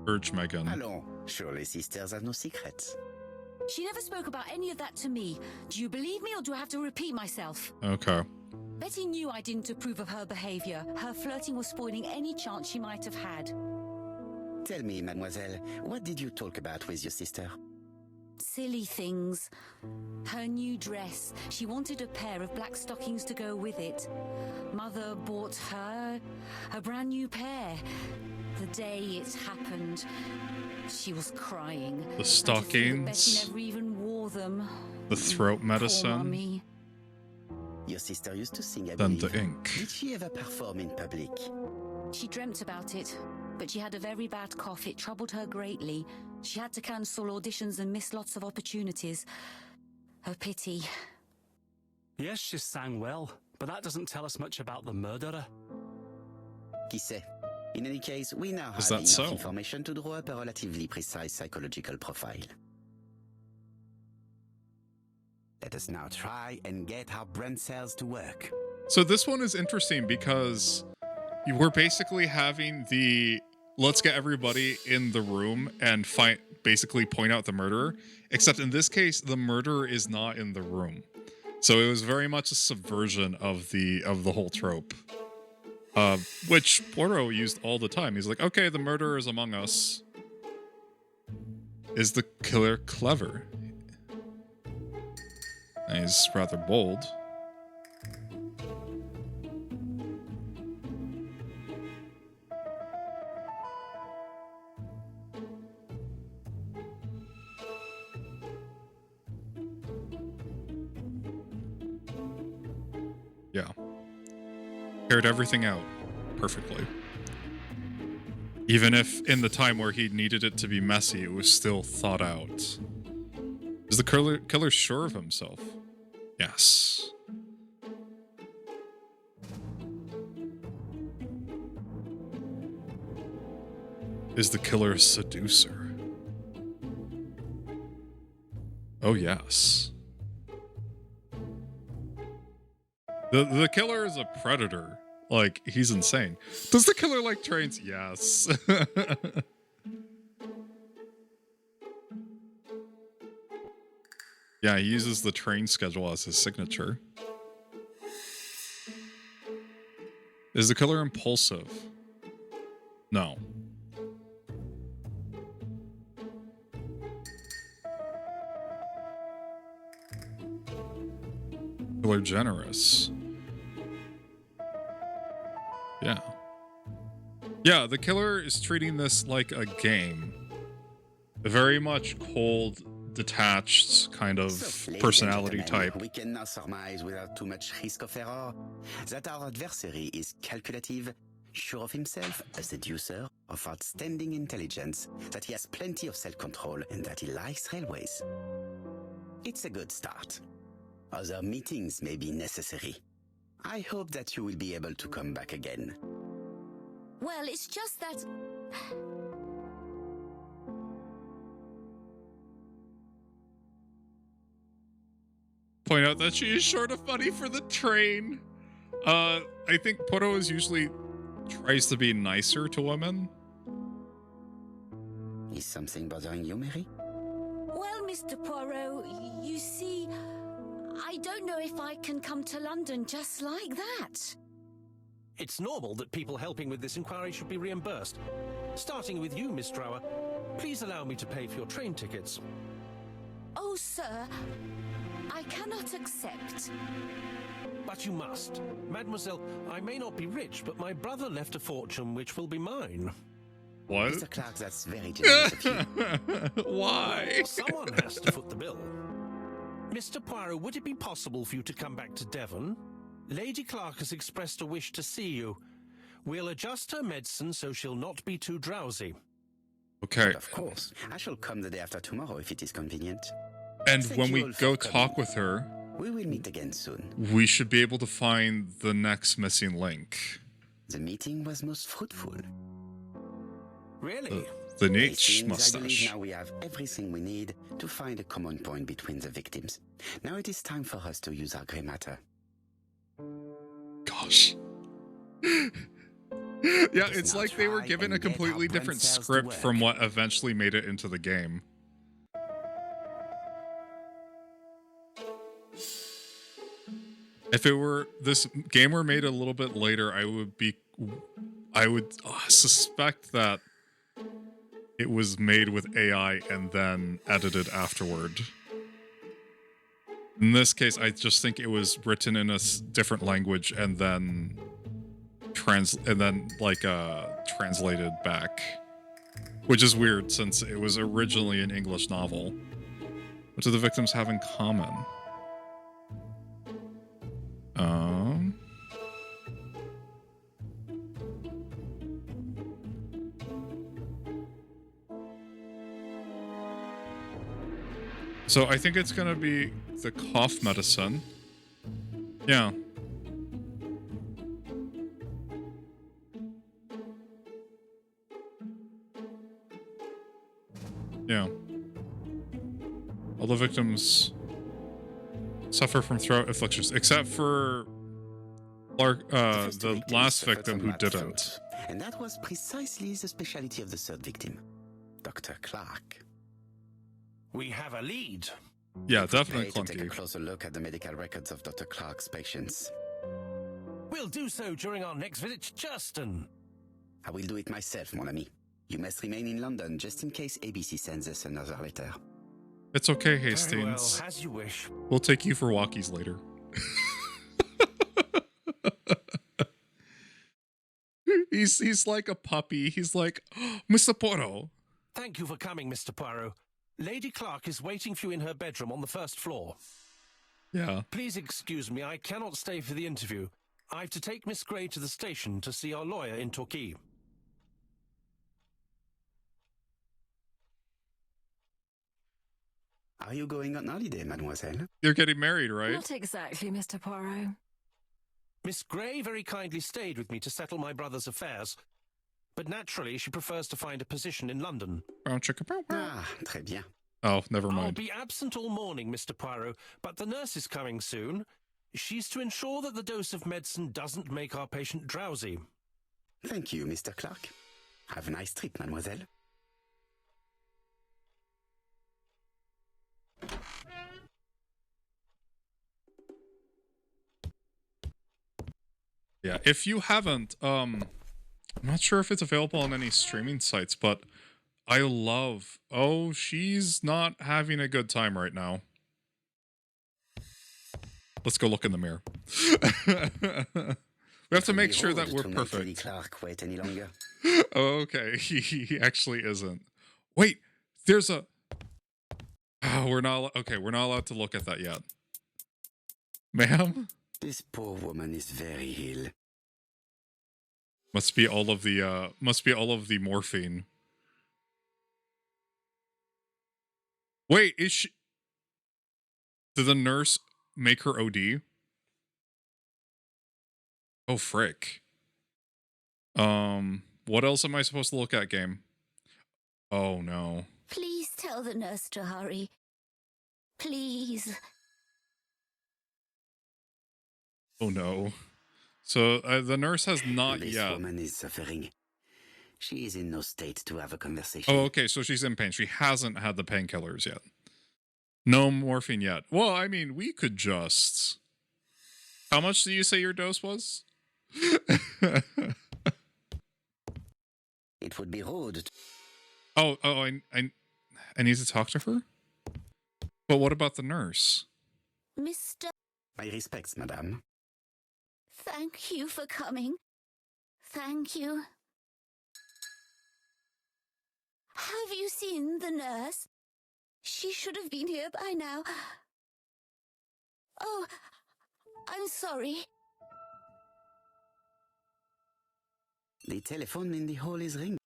Urge Megan. Allons, surely sisters have no secrets. She never spoke about any of that to me. Do you believe me or do I have to repeat myself? Okay. Betty knew I didn't approve of her behavior. Her flirting was spoiling any chance she might have had. Tell me, mademoiselle, what did you talk about with your sister? Silly things. Her new dress. She wanted a pair of black stockings to go with it. Mother bought her a brand new pair. The day it happened, she was crying. The stockings. Betty never even wore them. The throat Poor medicine. Mummy. Your sister used to sing, I Then believe. the ink. Did she ever perform in public? She dreamt about it, but she had a very bad cough. It troubled her greatly. She had to cancel auditions and miss lots of opportunities. A pity. Yes, she sang well, but that doesn't tell us much about the murderer. Qui sait? In any case, we now Is have that enough so? information to draw up a relatively precise psychological profile. Let us now try and get our brain cells to work. So this one is interesting because we're basically having the let's get everybody in the room and basically point out the murderer, except in this case the murderer is not in the room. So it was very much a subversion of the whole trope. Which Poirot used all the time. He's like, okay, the murderer is among us. Is the killer clever? And he's rather bold. Yeah. Carried everything out perfectly. Even if in the time where he needed it to be messy, it was still thought out. Is the killer sure of himself? Yes. Is the killer a seducer? Oh, yes. The killer is a predator. Like, he's insane. Does the killer like trains? Yes. Yeah, he uses the train schedule as his signature. Is the killer impulsive? No. Killer generous. Yeah. Yeah, the killer is treating this like a game. A very much cold, detached kind of So, ladies personality and gentlemen, type. we can now surmise without too much risk of error that our adversary is calculative, sure of himself, a seducer of outstanding intelligence, that he has plenty of self-control, and that he likes railways. It's a good start. Other meetings may be necessary. I hope that you will be able to come back again. Well, it's just that... Point out that she is short of money for the train. I think Poirot is usually tries to be nicer to women. Is something bothering you, Mary? Well, Mr. Poirot, you see, I don't know if I can come to London just like that. It's normal that people helping with this inquiry should be reimbursed. Starting with you, Miss Drower. Please allow me to pay for your train tickets. Oh, sir, I cannot accept. But you must. Mademoiselle, I may not be rich, but my brother left a fortune which will be mine. What? Mr. Clark, that's very generous of you. Why? Someone has to foot the bill. Mr. Poirot, would it be possible for you to come back to Devon? Lady Clark has expressed a wish to see you. We'll adjust her medicine so she'll not be too drowsy. Okay. Of course. I shall come the day after tomorrow if it is convenient. And Thank when you we all for go coming. talk with her, We will meet again soon. we should be able to find the next missing link. The meeting was most fruitful. Really? The It Nietzsche seems I believe mustache. now we have everything we need to find a common point between the victims. Now it is time for us to use our grey matter. Gosh. Yeah, It's it's now like they were try given a and get our completely brain different cells to script work. from what eventually made it into the game. If it were this game were made a little bit later, I would suspect that it was made with AI and then edited afterward. In this case, I just think it was written in a different language and then translated back, which is weird since it was originally an English novel. What do the victims have in common? So I think it's gonna be the cough medicine. Yeah. Yeah. All the victims suffer from throat afflictions, except for the last victim who didn't. And that was precisely the specialty of the third victim, Dr. Clark. We have a lead. Yeah, definitely Pay to take a clunky. closer look at the medical records of Dr. Clark's patients. We'll do so during our next visit to Churston. I will do it myself, mon ami. You must remain in London just in case ABC sends us another letter. It's okay, Very Hastings. well, as you wish. We'll take you for walkies later. He's like a puppy. He's like, oh, Mr. Porto. Thank you for coming, Mr. Poirot. Lady Clark is waiting for you in her bedroom on the first floor. Yeah. Please excuse me, I cannot stay for the interview. I've to take Miss Gray to the station to see our lawyer in Torquay. Are you going on holiday, mademoiselle? You're getting married, right? Not exactly, Mr. Poirot. Miss Gray very kindly stayed with me to settle my brother's affairs, but naturally she prefers to find a position in London. Brown chicken. Bow, bow. Ah, très bien. Oh, never I'll mind. be absent all morning, Mr. Poirot, but the nurse is coming soon. She's to ensure that the dose of medicine doesn't make our patient drowsy. Thank you, Mr. Clark. Have a nice trip, mademoiselle. Yeah, if you haven't, I'm not sure if it's available on any streaming sites, but I love. Oh, she's not having a good time right now. Let's go look in the mirror. We have to make sure that we're Lady perfect. Clark wait any longer. Oh, okay, he actually isn't. Wait, there's a. Oh, we're not okay. We're not allowed to look at that yet, ma'am. This poor woman is very ill. Must be all of the morphine. Wait, is she? Did the nurse make her OD? Oh frick. What else am I supposed to look at, game? Oh no. Please tell the nurse to hurry. Please. Oh no. So the nurse has not This yet. woman is suffering. She is in no state to have a conversation. Oh, okay. So she's in pain. She hasn't had the painkillers yet. No morphine yet. Well, I mean, we could just. How much do you say your dose was? It would be rude. I need to talk to her. But what about the nurse? Mr. My respects, madame. Thank you for coming. Thank you. Have you seen the nurse? She should have been here by now. Oh, I'm sorry. The telephone in the hall is ringing.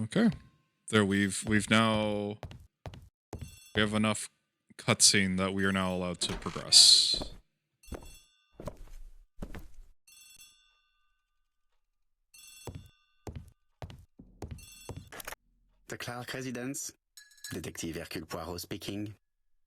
Okay. There we have enough cutscene that we are now allowed to progress. The Clark residence. Detective Hercule Poirot speaking.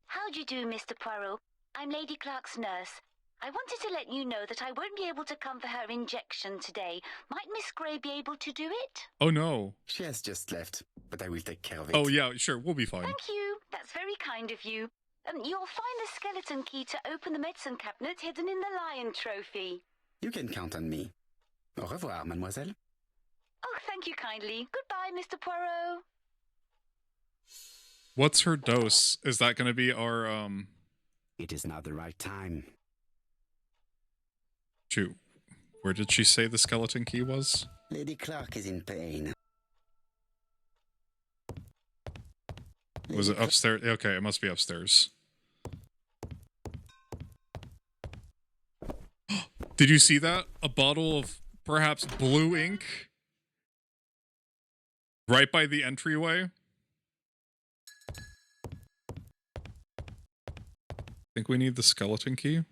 How do you do, Mr. Poirot? I'm Lady Clark's nurse. I wanted to let you know that I won't be able to come for her injection today. Might Miss Grey be able to do it? Oh no. She has just left, but I will take care of it. Oh yeah, sure, we'll be fine. Thank you. That's very kind of you. You'll find the skeleton key to open the medicine cabinet hidden in the lion trophy. You can count on me. Au revoir, mademoiselle. Oh, thank you kindly. Goodbye, Mr. Poirot. What's her dose? Is that going to be our, It is now the right time. Shoot. Where did she say the skeleton key was? Lady Clark is in pain. Was it upstairs? Okay, it must be upstairs. Did you see that? A bottle of perhaps blue ink? Right by the entryway? Think we need the skeleton key?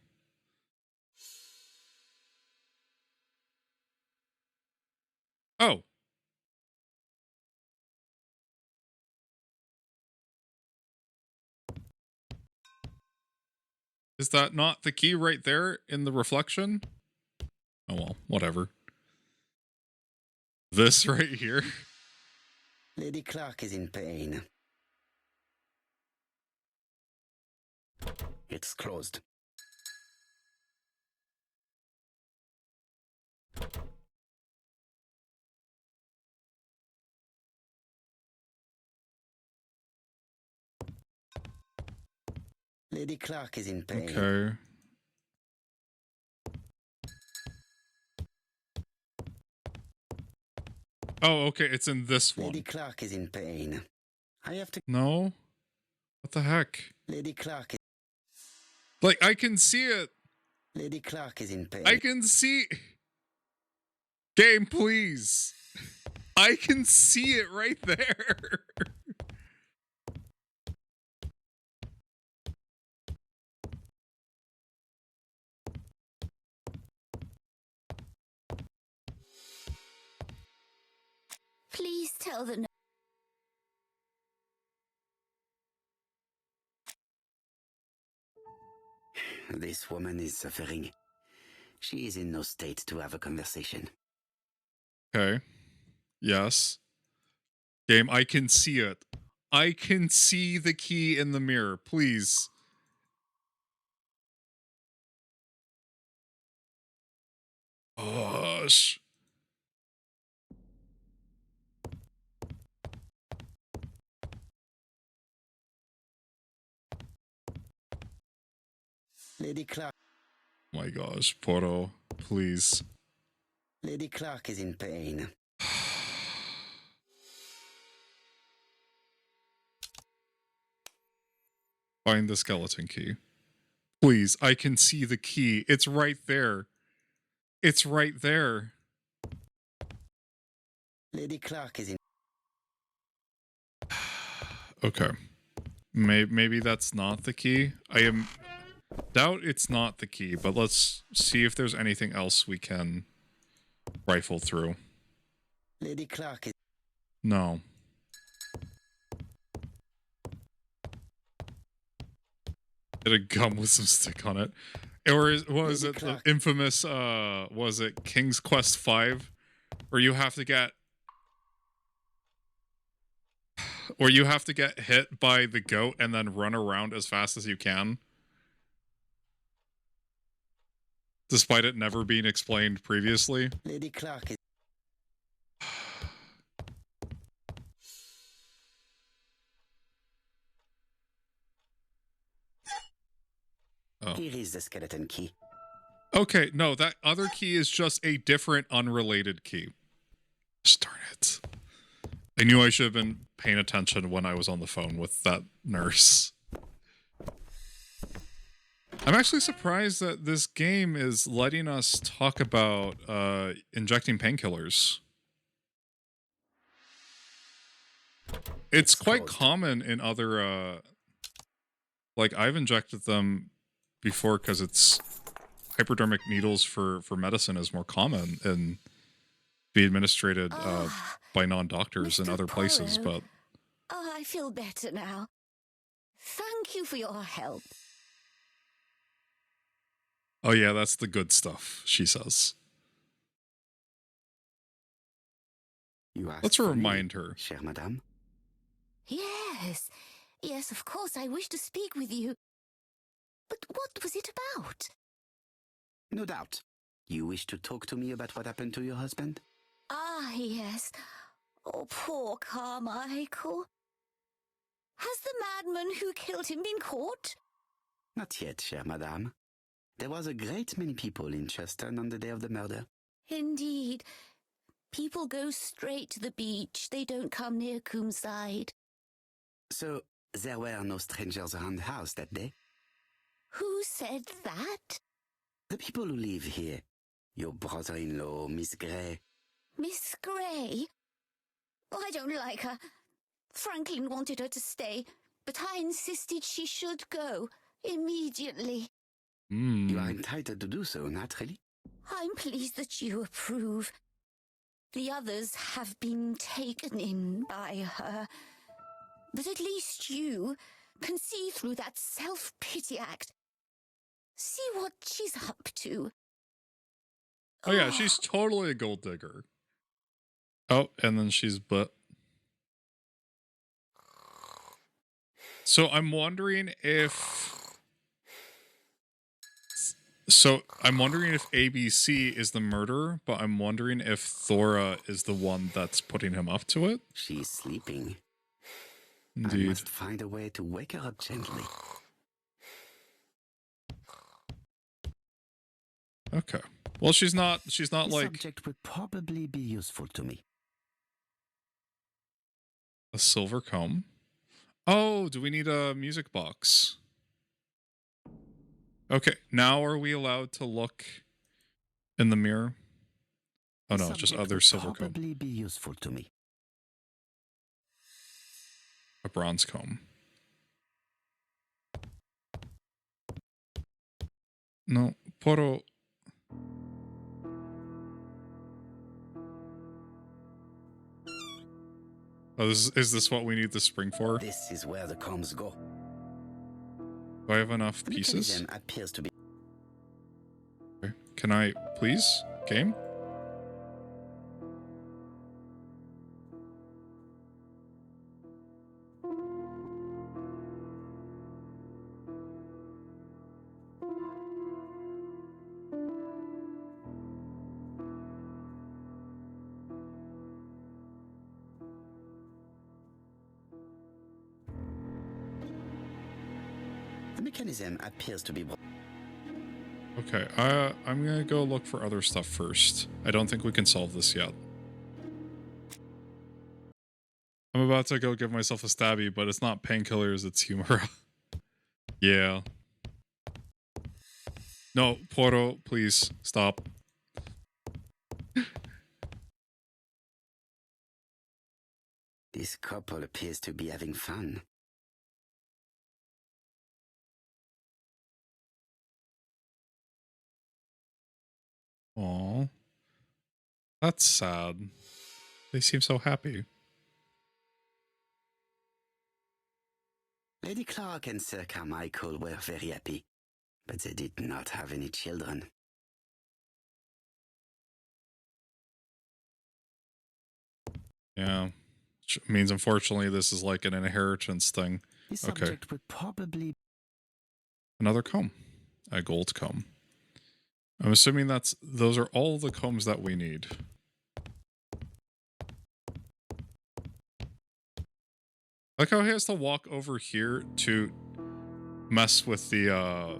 Oh. Is that not the key right there in the reflection? Oh well, whatever. This right here. Lady Clark is in pain. It's closed. Lady Clark is in pain. Okay. Oh, okay, it's in this one. Lady Clark is in pain. I have to... No? What the heck? Lady Clark is... Like, I can see it. Lady Clark is in pain. I can see... Game, please. I can see it right there. Please tell the This woman is suffering. She is in no state to have a conversation. Okay. Yes. Game, I can see it. I can see the key in the mirror. Please. Gosh. Lady Clark. My gosh, Poro, please. Lady Clark is in pain. Find the skeleton key. Please, I can see the key. It's right there. It's right there. Lady Clark is in... Okay. Maybe that's not the key. Doubt it's not the key, but let's see if there's anything else we can rifle through. Lady Clark is... No. Get a gum with some stick on it. Or was it the infamous, was it King's Quest 5? Where you have to get... Or you have to get hit by the goat and then run around as fast as you can. Despite it never being explained previously. Lady Clark is... Oh. Here is the skeleton key. Okay, no, that other key is just a different, unrelated key. Darn it. I knew I should have been paying attention when I was on the phone with that nurse. I'm actually surprised that this game is letting us talk about injecting painkillers. It's quite common in other, like I've injected them before because it's hypodermic needles for medicine is more common and be administered by non-doctors in other places, but... Oh, I feel better now. Thank you for your help. Oh yeah, that's the good stuff, she says. Let's remind her. Chère madame. Yes, yes, of course, I wish to speak with you. But what was it about? No doubt. You wish to talk to me about what happened to your husband? Ah, yes. Oh, poor Carmichael. Has the madman who killed him been caught? Not yet, chère madame. There was a great many people in Cheston on the day of the murder. Indeed. People go straight to the beach. They don't come near Coomside. So, there were no strangers around the house that day? Who said that? The people who live here. Your brother-in-law, Miss Gray. Miss Gray? Oh, I don't like her. Franklin wanted her to stay, but I insisted she should go immediately. You are entitled to do so, naturally. I'm pleased that you approve. The others have been taken in by her. But at least you can see through that self-pity act. See what she's up to. Oh yeah, she's totally a gold digger. Oh, and then she's So I'm wondering if... So I'm wondering if ABC is the murderer, but I'm wondering if Thora is the one that's putting him up to it. She's sleeping. Indeed. I must find a way to wake her up gently. Okay. Well, she's not This like subject would probably be useful to me. a silver comb. Oh, do we need a music box? Okay, now are we allowed to look in the mirror? Oh no, just other silver comb. Probably be useful to me. A bronze comb. No, Poro. Oh, is this what we need the spring for? This is where the combs go. Do I have enough The pieces? mechanism appears to be... Okay. Can I, please? Game? The mechanism appears to be... Okay, I'm gonna go look for other stuff first. I don't think we can solve this yet. I'm about to go give myself a stabby, but it's not painkillers, it's humor. Yeah. No, Poro, please, stop. This couple appears to be having fun. Aw. That's sad. They seem so happy. Lady Clark and Sir Carmichael were very happy, but they did not have any children. Yeah. Which means, unfortunately, this is like an inheritance thing. This Okay. subject would probably... Another comb. A gold comb. I'm assuming those are all the combs that we need. Like how he has to walk over here to mess with the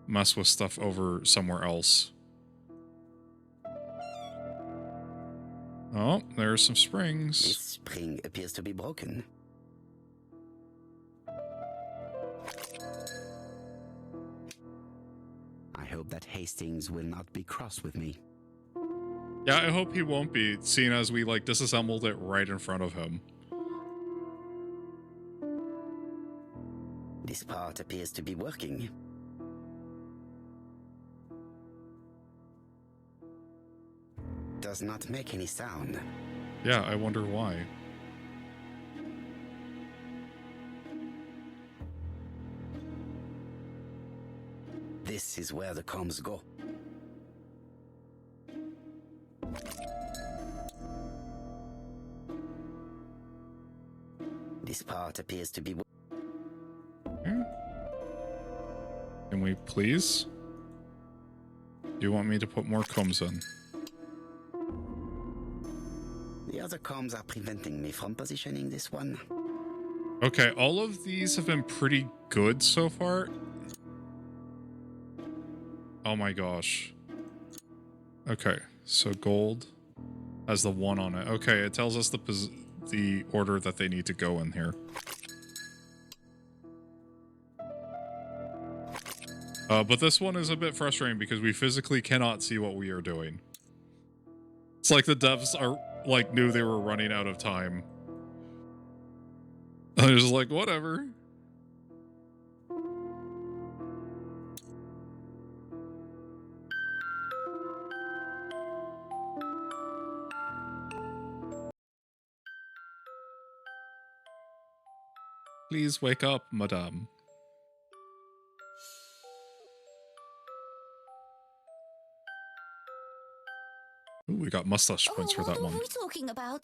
mess with stuff over somewhere else. Oh, there's some springs. This spring appears to be broken. hope that Hastings will not be cross with me. Yeah, I hope he won't be, seeing as we, like, disassembled it right in front of him. This part appears to be working. Does not make any sound. Yeah, I wonder why. This is where the comms go. This part appears to be... Can we please? Do you want me to put more combs in? The other comms are preventing me from positioning this one. Okay, all of these have been pretty good so far. Oh my gosh. Okay, so gold has the 1 on it. Okay, it tells us the order that they need to go in here. But this one is a bit frustrating because we physically cannot see what we are doing. It's like the devs are like knew they were running out of time. I was just like, whatever. Please wake up, madame. Ooh, we got mustache points for that What one. were we talking about?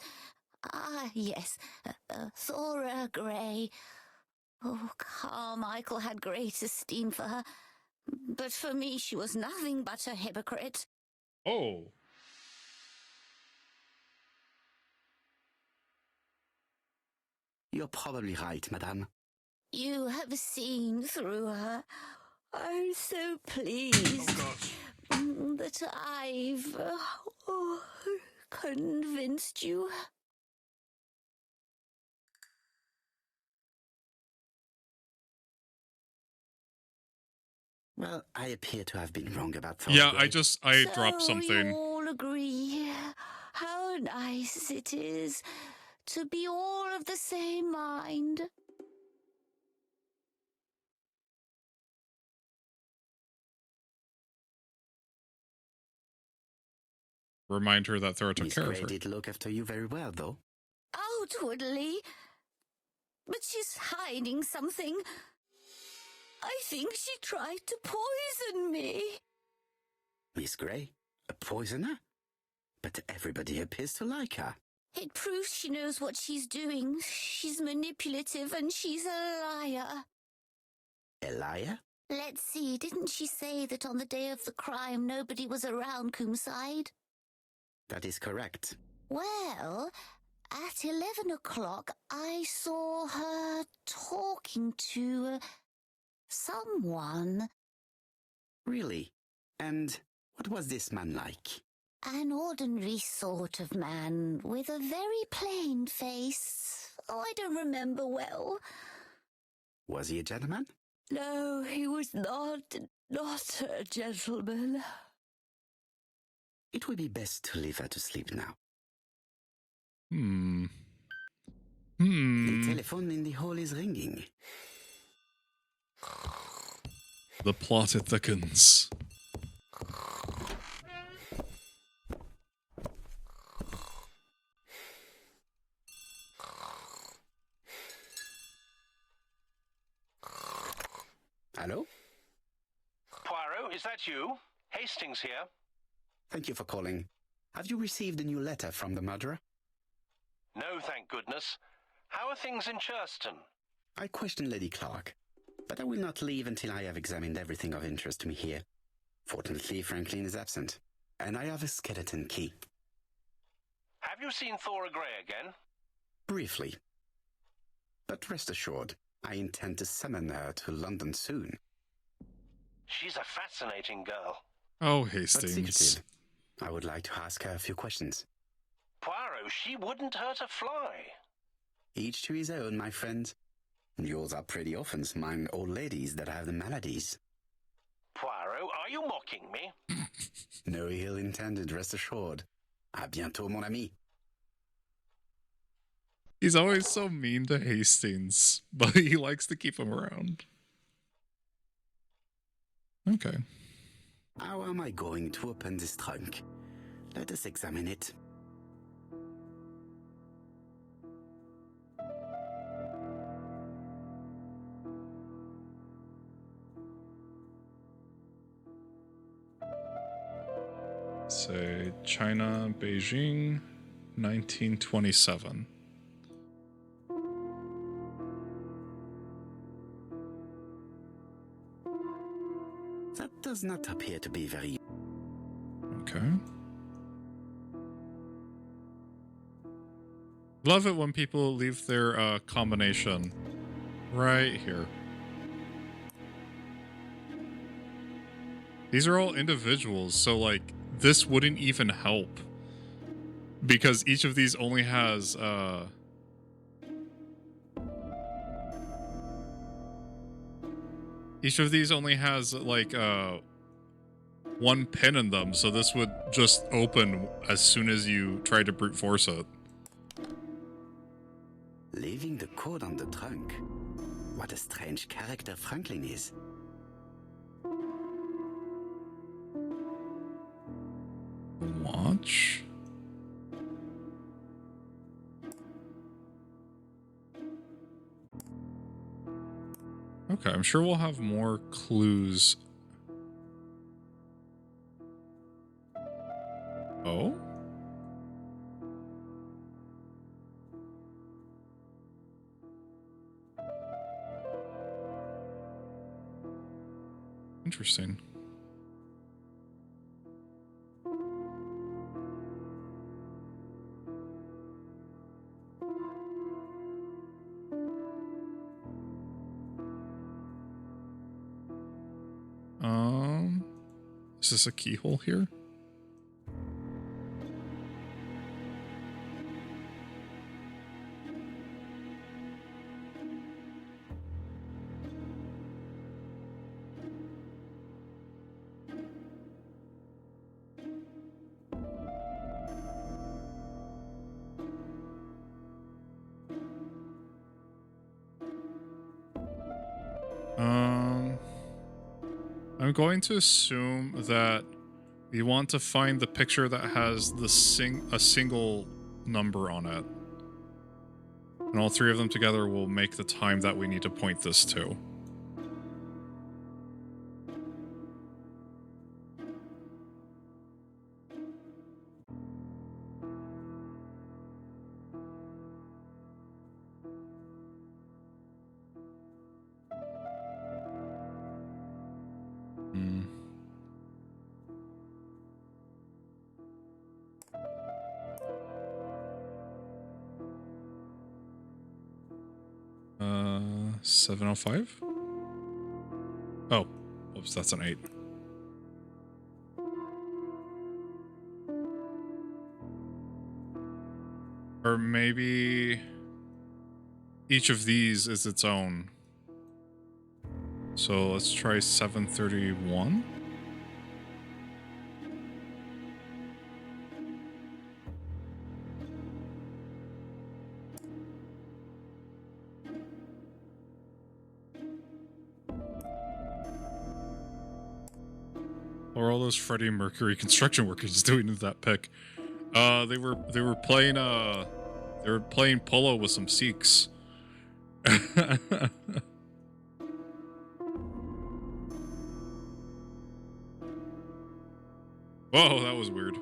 Ah, yes. Thora Grey. Oh, Carmichael had great esteem for her. But for me, she was nothing but a hypocrite. Oh. You're probably right, madame. You have seen through her. I'm so pleased that I've convinced you. Well, I appear to have been wrong about Thor. Yeah, I dropped something. You all agree. How nice it is to be all of the same mind. Remind her that Thor took Miss care of Grey her. did look after you very well, though. Outwardly. But she's hiding something. I think she tried to poison me. Miss Grey? A poisoner? But everybody appears to like her. It proves she knows what she's doing. She's manipulative and she's a liar. A liar? Let's see, didn't she say that on the day of the crime nobody was around Coomside? That is correct. Well, at 11 o'clock I saw her talking to someone. Really? And what was this man like? An ordinary sort of man with a very plain face. Oh, I don't remember well. Was he a gentleman? No, he was not a gentleman. It would be best to leave her to sleep now. The telephone in the hall is ringing. The plot it thickens. Hello? Poirot, is that you? Hastings here. Thank you for calling. Have you received a new letter from the murderer? No, thank goodness. How are things in Churston? I questioned Lady Clark, but I will not leave until I have examined everything of interest to me here. Fortunately, Franklin is absent, and I have a skeleton key. Have you seen Thora Grey again? Briefly. But rest assured, I intend to summon her to London soon. She's a fascinating girl. Oh, But Hastings. secretive. I would like to ask her a few questions. Poirot, she wouldn't hurt a fly. Each to his own, my friend. Yours are pretty often mine old ladies that have the maladies. Poirot, are you mocking me? No ill intended, rest assured. À bientôt, mon ami. He's always so mean to Hastings, but he likes to keep him around. Okay. How am I going to open this trunk? Let us examine it. Say China, Beijing, 1927. That does not appear to be very... Okay. Love it when people leave their combination right here. These are all individuals, so like this wouldn't even help because each of these only has like one pin in them, so this would just open as soon as you try to brute force it. Leaving the code on the trunk. What a strange character Franklin is. Watch. Okay, I'm sure we'll have more clues. Oh? Interesting. Is this a keyhole here? I'm going to assume that you want to find the picture that has the a single number on it. And all three of them together will make the time that we need to point this to. Hmm. 705? Oh, whoops, that's an 8. Or maybe each of these is its own. So let's try 731. What were all those Freddie Mercury construction workers doing in that pic? They were playing polo with some Sikhs. Whoa, that was weird.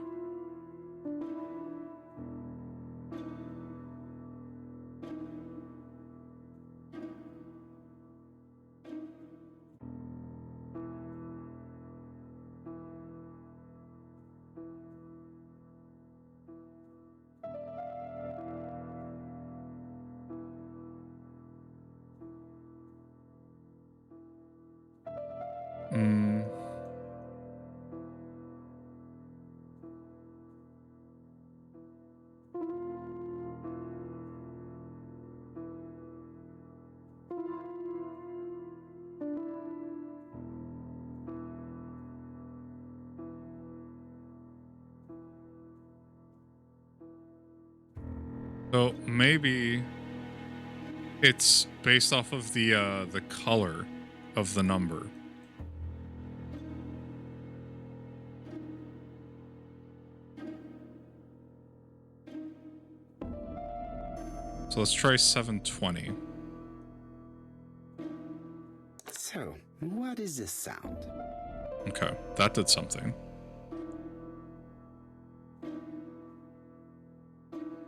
So maybe it's based off of the color of the number. So let's try 720. So, what is this sound? Okay, that did something.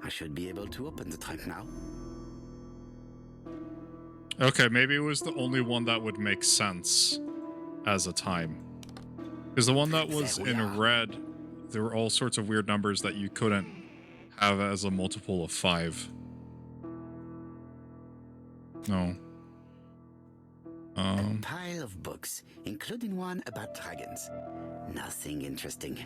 I should be able to open the trunk now. Okay, maybe it was the only one that would make sense as a time. Because the one that was in red, there were all sorts of weird numbers that you couldn't have as a multiple of 5. No. A pile of books, including one about dragons. Nothing interesting.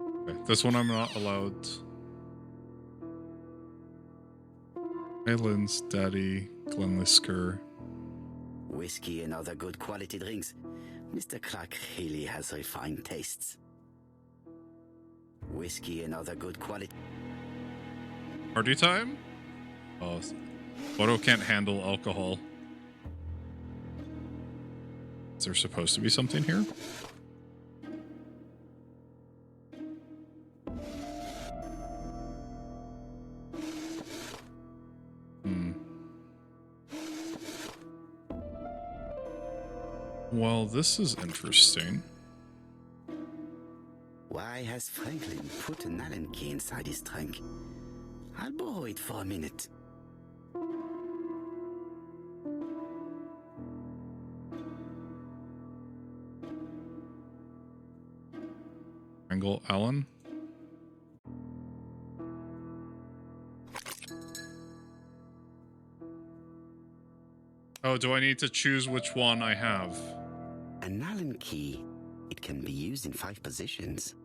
Okay, this one I'm not allowed. Islands, Daddy, Glenlisker. Whiskey and other good quality drinks. Mr. Clark really has refined tastes. Whiskey and other good quality... Party time? Oh, Bodo can't handle alcohol. Is there supposed to be something here? Well, this is interesting. Why has Franklin put an Allen key inside his trunk? I'll borrow it for a minute. Angle Allen. Oh, do I need to choose which one I have? An Allen key. It can be used in 5 positions.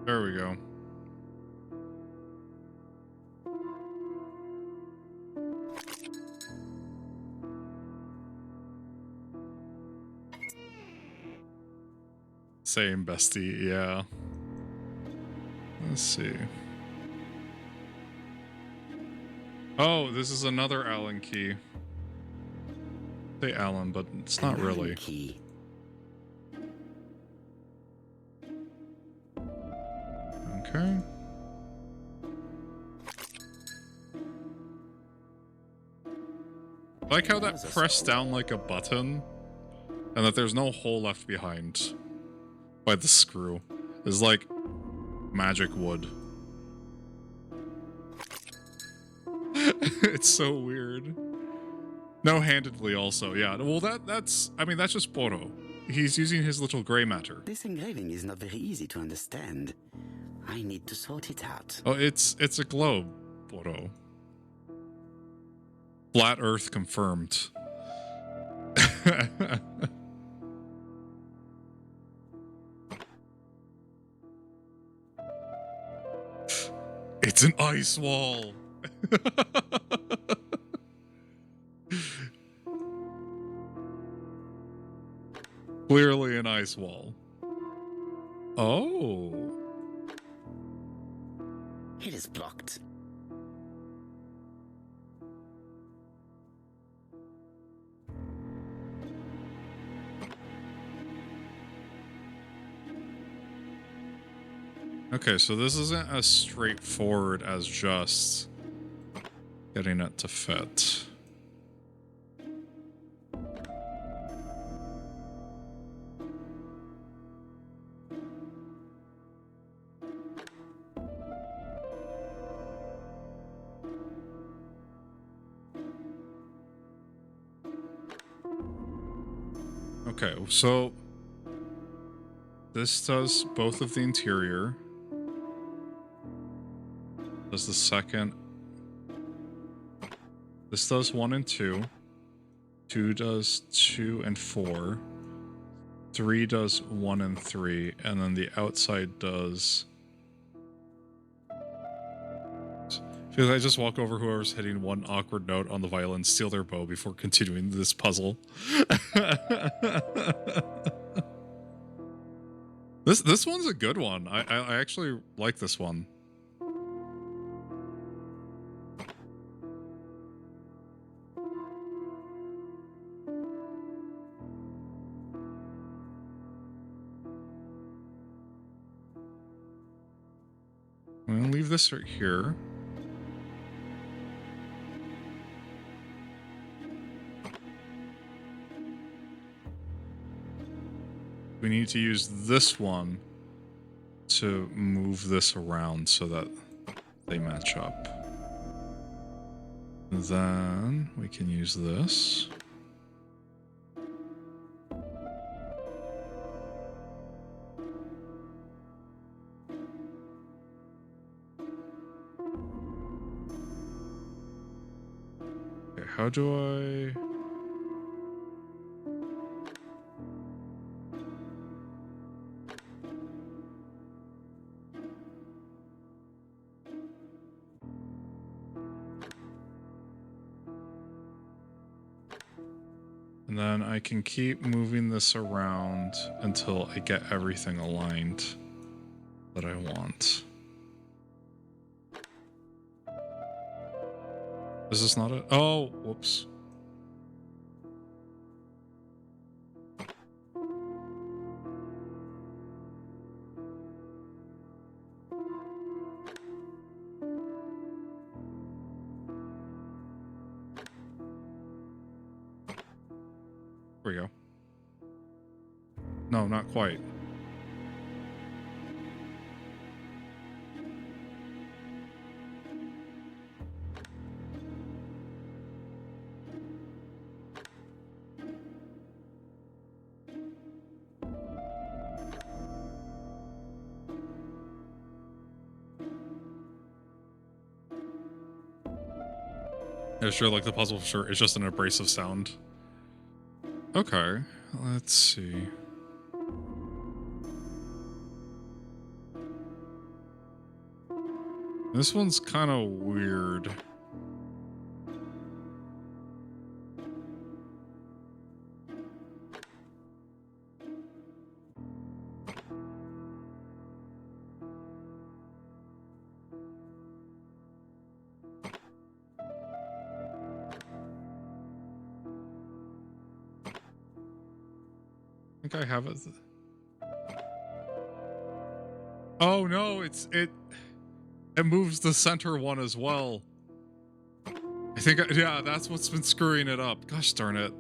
There we go. Same, bestie, yeah. Let's see. Oh, this is another Allen key. Say Allen, but it's not really. Allen key. Okay. I like how that pressed down like a button, and that there's no hole left behind by the screw. It's like magic wood. It's so weird. No-handedly also, yeah. Well, that's I mean, that's just Bodo. He's using his little gray matter. This engraving is not very easy to understand. I need to sort it out. Oh, it's a globe, Bodo. Flat Earth confirmed. It's an ice wall. Clearly an ice wall. Oh. It is blocked. Okay, so this isn't as straightforward as just getting it to fit. Okay, so this does both of the interior. Does the second. This does 1 and 2. 2 does 2 and 4. 3 does 1 and 3, and then the outside does... Because I just walk over whoever's hitting one awkward note on the violin, steal their bow before continuing this puzzle. This one's a good one. I actually like this one. I'm gonna leave this right here. We need to use this one to move this around so that they match up. Then we can use this. Okay, how do I... And then I can keep moving this around until I get everything aligned that I want. Is this not a... Oh, whoops. There we go. No, not quite. Yeah, sure, like the puzzle for sure. It's just an abrasive sound. Okay, let's see. This one's kind of weird. I think I have it. Oh no, it moves the center one as well. I think, yeah, that's what's been screwing it up. Gosh darn it.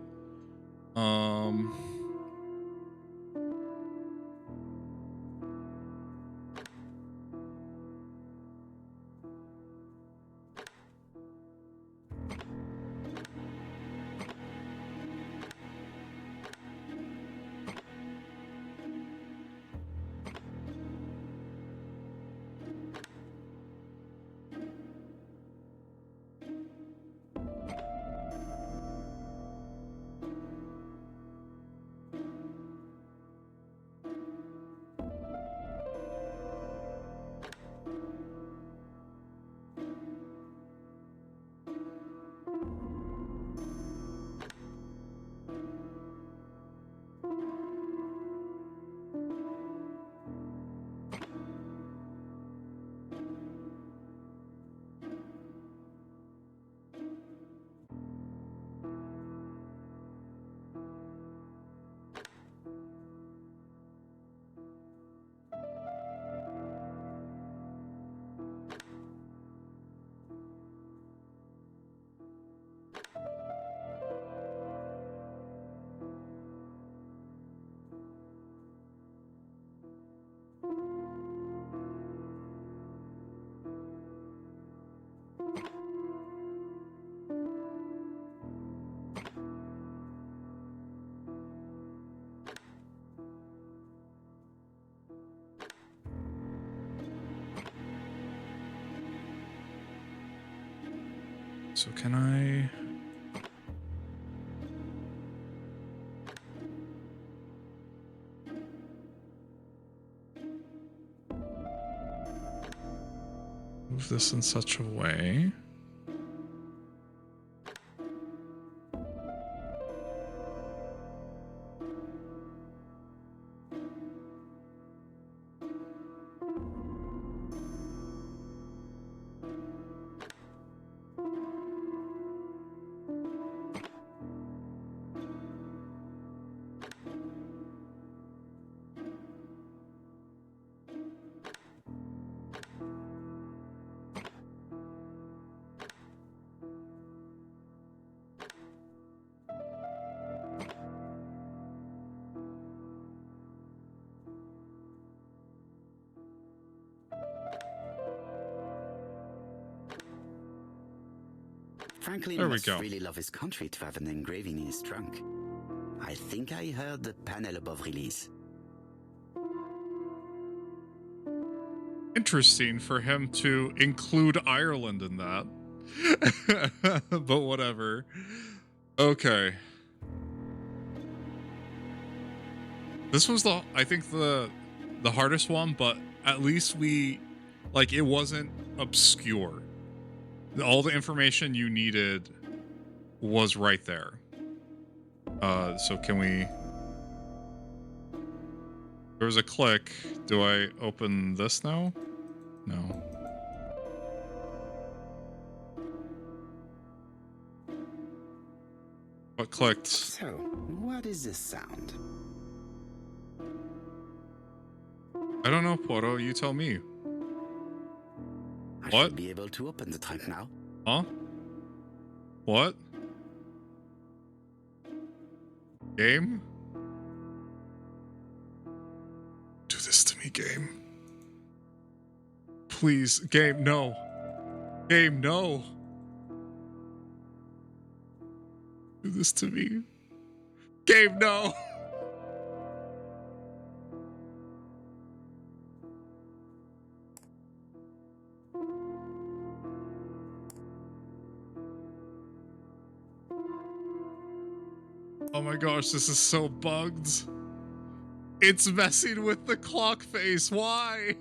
So can I... this in such a way. Franklin There we must go. really love his country to have an engraving in his trunk. I think I heard the panel above release. Interesting for him to include Ireland in that. But whatever. Okay. This was I think the hardest one, but at least it wasn't obscure. All the information you needed was right there. So can we... There was a click. Do I open this now? No. What clicked? So, what is this sound? I don't know, Poirot. You tell me. I What? should be able to open the trunk now. Huh? What? Game? Do this to me, game. Please, game, no. Game, no. Do this to me. Game, no. Oh my gosh, this is so bugged. It's messing with the clock face. Why?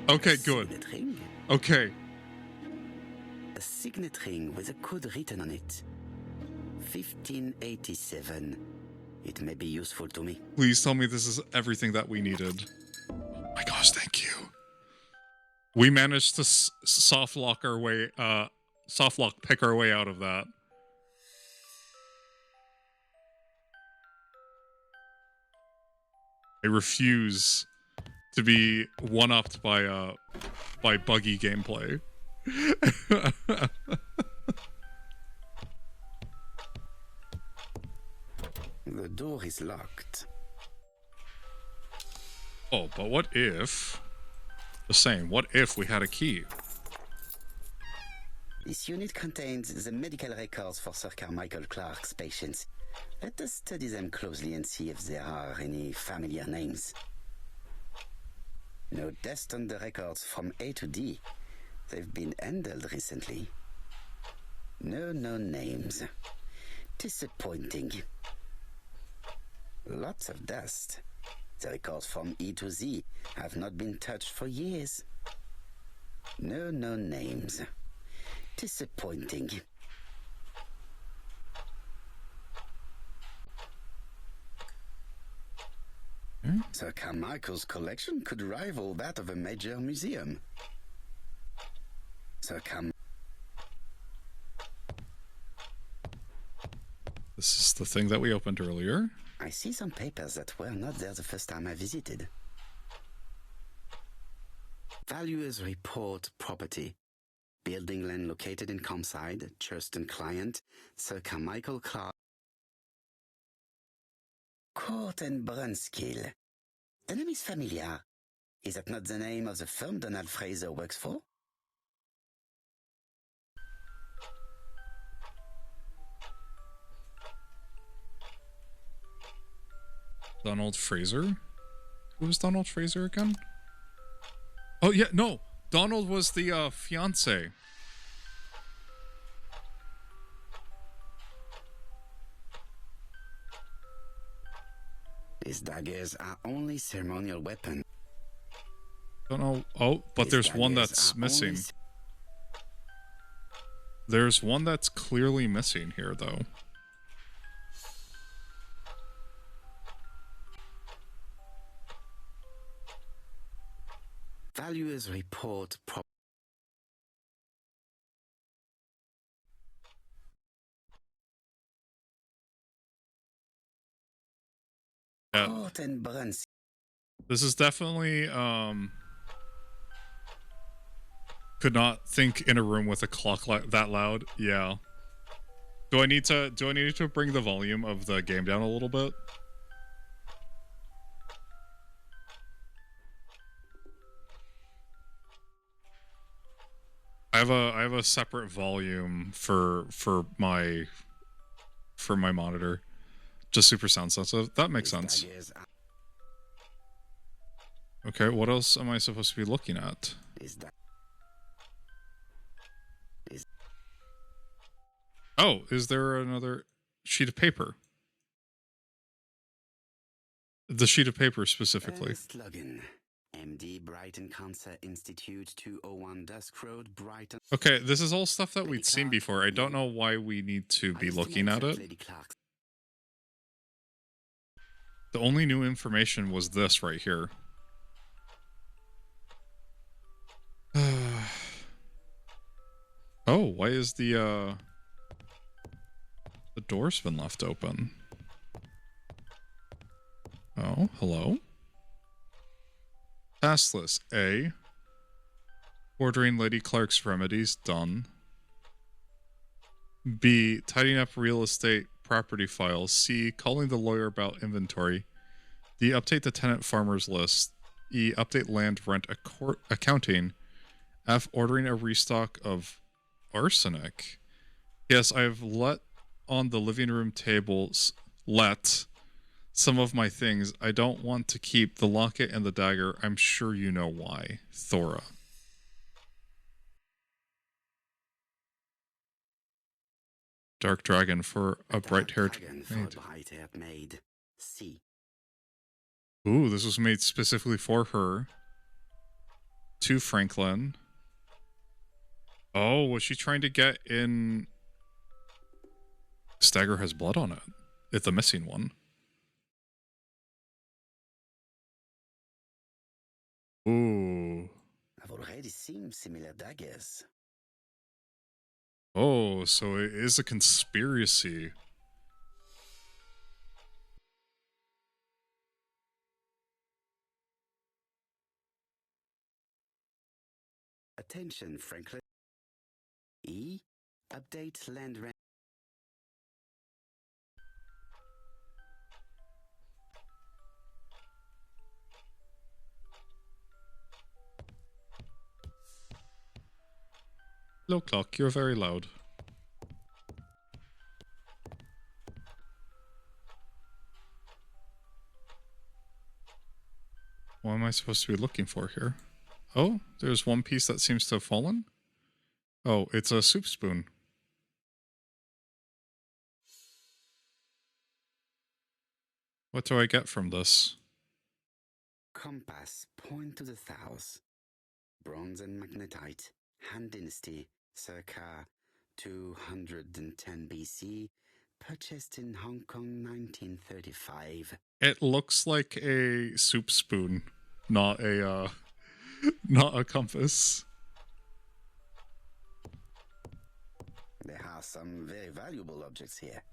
Okay, good. Signet ring? Okay. A signet ring with a code written on it. 1587. It may be useful to me. Please tell me this is everything that we needed. Oh my gosh, thank you. We managed to soft lock pick our way out of that. I refuse to be one-upped by buggy gameplay. The door is locked. Oh, but what if... Just saying, what if we had a key? This unit contains the medical records for Sir Carmichael Clark's patients. Let us study them closely and see if there are any familiar names. No deaths on the records from A to D. They've been handled recently. No known names. Disappointing. Lots of dust. The records from E to Z have not been touched for years. No known names. Disappointing. Sir Carmichael's collection could rival that of a major museum. This is the thing that we opened earlier. I see some papers that were not there the first time I visited. Valuers report property. Building land located in Comside, Churston client, Sir Carmichael Clark. Court and Brunskill. The name is familiar. Is that not the name of the firm Donald Fraser works for? Donald Fraser? Who was Donald Fraser again? Oh, yeah, no. Donald was the fiance. These daggers are only ceremonial weapons. Don't know. Oh, but These there's one daggers that's are only missing. There's one that's clearly missing here, though. Valuers report Court and Brunswick. This is definitely could not think in a room with a clock that loud. Yeah. Do I need to bring the volume of the game down a little bit? I have a separate volume for my monitor. Just super sound sensitive. That makes sense. Okay, what else am I supposed to be looking at? Oh, is there another sheet of paper? The sheet of paper specifically. MD, Brighton Cancer Institute, 201 Dusk Road, Brighton. Okay, this is all stuff that we'd seen before. I don't know why we need to be looking at it. The only new information was this right here. Oh, why is the door's been left open? Oh, hello? Task list. A. Ordering Lady Clark's remedies. Done. B. Tidying up real estate property files. C. Calling the lawyer about inventory. D. Update the tenant farmers list. E. Update land rent accounting. F. Ordering a restock of arsenic. Yes, I've let on the living room tables. Some of my things. I don't want to keep the locket and the dagger. I'm sure you know why. Thora. Dark dragon for a bright-haired maid. C. Ooh, this was made specifically for her. To Franklin. Oh, was she trying to get in... This dagger has blood on it. It's the missing one. Ooh. I've already seen similar daggers. Oh, so it is a conspiracy. Attention, Franklin. E. Update land rent. Hello, clock. You're very loud. What am I supposed to be looking for here? Oh, there's one piece that seems to have fallen. Oh, it's a soup spoon. What do I get from this? Compass, point to the south. Bronze and magnetite. Han Dynasty, circa 210 BC. Purchased in Hong Kong, 1935. It looks like a soup spoon, not a not a compass. There are some very valuable objects here.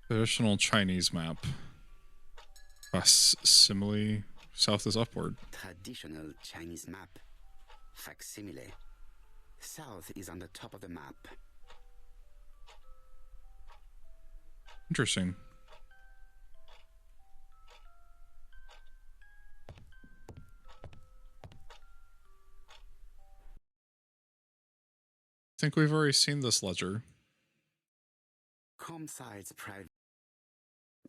Traditional Chinese map. Simile. South is upward. Traditional Chinese map. Facsimile. South is on the top of the map. Interesting. I think we've already seen this ledger. Comside's private.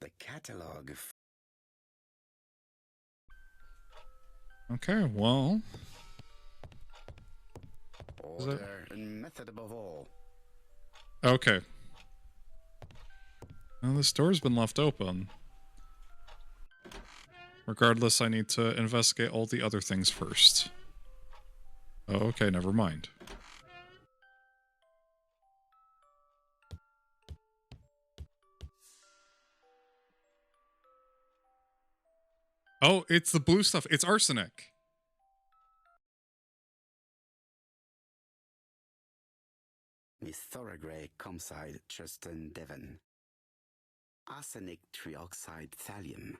The catalog. Okay, well. Order and method above all. Okay. Well, this door's been left open. Regardless, I need to investigate all the other things first. Oh, okay, never mind. Oh, it's the blue stuff. It's arsenic. Miss Thorogray, Comside, Tristan, Devon. Arsenic trioxide thallium.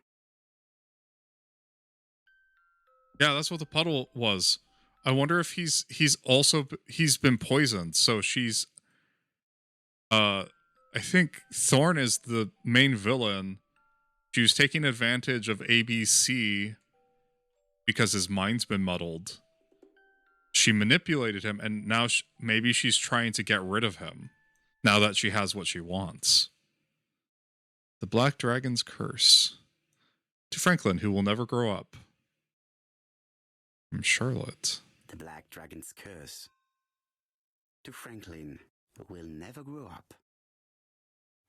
Yeah, that's what the puddle was. I wonder if he's been poisoned. So she's I think Thorn is the main villain. She was taking advantage of ABC because his mind's been muddled. She manipulated him, and now maybe she's trying to get rid of him now that she has what she wants. The Black Dragon's Curse. To Franklin, who will never grow up. From Charlotte. The Black Dragon's Curse. To Franklin, who will never grow up.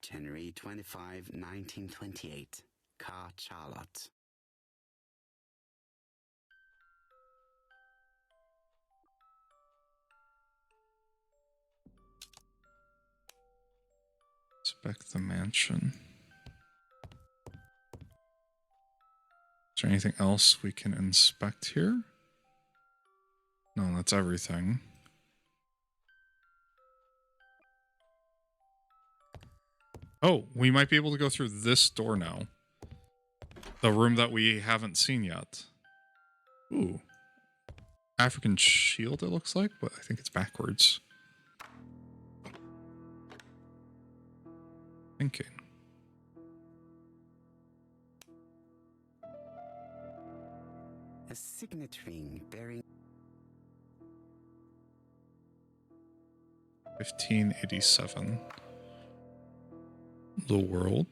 January 25, 1928. Car Charlotte. Inspect the mansion. Is there anything else we can inspect here? No, that's everything. Oh, we might be able to go through this door now. The room that we haven't seen yet. Ooh. African shield, it looks like, but I think it's backwards. Thinking. A signet ring bearing 1587. The world.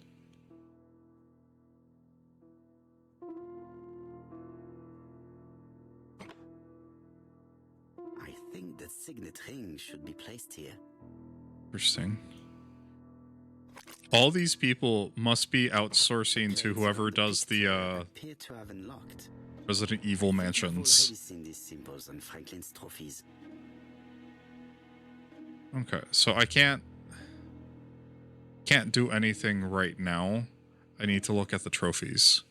I think the signet ring should be placed here. Interesting. All these people must be outsourcing to whoever does the appear to have unlocked. Resident Evil mansions. I've already seen these symbols on Franklin's trophies. Okay, so I can't do anything right now. I need to look at the trophies.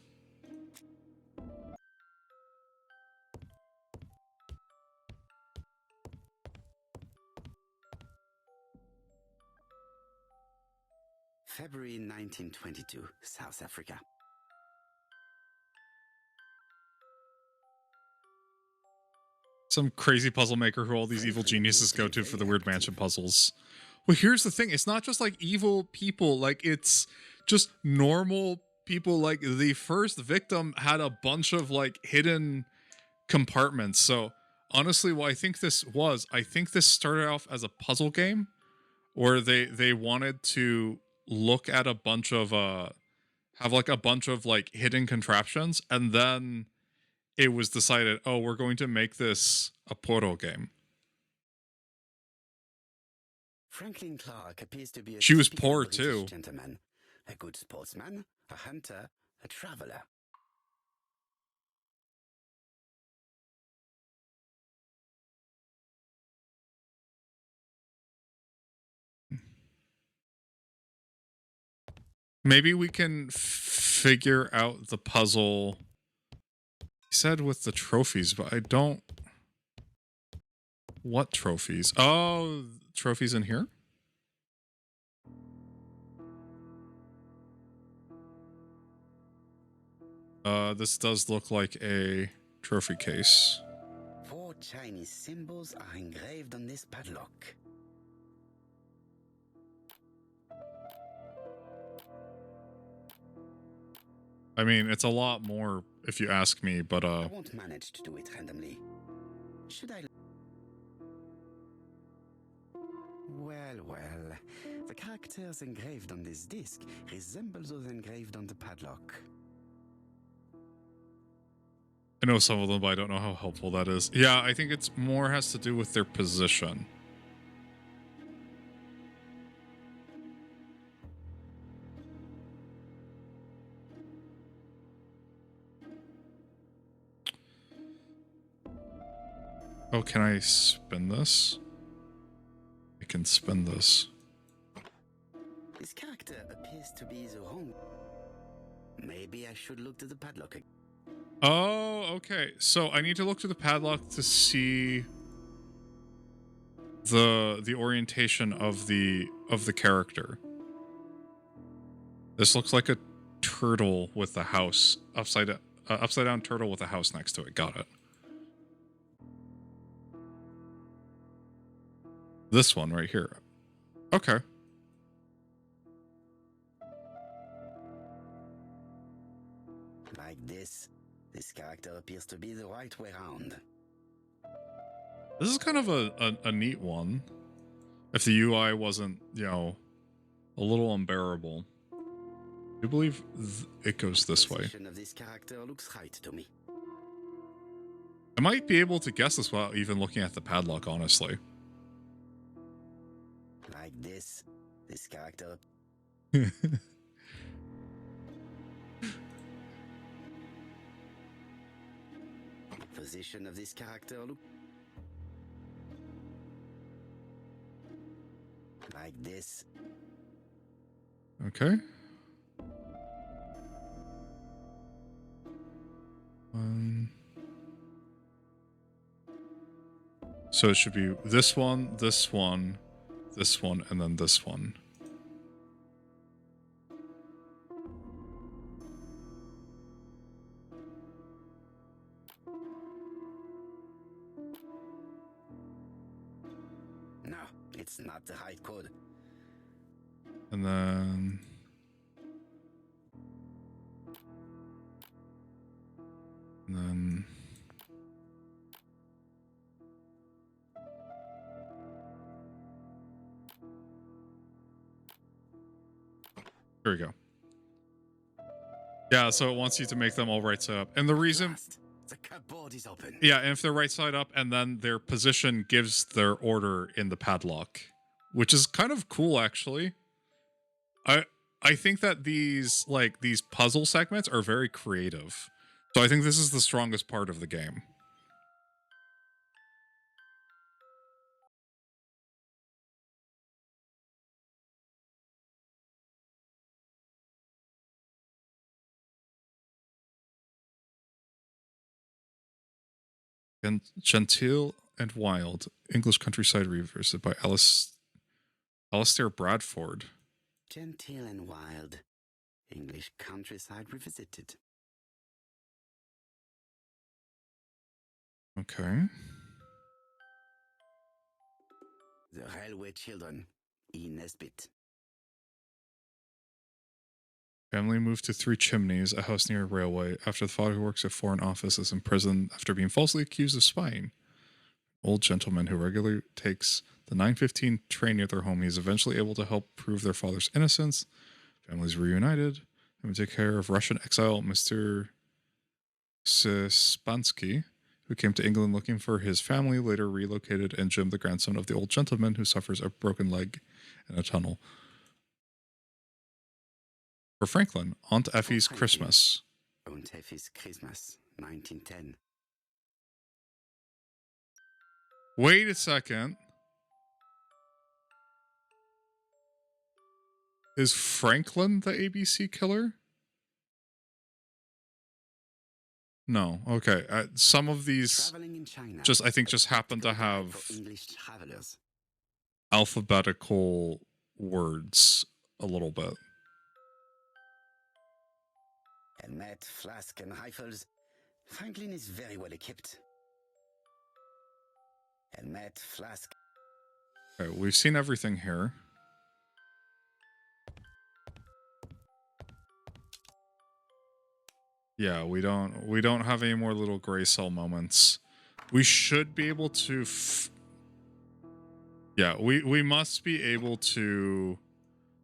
February 1922, South Africa. Some crazy puzzle maker who all these evil geniuses go to for the weird mansion puzzles. Well, here's the thing. It's not just like evil people. Like, it's just normal people. Like, the first victim had a bunch of, like, hidden compartments. So, honestly, what I think this started off as a puzzle game. Or they wanted to look at a bunch of, have, like, a bunch of, like, hidden contraptions. And then it was decided, oh, we're going to make this a portal game. Franklin Clark appears to be a She was typical poor British too. Gentleman, a good sportsman, a hunter, a traveler. Maybe we can figure out the puzzle. He said with the trophies, but I don't. What trophies? Oh, trophies in here? This does look like a trophy case. 4 Chinese symbols are engraved on this padlock. I mean, it's a lot more if you ask me, but I won't manage to do it randomly. Should I? Well, the characters engraved on this disc resemble those engraved on the padlock. I know some of them, but I don't know how helpful that is. Yeah, I think it's more has to do with their position. Oh, can I spin this? I can spin this. This character appears to be the wrong. Maybe I should look to the padlock again. Oh, okay. So I need to look to the padlock to see the orientation of the character. This looks like a turtle with a house upside down turtle with a house next to it. Got it. This one right here. Okay. Like this character appears to be the right way round. This is kind of a neat one. If the UI wasn't, you know, a little unbearable. I do believe it goes this way. The position of this character looks right to me. I might be able to guess this without even looking at the padlock, honestly. Like this character. Position of this character look like this. Okay. So it should be this one, this one, this one, and then this one. No, it's not the right code. And then... And then... Here we go. Yeah, so it wants you to make them all right side up. And the reason... The cupboard is open. Yeah, and if they're right side up, and then their position gives their order in the padlock. Which is kind of cool, actually. I think that these puzzle segments are very creative. So I think this is the strongest part of the game. And Gentile and Wild, English Countryside Revisited by Alistair Bradford. Gentile and Wild, English Countryside Revisited. Okay. The Railway Children, E. Nesbit. Family moved to Three Chimneys, a house near a railway, after the father who works at Foreign Office is imprisoned after being falsely accused of spying. Old gentleman who regularly takes the 9:15 train near their home, he is eventually able to help prove their father's innocence. Families reunited. They take care of Russian exile Mr. Sispansky, who came to England looking for his family, later relocated, and Jim, the grandson of the old gentleman who suffers a broken leg in a tunnel. For Franklin, Aunt Effie's Christmas. Aunt Effie's Christmas, 1910. Wait a second. Is Franklin the ABC killer? No. Okay. Some of these I think just happen to have alphabetical words a little bit. Helmet, flask, and rifles. Franklin is very well equipped. Helmet, flask. Okay, we've seen everything here. Yeah, we don't have any more little gray cell moments. We should be able to yeah, we must be able to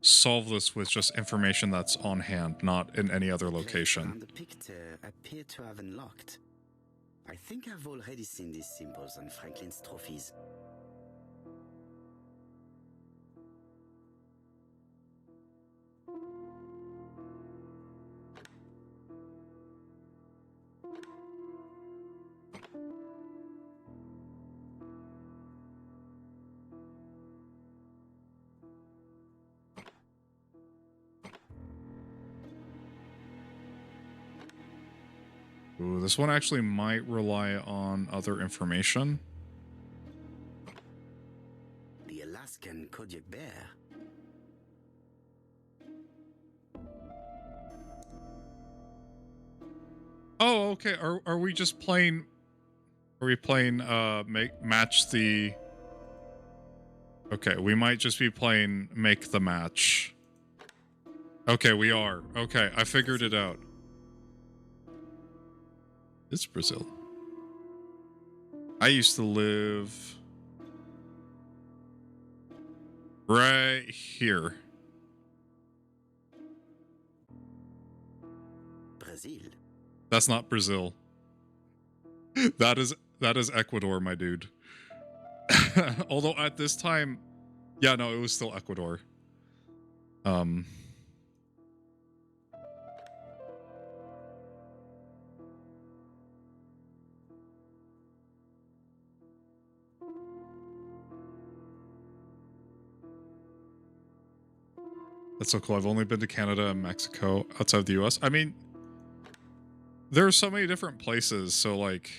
solve this with just information that's on hand, not in any other location. The picture appear to have unlocked. I think I've already seen these symbols on Franklin's trophies. Ooh, this one actually might rely on other information. The Alaskan Kodiak bear. Oh, okay. Are we just playing? Are we playing? Match the. Okay, we might just be playing make the match. Okay, we are. Okay, I figured it out. It's Brazil. I used to live right here. Brazil. That's not Brazil. That is Ecuador, my dude. Although at this time, yeah, no, it was still Ecuador. That's so cool. I've only been to Canada and Mexico outside the US. I mean, there are so many different places, so like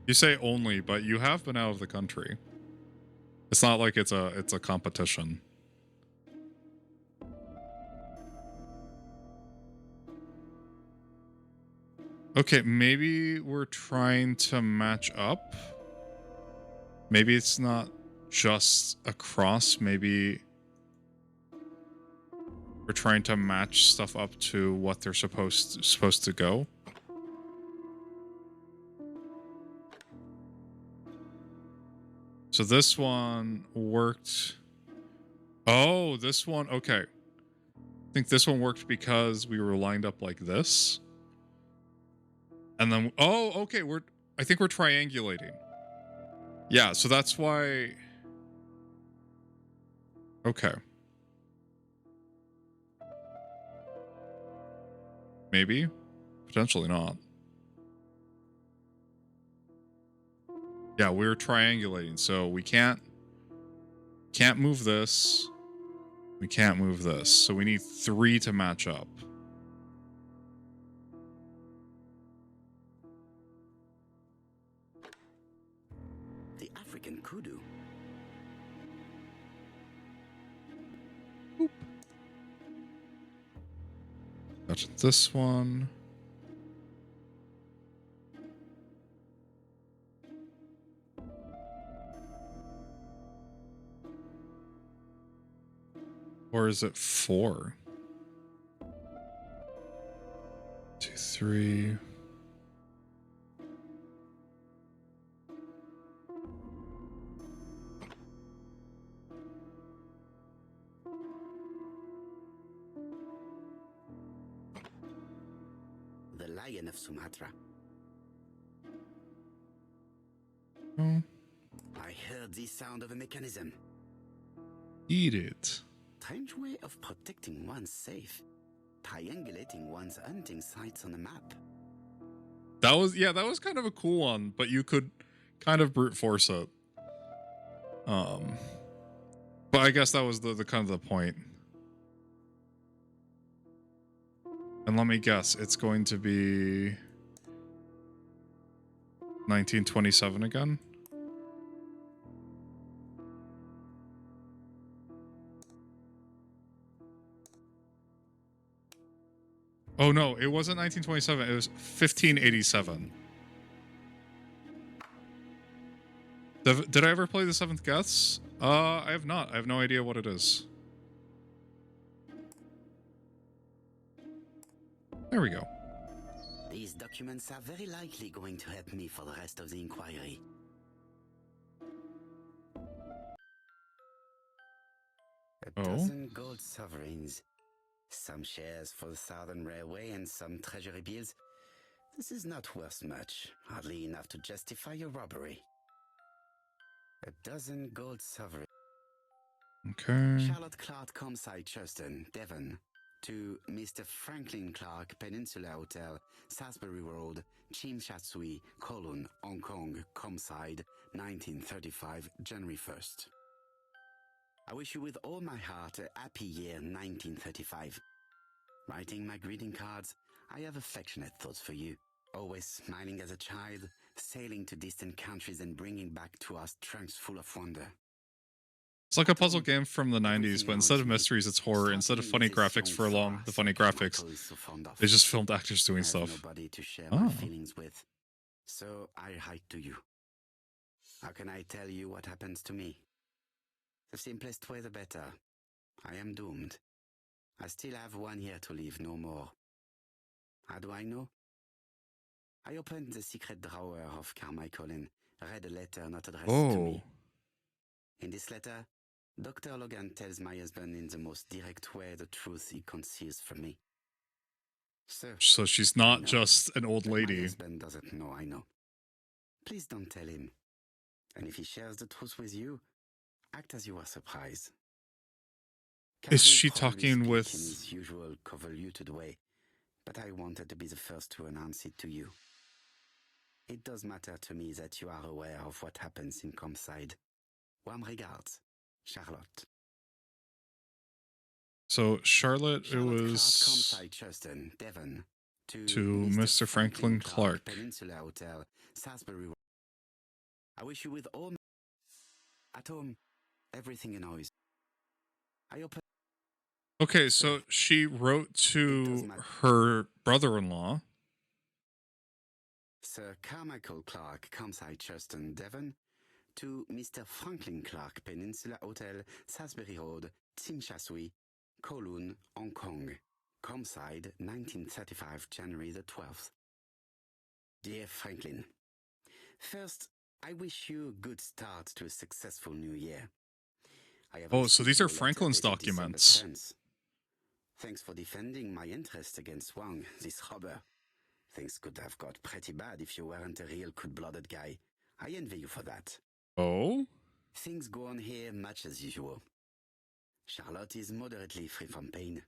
you say only, but you have been out of the country. It's not like it's a competition. Okay, maybe we're trying to match up. Maybe it's not just across. Maybe we're trying to match stuff up to what they're supposed to go. So this one worked. Oh, this one. Okay. I think this one worked because we were lined up like this. And then, oh, okay. I think we're triangulating. Yeah, so that's why. Okay. Maybe. Potentially not. Yeah, we're triangulating, so we can't move this. We can't move this. So we need 3 to match up. The African kudu. Boop. That's this one. Or is it 4? 2, 3. The lion of Sumatra. Oh. I heard the sound of a mechanism. Eat it. Strange way of protecting one's safe. Triangulating one's hunting sites on a map. That was kind of a cool one, but you could kind of brute force it. But I guess that was the kind of the point. And let me guess, it's going to be 1927 again. Oh no, it wasn't 1927, it was 1587. Did I ever play the Seventh Guess? I have not. I have no idea what it is. There we go. These documents are very likely going to help me for the rest of the inquiry. A dozen gold sovereigns. Some shares for the Southern Railway and some treasury bills. This is not worth much, hardly enough to justify your robbery. A dozen gold sovereigns. Okay. Charlotte Clark, Comside, Churston, Devon. to Mr. Franklin Clark, Peninsula Hotel, Salisbury Road, Chim Sha Tsui, Kowloon, Hong Kong, Comside, 1935, January 1st. I wish you with all my heart a happy year 1935. Writing my greeting cards, I have affectionate thoughts for you. Always smiling as a child, sailing to distant countries and bringing back to us trunks full of wonder. It's like a puzzle game from the 90s, but instead of mysteries, it's horror. Instead of funny graphics for long, the funny graphics, they just filmed actors doing stuff. Nobody to share my feelings with, so I write to you. How can I tell you what happens to me? The simplest way the better. I am doomed. I still have 1 year to live, no more. How do I know? I opened the secret drawer of Carmichael and read a letter not addressed to me. In this letter, Dr. Logan tells my husband in the most direct way the truth he conceals from me. So she's not just an old lady. My husband doesn't know, I know. Please don't tell him. And if he shares the truth with you, act as you are surprised. Is she talking with... in his usual convoluted way, but I wanted to be the first to announce it to you. It does matter to me that you are aware of what happens in Comside. Warm regards, Charlotte. So Charlotte, it was Comside, Churton, Devon, to Mr. Franklin Clark. Peninsula Hotel, Salisbury. I wish you with all at home, everything in noise. I open. Okay, so she wrote to her brother-in-law. Sir Carmichael Clark, Comside, Churton, Devon, to Mr. Franklin Clark, Peninsula Hotel, Salisbury Road, Tsim Sha Tsui, Kowloon, Hong Kong, Comside, 1935, January the 12th. Dear Franklin, first, I wish you a good start to a successful new year. So these are Franklin's documents. Thanks for defending my interest against Wang, this robber. Things could have got pretty bad if you weren't a real cold-blooded guy. I envy you for that. Oh? Things go on here much as usual. Charlotte is moderately free from pain.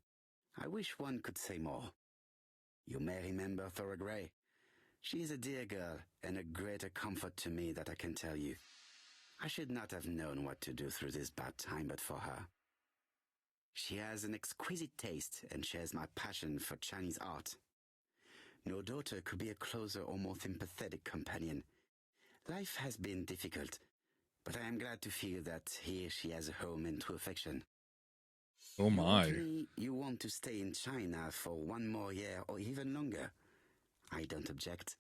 I wish one could say more. You may remember Thora Gray. She is a dear girl and a greater comfort to me that I can tell you. I should not have known what to do through this bad time but for her. She has an exquisite taste and shares my passion for Chinese art. No daughter could be a closer or more sympathetic companion. Life has been difficult, but I am glad to feel that here she has a home and true affection. Oh my. You want to stay in China for 1 more year or even longer. I don't object.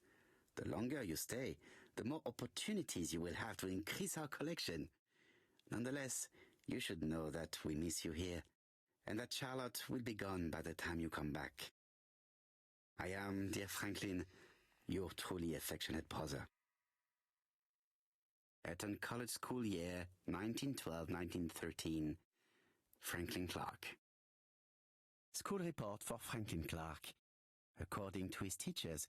The longer you stay, the more opportunities you will have to increase our collection. Nonetheless, you should know that we miss you here, and that Charlotte will be gone by the time you come back. I am, dear Franklin, your truly affectionate brother. Eton College School Year 1912-1913, Franklin Clark. School report for Franklin Clark. According to his teachers,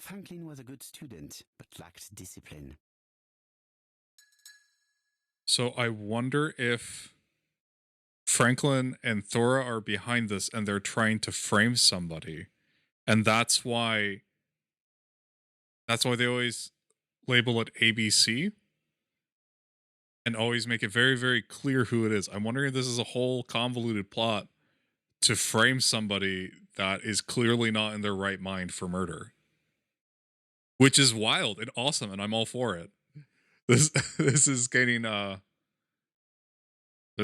Franklin was a good student, but lacked discipline. So I wonder if Franklin and Thora are behind this and they're trying to frame somebody. And that's why they always label it ABC and always make it very, very clear who it is. I'm wondering if this is a whole convoluted plot to frame somebody that is clearly not in their right mind for murder. Which is wild and awesome, and I'm all for it. This is getting there's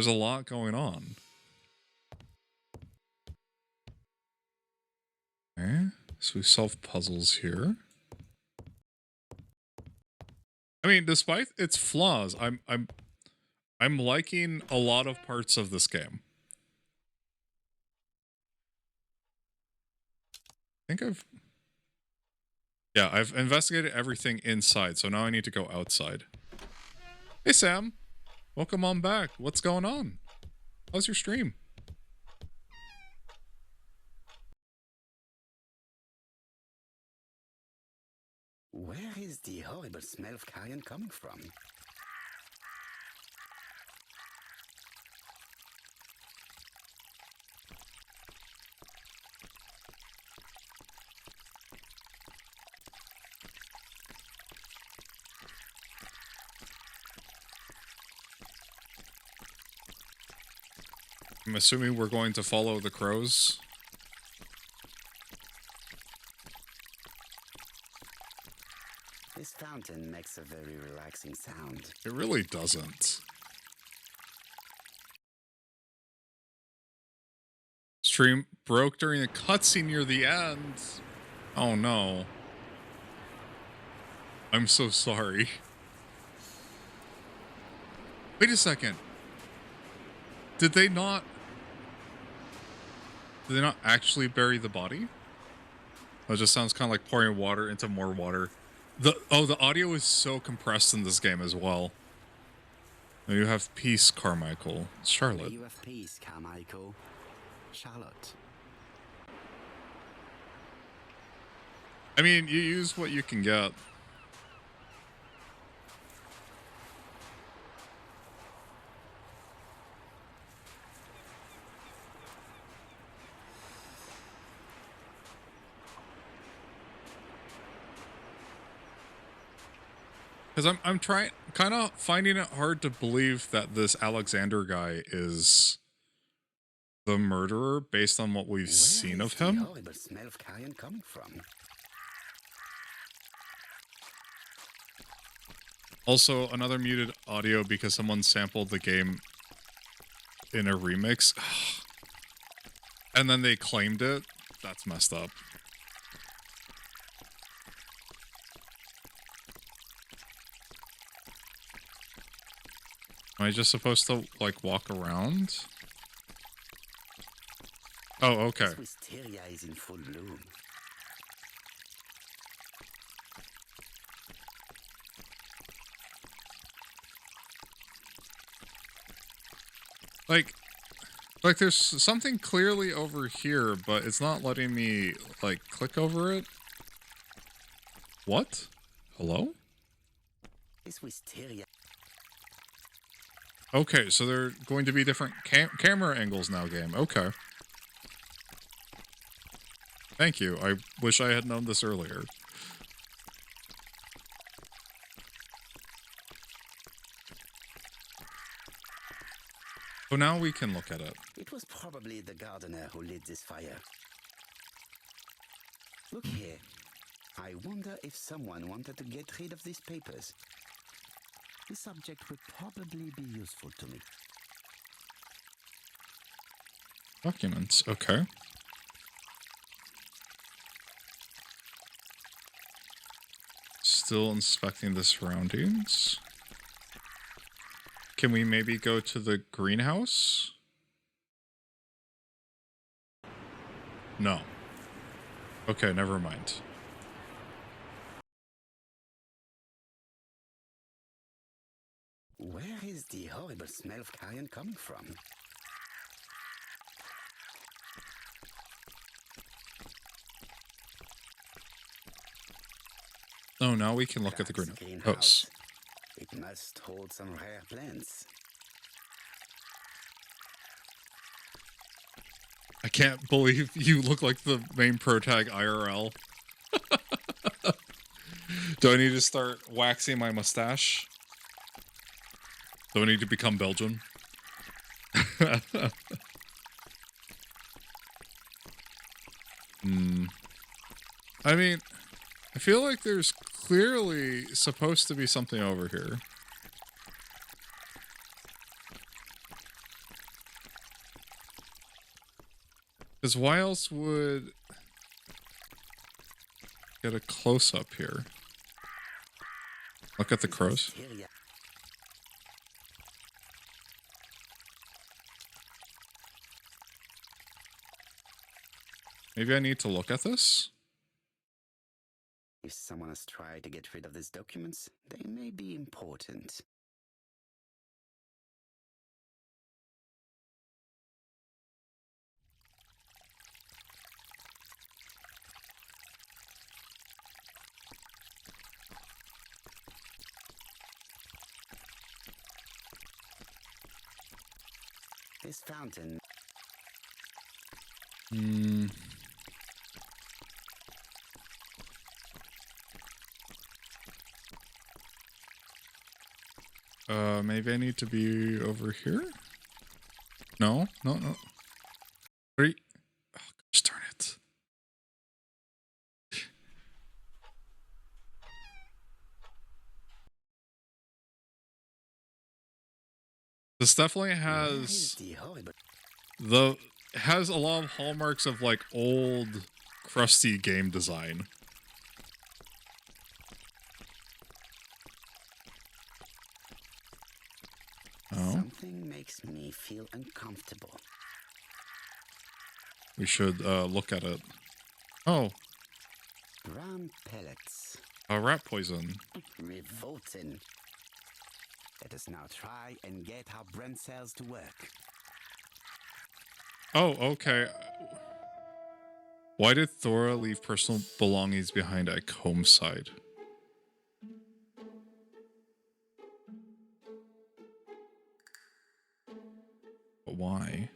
a lot going on. Okay, so we solve puzzles here. I mean, despite its flaws, I'm liking a lot of parts of this game. I think I've investigated everything inside, so now I need to go outside. Hey Sam, welcome on back. What's going on? How's your stream? Where is the horrible smell of carrion coming from? I'm assuming we're going to follow the crows. This fountain makes a very relaxing sound. It really doesn't. Stream broke during a cutscene near the end. Oh no. I'm so sorry. Wait a second. Did they not actually bury the body? Oh, it just sounds kind of like pouring water into more water. The audio is so compressed in this game as well. Now you have peace, Carmichael. Charlotte. You have peace, Carmichael. Charlotte. I mean, you use what you can get. Because I'm trying, kind of finding it hard to believe that this Alexander guy is the murderer based on what we've seen of him. Where is the horrible smell of carrion coming from? Also, another muted audio because someone sampled the game in a remix. And then they claimed it. That's messed up. Am I just supposed to, like, walk around? Oh, okay. This wisteria is in full bloom. Like there's something clearly over here, but it's not letting me, like, click over it. What? Hello? This wisteria. Okay, so there are going to be different camera angles now, game. Okay. Thank you. I wish I had known this earlier. So now we can look at it. It was probably the gardener who lit this fire. Look here. I wonder if someone wanted to get rid of these papers. This object would probably be useful to me. Documents, okay. Still inspecting the surroundings. Can we maybe go to the greenhouse? No. Okay, never mind. Where is the horrible smell of carrion coming from? Oh, now we can look at the greenhouse. It must hold some rare plants. I can't believe you look like the main protag IRL. Do I need to start waxing my mustache? Do I need to become Belgian? I mean, I feel like there's clearly supposed to be something over here. Because why else would get a close-up here? Look at the crows. Maybe I need to look at this? If someone has tried to get rid of these documents, they may be important. This fountain. Maybe I need to be over here? No, no, no. Are you... Oh, gosh darn it. This definitely has has a lot of hallmarks of like old crusty game design. Oh. Something makes me feel uncomfortable. We should look at it. Oh. Brown pellets. Rat poison. Revolting. Let us now try and get our brain cells to work. Oh, okay. Why did Thora leave personal belongings behind at Combs' side? But why?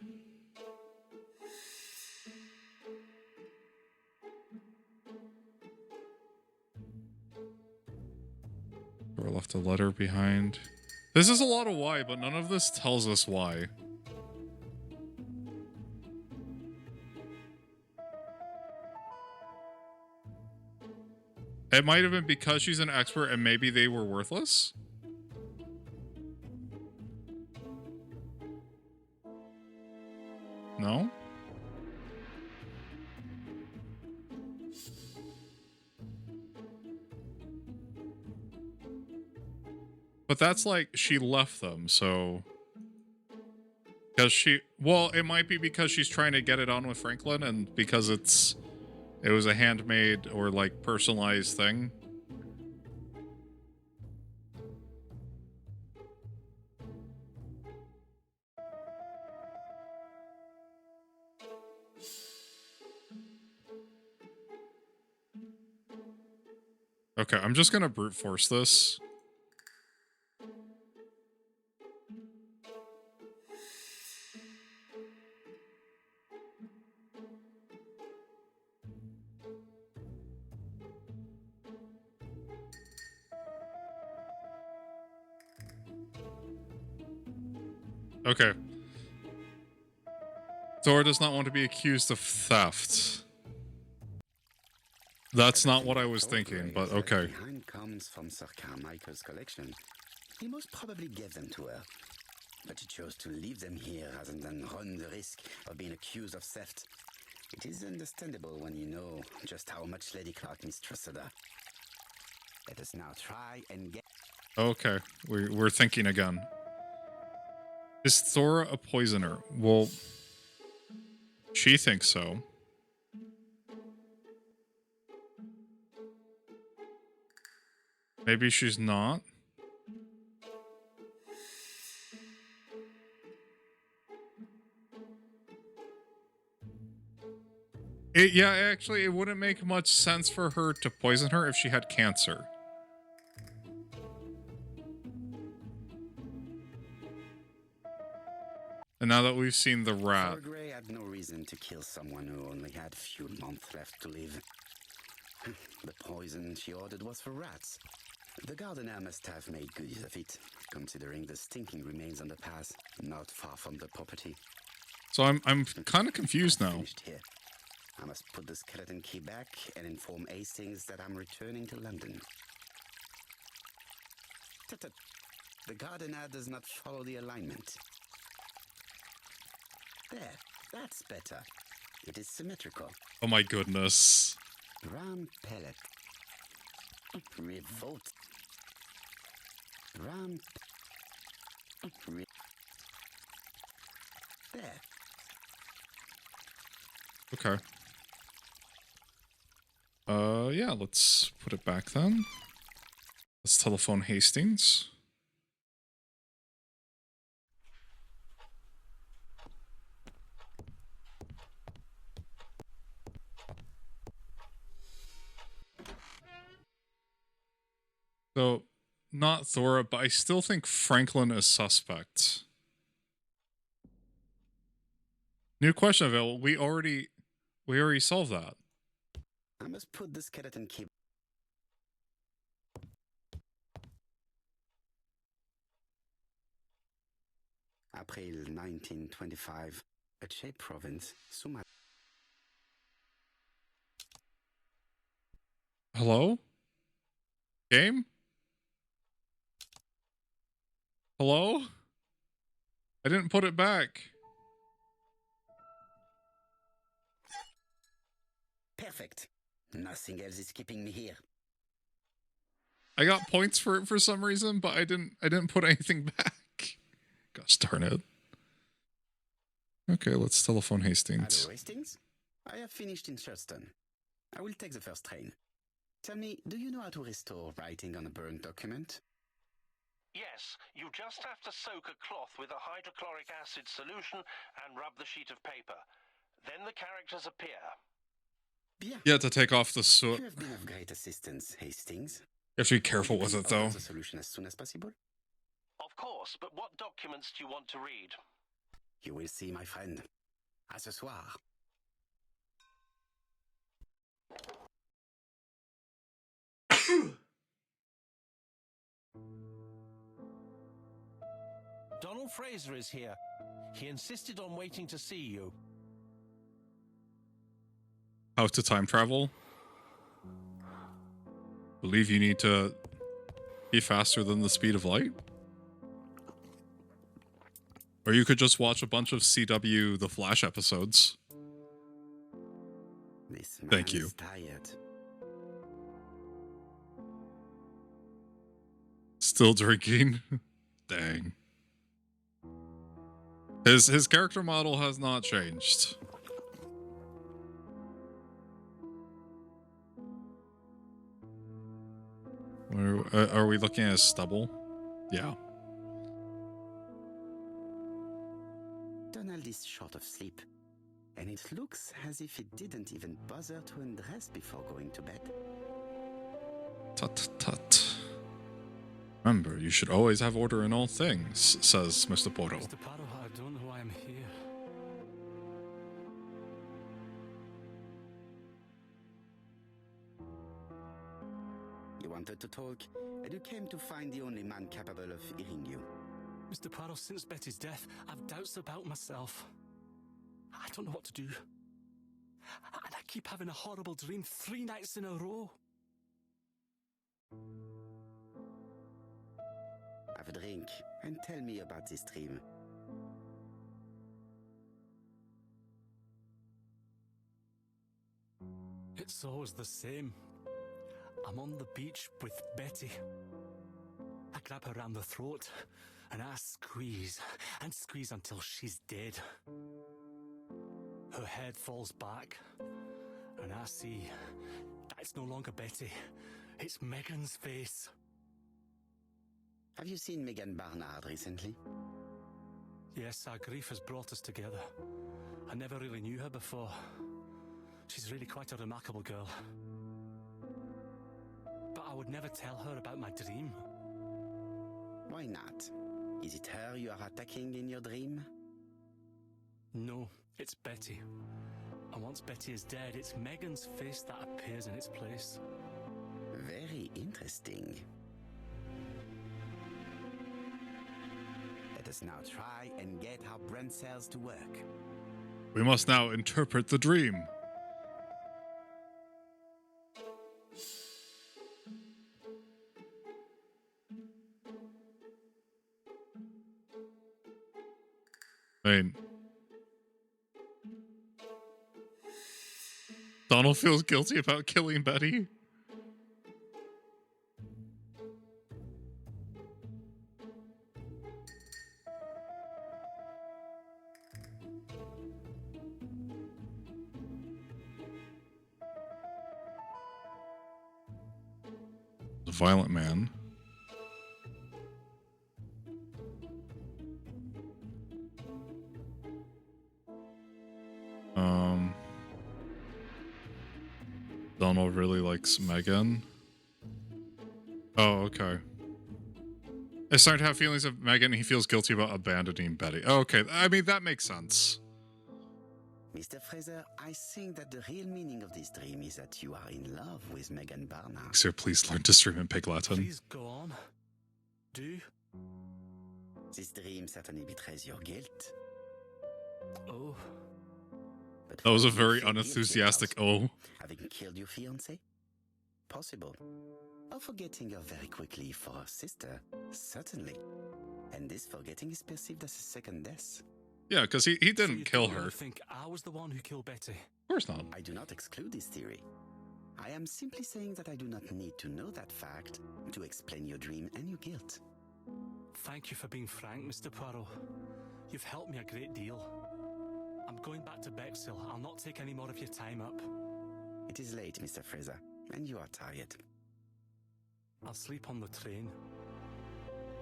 Thora left a letter behind. This is a lot of why, but none of this tells us why. It might have been because she's an expert and maybe they were worthless. No? But that's like, she left them, so... Because she... Well, it might be because she's trying to get it on with Franklin, and because it was a handmade or, like, personalized thing. Okay, I'm just gonna brute force this. Okay. Thor does not want to be accused of theft. That's not what I was thinking, but okay. Behind comes from Sir Carmichael's collection. He most probably gave them to her, but he chose to leave them here rather than run the risk of being accused of theft. It is understandable when you know just how much Lady Clark mistrusted her. Let us now try and get... Okay, we're thinking again. Is Thora a poisoner? Well, she thinks so. Maybe she's not. Yeah, actually, it wouldn't make much sense for her to poison her if she had cancer. And now that we've seen the rat... Gray had no reason to kill someone who only had a few months left to live. The poison she ordered was for rats. The gardener must have made good use of it, considering the stinking remains on the path, not far from the property. So I'm kind of confused now. Finished here. I must put the skeleton key back and inform Hastings that I'm returning to London. Tut-tut. The gardener does not follow the alignment. There, that's better. It is symmetrical. Oh my goodness. Brown pellet. Revolt. Brown. There. Okay. Yeah, let's put it back then. Let's telephone Hastings. So, not Thora, but I still think Franklin is suspect. New question available. We already solved that. I must put the skeleton key. April 1925, Aceh province, Sumatra. Hello? Game? Hello? I didn't put it back. Perfect. Nothing else is keeping me here. I got points for it for some reason, but I didn't put anything back. Gosh darn it. Okay, let's telephone Hastings. Hello, Hastings. I have finished in Hudson. I will take the first train. Tell me, do you know how to restore writing on a burned document? Yes, you just have to soak a cloth with a hydrochloric acid solution and rub the sheet of paper. Then the characters appear. Bien. You have to take off the soot. You have been of great assistance, Hastings. You have to be careful with it, though. The solution as soon as possible? Of course, but what documents do you want to read? You will see, my friend. À ce soir. Donald Fraser is here. He insisted on waiting to see you. How to time travel? Believe you need to be faster than the speed of light? Or you could just watch a bunch of CW The Flash episodes. This man Thank you. is tired. Still drinking? Dang. His character model has not changed. Are we looking at stubble? Yeah. Donald is short of sleep, and it looks as if he didn't even bother to undress before going to bed. Tut tut. Remember, you should always have order in all things, says Mr. Porto. Mr. Paro, I don't know why I'm here. You wanted to talk, and you came to find the only man capable of hearing you. Mr. Paro, since Betty's death, I've doubts about myself. I don't know what to do. And I keep having a horrible dream 3 nights in a row. Have a drink, and tell me about this dream. It's always the same. I'm on the beach with Betty. I grab her around the throat, and I squeeze, and squeeze until she's dead. Her head falls back, and I see that it's no longer Betty. It's Megan's face. Have you seen Megan Barnard recently? Yes, our grief has brought us together. I never really knew her before. She's really quite a remarkable girl. But I would never tell her about my dream. Why not? Is it her you are attacking in your dream? No, it's Betty. And once Betty is dead, it's Megan's face that appears in its place. Very interesting. Let us now try and get our brain cells to work. We must now interpret the dream. I mean, Donald feels guilty about killing Betty. The violent man. Donald really likes Megan. Oh, okay. I started to have feelings of Megan. He feels guilty about abandoning Betty. Oh, okay. I mean, that makes sense. Mr. Fraser, I think that the real meaning of this dream is that you are in love with Megan Barnard. Sir, please learn to stream in Pig Latin. Please go on. Do. This dream certainly betrays your guilt. Oh. But That was a how do you very feel guilty unenthusiastic about oh. having killed your fiancé? Possible. Or forgetting her very quickly for her sister? Certainly. And this forgetting is perceived as a second death. Yeah, because he So didn't you kill don't her. really think I was the one who killed Betty? Of course not. I do not exclude this theory. I am simply saying that I do not need to know that fact to explain your dream and your guilt. Thank you for being frank, Mr. Poirot. You've helped me a great deal. I'm going back to Bexhill. I'll not take any more of your time up. It is late, Mr. Fraser, and you are tired. I'll sleep on the train.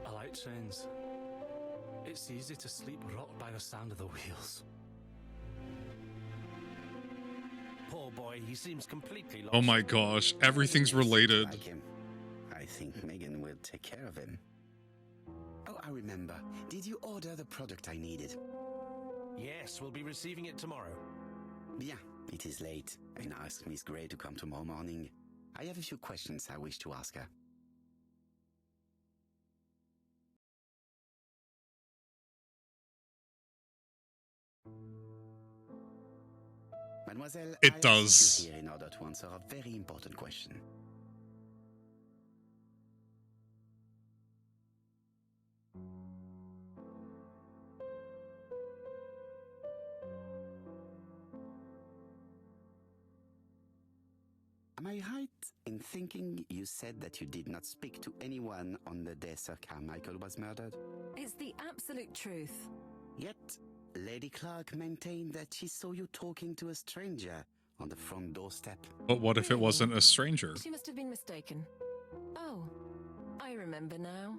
I like trains. It's easy to sleep rocked by the sound of the wheels. Poor boy, he seems completely lost. Oh my gosh, everything's related. Like him. I think Megan will take care of him. Oh, I remember. Did you order the product I needed? Yes, we'll be receiving it tomorrow. Bien, it is late, and ask Miss Gray to come tomorrow morning. I have a few questions I wish to ask her. Mademoiselle, It I does. asked you here in order to answer a very important question. Am I right in thinking you said that you did not speak to anyone on the day Sir Carmichael was murdered? It's the absolute truth. Yet, Lady Clark maintained that she saw you talking to a stranger on the front doorstep. But what if it Really? wasn't a stranger? She must have been mistaken. Oh, I remember now.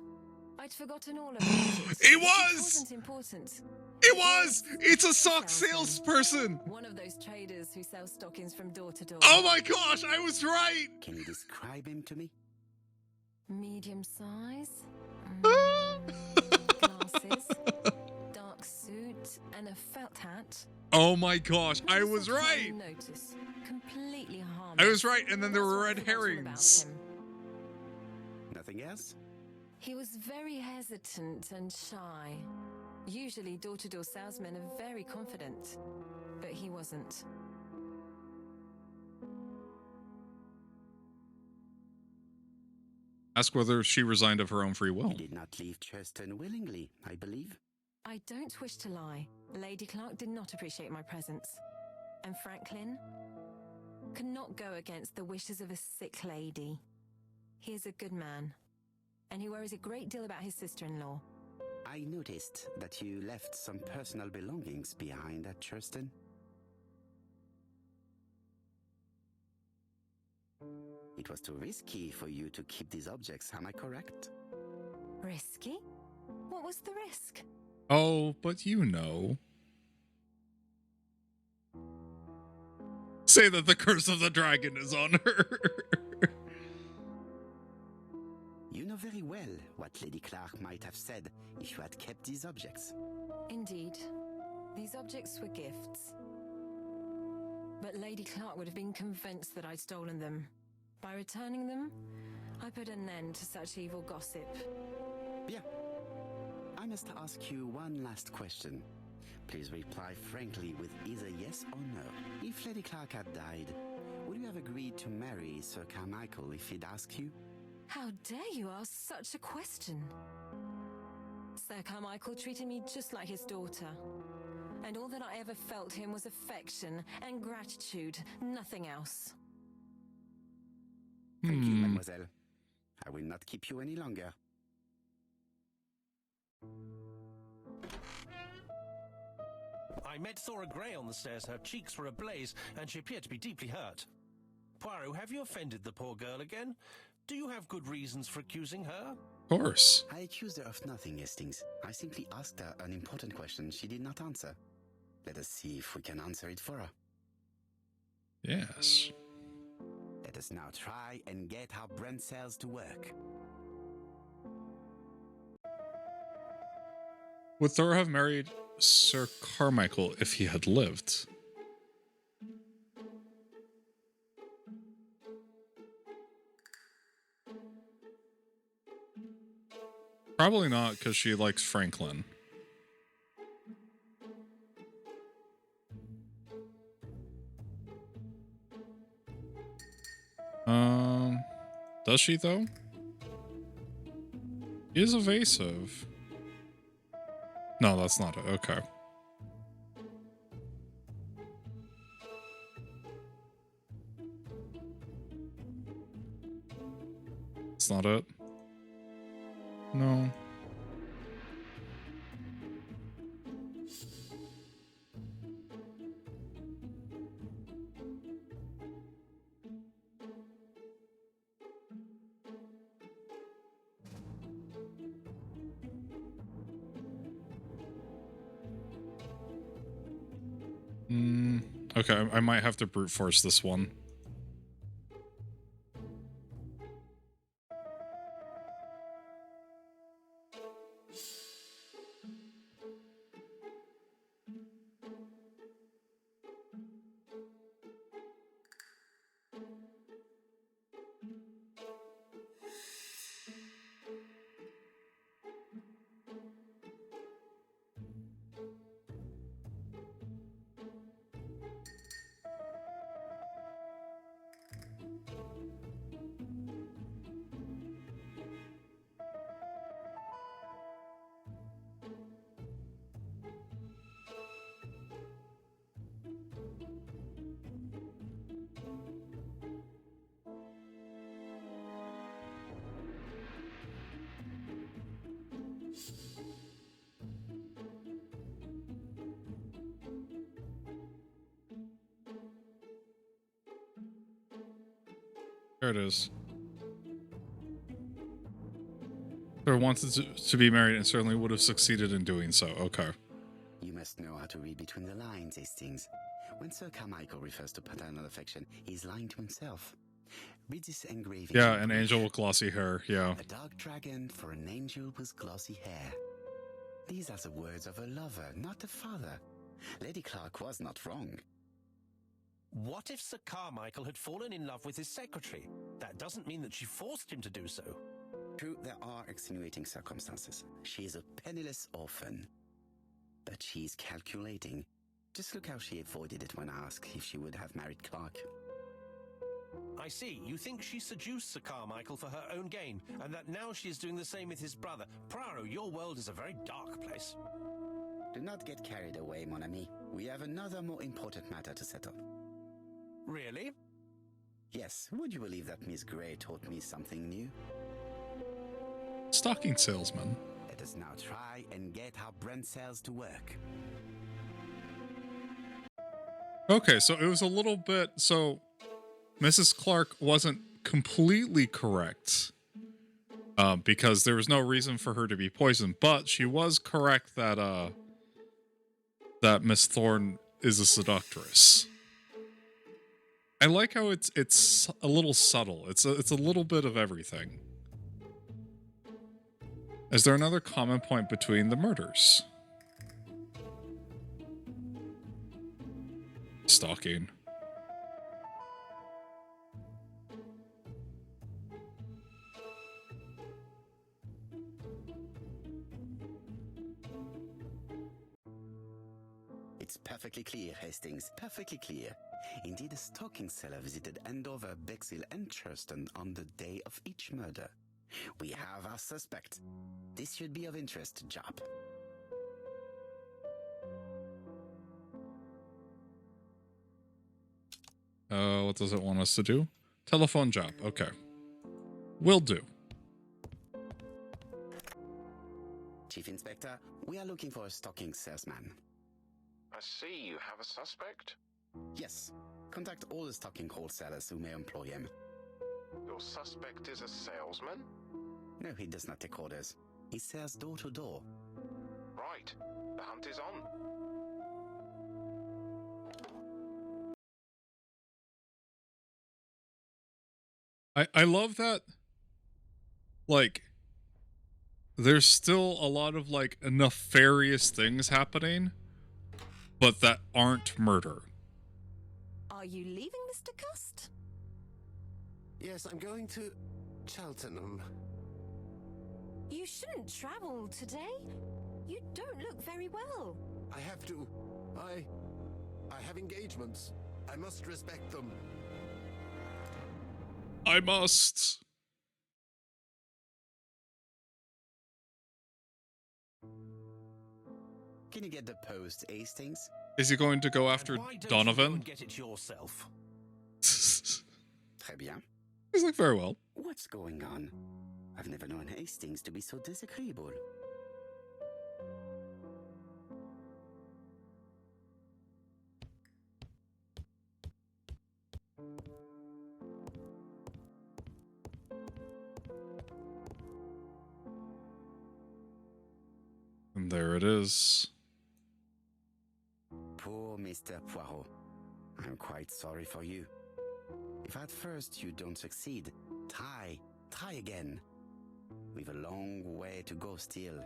I'd forgotten all about it. It was! It wasn't important. It was! It's a sock salesperson! One of those traders who sell stockings from door to door. Oh my gosh, I was right! Can you describe him to me? Medium size. Glasses. Dark suit and a felt hat. Oh my gosh, I Just was thought I right! didn't notice. Completely harmless. I was right, and then there That's were what I red forgot all about herrings. him. Nothing else? He was very hesitant and shy. Usually door-to-door salesmen are very confident, but he wasn't. Ask whether she resigned of her own free will. He did not leave Churston willingly, I believe. I don't wish to lie. Lady Clark did not appreciate my presence. And Franklin could not go against the wishes of a sick lady. He is a good man, and he worries a great deal about his sister-in-law. I noticed that you left some personal belongings behind at Churston. It was too risky for you to keep these objects, am I correct? Risky? What was the risk? Oh, but you know. Say that the curse of the dragon is on her. You know very well what Lady Clark might have said if you had kept these objects. Indeed. These objects were gifts. But Lady Clark would have been convinced that I'd stolen them. By returning them, I put an end to such evil gossip. Bien. I must ask you one last question. Please reply frankly with either yes or no. If Lady Clark had died, would you have agreed to marry Sir Carmichael if he'd asked you? How dare you ask such a question? Sir Carmichael treated me just like his daughter. And all that I ever felt him was affection and gratitude, nothing else. Thank you, mademoiselle. I will not keep you any longer. I met Thora Gray on the stairs. Her cheeks were ablaze, and she appeared to be deeply hurt. Poirot, have you offended the poor girl again? Do you have good reasons for accusing her? Of course. I accused her of nothing, Hastings. I simply asked her an important question she did not answer. Let us see if we can answer it for her. Yes. Let us now try and get our brain cells to work. Would Thor have married Sir Carmichael if he had lived? Probably not, because she likes Franklin. Does she though? She is evasive. No, that's not it. Okay. That's not it. No. Okay, I might have to brute force this one. There it is. Sir wanted to be married and certainly would have succeeded in doing so. Okay. You must know how to read between the lines, Hastings. When Sir Carmichael refers to paternal affection, he's lying to himself. Read this engraving. Yeah, an angel with glossy hair. Yeah. A dark dragon for an angel with glossy hair. These are the words of a lover, not a father. Lady Clark was not wrong. What if Sir Carmichael had fallen in love with his secretary? That doesn't mean that she forced him to do so. True, there are extenuating circumstances. She is a penniless orphan. But she's calculating. Just look how she avoided it when asked if she would have married Clark. I see. You think she seduced Sir Carmichael for her own gain, and that now she is doing the same with his brother. Poirot, your world is a very dark place. Do not get carried away, mon ami. We have another more important matter to settle. Really? Yes. Would you believe that Miss Grey taught me something new? Stocking salesman. Let us now try and get how Brent sells to work. Okay, so it was a little bit... So, Mrs. Clark wasn't completely correct. Because there was no reason for her to be poisoned. But she was correct that, that Miss Thorne is a seductress. I like how it's a little subtle. It's a little bit of everything. Is there another common point between the murders? Stalking. It's perfectly clear, Hastings. Perfectly clear. Indeed, a stocking seller visited Andover, Bexhill, and Churston on the day of each murder. We have our suspect. This should be of interest, Jop. What does it want us to do? Telephone job. Okay. Will do. Chief Inspector, we are looking for a stocking salesman. I see you have a suspect. Yes. Contact all the stocking wholesalers who may employ him. Your suspect is a salesman? No, he does not take orders. He sells door to door. Right. The hunt is on. I love that, like, there's still a lot of, like, nefarious things happening, but that aren't murder. Are you leaving, Mr. Cust? Yes, I'm going to Cheltenham. You shouldn't travel today. You don't look very well. I have to. I have engagements. I must respect them. I must. Can you get the post, Hastings? Is he going to go after Why don't you go Donovan? and get it yourself? Très bien. He's like, very well. What's going on? I've never known Hastings to be so disagreeable. And there it is. Poor Mr. Poirot. I'm quite sorry for you. If at first you don't succeed, try again. We've a long way to go still.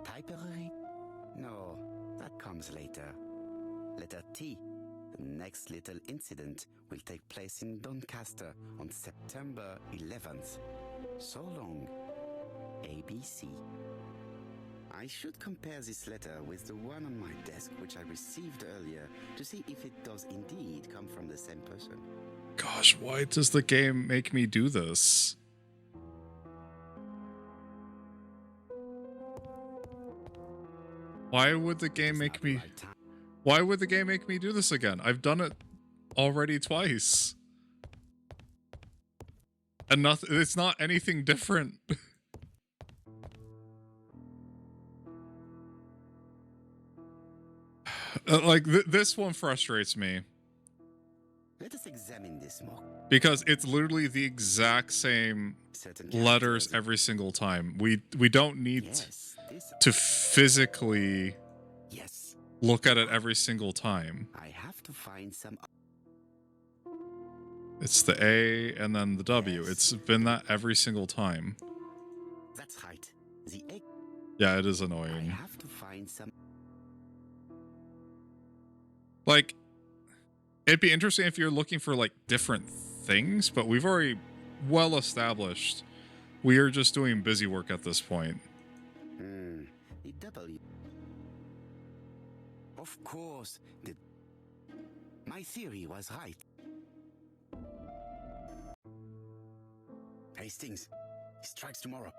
Typery? No, that comes later. Letter T. The next little incident will take place in Doncaster on September 11th. So long. ABC. I should compare this letter with the one on my desk which I received earlier to see if it does indeed come from the same person. Gosh, why does the game make me do this? Why would the game make me... Why would the game make me do this again? I've done it already twice. And nothing, it's not anything different. Like, this one frustrates me. Let us examine this more. Because it's literally the exact same letters every single time. We don't need to physically look at it every single time. I have to find some. It's the A and then the W. It's been that every single time. That's right. The A. Yeah, it is annoying. I have to find some. Like, it'd be interesting if you're looking for, like, different things, but we've already well established we are just doing busy work at this point. The W. Of course, my theory was right. Hastings, he strikes tomorrow.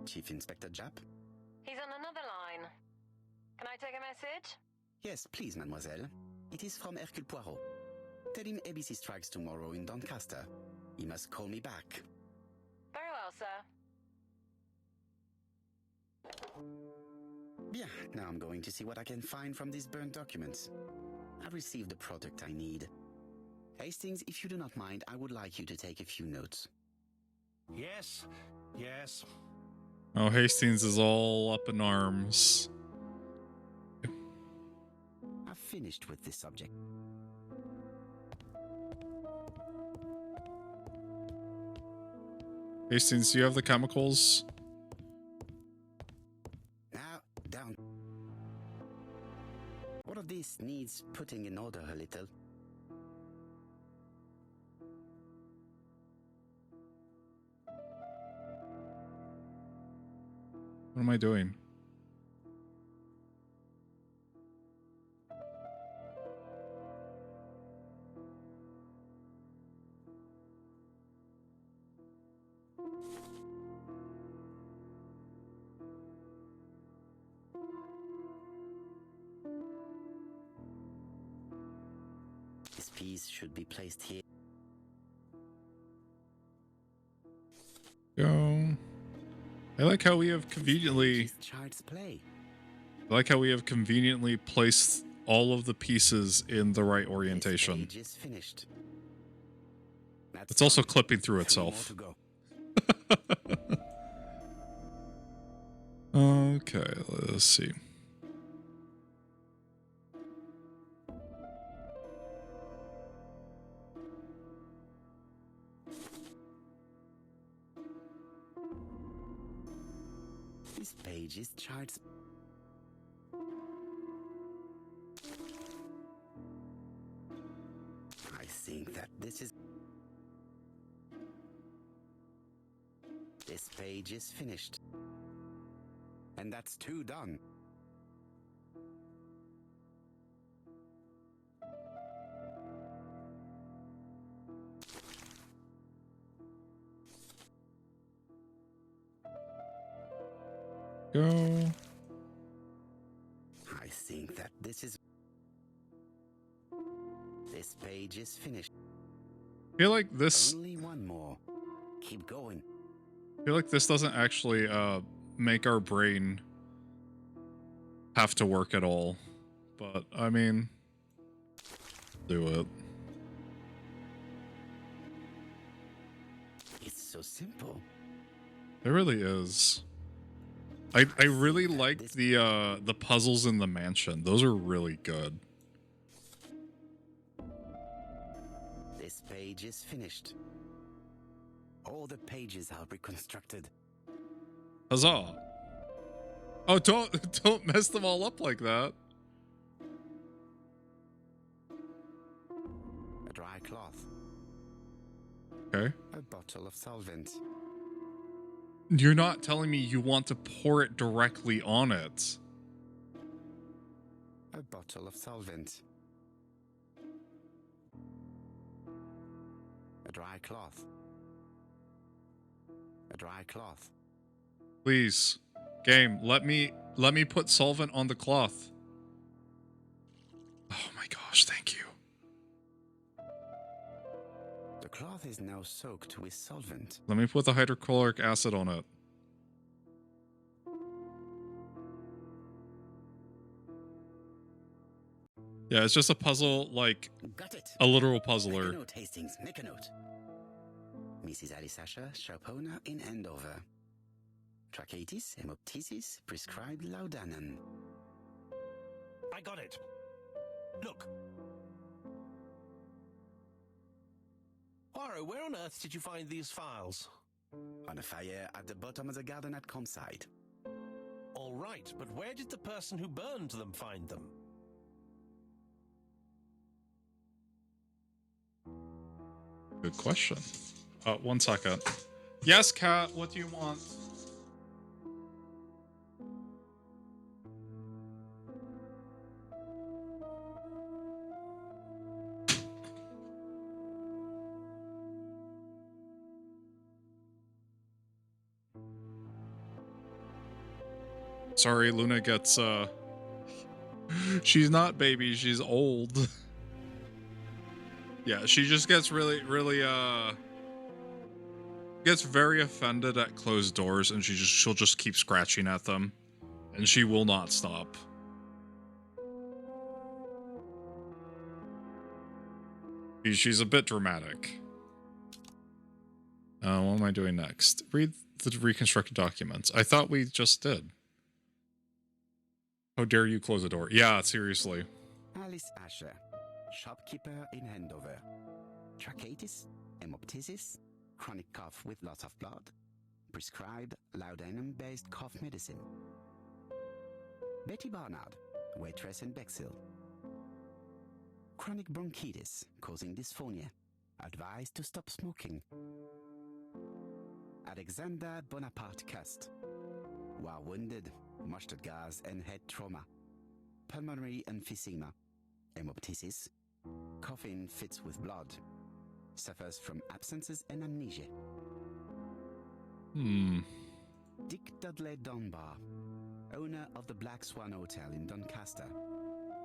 Chief Inspector Japp? He's on another line. Can I take a message? Yes, please, mademoiselle. It is from Hercule Poirot. Tell him ABC strikes tomorrow in Doncaster. He must call me back. Very well, sir. Bien, now I'm going to see what I can find from these burned documents. I've received the product I need. Hastings, if you do not mind, I would like you to take a few notes. Yes, yes. Oh, Hastings is all up in arms. I've finished with this subject. Hastings, do you have the chemicals? Now, down. What of this needs putting in order a little? What am I doing? This piece should be placed here. Go. I like how we have conveniently... Child's play. I like how we have conveniently placed all of the pieces in the right orientation. This page is finished. It's also clipping through itself. Okay, let's see. This page is child's. I think that this is. This page is finished. And that's 2 done. Go. I think that this is... This page is finished. I feel like this... Only one more. Keep going. I feel like this doesn't actually make our brain have to work at all. But, I mean... do it. It's so simple. It really is. I really like the puzzles in the mansion. Those are really good. This page is finished. All the pages are reconstructed. Huzzah! Oh, don't mess them all up like that. A dry cloth. Okay. A bottle of solvent. You're not telling me you want to pour it directly on it. A bottle of solvent. A dry cloth. A dry cloth. Please, game, let me put solvent on the cloth. Oh my gosh, thank you. The cloth is now soaked with solvent. Let me put the hydrochloric acid on it. Yeah, it's just a puzzle, like Got it. a literal Make a puzzler. note, Hastings. Make a note. Mrs. Alisasha, shop owner in Andover. Tracheitis, hemoptysis, prescribed laudanum. I got it. Look. Poirot, where on earth did you find these files? On a fire at the bottom of the garden at campsite. All right, but where did the person who burned them find them? Good question. 1 second. Yes, Kat, what do you want? Sorry, Luna gets, she's not baby, she's old. Yeah, she just gets really, gets very offended at closed doors, and she'll just keep scratching at them, and she will not stop. She's a bit dramatic. What am I doing next? Read the reconstructed documents. I thought we just did. How dare you close the door? Yeah, seriously. Alice Asher, shopkeeper in Andover. Tracheitis, hemoptysis, chronic cough with lots of blood. Prescribed laudanum-based cough medicine. Betty Barnard, waitress in Bexhill. Chronic bronchitis causing dysphonia. Advised to stop smoking. Alexander Bonaparte Cust. While wounded, mustard gas and head trauma. Pulmonary emphysema. Hemoptysis. Coughing fits with blood. Suffers from absences and amnesia. Dick Dudley Dunbar, owner of the Black Swan Hotel in Doncaster.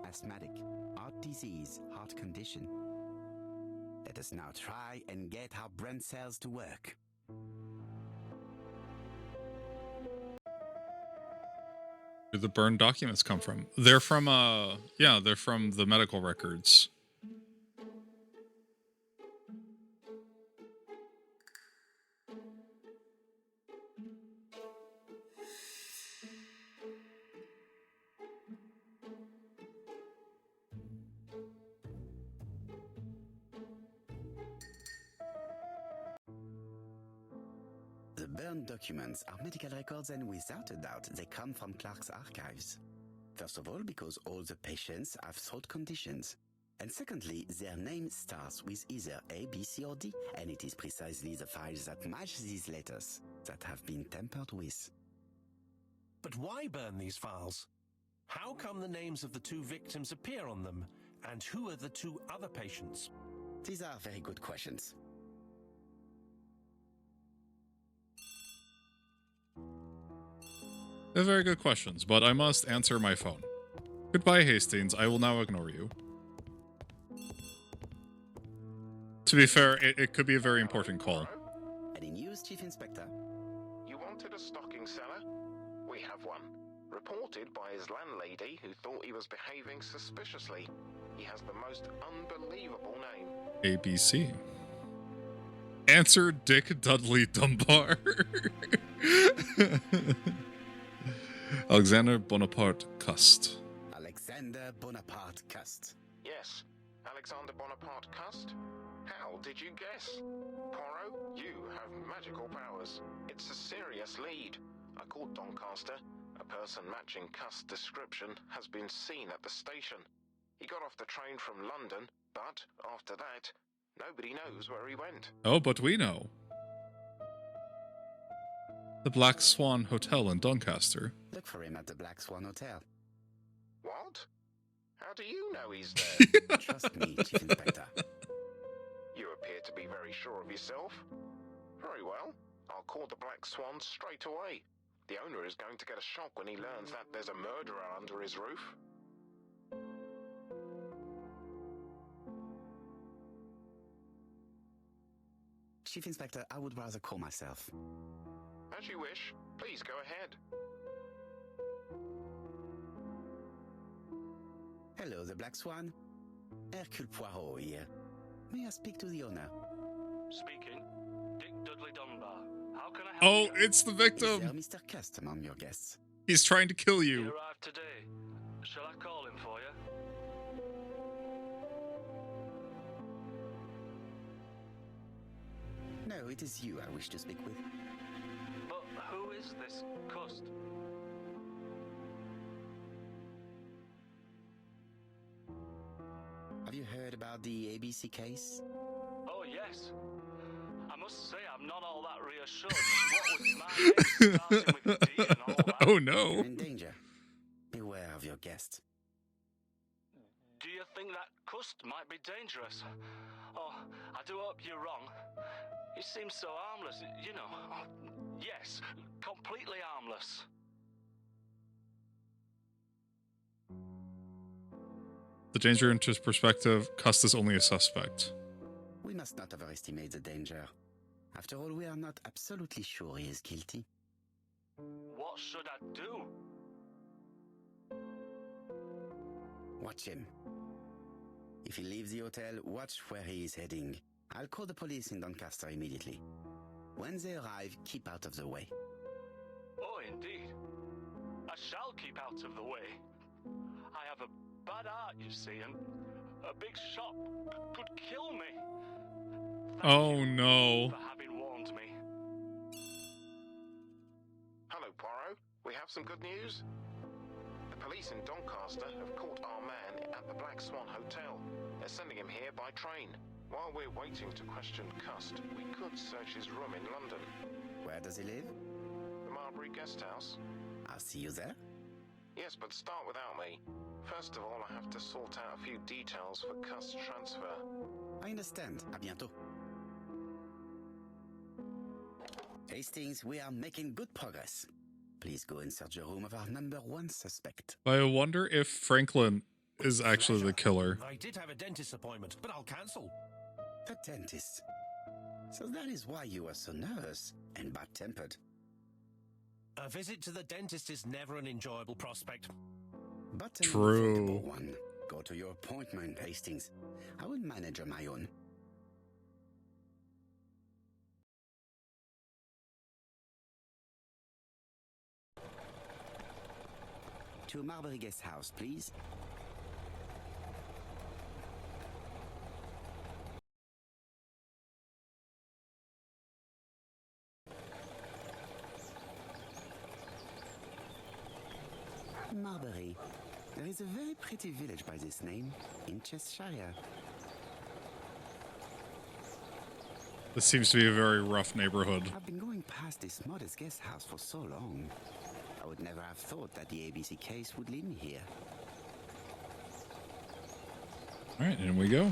Asthmatic, heart disease, heart condition. Let us now try and get our brain cells to work. Where do the burned documents come from? They're from, yeah, they're from the medical records. The burned documents are medical records, and without a doubt, they come from Clark's archives. First of all, because all the patients have throat conditions. And secondly, their name starts with either A, B, C, or D, and it is precisely the files that match these letters. that have been tampered with. But why burn these files? How come the names of the 2 victims appear on them? And who are the 2 other patients? These are very good questions. They're very good questions, but I must answer my phone. Goodbye, Hastings. I will now ignore you. To be fair, it could be a very important call. Any news, Chief Inspector? You wanted a stocking seller? We have one. Reported by his landlady who thought he was behaving suspiciously. He has the most unbelievable name. ABC. Answer Dick Dudley Dunbar. Alexander Bonaparte Cust. Alexander Bonaparte Cust. Yes, Alexander Bonaparte Cust? How did you guess? Poirot, you have magical powers. It's a serious lead. I called Doncaster. A person matching Cust's description has been seen at the station. He got off the train from London, but after that, nobody knows where he went. Oh, but we know. The Black Swan Hotel in Doncaster. Look for him at the Black Swan Hotel. What? How do you know he's there? Trust me, Chief Inspector. You appear to be very sure of yourself. Very well. I'll call the Black Swan straight away. The owner is going to get a shock when he learns that there's a murderer under his roof. Chief Inspector, I would rather call myself. As you wish. Please go ahead. Hello, the Black Swan. Hercule Poirot here. May I speak to the owner? Speaking. Dick Dudley Dunbar. How can I help Oh, you? it's the Is there victim. Mr. Cust among your guests? He's trying to kill He you. arrived today. Shall I call him for you? No, it is you I wish to speak with. But who is this Cust? Have you heard about the ABC case? Oh, yes. I must say I'm not all that reassured. What was my name starting with D and all that? Oh You're no. in danger. Beware of your guest. Do you think that Cust might be dangerous? Oh, I do hope you're wrong. He seems so harmless, you know. Oh, yes, completely harmless. The danger into his perspective, Cust is only a suspect. We must not overestimate the danger. After all, we are not absolutely sure he is guilty. What should I do? Watch him. If he leaves the hotel, watch where he is heading. I'll call the police in Doncaster immediately. When they arrive, keep out of the way. Oh, indeed. I shall keep out of the way. I have a bad heart, you see, and a big shock could kill me. Thank Oh you no. for having warned me. Hello, Poirot. We have some good news. The police in Doncaster have caught our man at the Black Swan Hotel. They're sending him here by train. While we're waiting to question Cust, we could search his room in London. Where does he live? The Marbury Guest House. I'll see you there. Yes, but start without me. First of all, I have to sort out a few details for Cust's transfer. I understand. À bientôt. Hastings, we are making good progress. Please go and search the room of our number 1 suspect. I wonder if Franklin is actually the killer. I did have a dentist appointment, but I'll cancel. The dentist. So that is why you are so nervous and bad-tempered. A visit to the dentist is never an enjoyable prospect. But an True. unavoidable one. Go to your appointment, Hastings. I will manage on my own. To Marbury Guest House, please. Marbury. There is a very pretty village by this name in Cheshire. This seems to be a very rough neighborhood. I've been going past this modest guest house for so long. I would never have thought that the ABC case would lead me here. All right, in we go.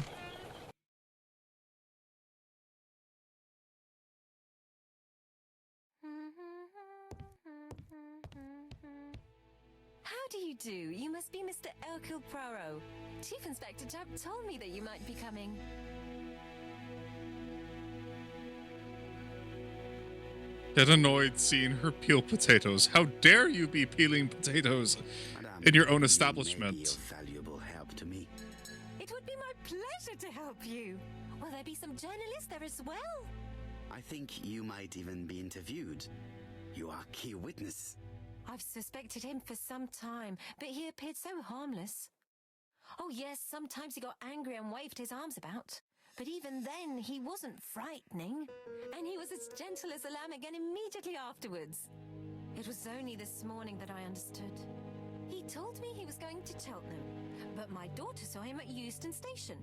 How do you do? You must be Mr. Hercule Poirot. Chief Inspector Jubb told me that you might be coming. Get annoyed seeing her peel potatoes. How dare you be peeling potatoes in your own establishment? You may be of valuable help to me. It would be my pleasure to help you. Will there be some journalists there as well? I think you might even be interviewed. You are key witness. I've suspected him for some time, but he appeared so harmless. Oh yes, sometimes he got angry and waved his arms about. But even then, he wasn't frightening. And he was as gentle as a lamb again immediately afterwards. It was only this morning that I understood. He told me he was going to Cheltenham, but my daughter saw him at Euston Station.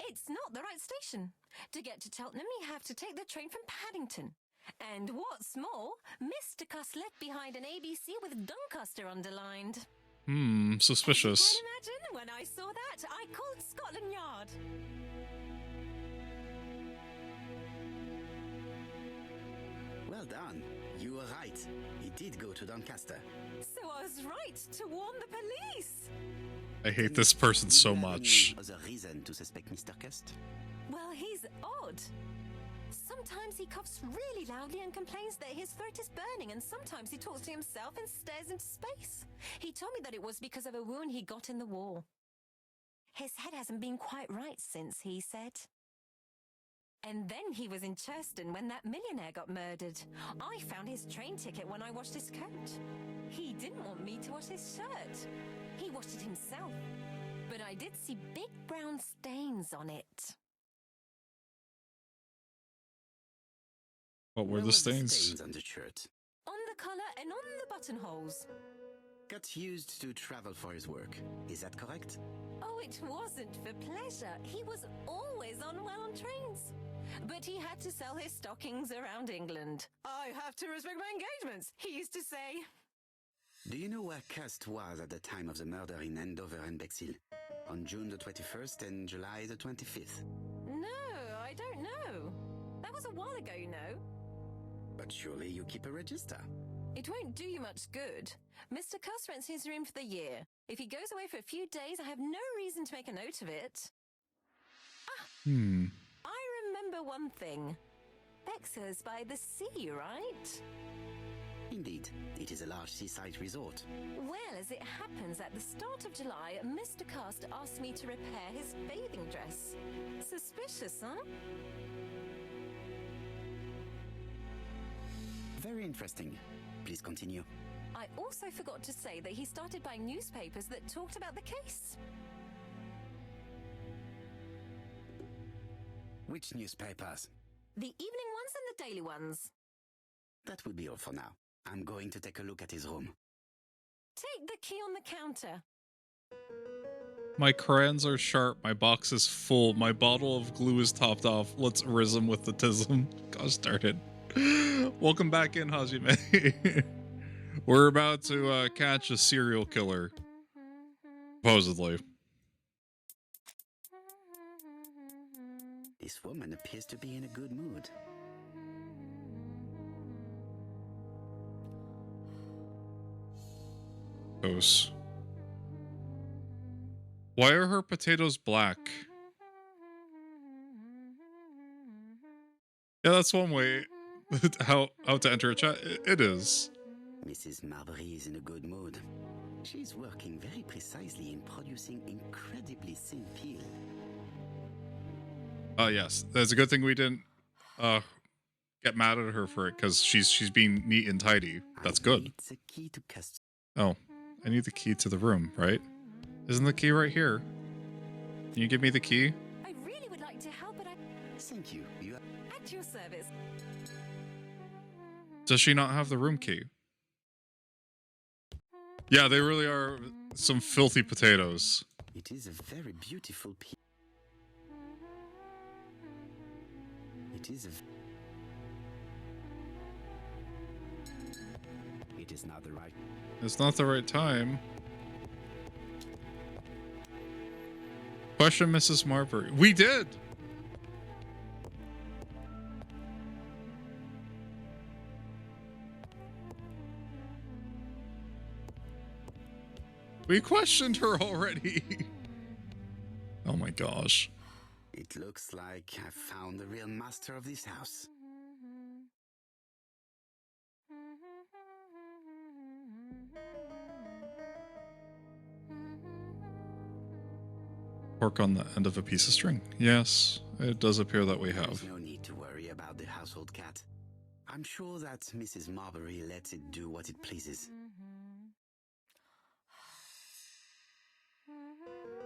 It's not the right station. To get to Cheltenham, you have to take the train from Paddington. And what's more, Mr. Cuss left behind an ABC with Doncaster underlined. Suspicious. As you can imagine, when I saw that, I called Scotland Yard. Well done. You were right. He did go to Doncaster. So I was right to warn the police. I hate this person so much. Was a reason to suspect Mr. Cust? Well, he's odd. Sometimes he coughs really loudly and complains that his throat is burning, and sometimes he talks to himself and stares into space. He told me that it was because of a wound he got in the war. His head hasn't been quite right since, he said. And then he was in Churston when that millionaire got murdered. I found his train ticket when I washed his coat. He didn't want me to wash his shirt. He washed it himself. But I did see big brown stains on it. What were Where the were stains? on the shirt? On the collar and on the buttonholes. Got used to travel for his work. Is that correct? Oh, it wasn't for pleasure. He was always unwell on trains. But he had to sell his stockings around England. I have to respect my engagements, he used to say. Do you know where Cust was at the time of the murder in Andover and Bexhill? On June the 21st and July the 25th? No, I don't know. That was a while ago, you know. But surely you keep a register. It won't do you much good. Mr. Cuss rents his room for the year. If he goes away for a few days, I have no reason to make a note of it. I remember one thing. Bexhurst by the sea, right? Indeed, it is a large seaside resort. Well, as it happens, at the start of July, Mr. Cust asked me to repair his bathing dress. Suspicious, huh? Very interesting. Please continue. I also forgot to say that he started buying newspapers that talked about the case. Which newspapers? The evening ones and the daily ones. That will be all for now. I'm going to take a look at his room. Take the key on the counter. My crayons are sharp, my box is full, my bottle of glue is topped off. Let's rism with the tism. Gosh darn it. Welcome back in, Hajime. We're about to catch a serial killer. Supposedly. This woman appears to be in a good mood. Gross. Why are her potatoes black? Yeah, that's one way how to enter a chat. It is. Mrs. Marbury is in a good mood. She's working very precisely in producing incredibly thin peel. Yes. That's a good thing we didn't get mad at her for it, because she's being neat and tidy. That's good. It's a key to Oh, I need the key to the room, right? Isn't the key right here? Can you give me the key? I really would like to help, but I... Thank you. You are... At your service. Does she not have the room key? Yeah, they really are some filthy potatoes. It is a very beautiful peel. It is a... It is not the right. It's not the right time. Question Mrs. Marbury. We did! We questioned her already. Oh my gosh. It looks like I found the real master of this house. Cork on the end of a piece of string. Yes, it does appear that we have. There's no need to worry about the household cat. I'm sure that Mrs. Marbury lets it do what it pleases.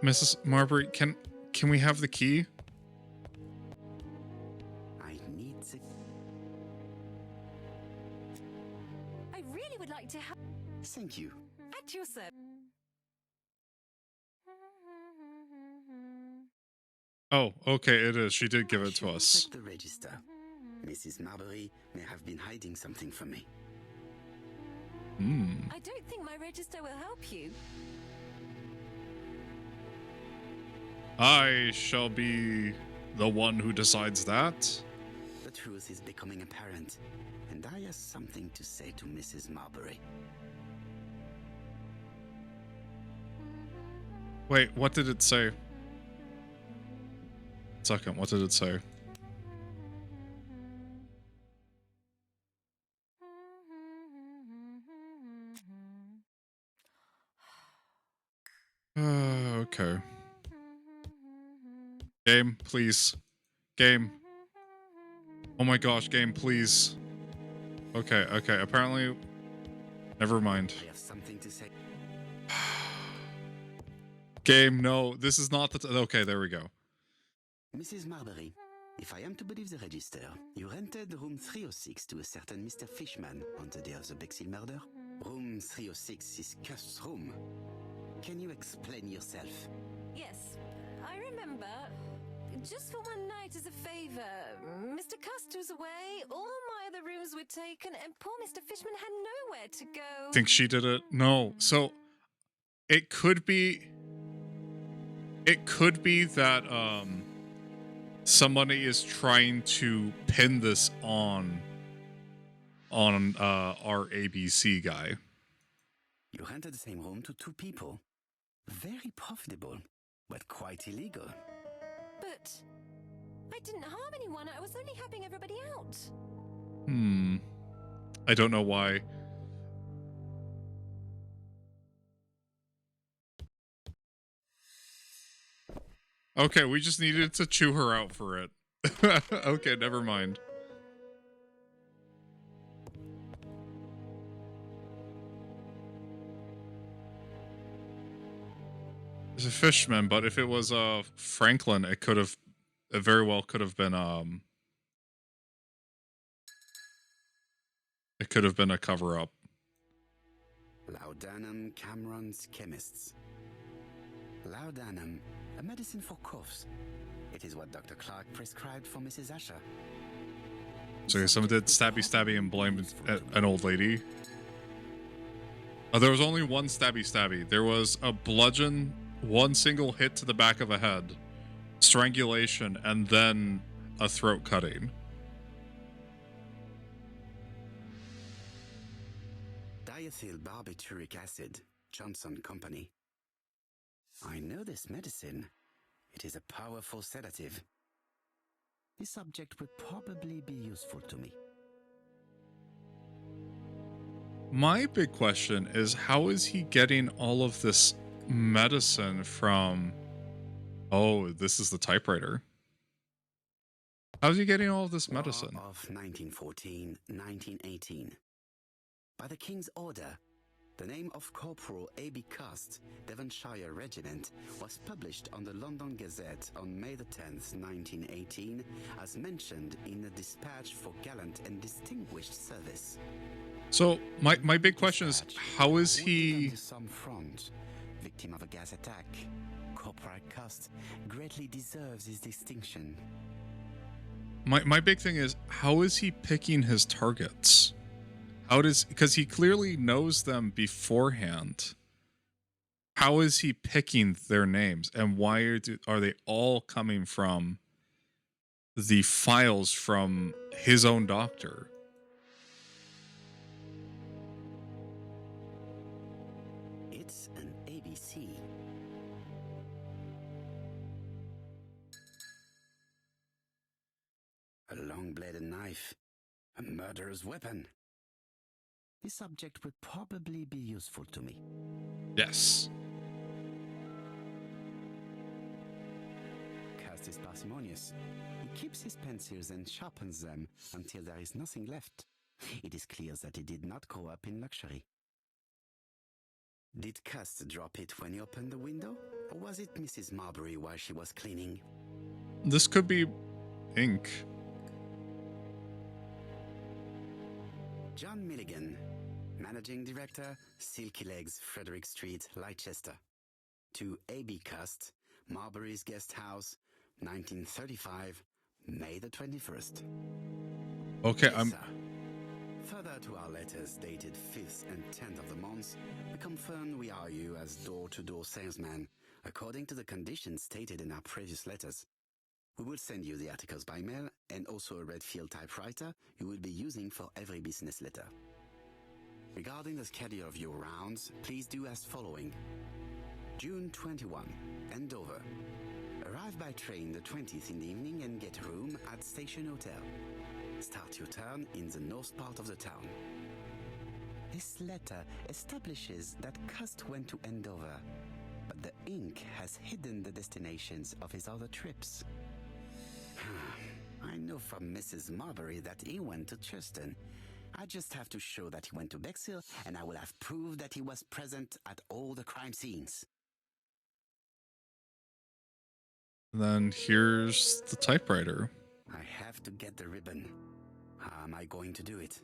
Mrs. Marbury, can we have the key? I need the... I really would like to have... Thank you. At your service. Oh, okay, it is. She did give it to us. Check the register. Mrs. Marbury may have been hiding something from me. I don't think my register will help you. I shall be the one who decides that. The truth is becoming apparent, and I have something to say to Mrs. Marbury. Wait, what did it say? Second, what did it say? Okay. Game, please. Game. Oh my gosh, game, please. Okay, okay, apparently... Never mind. I have something to say. Game, no, this is not the... Okay, there we go. Mrs. Marbury, if I am to believe the register, you rented room 306 to a certain Mr. Fishman on the day of the Bexley murder? Room 306 is Cust's room. Can you explain yourself? Yes, I remember. Just for one night as a favor. Mr. Cust was away, all my other rooms were taken, and poor Mr. Fishman had nowhere to go. Think she did it? No. So, it could be... It could be that, somebody is trying to pin this on our ABC guy. You rented the same room to two people. Very profitable, but quite illegal. But I didn't harm anyone. I was only helping everybody out. I don't know why. Okay, we just needed to chew her out for it. Okay, never mind. It's a Fishman, but if it was Franklin, it very well could have been it could have been a cover-up. Laudanum Cameron's Chemists. Laudanum, a medicine for coughs. It is what Dr. Clark prescribed for Mrs. Asher. So someone did stabby and blamed an old lady. There was only one stabby. There was a bludgeon, one single hit to the back of a head, strangulation, and then a throat cutting. Diethyl barbituric acid, Johnson Company. I know this medicine. It is a powerful sedative. This subject would probably be useful to me. My big question is, how is he getting all of this medicine from... Oh, this is the typewriter. How's he getting all of this medicine? War of 1914-1918. By the King's order, the name of Corporal A.B. Cust, Devonshire Regiment, was published on the London Gazette on May the 10th, 1918, as mentioned in the dispatch for gallant and distinguished service. So, my big question is, how is he... On some front, victim of a gas attack, Corporal Cust greatly deserves his distinction. My big thing is, how is he picking his targets? How does, because he clearly knows them beforehand. How is he picking their names, and why are they all coming from the files from his own doctor? It's an ABC. A long-bladed knife. A murderer's weapon. This object would probably be useful to me. Yes. Cast is parsimonious. He keeps his pencils and sharpens them until there is nothing left. It is clear that he did not grow up in luxury. Did Cust drop it when he opened the window? Or was it Mrs. Marbury while she was cleaning? This could be ink. John Milligan, Managing Director, Silky Legs, Frederick Street, Leicester. To A.B. Cust, Marbury's Guest House, 1935, May the 21st. Okay, Yes, sir. Further to our letters dated 5th and 10th of the month, we confirm we are you as door-to-door salesman, according to the conditions stated in our previous letters. We will send you the articles by mail and also a Redfield typewriter you will be using for every business letter. Regarding the schedule of your rounds, please do as following. June 21, Andover. Arrive by train the 20th in the evening and get a room at Station Hotel. Start your turn in the north part of the town. This letter establishes that Cust went to Andover, but the ink has hidden the destinations of his other trips. I know from Mrs. Marbury that he went to Churston. I just have to show that he went to Bexhill, and I will have proved that he was present at all the crime scenes. Then here's the typewriter. I have to get the ribbon. How am I going to do it?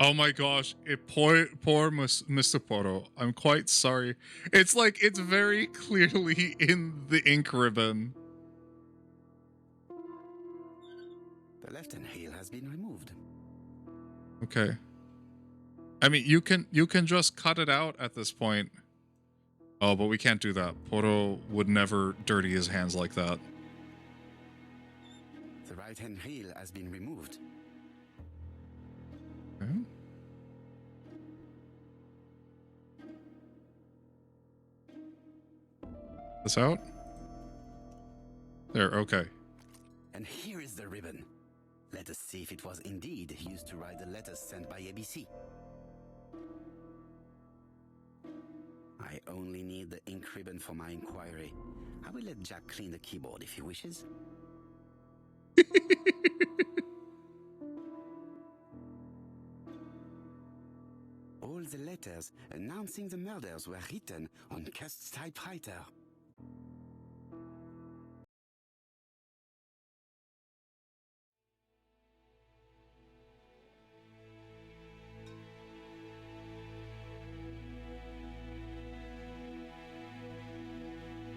Oh my gosh, poor Mr. Poro. I'm quite sorry. It's like, it's very clearly in the ink ribbon. The left-hand heel has been removed. Okay. I mean, you can just cut it out at this point. Oh, but we can't do that. Poro would never dirty his hands like that. The right-hand heel has been removed. Okay. This out? There, okay. And here is the ribbon. Let us see if it was indeed used to write the letters sent by ABC. I only need the ink ribbon for my inquiry. I will let Jack clean the keyboard if he wishes. All the letters announcing the murders were written on Cust's typewriter.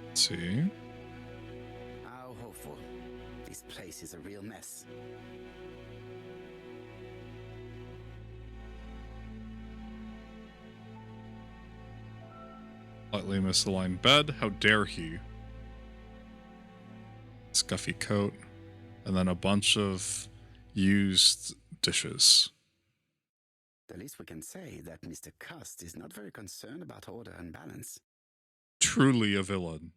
Let's see. How hopeful. This place is a real mess. Slightly misaligned bed. How dare he? Scuffy coat. And then a bunch of used dishes. The least we can say that Mr. Cust is not very concerned about order and balance. Truly a villain.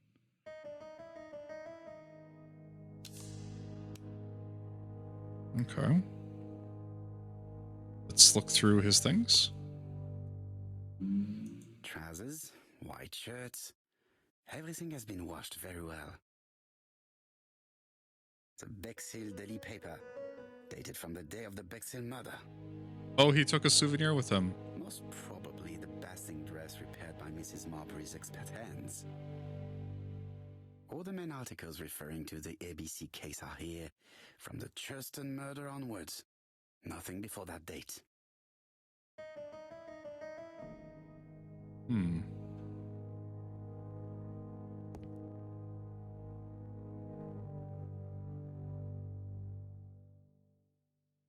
Okay. Let's look through his things. Trousers, white shirts. Everything has been washed very well. The Bexhill daily paper, dated from the day of the Bexhill murder. Oh, he took a souvenir with him. Most probably the bathing dress repaired by Mrs. Marbury's expert hands. All the main articles referring to the ABC case are here, from the Churston murder onwards. Nothing before that date. Hmm.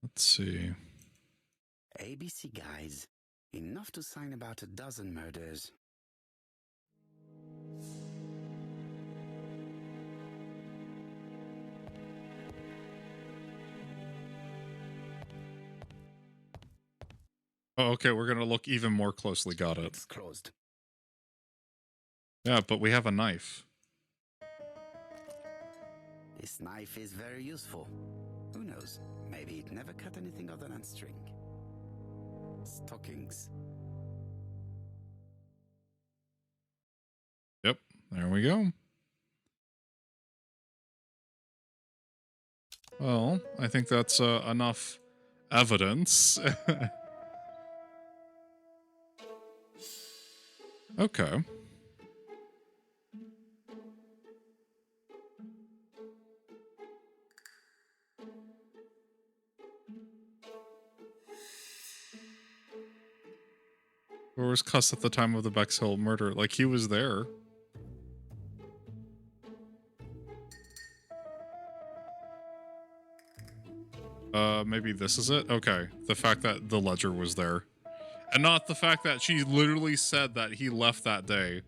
Let's see. ABC guys. Enough to sign about a dozen murders. Oh, okay, we're gonna look even more closely. Got it. It's closed. Yeah, but we have a knife. This knife is very useful. Who knows? Maybe it never cut anything other than string. Stockings. Yep, there we go. Well, I think that's enough evidence. Okay. Where was Cuss at the time of the Bexhill murder? Like, he was there. Maybe this is it? Okay. The fact that the ledger was there. And not the fact that she literally said that he left that day.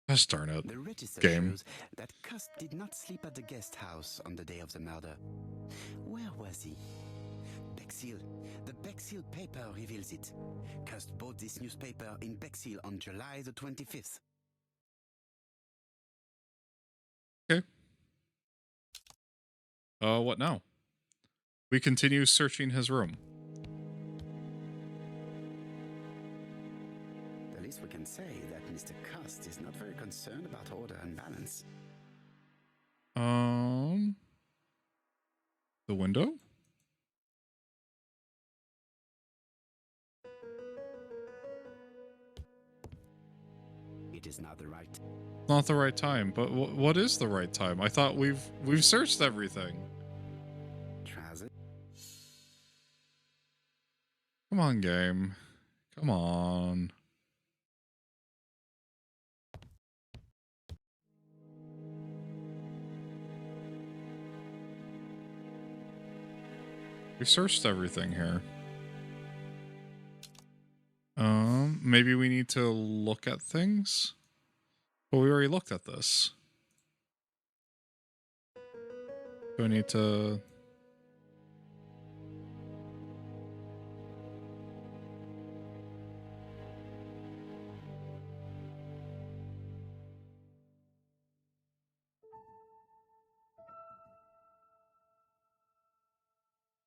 Gosh darn it. The register Game. shows that Cust did not sleep at the guest house on the day of the murder. Where was he? Bexhill. The Bexhill paper reveals it. Cust bought this newspaper in Bexhill on July the 25th. Okay. What now? We continue searching his room. The least we can say that Mr. Cust is not very concerned about order and balance. The window? It is not the right. Not the right time, but what is the right time? I thought we've searched everything. Trousers. Come on, game. Come on. We searched everything here. Maybe we need to look at things? Well, we already looked at this. Do I need to...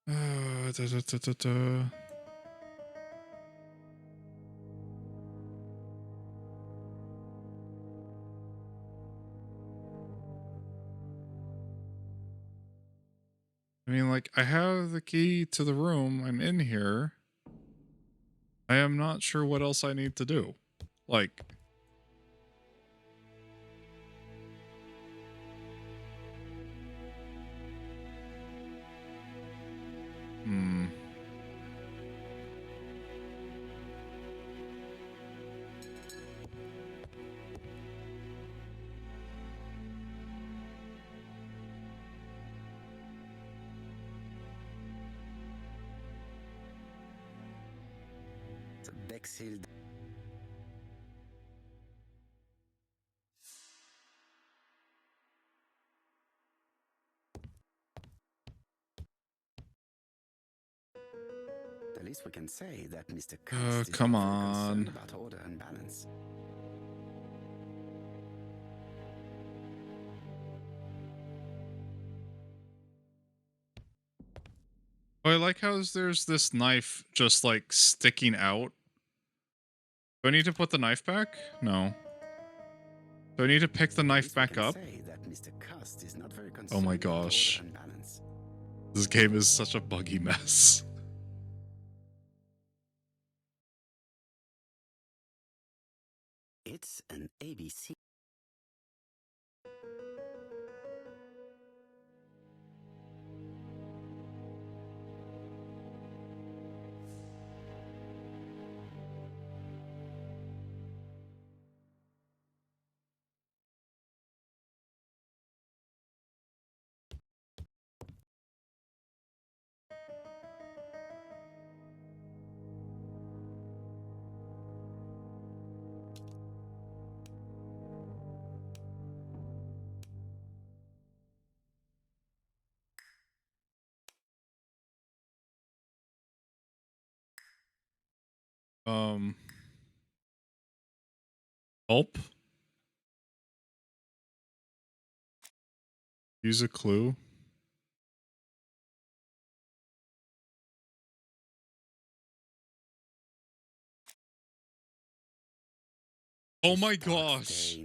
Da, da, da, da, da. I mean, like, I have the key to the room. I'm in here. I am not sure what else I need to do. Like... Hmm. The Bexhill. The least we can say that Mr. Cust is come not very on. concerned about order and balance. Oh, I like how there's this knife just, like, sticking out. Do I need to put the knife back? No. Do I need to pick the knife back up? Oh my gosh. This game is such a buggy mess. It's an ABC. Um, Help. Use a clue. Oh my gosh.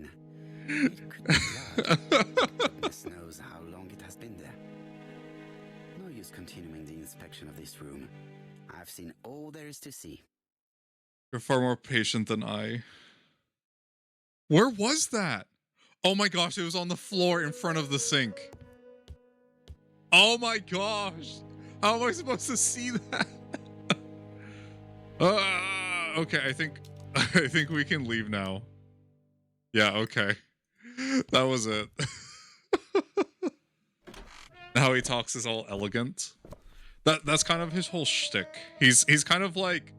It could be blood. Goodness knows how long it has been there. No use continuing the inspection of this room. I've seen all there is to see. You're far more patient than I. Where was that? Oh my gosh, it was on the floor in front of the sink. Oh my gosh. How am I supposed to see that? Okay, I think we can leave now. Yeah, okay. That was it. How he talks is all elegant. That's kind of his whole shtick. He's kind of like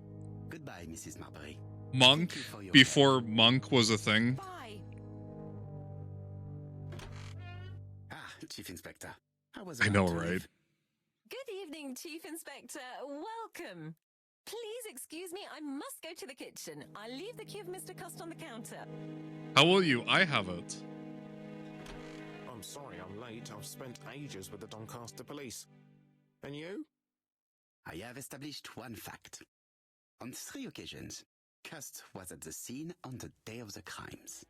Goodbye, Mrs. Marbury. Monk before Monk was a thing. Bye. Ah, Chief Inspector. I know, right? Good evening, Chief Inspector. Welcome. Please excuse me, I must go to the kitchen. I'll leave the key of Mr. Cust on the counter. How will you? I have it. I'm sorry I'm late. I've spent ages with the Doncaster police. And you? I have established one fact. On 3 occasions, Cust was at the scene on the day of the crimes.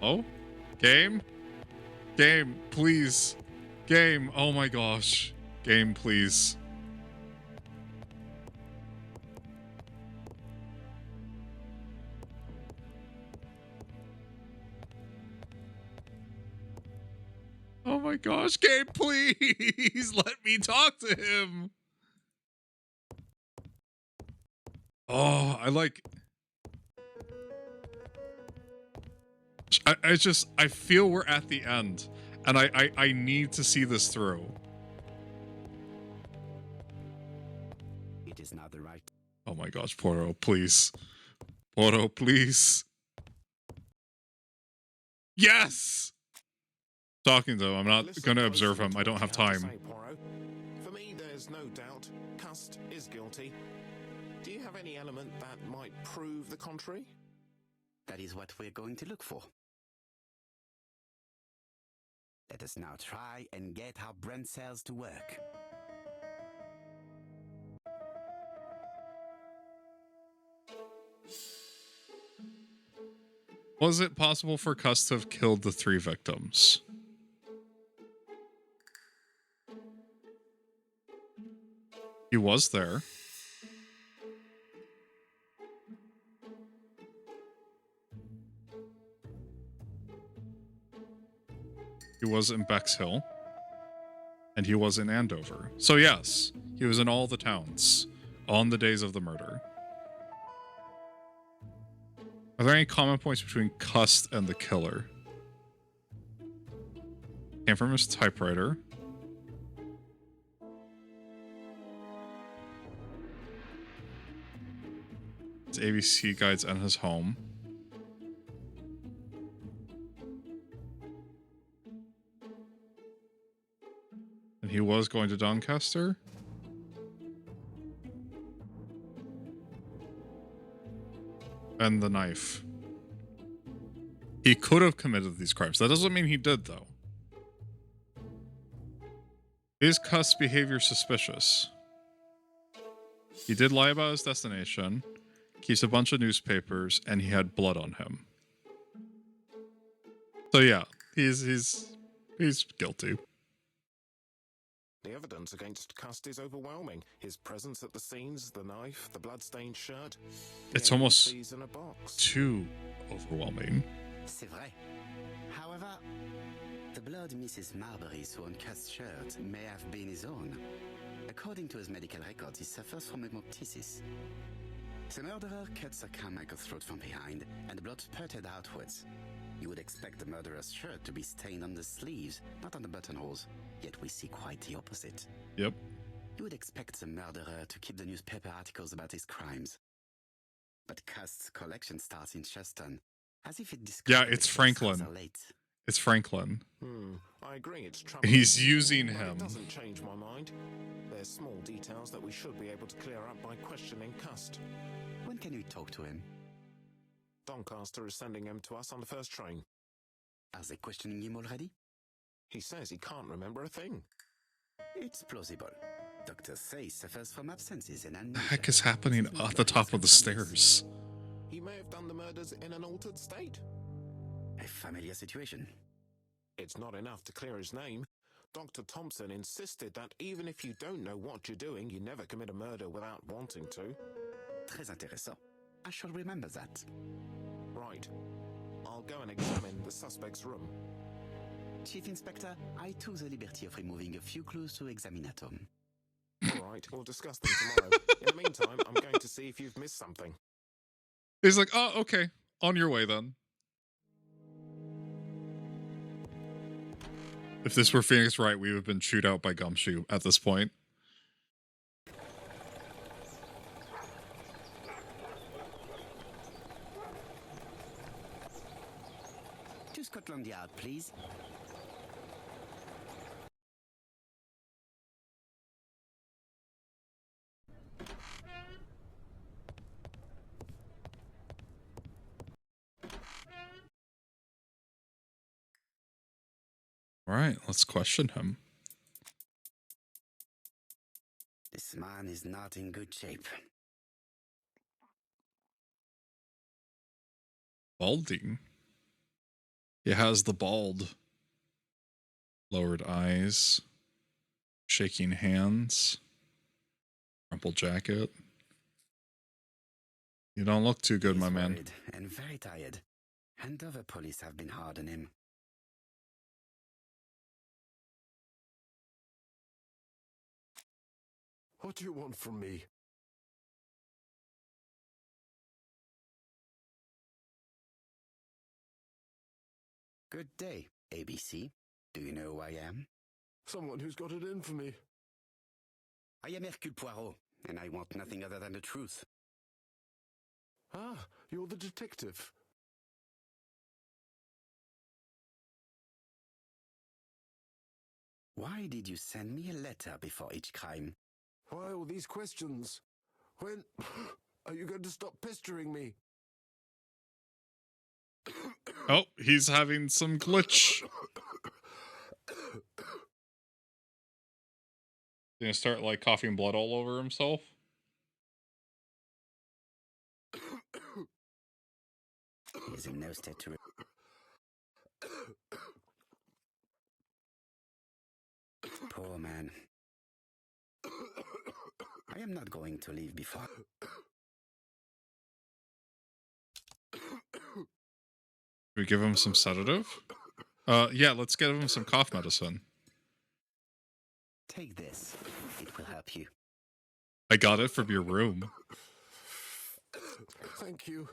Oh? Game? Game, please. Game, oh my gosh. Game, please. Oh my gosh, Game, please! Let me talk to him! Oh, I feel we're at the end, and I need to see this through. It is not the right. Oh my gosh, Poirot, please. Poirot, please. Yes! Talking though, I'm not Listen going to closely observe him. to I don't what have you to time. say, Poirot. For me, there's no doubt Cust is guilty. Do you have any element that might prove the contrary? That is what we're going to look for. Let us now try and get our brain cells to work. Was it possible for Cust to have killed the 3 victims? He was there. He was in Bexhill. And he was in Andover. So yes, he was in all the towns on the days of the murder. Are there any common points between Cust and the killer? Came from his typewriter. His ABC guides and his home. And he was going to Doncaster? And the knife. He could have committed these crimes. That doesn't mean he did, though. Is Cust's behavior suspicious? He did lie about his destination, keeps a bunch of newspapers, and he had blood on him. So yeah, he's guilty. The evidence against Cust is overwhelming. His presence at the scenes, the knife, the blood-stained shirt. It's almost ABCs in a box. too overwhelming. C'est vrai. However, the blood Mrs. Marbury saw on Cust's shirt may have been his own. According to his medical records, he suffers from hemoptysis. The murderer cuts a Carmichael's throat from behind, and the blood spurted outwards. You would expect the murderer's shirt to be stained on the sleeves, not on the buttonholes, yet we see quite the opposite. Yep. You would expect the murderer to keep the newspaper articles about his crimes. But Cust's collection starts in Cheston, As if it Yeah, discovered it's the case Franklin. rather late. It's Franklin. I agree it's troubling. He's using But him. it doesn't change my mind. There's small details that we should be able to clear up by questioning Cust. When can we talk to him? Doncaster is sending him to us on the first train. Are they questioning him already? He says he can't remember a thing. It's plausible. Doctors say he suffers from absences and amnesia. The heck is happening at the top of the stairs? He may have done the murders in an altered state. A familiar situation. It's not enough to clear his name. Dr. Thompson insisted that even if you don't know what you're doing, you never commit a murder without wanting to. Très intéressant. I shall remember that. Right. I'll go and examine the suspect's room. Chief Inspector, I took the liberty of removing a few clues to examinatum. All right, we'll discuss them tomorrow. In the meantime, I'm going to see if you've missed something. He's like, oh, okay. On your way, then. If this were Phoenix Wright, we would have been chewed out by Gumshoe at this point. To Scotland Yard, please. All right, let's question him. This man is not in good shape. Balding. He has the bald. Lowered eyes. Shaking hands. Rumpled jacket. You don't look too good, He's my man. worried and very tired. And other police have been hard on him. What do you want from me? Good day, ABC. Do you know who I am? Someone who's got it in for me. I am Hercule Poirot, and I want nothing other than the truth. Ah, you're the detective. Why did you send me a letter before each crime? Why all these questions? When are you going to stop pestering me? Oh, he's having some glitch. He's gonna start like coughing blood all over himself. He is in no state to... Poor man. I am not going to leave before... We give him some sedative? Yeah, let's give him some cough medicine. Take this. It will help you. I got it from your room. Thank you.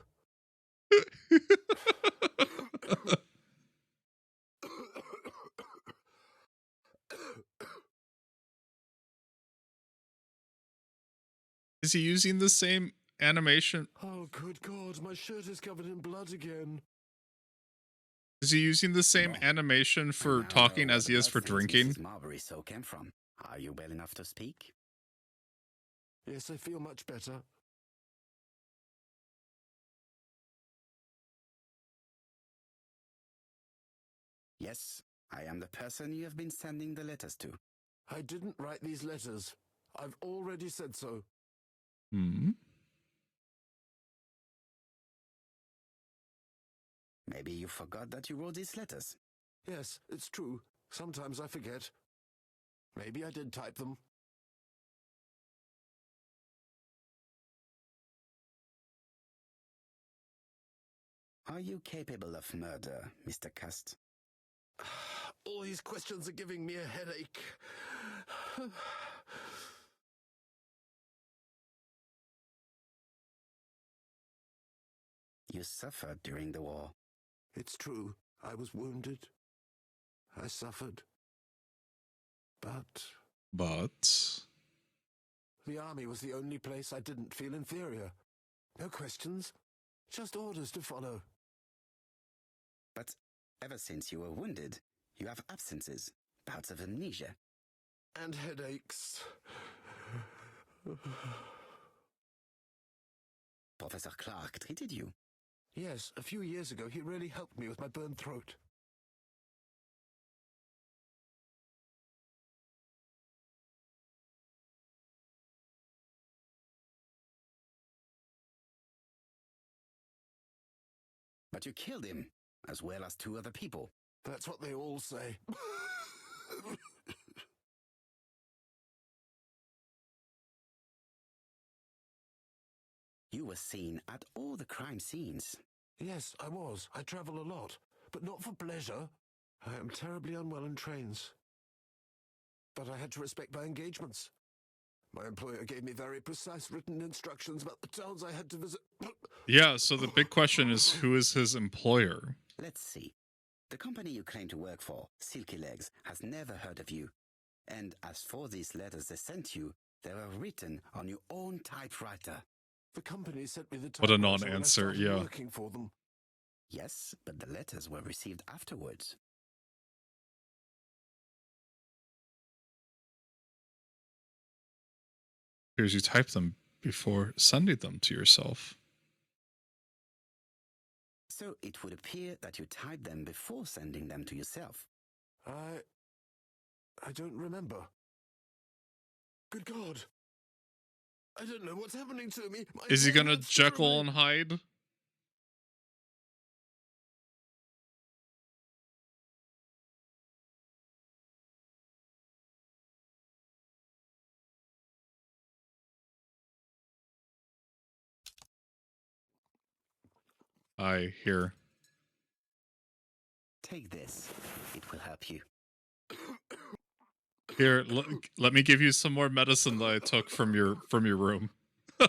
Is he using the same animation? Oh, good God, my shirt is covered in blood again. Is he using the same animation for talking as he is for drinking? Mrs. Marbury so came from. Are you well enough to speak? Yes, I feel much better. Yes, I am the person you have been sending the letters to. I didn't write these letters. I've already said so. Hmm. Maybe you forgot that you wrote these letters. Yes, it's true. Sometimes I forget. Maybe I did type them. Are you capable of murder, Mr. Cust? All these questions are giving me a headache. You suffered during the war. It's true. I was wounded. I suffered. But the army was the only place I didn't feel inferior. No questions. Just orders to follow. But ever since you were wounded, you have absences, bouts of amnesia. And headaches. Professor Clark treated you. Yes, a few years ago he really helped me with my burned throat. But you killed him, as well as 2 other people. That's what they all say. You were seen at all the crime scenes. Yes, I was. I travel a lot, but not for pleasure. I am terribly unwell in trains. But I had to respect my engagements. My employer gave me very precise written instructions about the towns I had to visit. Yeah, so the big question is, who is his employer? Let's see. The company you claim to work for, Silky Legs, has never heard of you. And as for these letters they sent you, they were written on your own typewriter. The company sent me the What a typewriter when I non-answer, started yeah. working for them. Yes, but the letters were received afterwards. Here's you type them before sending them to yourself. So it would appear that you typed them before sending them to yourself. I don't remember. Good God. I don't know what's happening to me. Is he gonna Jekyll and Hyde? I hear. Take this. It will help you. Here, let me give you some more medicine that I took from your room. Oh,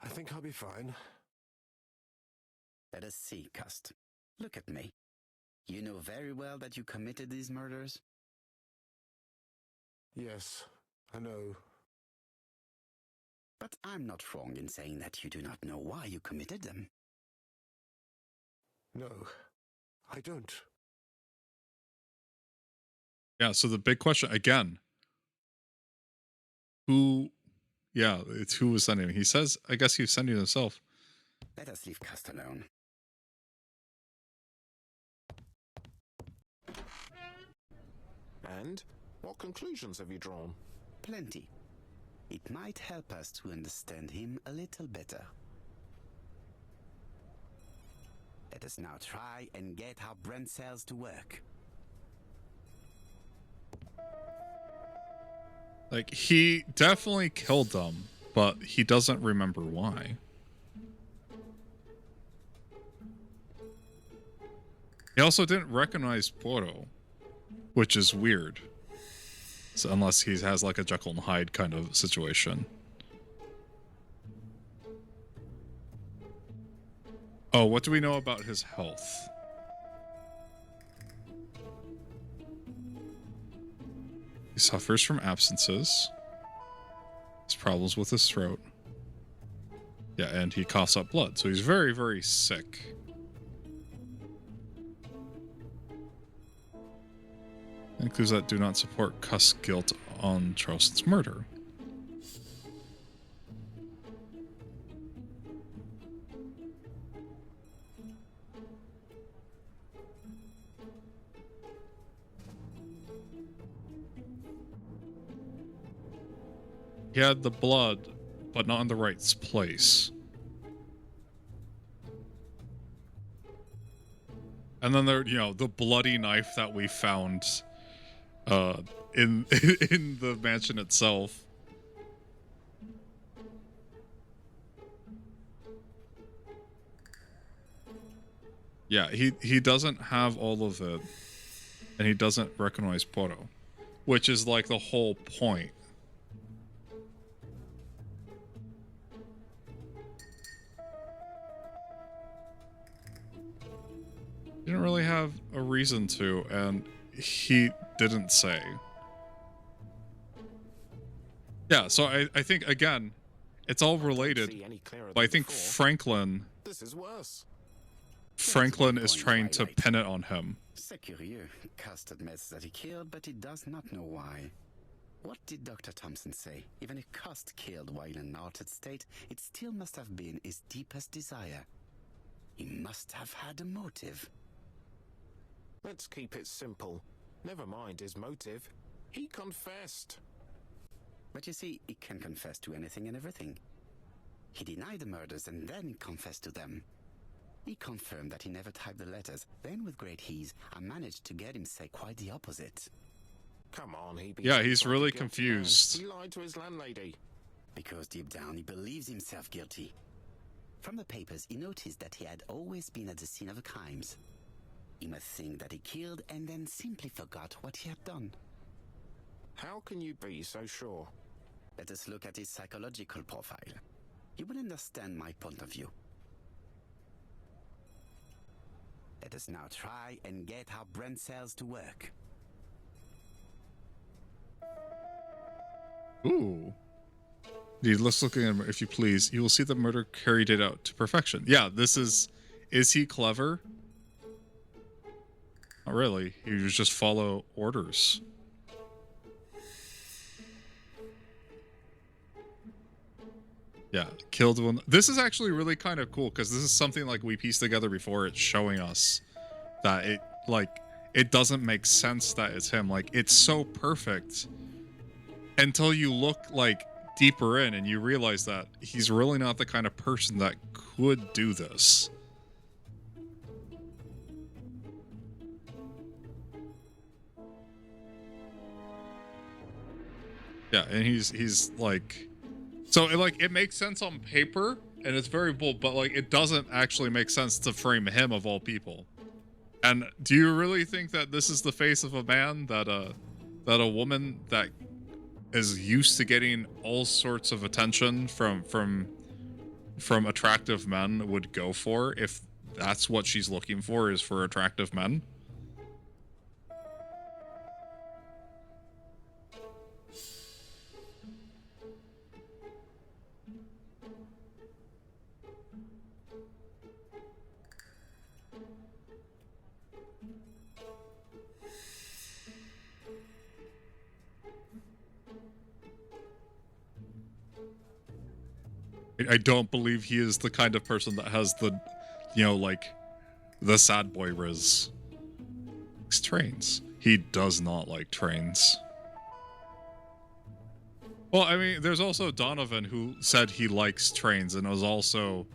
I think I'll be fine. Let us see, Cust. Look at me. You know very well that you committed these murders? Yes, I know. But I'm not wrong in saying that you do not know why you committed them. No, I don't. Yeah, so the big question again. Who it's who was sending him. He says, I guess he was sending himself. Let us leave Cust alone. And what conclusions have you drawn? Plenty. It might help us to understand him a little better. Let us now try and get our brain cells to work. Like, he definitely killed them, but he doesn't remember why. He also didn't recognize Poro, which is weird. So unless he has like a Jekyll and Hyde kind of situation. Oh, what do we know about his health? He suffers from absences. His problems with his throat. Yeah, and he coughs up blood, so he's very, very sick. Includes that do not support Cuss guilt on Charleston's murder. He had the blood, but not in the right place. And then there, the bloody knife that we found in in the mansion itself. Yeah, he doesn't have all of it, and he doesn't recognize Poro, which is like the whole point. He didn't really have a reason to, and he didn't say. Yeah, so I think, again, it's all I don't related. see any clearer But I than think before. Franklin This is worse. is trying to pin it on him. C'est curieux. Cust admits that he killed, but he does not know why. What did Dr. Thompson say? Even if Cust killed while in an altered state, it still must have been his deepest desire. He must have had a motive. Let's keep it simple. Never mind his motive. He confessed. But you see, he can confess to anything and everything. He denied the murders and then confessed to them. He confirmed that he never typed the letters. Then, with great ease, I managed to get him say quite the opposite. Come on, Yeah, he's really confused. He lied to his landlady. Because deep down he believes himself guilty. From the papers, he noticed that he had always been at the scene of the crimes. He must think that he killed and then simply forgot what he had done. How can you be so sure? Let us look at his psychological profile. You will understand my point of view. Let us now try and get our brain cells to work. Ooh. Dude, let's look at him, if you please. You will see the murder carried it out to perfection. Yeah, this is he clever? Not really. He was just follow orders. Yeah, killed one. This is actually really kind of cool because this is something like we pieced together before. It's showing us that it doesn't make sense that it's him. Like, it's so perfect until you look like deeper in and you realize that he's really not the kind of person that could do this. Yeah, and he's like, so it makes sense on paper and it's very bold, but like it doesn't actually make sense to frame him of all people. And do you really think that this is the face of a man that a woman that is used to getting all sorts of attention from attractive men would go for, if that's what she's looking for, is for attractive men? I don't believe he is the kind of person that has the, like, the sad boy riz. Likes trains. He does not like trains. Well, I mean, there's also Donovan who said he likes trains and was also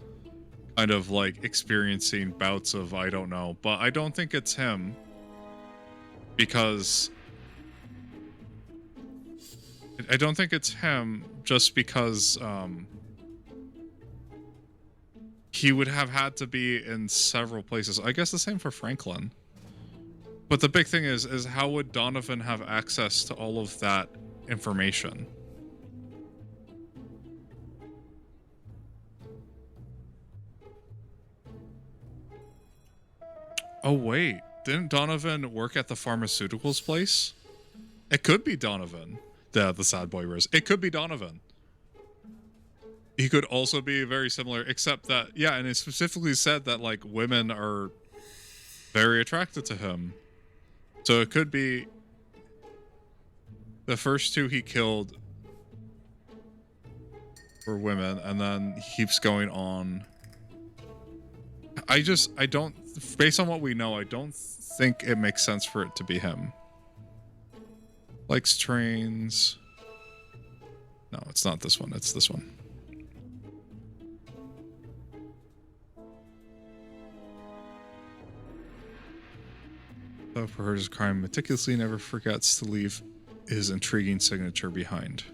kind of like experiencing bouts of I don't know, but I don't think it's him because I don't think it's him just because he would have had to be in several places. I guess the same for Franklin. But the big thing is how would Donovan have access to all of that information? Oh, wait. Didn't Donovan work at the pharmaceuticals place? It could be Donovan. The sad boy Riz. It could be Donovan. He could also be very similar, except that, yeah, and it specifically said that, like, women are very attracted to him. So it could be the first two he killed were women, and then he keeps going on. I don't, based on what we know, I don't think it makes sense for it to be him. Likes trains. No, it's not this one. It's this one. Though for her, his crime meticulously never forgets to leave his intriguing signature behind.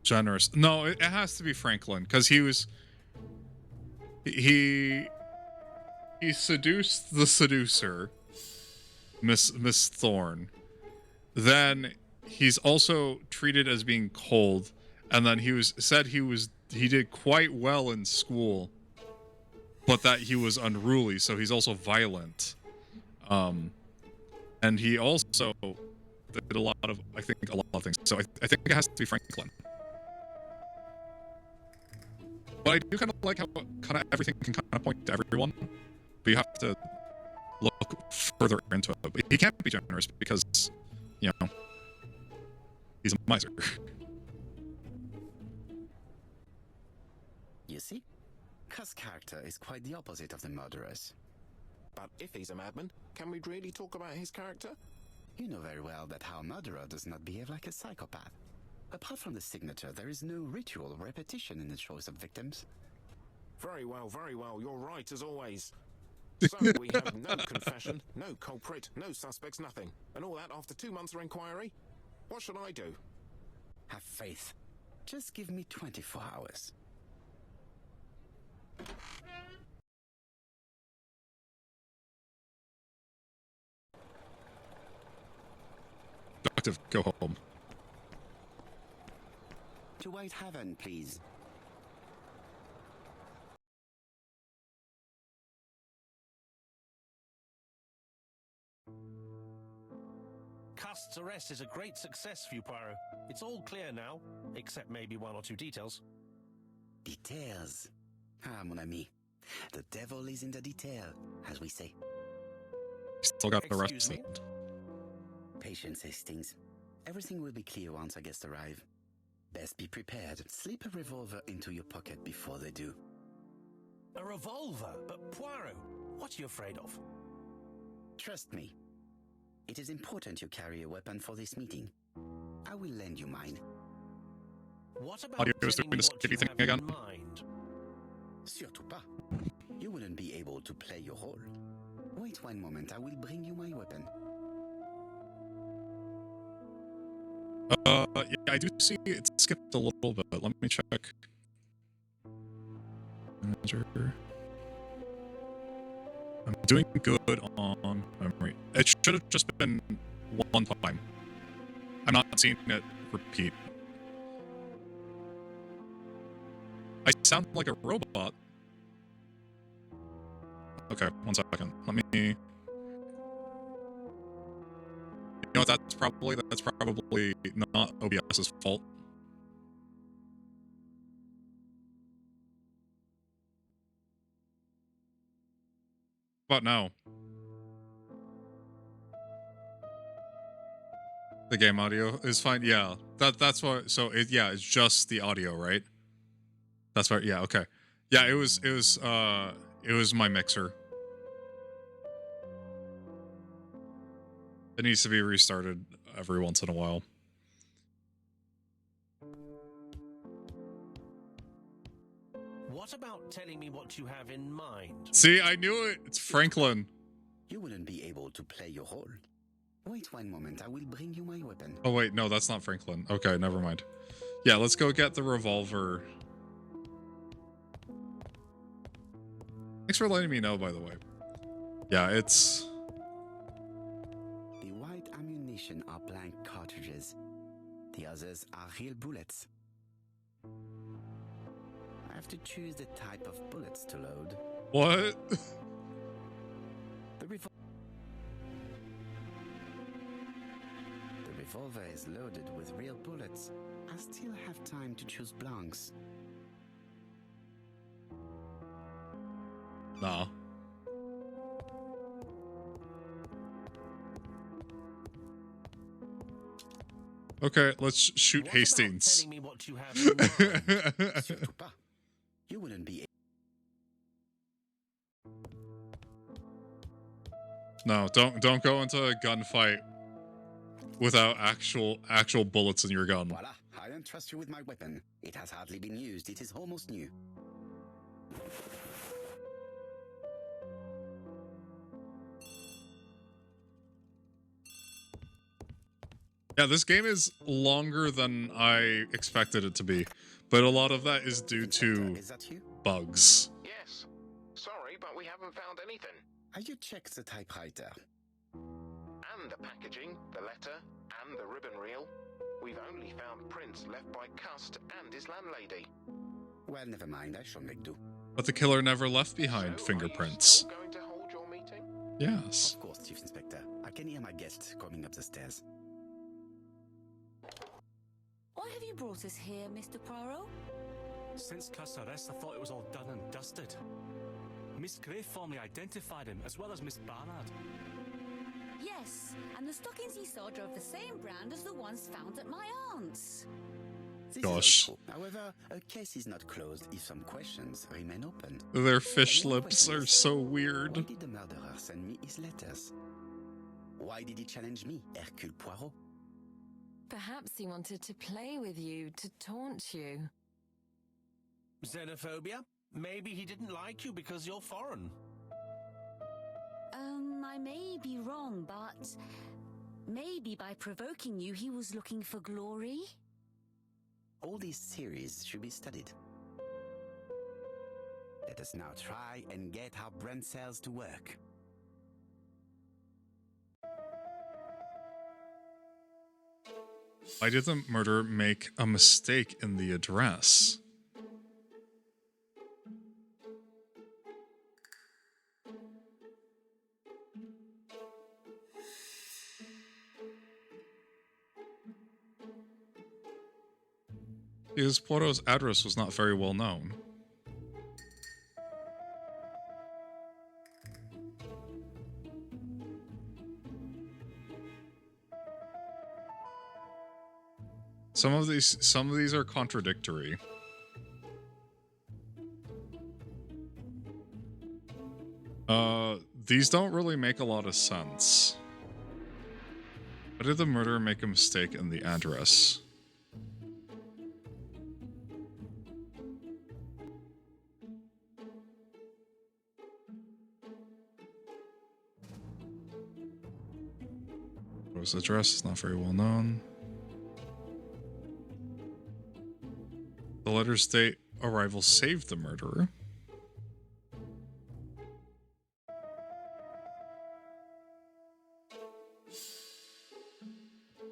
Generous. No, it has to be Franklin, because he seduced the seducer, Miss Thorne. Then he's also treated as being cold, and then he did quite well in school, but that he was unruly, so he's also violent. And he also did a lot of things. So I think it has to be Franklin. But I do kind of like how kind of everything can kind of point to everyone, but you have to look further into it. But he can't be generous because, you know, he's a miser. You see? Cuss' character is quite the opposite of the murderer's. But if he's a madman, can we really talk about his character? You know very well that our murderer does not behave like a psychopath. Apart from the signature, there is no ritual or repetition in the choice of victims. Very well, you're right as always. So we have no confession, no culprit, no suspects, nothing. And all that after 2 months of inquiry? What should I do? Have faith. Just give me 24 hours. Detective, go home. To White Haven, please. Cust's arrest is a great success for you, Poirot. It's all clear now, except maybe 1 or 2 details. Details. Ah, mon ami. The devil is in the detail, as we say. Still got the Excuse rest. me? Patience, Hastings. Everything will be clear once our guests arrive. Best be prepared. Slip a revolver into your pocket before they do. A revolver? But Poirot, what are you afraid of? Trust me. It is important you carry a weapon for this meeting. I will lend you mine. What about Audio is telling doing me the what you skitty thing have again. in mind? Surtout pas. You wouldn't be able to play your role. Wait 1 moment, I will bring you my weapon. Yeah, I do see it skipped a little bit. Let me check. Manager. I'm doing good on memory. It should have just been 1 time. I'm not seeing it repeat. I sound like a robot. Okay, 1 second. Let me. You know what? That's probably not OBS's fault. But now, the game audio is fine. Yeah, that's what. So it's just the audio, right? That's right. Yeah. Okay. Yeah. It was my mixer. It needs to be restarted every once in a while. What about telling me what you have in mind? See, I knew it. It's Franklin. You wouldn't be able to play your role. Wait 1 moment, I will bring you my weapon. Oh wait, no, that's not Franklin. Okay, never mind. Yeah, let's go get the revolver. Thanks for letting me know, by the way. Yeah, it's... The white ammunition are blank cartridges. The others are real bullets. I have to choose the type of bullets to load. What? The revolver is loaded with real bullets. I still have time to choose blanks. Nah. Okay, let's shoot What Hastings. about telling me what you have in mind? Surtout pas. You wouldn't be. No, don't go into a gunfight without actual bullets in your gun. Voila, I don't trust you with my weapon. It has hardly been used. It is almost new. Yeah, this game is longer than I expected it to be, but a lot of that is due to Is that you? bugs. Yes. Sorry, but we haven't found anything. Have you checked the typewriter? And the packaging, the letter, and the ribbon reel. We've only found prints left by Cust and his landlady. Well, never mind, I shall make do. But the killer never left behind So, fingerprints. Are you still going to hold your meeting? Yes. Of course, Chief Inspector. I can hear my guest coming up the stairs. Why have you brought us here, Mr. Poirot? Since Cuss' arrest, I thought it was all done and dusted. Miss Gray formally identified him, as well as Miss Barnard. Yes, and the stockings he saw drove the same brand as the ones found at my aunt's. This Gosh. is all true. However, a case is not closed if some questions remain open. Their fish And one lips question are is, so Why weird. did the murderer send me his letters? Why did he challenge me, Hercule Poirot? Perhaps he wanted to play with you, to taunt you. Xenophobia? Maybe he didn't like you because you're foreign. I may be wrong, but maybe by provoking you, he was looking for glory? All these theories should be studied. Let us now try and get our brain cells to work. Why did the murderer make a mistake in the address? Because Poirot's address was not very well known. Some of these are contradictory. These don't really make a lot of sense. Why did the murderer make a mistake in the address? Poirot's address is not very well known. The letter's date arrival saved the murderer.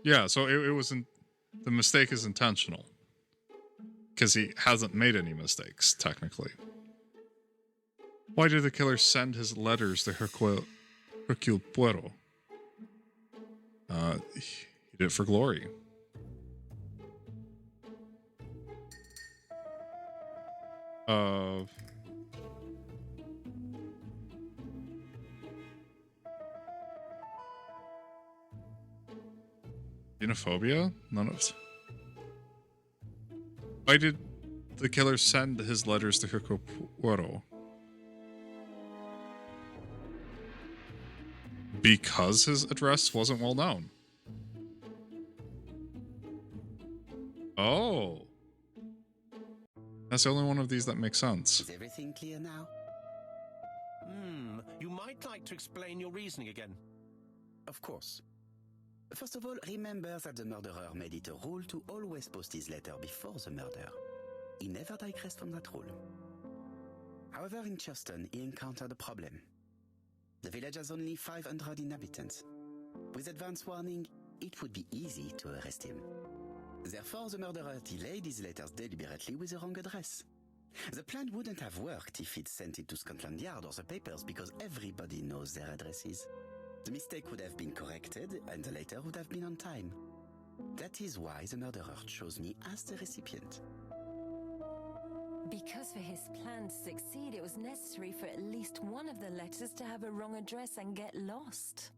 Yeah, so it wasn't. The mistake is intentional. Because he hasn't made any mistakes, technically. Why did the killer send his letters to Hercule Poirot? He did it for glory. Xenophobia? None of it. Why did the killer send his letters to Hercule Poirot? Because his address wasn't well known. Oh. That's the only one of these that makes sense. Is everything clear now? You might like to explain your reasoning again. Of course. First of all, remember that the murderer made it a rule to always post his letter before the murder. He never digressed from that rule. However, in Churston, he encountered a problem. The village has only 500 inhabitants. With advance warning, it would be easy to arrest him. Therefore, the murderer delayed his letters deliberately with the wrong address. The plan wouldn't have worked if he'd sent it to Scotland Yard or the papers because everybody knows their addresses. The mistake would have been corrected and the letter would have been on time. That is why the murderer chose me as the recipient. Because for his plan to succeed, it was necessary for at least one of the letters to have a wrong address and get lost.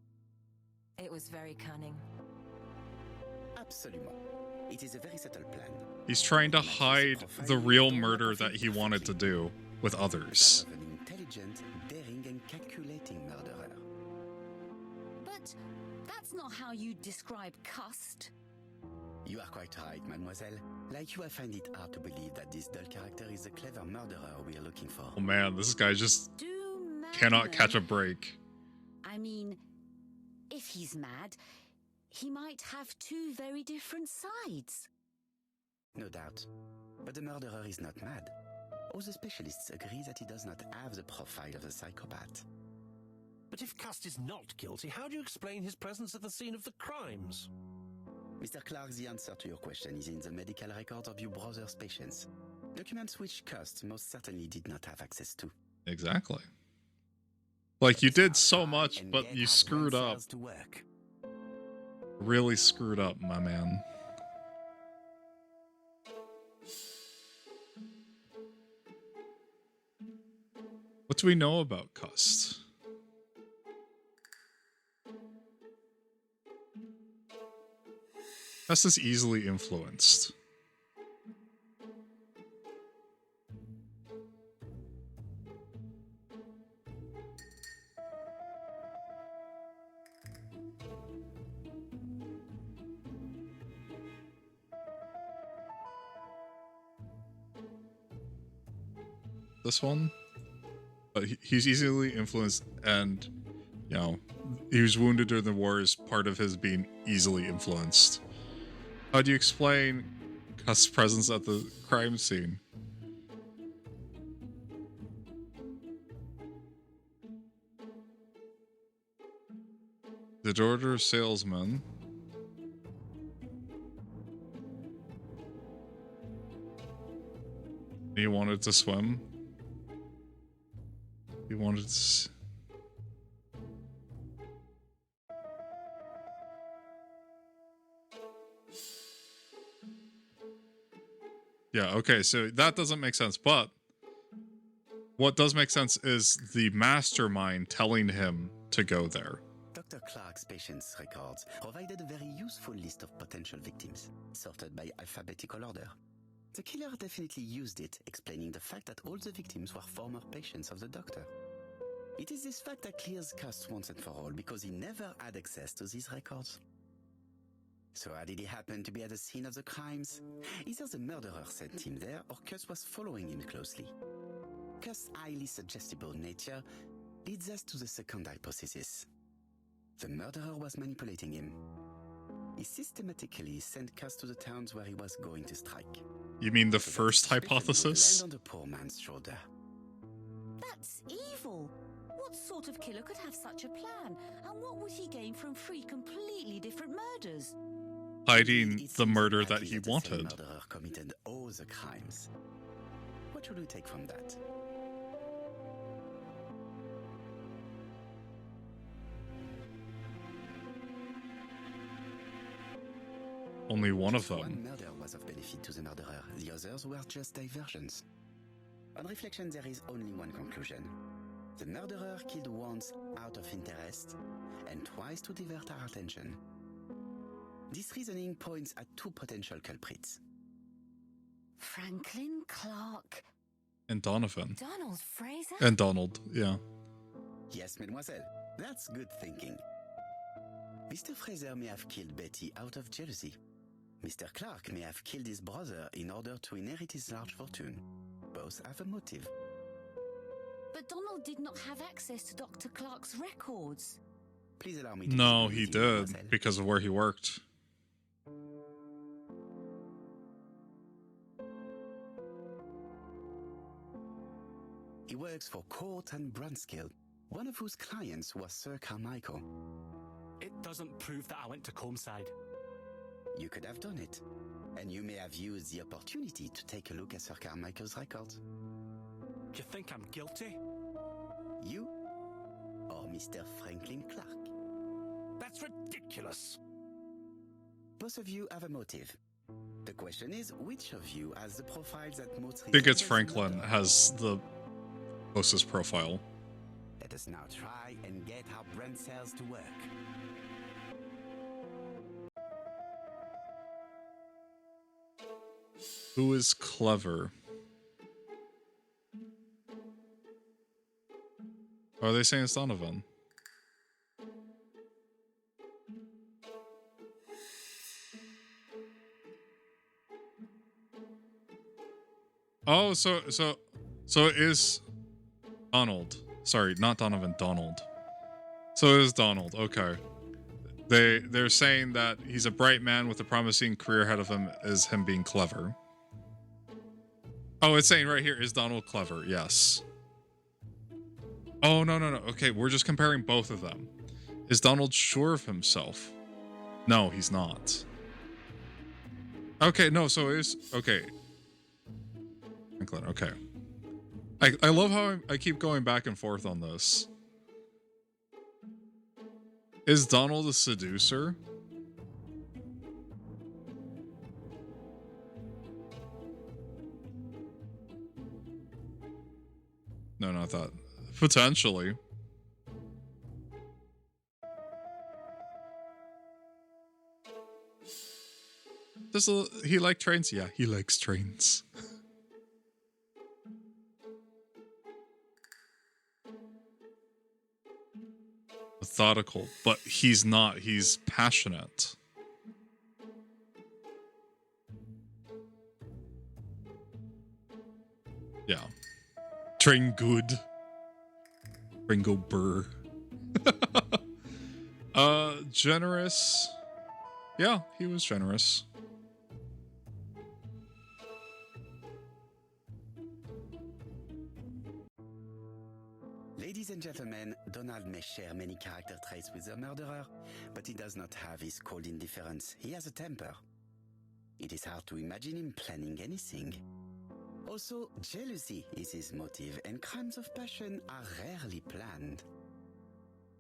It was very cunning. Absolument. It is a very subtle plan. He's trying to hide the real murder that he wanted to do with others. That of an intelligent, daring and calculating murderer. But that's not how you describe Cust. You are quite right, mademoiselle. Like you, I find it hard to believe that this dull character is the clever murderer we are looking for. Oh man, this guy just Do cannot madmen- catch a break. I mean, if he's mad, he might have two very different sides. No doubt. But the murderer is not mad. All the specialists agree that he does not have the profile of a psychopath. But if Cust is not guilty, how do you explain his presence at the scene of the crimes? Mr. Clark, the answer to your question is in the medical records of your brother's patients. Documents which Cust most certainly did not have access to. Exactly. Like, you did so much, but you screwed up. Really screwed up, my man. What do we know about Cust? Cust is easily influenced. This one? But he's easily influenced, and, you know, he was wounded during the war is part of his being easily influenced. How do you explain Cust's presence at the crime scene? The Georgia salesman. He wanted to swim. He wanted to... Yeah, okay, so that doesn't make sense, but what does make sense is the mastermind telling him to go there. Dr. Clark's patient's records provided a very useful list of potential victims, sorted by alphabetical order. The killer definitely used it, explaining the fact that all the victims were former patients of the doctor. It is this fact that clears Cust once and for all, because he never had access to these records. So how did he happen to be at the scene of the crimes? Either the murderer sent him there, or Cust was following him closely. Cust's highly suggestible nature leads us to the second hypothesis. The murderer was manipulating him. He systematically sent Cust to the towns where he was going to strike. You mean the first hypothesis? Land on the poor man's shoulder. That's evil. What sort of killer could have such a plan? And what would he gain from three completely different murders? Hiding the murder that he wanted. The murderer committed all the crimes. What should we take from that? Only one of them. One murder was of benefit to the murderer. The others were just diversions. On reflection, there is only one conclusion. The murderer killed once out of interest and twice to divert our attention. This reasoning points at two potential culprits. Franklin, Clark, And Donovan. Donald Fraser? And Donald, yeah. Yes, mademoiselle. That's good thinking. Mr. Fraser may have killed Betty out of jealousy. Mr. Clark may have killed his brother in order to inherit his large fortune. Both have a motive. but Donald did not have access to Dr. Clark's records. Please allow me to No, disagree he with you, did, mademoiselle. because of where he worked. He works for Court and Brunskill, one of whose clients was Sir Carmichael. It doesn't prove that I went to Comeside. You could have done it, and you may have used the opportunity to take a look at Sir Carmichael's records. You think I'm guilty? You or Mr. Franklin Clark? That's ridiculous. Both of you have a motive. The question is, which of you has the profiles that most I think it's resembles the Franklin murderer? has the closest profile. Let us now try and get our brain cells to work. Who is clever? Or are they saying it's Donovan? Oh, so it is Donald. Sorry, not Donovan, Donald. So it is Donald, okay. They're saying that he's a bright man with a promising career ahead of him is him being clever. Oh, it's saying right here, is Donald clever? Yes. Oh, no. Okay, we're just comparing both of them. Is Donald sure of himself? No, he's not. Okay, no, so it is... Okay. Franklin, okay. I love how I keep going back and forth on this. Is Donald a seducer? No, not that. Potentially. He like trains? Yeah, he likes trains. Methodical, but he's not. He's passionate. Yeah. Train good. Ringo Burr. Generous. Yeah, he was generous. Ladies and gentlemen, Donald may share many character traits with the murderer, but he does not have his cold indifference. He has a temper. It is hard to imagine him planning anything. Also, jealousy is his motive, and crimes of passion are rarely planned.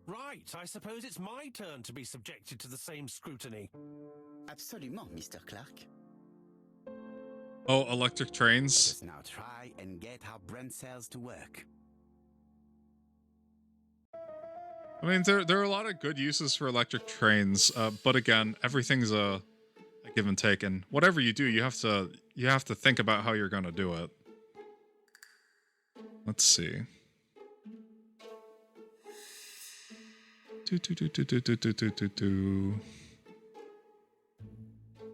Right, I suppose it's my turn to be subjected to the same scrutiny. Absolument, Mr. Clark. Oh, electric trains. Let's now try and get our brain cells to work. I mean, there are a lot of good uses for electric trains, but again, everything's a give and take, and whatever you do, you have to think about how you're going to do it. Let's see.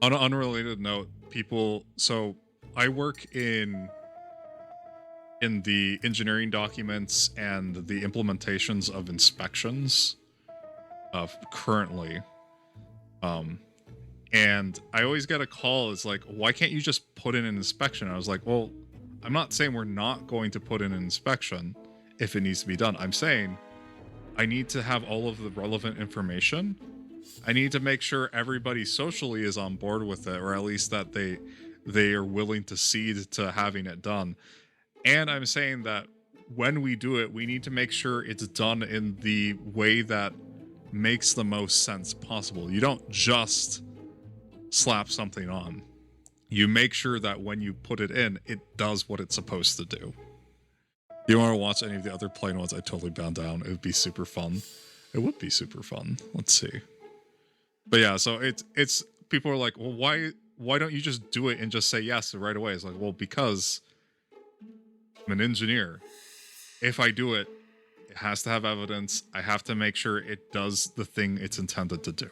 On an unrelated note, people. So I work in the engineering documents and the implementations of inspections currently. And I always get a call. It's like, why can't you just put in an inspection? I was like, well, I'm not saying we're not going to put in an inspection if it needs to be done. I'm saying I need to have all of the relevant information. I need to make sure everybody socially is on board with it, or at least that they are willing to cede to having it done. And I'm saying that when we do it, we need to make sure it's done in the way that makes the most sense possible. You don't just slap something on. You make sure that when you put it in, it does what it's supposed to do. You want to watch any of the other plane ones? I totally bound down. It would be super fun. It would be super fun. Let's see. But yeah, so it's people are like, well, why don't you just do it and just say yes right away? It's like, well, because I'm an engineer. If I do it, it has to have evidence. I have to make sure it does the thing it's intended to do.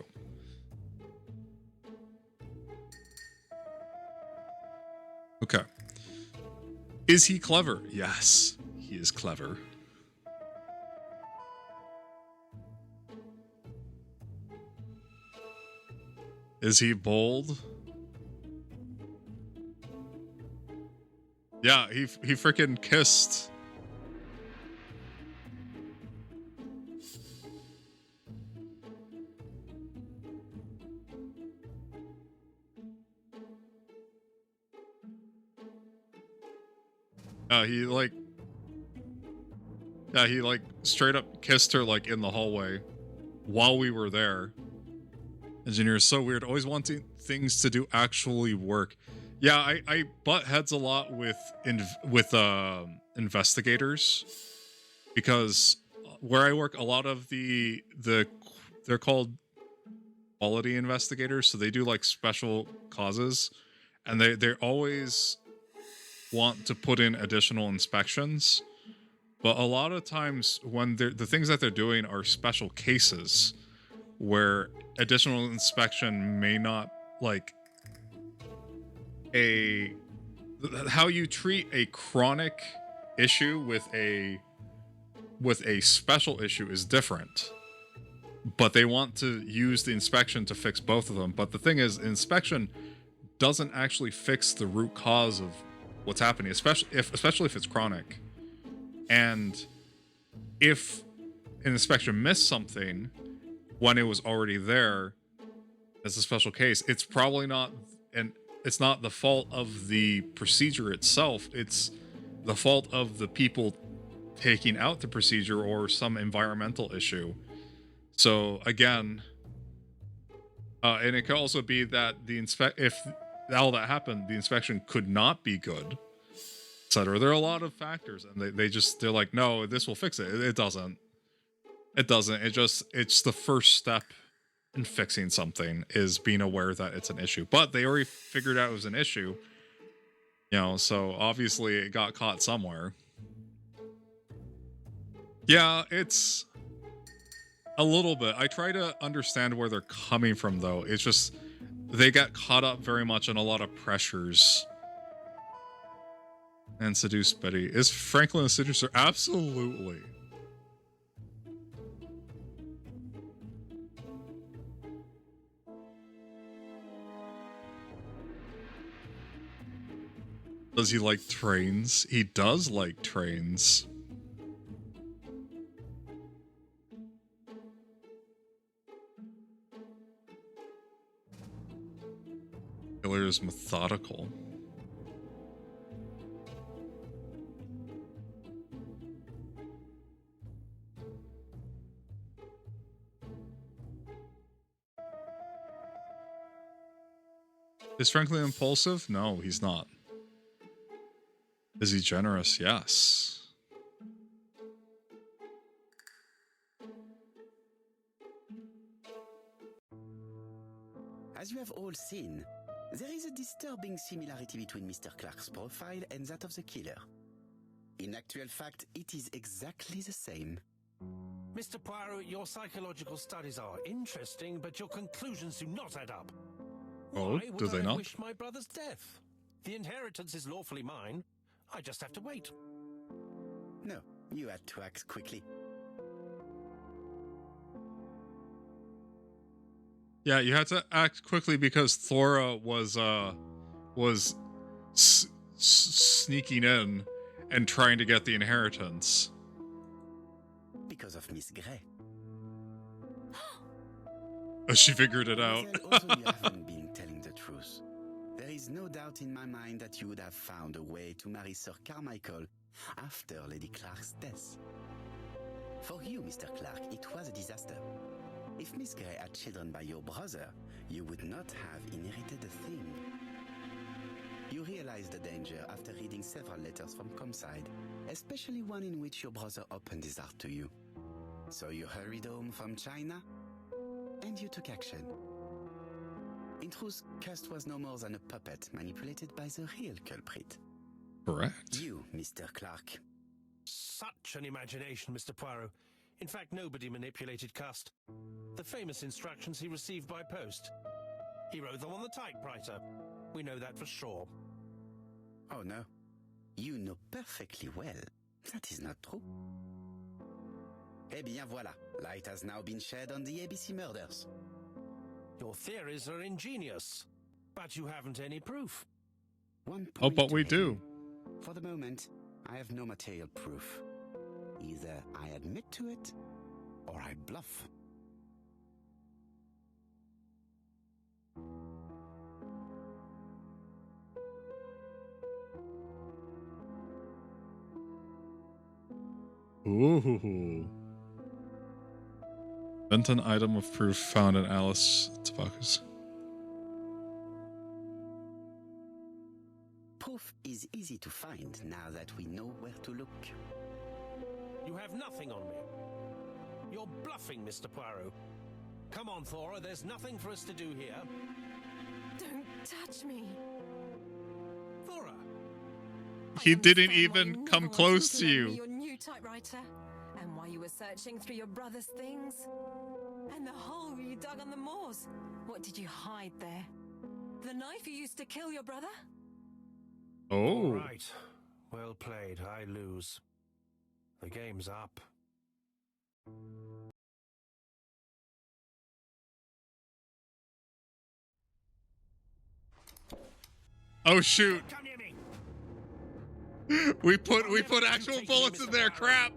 Okay. Is he clever? Yes, he is clever. Is he bold? Yeah, he freaking kissed. He like straight up kissed her like in the hallway while we were there. Engineer is so weird, always wanting things to do actually work. Yeah, I butt heads a lot with investigators, because where I work, a lot of they're called quality investigators, so they do like special causes, and they always want to put in additional inspections, but a lot of times when the things that they're doing are special cases where additional inspection may not, like, how you treat a chronic issue with a special issue is different, but they want to use the inspection to fix both of them. But the thing is, inspection doesn't actually fix the root cause of what's happening, especially if it's chronic. And if an inspection missed something when it was already there as a special case, it's probably not it's not the fault of the procedure itself. It's the fault of the people taking out the procedure or some environmental issue. So again, and it could also be that if all that happened, the inspection could not be good, etc. There are a lot of factors, and they're like, no, this will fix it. It doesn't. It doesn't. It's the first step in fixing something is being aware that it's an issue. But they already figured out it was an issue, so obviously it got caught somewhere. Yeah, it's a little bit. I try to understand where they're coming from, though. It's just they get caught up very much in a lot of pressures. And seduce Betty. Is Franklin a seducer? Absolutely. Does he like trains? He does like trains. Killer is methodical. Is Franklin impulsive? No, he's not. Is he generous? Yes. As you have all seen, there is a disturbing similarity between Mr. Clark's profile and that of the killer. In actual fact, it is exactly the same. Mr. Poirot, your psychological studies are interesting, but your conclusions do not add up. Oh, Why do would they I not? wish my brother's death? The inheritance is lawfully mine. I just have to wait. No, you had to act quickly. Yeah, you had to act quickly because Thora was sneaking in and trying to get the inheritance. Because of Miss Grey. She figured it out. Mademoiselle, although you haven't been telling the truth, there is no doubt in my mind that you would have found a way to marry Sir Carmichael after Lady Clark's death. For you, Mr. Clark, it was a disaster. If Miss Grey had children by your brother, you would not have inherited a thing. You realized the danger after reading several letters from Comside, especially one in which your brother opened his heart to you. So you hurried home from China, and you took action. In truth, Cust was no more than a puppet manipulated by the real culprit. Correct. You, Mr. Clark. Such an imagination, Mr. Poirot. In fact, nobody manipulated Cust. The famous instructions he received by post. He wrote them on the typewriter. We know that for sure. Oh no. You know perfectly well that is not true. Eh bien voilà, light has now been shed on the ABC murders. Your theories are ingenious, but you haven't any proof. Oh, but we do. For the moment, I have no material proof. Either I admit to it, or I bluff. Ooh. Benton item of proof found in Alice Tobacco's. Proof is easy to find now that we know where to look. You have nothing on me. You're bluffing, Mr. Poirot. Come on, Thora, there's nothing for us to do here. Don't touch me. Thora! He didn't even come close to you. Your new typewriter, and why you were searching through your brother's things, and the hole you dug on the moors. What did you hide there? The knife you used to kill your brother? Oh. All right. Well played. I lose. The game's up. Oh shoot. Come near me. We put actual bullets in there. Crap.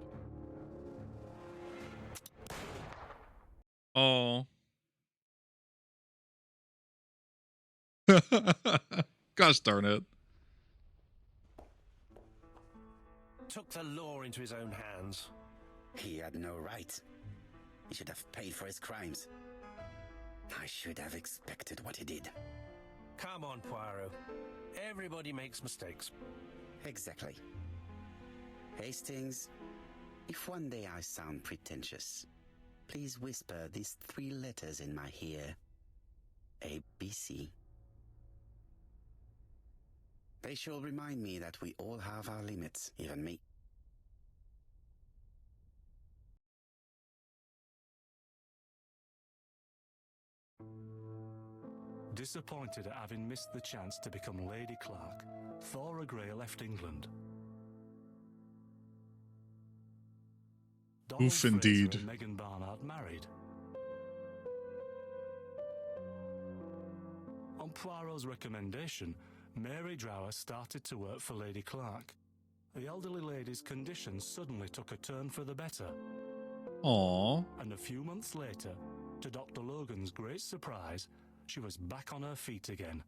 Oh. Gosh darn it. Took the law into his own hands. He had no right. He should have paid for his crimes. I should have expected what he did. Come on, Poirot. Everybody makes mistakes. Exactly. Hastings, if one day I sound pretentious, please whisper these 3 letters in my ear. ABC. They shall remind me that we all have our limits, even me. Disappointed at having missed the chance to become Lady Clark, Thora Grey left England. Donald Oof, Fraser indeed. and Megan Barnard married. On Poirot's recommendation, Mary Drower started to work for Lady Clark. The elderly lady's condition suddenly took a turn for the better. Aww. And a few months later, to Dr. Logan's great surprise, she was back on her feet again.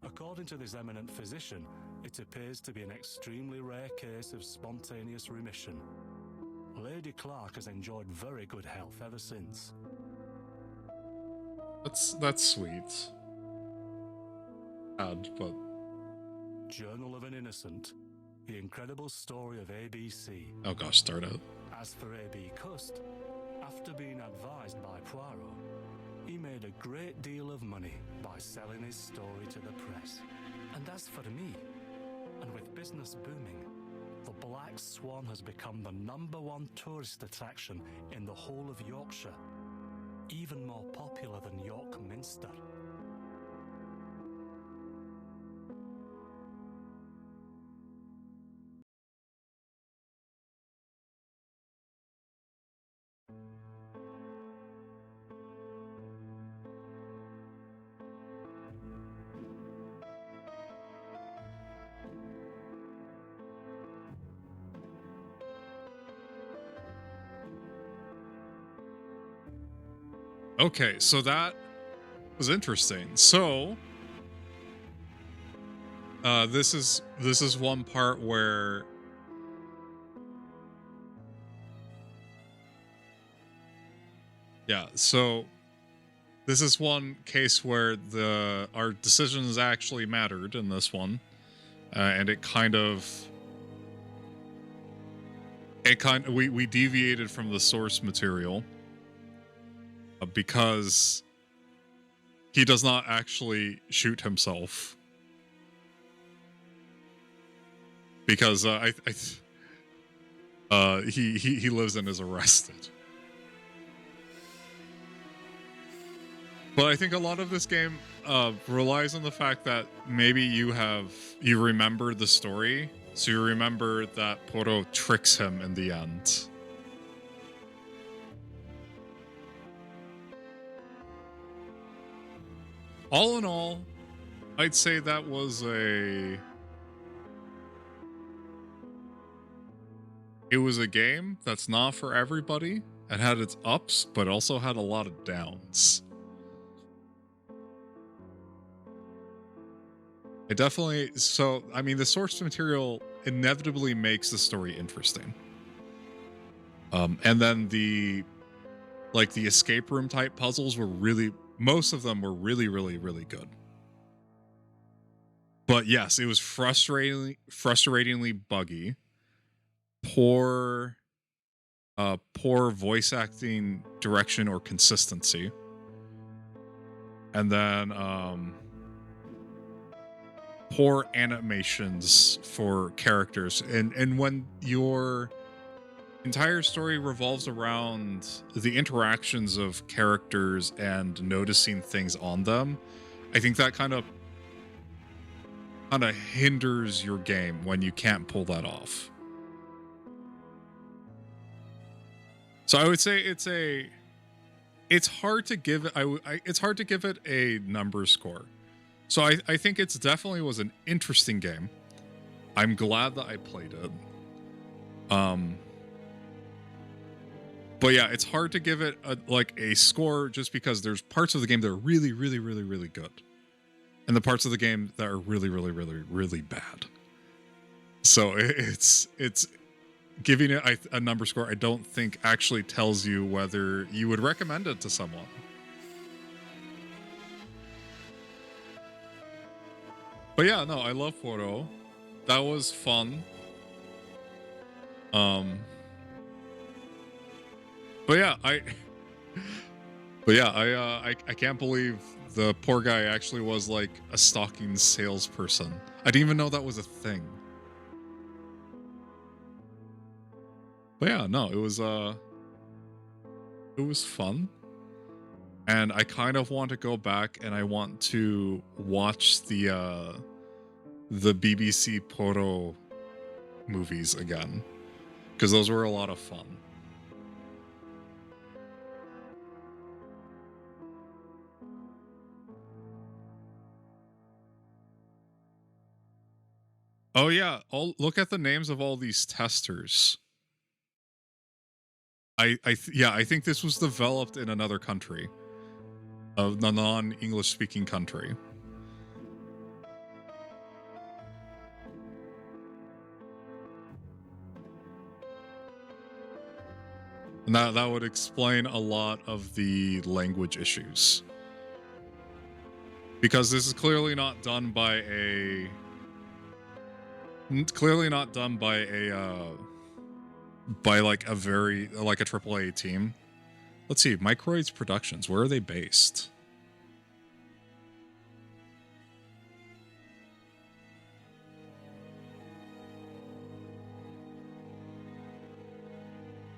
According to this eminent physician, it appears to be an extremely rare case of spontaneous remission. Lady Clark has enjoyed very good health ever since. That's sweet. Sad, but... Journal of an Innocent. The incredible story of ABC. Oh gosh, start out. As for A.B. Cust, after being advised by Poirot, he made a great deal of money by selling his story to the press. And as for me, and with business booming, the Black Swan has become the #1 tourist attraction in the whole of Yorkshire, even more popular than York Minster. Okay, so that was interesting. So this is one part where so this is one case where our decisions actually mattered in this one. And we deviated from the source material. Because he does not actually shoot himself. Because he lives and is arrested. But I think a lot of this game relies on the fact that maybe you remember the story, so you remember that Poirot tricks him in the end. All in all, I'd say that was it was a game that's not for everybody. It had its ups, but also had a lot of downs. The source material inevitably makes the story interesting. And then the escape room type puzzles most of them were really, really, really good. But yes, it was frustratingly buggy. Poor voice acting direction or consistency. And then poor animations for characters. And when your entire story revolves around the interactions of characters and noticing things on them, I think that kind of hinders your game when you can't pull that off. So I would say it's hard to give it a number score. So I think it's definitely was an interesting game. I'm glad that I played it. But yeah, it's hard to give it a score just because there's parts of the game that are really, really, really, really good. and the parts of the game that are really, really, really, really bad. So it's giving it a number score, I don't think actually tells you whether you would recommend it to someone. But yeah, no, I love Poro. That was fun. But yeah, I can't believe the poor guy actually was like a stalking salesperson. I didn't even know that was a thing. But yeah, no, it was fun. And I kind of want to go back and I want to watch the BBC Poro movies again, because those were a lot of fun. Oh yeah, look at the names of all these testers. I think this was developed in another country, a non-English speaking country. And that would explain a lot of the language issues, because this is clearly not done by a by like a very like a AAA team. Let's see, Microids Productions, where are they based?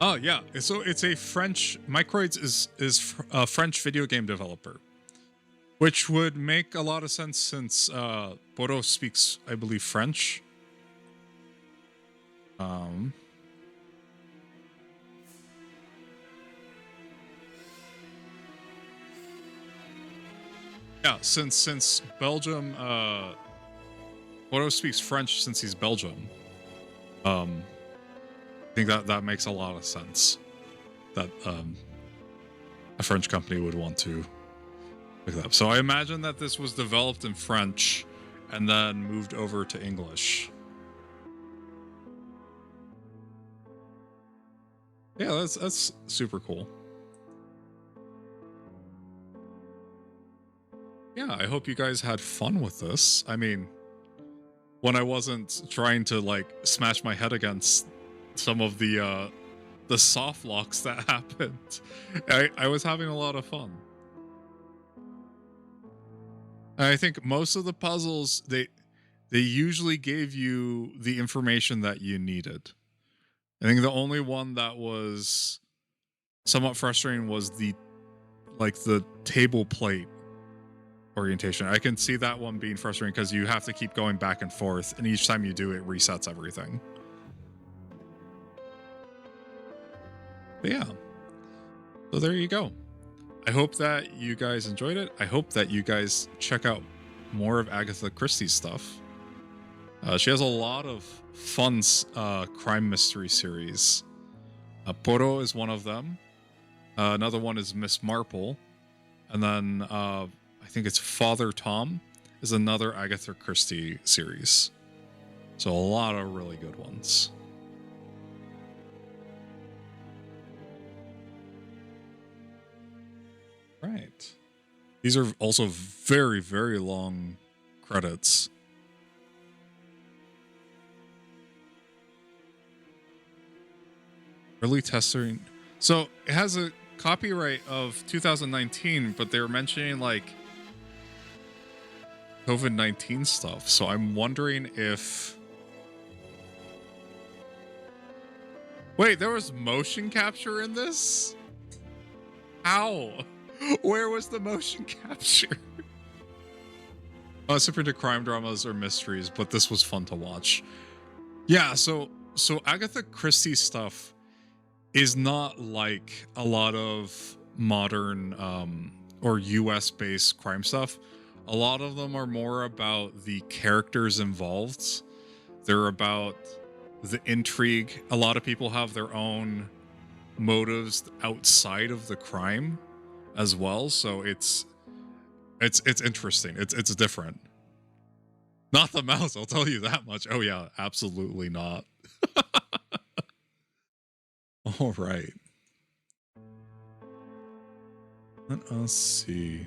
Oh yeah, so it's a French. Microids is a French video game developer, which would make a lot of sense since Bodo speaks, I believe, French. Yeah, since Belgium, Bodo speaks French since he's Belgium. I think that makes a lot of sense. That a French company would want to look that up. So I imagine that this was developed in French and then moved over to English. Yeah, that's super cool. Yeah, I hope you guys had fun with this. I mean, when I wasn't trying to like smash my head against some of the soft locks that happened, I was having a lot of fun. And I think most of the puzzles they usually gave you the information that you needed. I think the only one that was somewhat frustrating was the table plate orientation. I can see that one being frustrating because you have to keep going back and forth, and each time you do, it resets everything. But yeah, so there you go. I hope that you guys enjoyed it. I hope that you guys check out more of Agatha Christie's stuff. She has a lot of fun crime mystery series. Poro is one of them. Another one is Miss Marple. And then I think it's Father Tom is another Agatha Christie series. So a lot of really good ones. Right. These are also very, very long credits. Early testing. So it has a copyright of 2019, but they're mentioning like COVID-19 stuff. So I'm wondering if... Wait, there was motion capture in this? How? Where was the motion capture? Super into crime dramas or mysteries, but this was fun to watch. Yeah, so Agatha Christie stuff is not like a lot of modern or US-based crime stuff. A lot of them are more about the characters involved. They're about the intrigue. A lot of people have their own motives outside of the crime as well. So It's interesting. It's different. Not the mouse, I'll tell you that much. Oh yeah, absolutely not. All right. Let us see.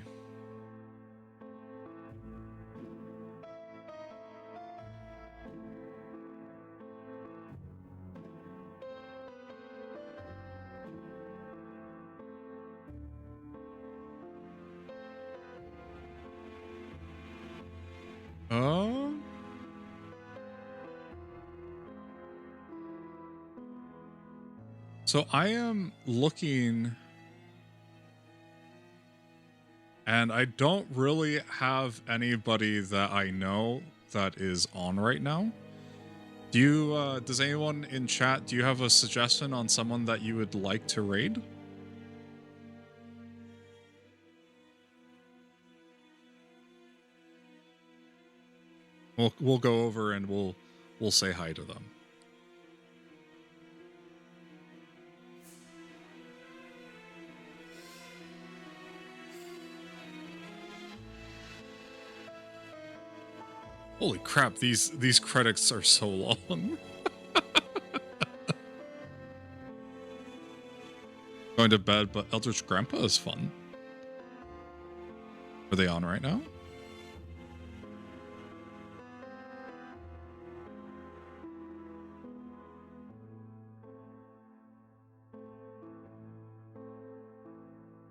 So I am looking, and I don't really have anybody that I know that is on right now. Do you, does anyone in chat, do you have a suggestion on someone that you would like to raid? We'll go over and we'll say hi to them. Holy crap, these credits are so long. Going to bed, but Eldritch Grandpa is fun. Are they on right now?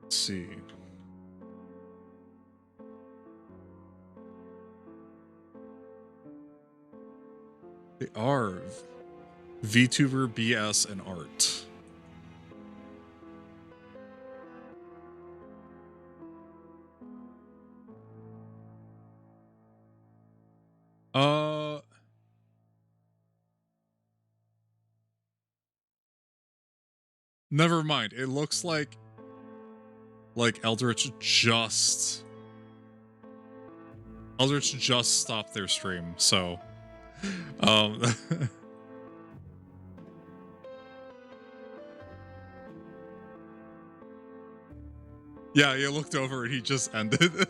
Let's see. They are VTuber BS and art. Never mind. It looks like Eldritch just stopped their stream, so yeah, you looked over and he just ended.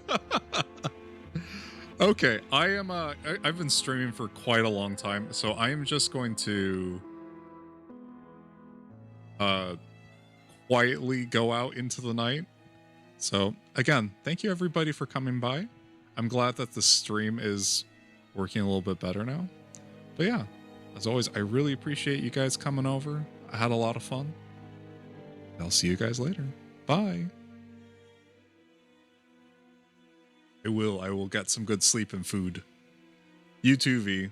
Okay, I've been streaming for quite a long time, so I am just going to quietly go out into the night. So again, thank you everybody for coming by. I'm glad that the stream is working a little bit better now. But yeah, as always, I really appreciate you guys coming over. I had a lot of fun. I'll see you guys later. Bye. I will get some good sleep and food. You too, V.